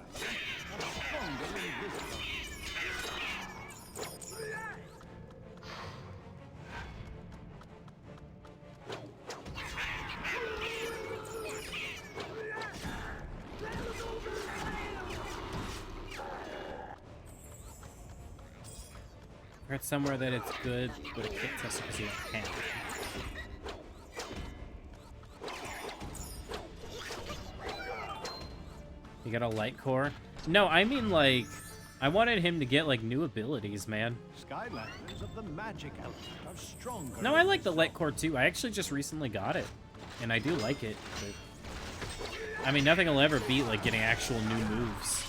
I heard somewhere that it's good, but it can't test it because you don't have it. You got a light core? No, I mean, like, I wanted him to get, like, new abilities, man. Skylanders of the magic element are stronger. No, I like the light core, too. I actually just recently got it, and I do like it, but... I mean, nothing will ever beat, like, getting actual new moves.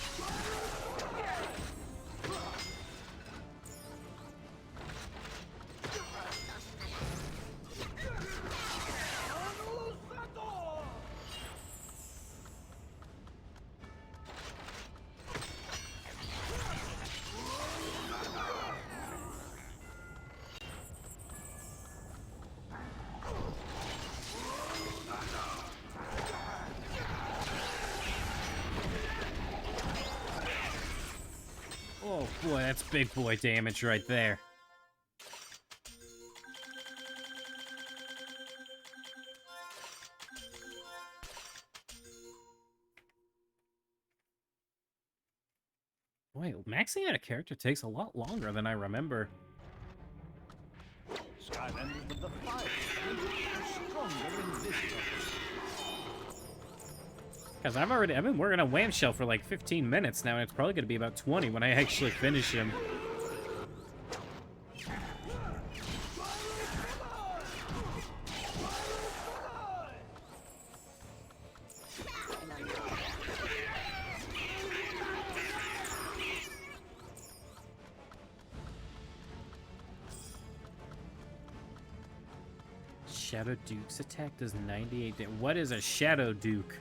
Oh boy, that's big boy damage right there. Boy, maxing out a character takes a lot longer than I remember. Skylanders of the fire are stronger in this zone. Because I've been working on Wham Shell for like 15 minutes now, and it's probably going to be about 20 when I actually finish him. Shadow Duke's attack does 98 damage. What is a Shadow Duke?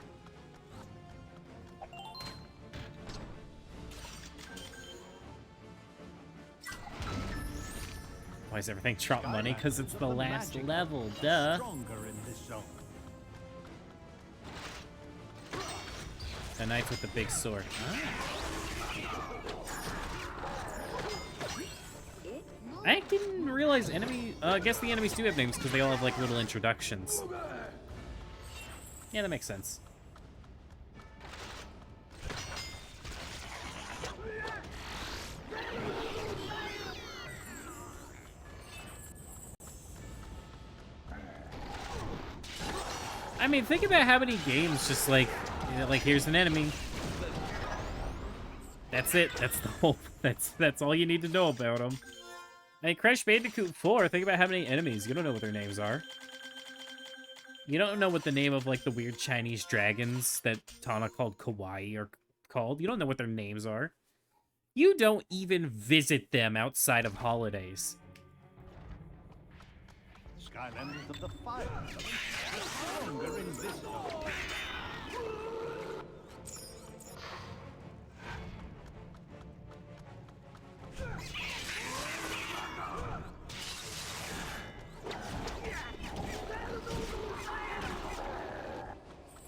Why is everything Trump money? Because it's the last level, duh. Stronger in this zone. The knife with the big sword. Ah. I didn't realize I guess the enemies do have names because they all have like little introductions. Yeah, that makes sense. I mean, think about how many games just like, you know, like here's an enemy. That's it. That's the whole. That's all you need to know about them. Hey, Crash Bandicoot 4. Think about how many enemies. You don't know what their names are. You don't know what the name of like the weird Chinese dragons that Tana called Kawaii are called. You don't know what their names are. You don't even visit them outside of holidays. Skylanders of the Fire Element are stronger in this zone.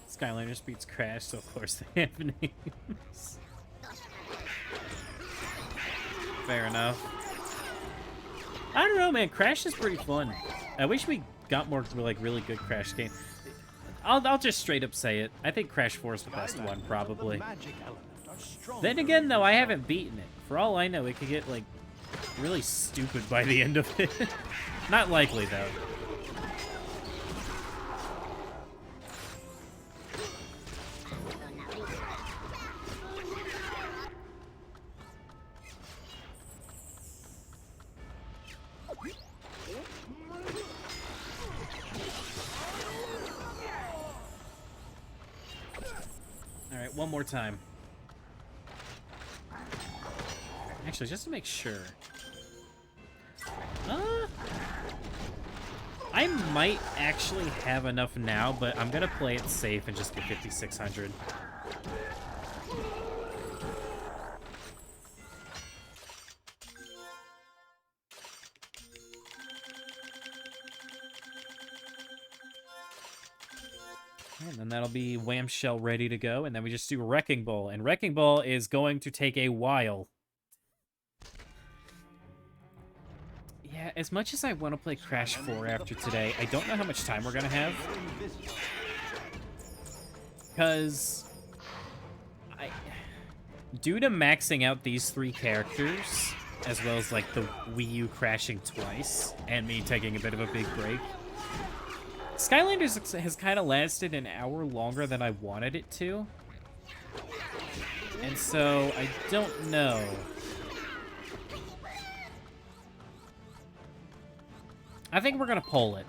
Skylanders beats Crash, so of course they have names. Fair enough. I don't know, man. Crash is pretty fun. I wish we got more like really good Crash games. I'll just straight up say it. I think Crash 4 is the best one, probably. Then again, though, I haven't beaten it. For all I know, it could get like really stupid by the end of it. Not likely, though. Alright, one more time. Actually, just to make sure. I might actually have enough now, but I'm gonna play it safe and just get 5,600. And then that'll be Wham Shell ready to go, and then we just do Wrecking Ball. And Wrecking Ball is going to take a while. Yeah, as much as I want to play Crash 4 after today, I don't know how much time we're going to have. Because due to maxing out these 3 characters, as well as like the Wii U crashing twice, and me taking a bit of a big break, Skylanders has kind of lasted an hour longer than I wanted it to. And so, I don't know. I think we're gonna pull it.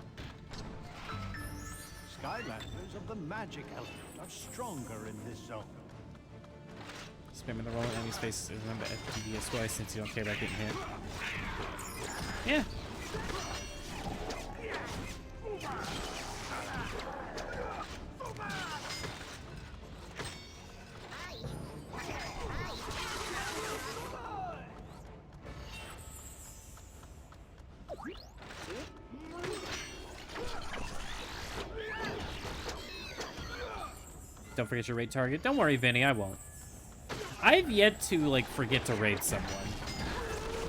Skylanders of the Magic Element are stronger in this zone. Spamming the roll enemy spaces. Remember FTDSY since you don't care about getting hit. Yeah. Don't forget your raid target. Don't worry, Vinny, I won't. I've yet to, like, forget to raid someone.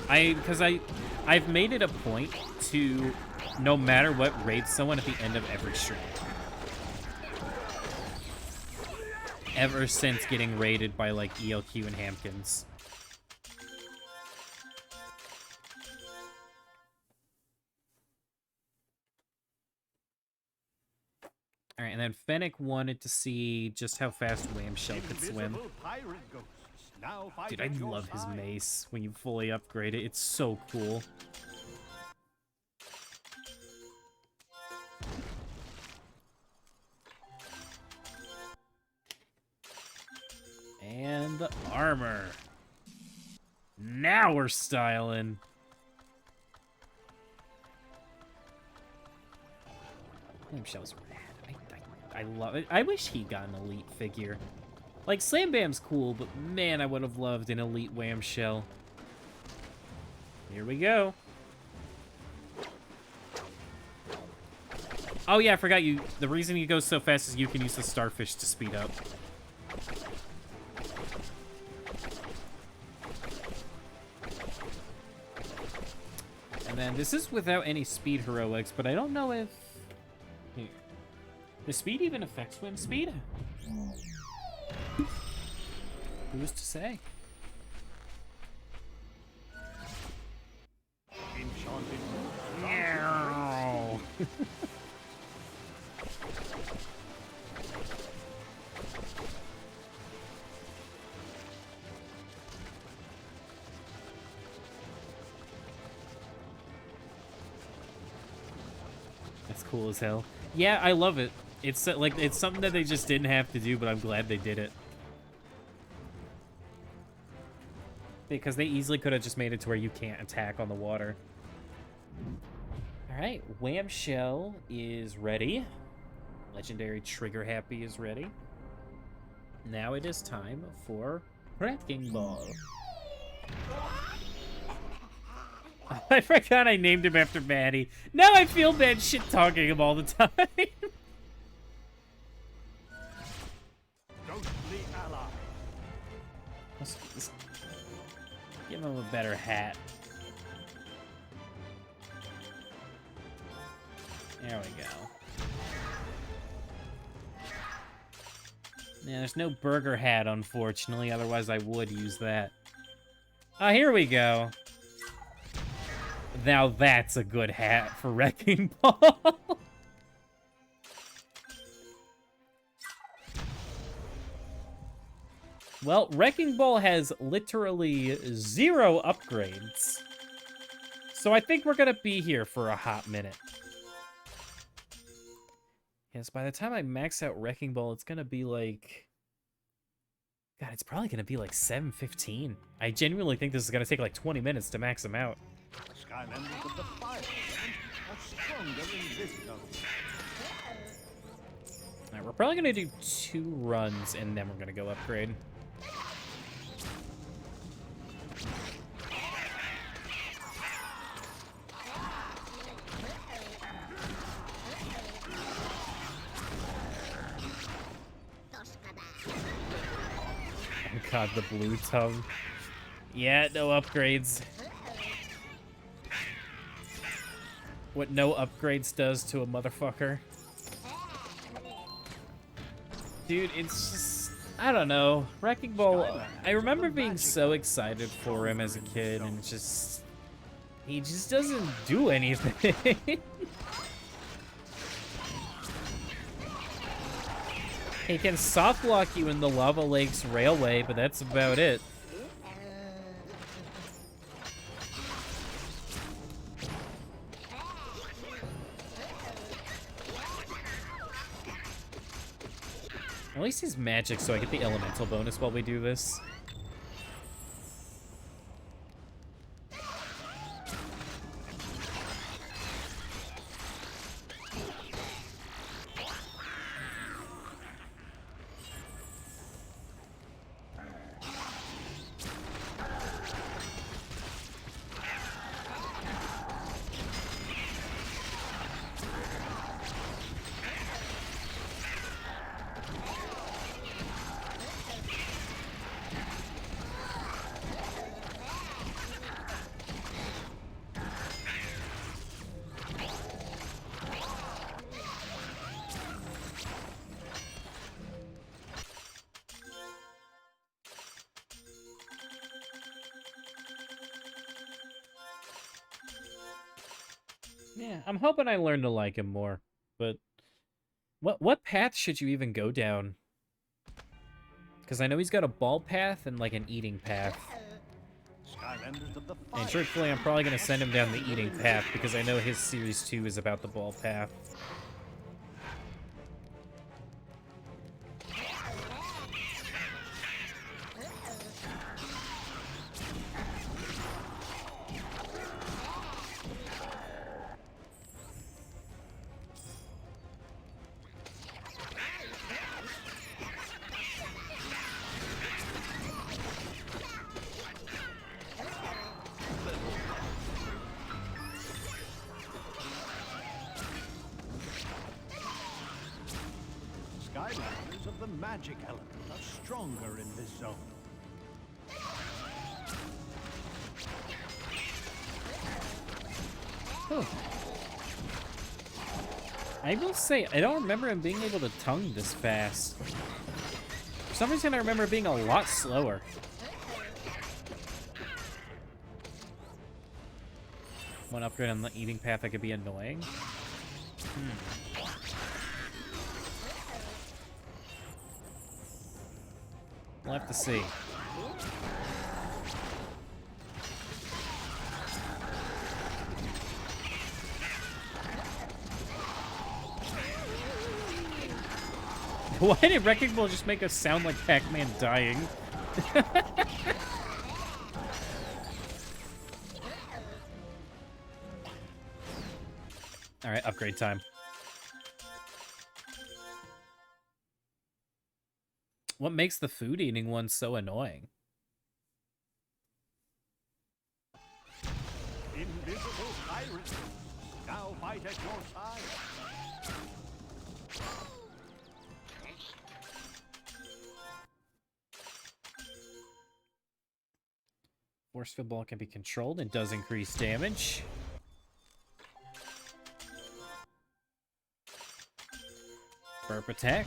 Because I've made it a point to, no matter what, raid someone at the end of every stream. Ever since getting raided by, like, ELQ and Hampkins. Alright, and then Fennec wanted to see just how fast Wham Shell could swim. Dude, I love his mace when you fully upgrade it. It's so cool. And the armor. Now we're styling. Shell's rad. I love it. I wish he got an elite figure. Like, Slam Bam's cool, but man, I would have loved an elite Wham Shell. Here we go. Oh yeah, I forgot you. The reason he goes so fast is you can use the starfish to speed up. And then this is without any speed heroics, but I don't know if... Here. The speed even affects Wham speed? Who's to say? Enchanted. Meow. That's cool as hell. Yeah, I love it. It's like it's something that they just didn't have to do, but I'm glad they did it. Because they easily could have just made it to where you can't attack on the water. Alright, Wham Shell is ready. Legendary Trigger Happy is ready. Now it is time for Wrecking Ball. I forgot I named him after Maddie. Now I feel bad shit-talking him all the time. Ghostly ally. Let's give him a better hat. There we go. Yeah, there's no burger hat, unfortunately. Otherwise, I would use that. Ah, here we go. Now that's a good hat for Wrecking Ball. Well, Wrecking Ball has literally 0 upgrades. So I think we're going to be here for a hot minute. Yes, by the time I max out Wrecking Ball, it's going to be like... God, it's probably going to be like 7:15. I genuinely think this is going to take like 20 minutes to max him out. Skylanders of the fire are stronger in this zone. Alright, we're probably going to do 2 runs, and then we're going to go upgrade. Oh god, the blue tongue. Yeah, no upgrades. What no upgrades does to a motherfucker. Dude, it's just... I don't know. Wrecking Ball... I remember being so excited for him as a kid, and just... He just doesn't do anything. He can soft lock you in the Lava Lakes Railway, but that's about it. At least he's magic, so I get the elemental bonus while we do this. Yeah, I'm hoping I learn to like him more, but what path should you even go down? Because I know he's got a ball path and like an eating path. Skylanders of the fire. And truthfully, I'm probably going to send him down the eating path because I know his Series 2 is about the ball path. Skylanders of the magic element are stronger in this zone. Oh. I will say, I don't remember him being able to tongue this fast. For some reason, I remember it being a lot slower. One upgrade on the eating path that could be annoying. We'll have to see. Why did Wrecking Ball just make us sound like Pac-Man dying? All right, upgrade time. What makes the food eating one so annoying? Invisible pirates, now fight at your side. Force field ball can be controlled and does increase damage. Burp attack.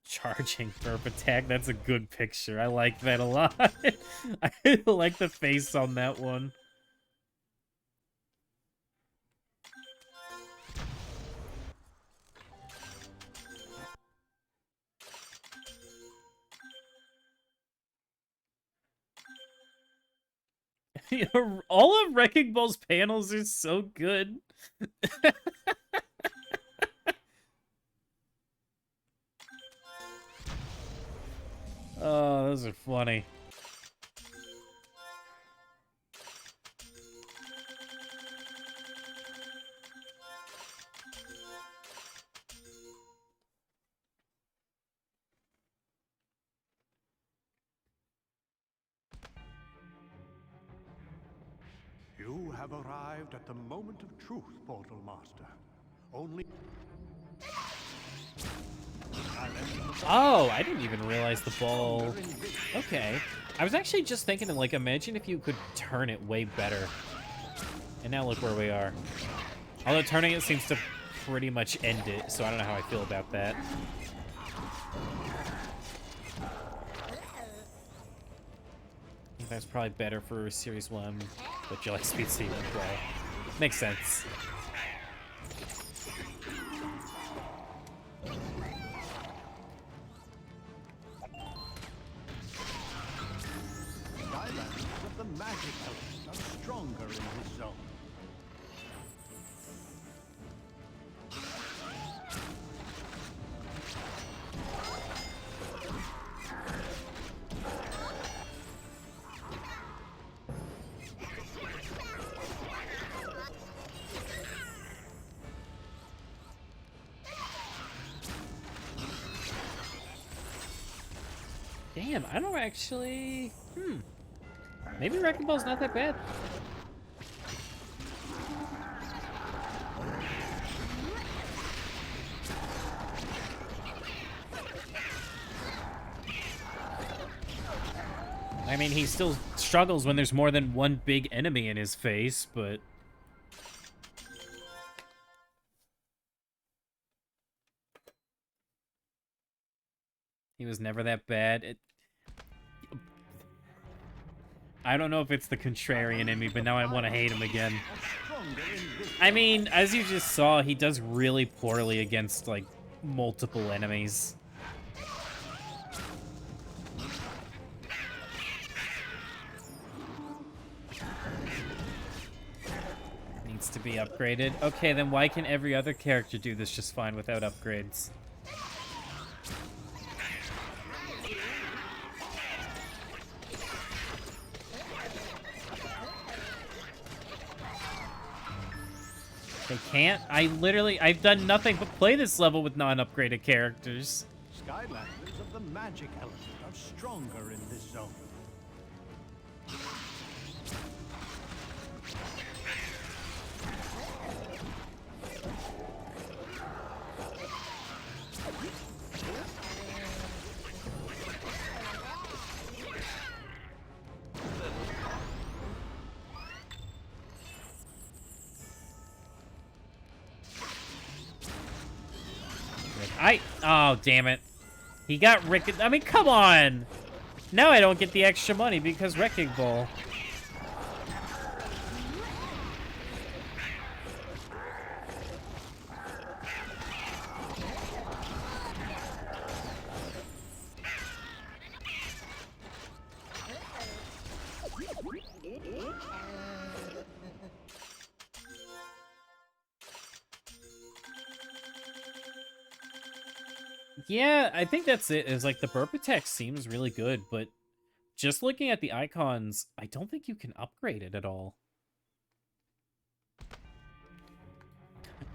Charging burp attack. That's a good picture. I like that a lot. I like the face on that one. You know, all of Wrecking Ball's panels are so good. Oh, those are funny. You have arrived at the moment of truth, Portal Master. Only... Oh, I didn't even realize the ball. Okay. I was actually just thinking, like, imagine if you could turn it way better. And now look where we are. Although turning it seems to pretty much end it, so I don't know how I feel about that. I think that's probably better for Series 1, but you like Speed Seed play. Makes sense. Skylanders of the magic element are stronger in this zone. Damn, I don't actually... Maybe Wrecking Ball's not that bad. I mean, he still struggles when there's more than one big enemy in his face, but... He was never that bad. I don't know if it's the contrarian in me, but now I want to hate him again. I mean, as you just saw, he does really poorly against, like, multiple enemies. Needs to be upgraded. Okay, then why can every other character do this just fine without upgrades? They can't? I've done nothing but play this level with non-upgraded characters. Skylanders of the magic element are stronger in this zone. Oh, damn it. He got Rick. I mean, come on. Now I don't get the extra money because Wrecking Ball. Yeah, I think that's it. Is like the burp attack seems really good, but just looking at the icons, I don't think you can upgrade it at all.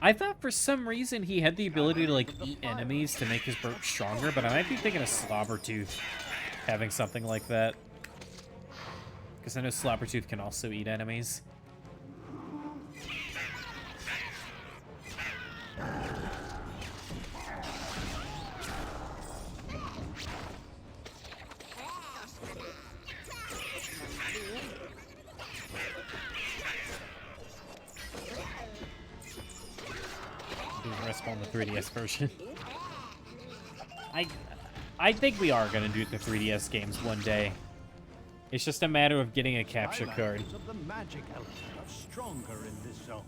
I thought for some reason he had the ability to like eat enemies to make his burp stronger, but I might be thinking of Slobbertooth having something like that. Because I know Slobbertooth can also eat enemies. Respawn the 3DS version. I think we are gonna do the 3DS games one day. It's just a matter of getting a capture card. Skylanders of the magic element are stronger in this zone.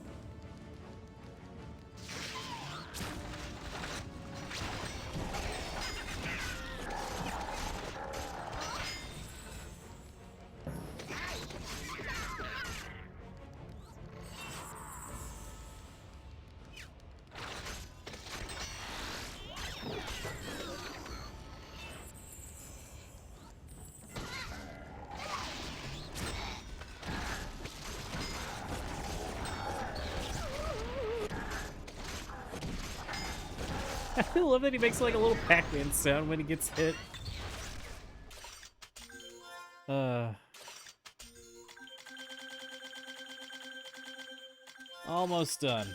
I love that he makes like a little Pac-Man sound when he gets hit. Almost done.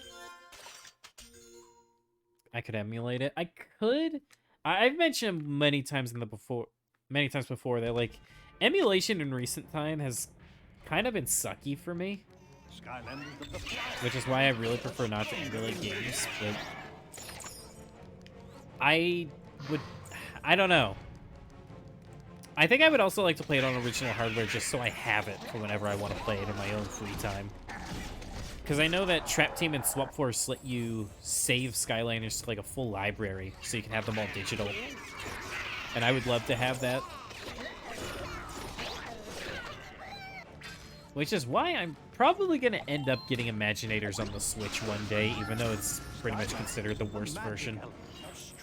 I could emulate it. I could. I've mentioned many times before that like emulation in recent time has kind of been sucky for me, Skylanders of the which is why I really prefer not to emulate games. But I don't know. I think I would also like to play it on original hardware just so I have it for whenever I want to play it in my own free time. Because I know that Trap Team and Swap Force let you save Skylanders to like a full library so you can have them all digital. And I would love to have that. Which is why I'm probably going to end up getting Imaginators on the Switch one day, even though it's pretty much considered the worst version.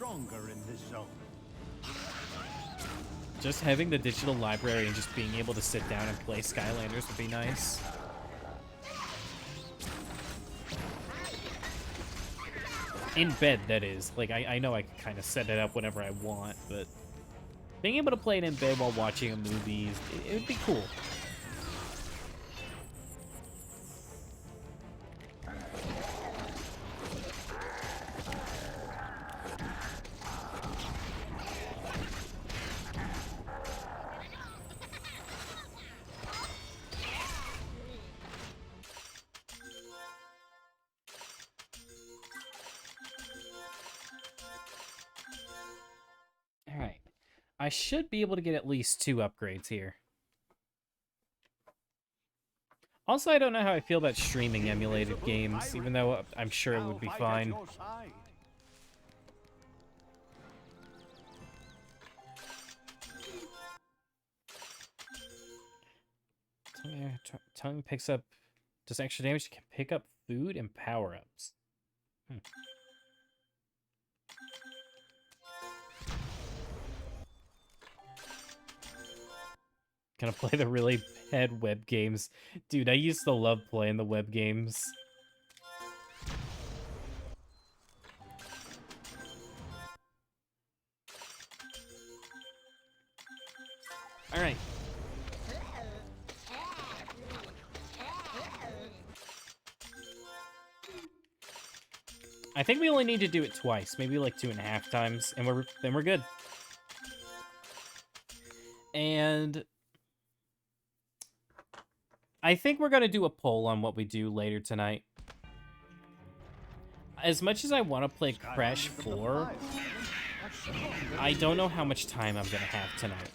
stronger in this zone. Just having the digital library and just being able to sit down and play Skylanders would be nice. In bed, that is. Like, I know I can kind of set it up whenever I want, but being able to play it in bed while watching a movie, it would be cool. Alright. I should be able to get at least 2 upgrades here. Also, I don't know how I feel about streaming emulated games, even though I'm sure it would be fine. Tongue picks up... does extra damage, can pick up food and power-ups. Gonna play the really bad web games. Dude, I used to love playing the web games. Alright. I think we only need to do it twice, maybe like 2.5 times, and then we're good. And I think we're gonna do a poll on what we do later tonight. as much as I want to play Crash 4, I don't know how much time I'm gonna have tonight.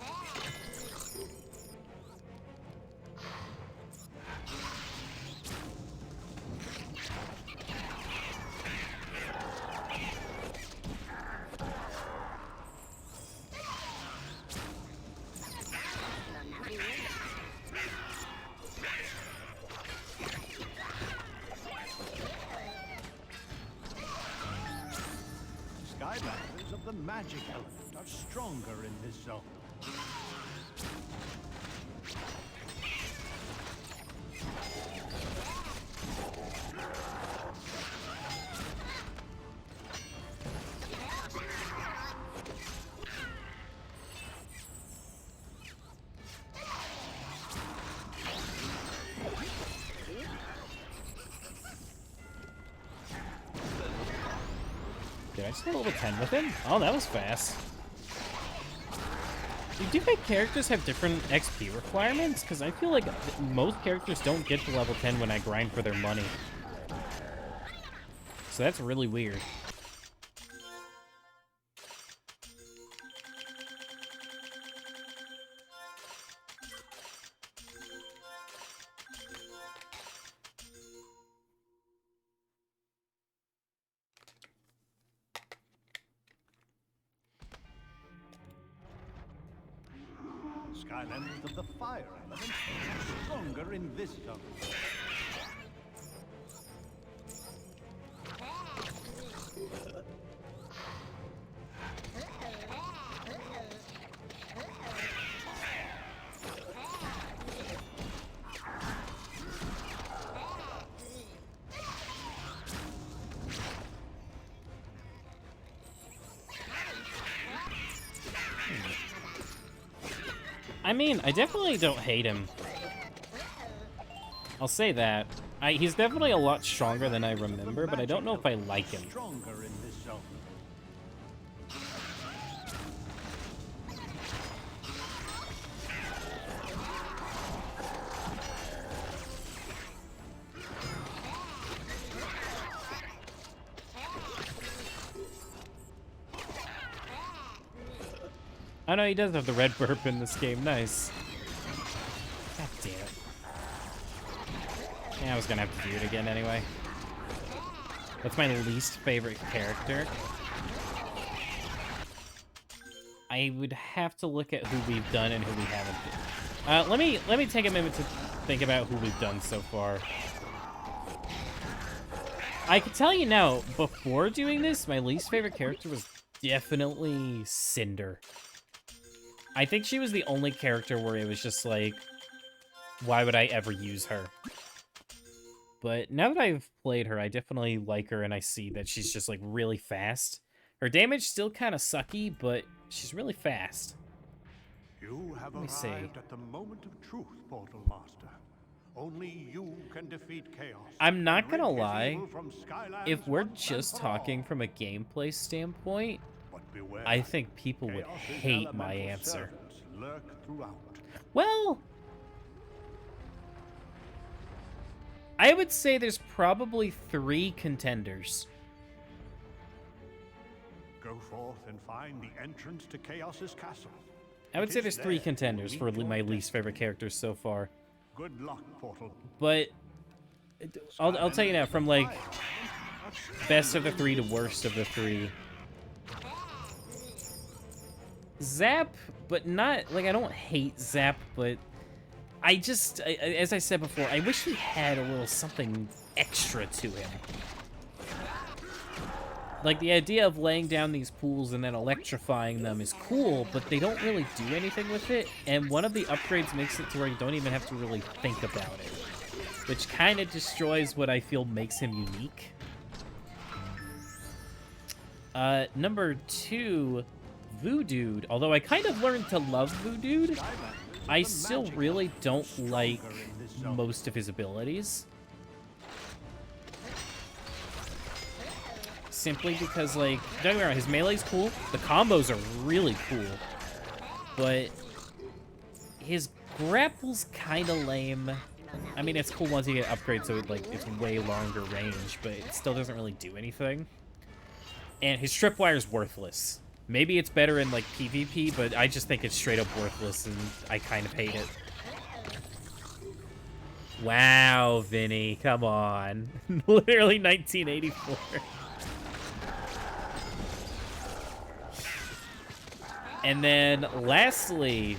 Skylanders of the magic element are stronger in this zone. Did I just get a level 10 with him? Oh, that was fast. Do my characters have different XP requirements? Because I feel like most characters don't get to level 10 when I grind for their money. So that's really weird. Skylanders of the fire element are stronger in this zone. I mean, I definitely don't hate him. I'll say that. He's definitely a lot stronger than I remember, but I don't know if I like him. Stronger in this zone. I know he does have the red burp in this game. Nice. God damn it. Yeah, I was gonna have to do it again anyway. That's my least favorite character. I would have to look at who we've done and who we haven't done. Let me take a minute to think about who we've done so far. I can tell you now, before doing this, my least favorite character was definitely Cinder. I think she was the only character where it was just like, why would I ever use her? But now that I've played her, I definitely like her, and I see that she's just like really fast. Her damage still kind of sucky, but she's really fast. You have Let me see. arrived at the moment of truth, Portal Master. Only you can defeat chaos. I'm not and gonna rid his lie, evil from Skylanders if we're once and just for talking all. from a gameplay standpoint, But beware, I think people would Chaos's hate my elemental answer. servants lurk throughout. Well, I would say there's probably 3 contenders. Go forth and find the entrance to Chaos's castle. I would It say is there's 3 there you contenders meet for your my least destiny. favorite characters so far. Good luck, Portal. But I'll tell you now, from like best of the 3 to worst of the 3. Zap, but not like I don't hate Zap, but I just, as I said before, I wish he had a little something extra to him. Like, the idea of laying down these pools and then electrifying them is cool, but they don't really do anything with it, and one of the upgrades makes it to where you don't even have to really think about it, which kind of destroys what I feel makes him unique. Number 2, Voodoo. Although I kind of learned to love Voodoo, I still really don't like most of his abilities. Simply because, like, don't get me wrong, his melee's cool, the combos are really cool, but his grapple's kind of lame, I mean, it's cool once you get upgrades, so it, like, it's way longer range, but it still doesn't really do anything. And his tripwire's worthless. Maybe it's better in, like, PvP, but I just think it's straight up worthless, and I kind of hate it. Wow, Vinny, come on. Literally 1984. And then, lastly,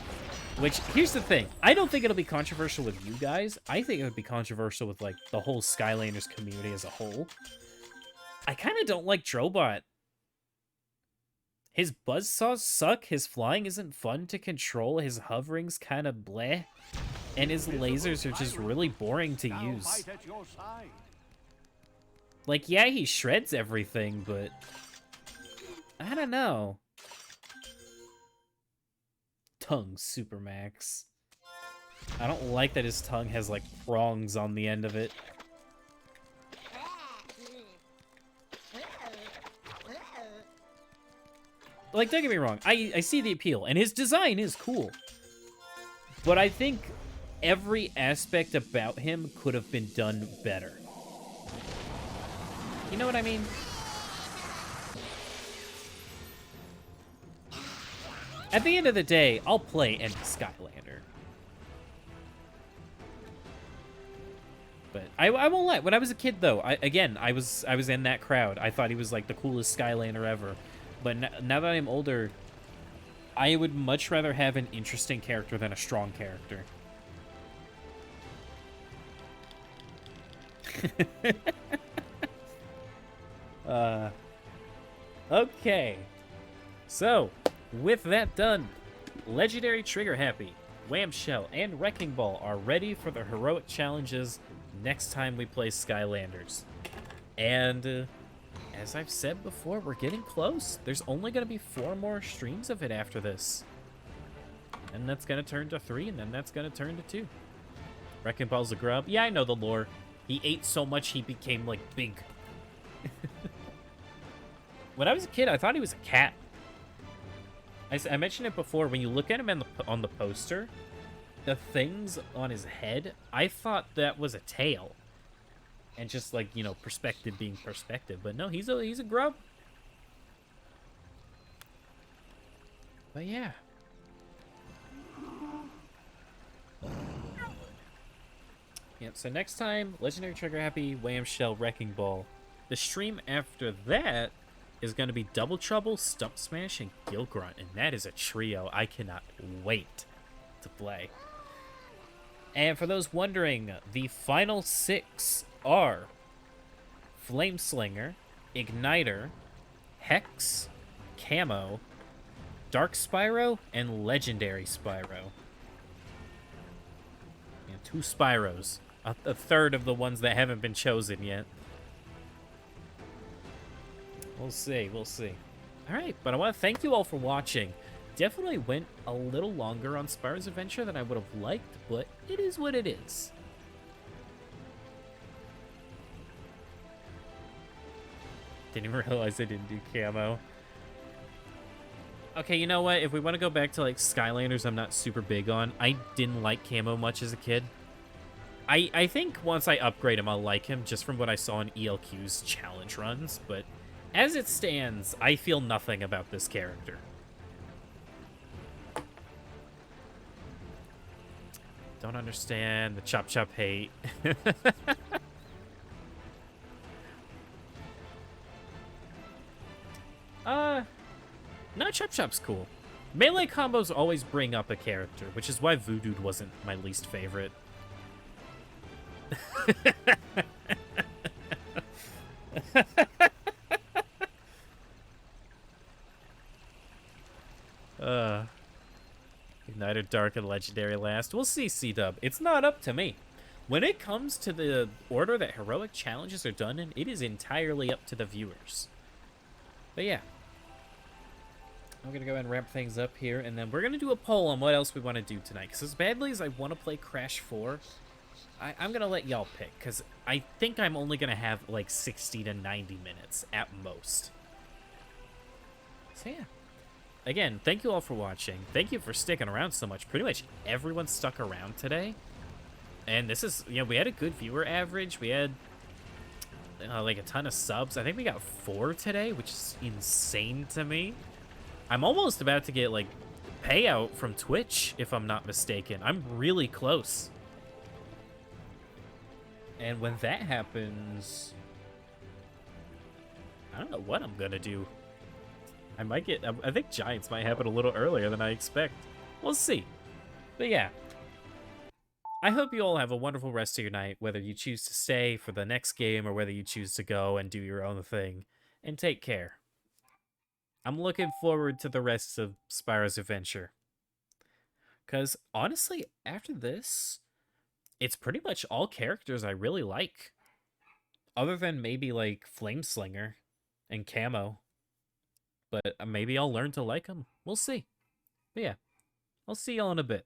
which, here's the thing. I don't think it'll be controversial with you guys. I think it would be controversial with, like, the whole Skylanders community as a whole. I kind of don't like Drobot. His buzzsaws suck, his flying isn't fun to control, his hovering's kind of bleh, and his lasers are just really boring to use. Like, yeah, he shreds everything, but I don't know. Tongue Supermax. I don't like that his tongue has, like, prongs on the end of it. Like, don't get me wrong, I see the appeal, and his design is cool. But I think every aspect about him could have been done better. You know what I mean? At the end of the day, I'll play any Skylander. But I won't lie, when I was a kid, though, I was in that crowd. I thought he was, like, the coolest Skylander ever. But now that I'm older, I would much rather have an interesting character than a strong character. Okay. So, with that done, Legendary Trigger Happy, Whamshell, and Wrecking Ball are ready for the heroic challenges next time we play Skylanders. And as I've said before, we're getting close. There's only going to be 4 more streams of it after this. And that's going to turn to 3, and then that's going to turn to 2. Wrecking Ball's a grub. Yeah, I know the lore. He ate so much he became, like, big. When I was a kid, I thought he was a cat. I mentioned it before. When you look at him on the poster, the things on his head, I thought that was a tail. And just, like, you know, perspective being perspective. But no, he's a grub. But yeah. Yep, so next time, Legendary Trigger Happy, Whamshell, Wrecking Ball. The stream after that is going to be Double Trouble, Stump Smash, and Gill Grunt. And that is a trio I cannot wait to play. And for those wondering, the final 6 are Flameslinger, Igniter, Hex, Camo, Dark Spyro, and Legendary Spyro. Yeah, 2 Spyros. A third of the ones that haven't been chosen yet. We'll see, we'll see. Alright, but I want to thank you all for watching. Definitely went a little longer on Spyro's Adventure than I would have liked, but it is what it is. Didn't even realize I didn't do camo. Okay, you know what? If we want to go back to, like, Skylanders I'm not super big on, I didn't like camo much as a kid. I think once I upgrade him, I'll like him, just from what I saw in ELQ's challenge runs, but as it stands, I feel nothing about this character. Don't understand the Chop Chop hate. No, Chop Chop's cool. Melee combos always bring up a character, which is why Voodoo wasn't my least favorite. Igniter Dark and Legendary last. We'll see, C-Dub. It's not up to me. When it comes to the order that heroic challenges are done in, it is entirely up to the viewers. But yeah. I'm going to go ahead and wrap things up here, and then we're going to do a poll on what else we want to do tonight. Because as badly as I want to play Crash 4, I'm going to let y'all pick, because I think I'm only going to have like 60 to 90 minutes at most. So yeah. Again, thank you all for watching. Thank you for sticking around so much. Pretty much everyone stuck around today. And this is, we had a good viewer average. We had like a ton of subs. I think we got 4 today, which is insane to me. I'm almost about to get like payout from Twitch, if I'm not mistaken. I'm really close. And when that happens, I don't know what I'm gonna do. I might get, I think Giants might happen a little earlier than I expect. We'll see. But yeah, I hope you all have a wonderful rest of your night, whether you choose to stay for the next game or whether you choose to go and do your own thing. And take care. I'm looking forward to the rest of Spyro's adventure. Because, honestly, after this, it's pretty much all characters I really like. Other than maybe, like, Flameslinger and Camo. But maybe I'll learn to like them. We'll see. But yeah, I'll see y'all in a bit.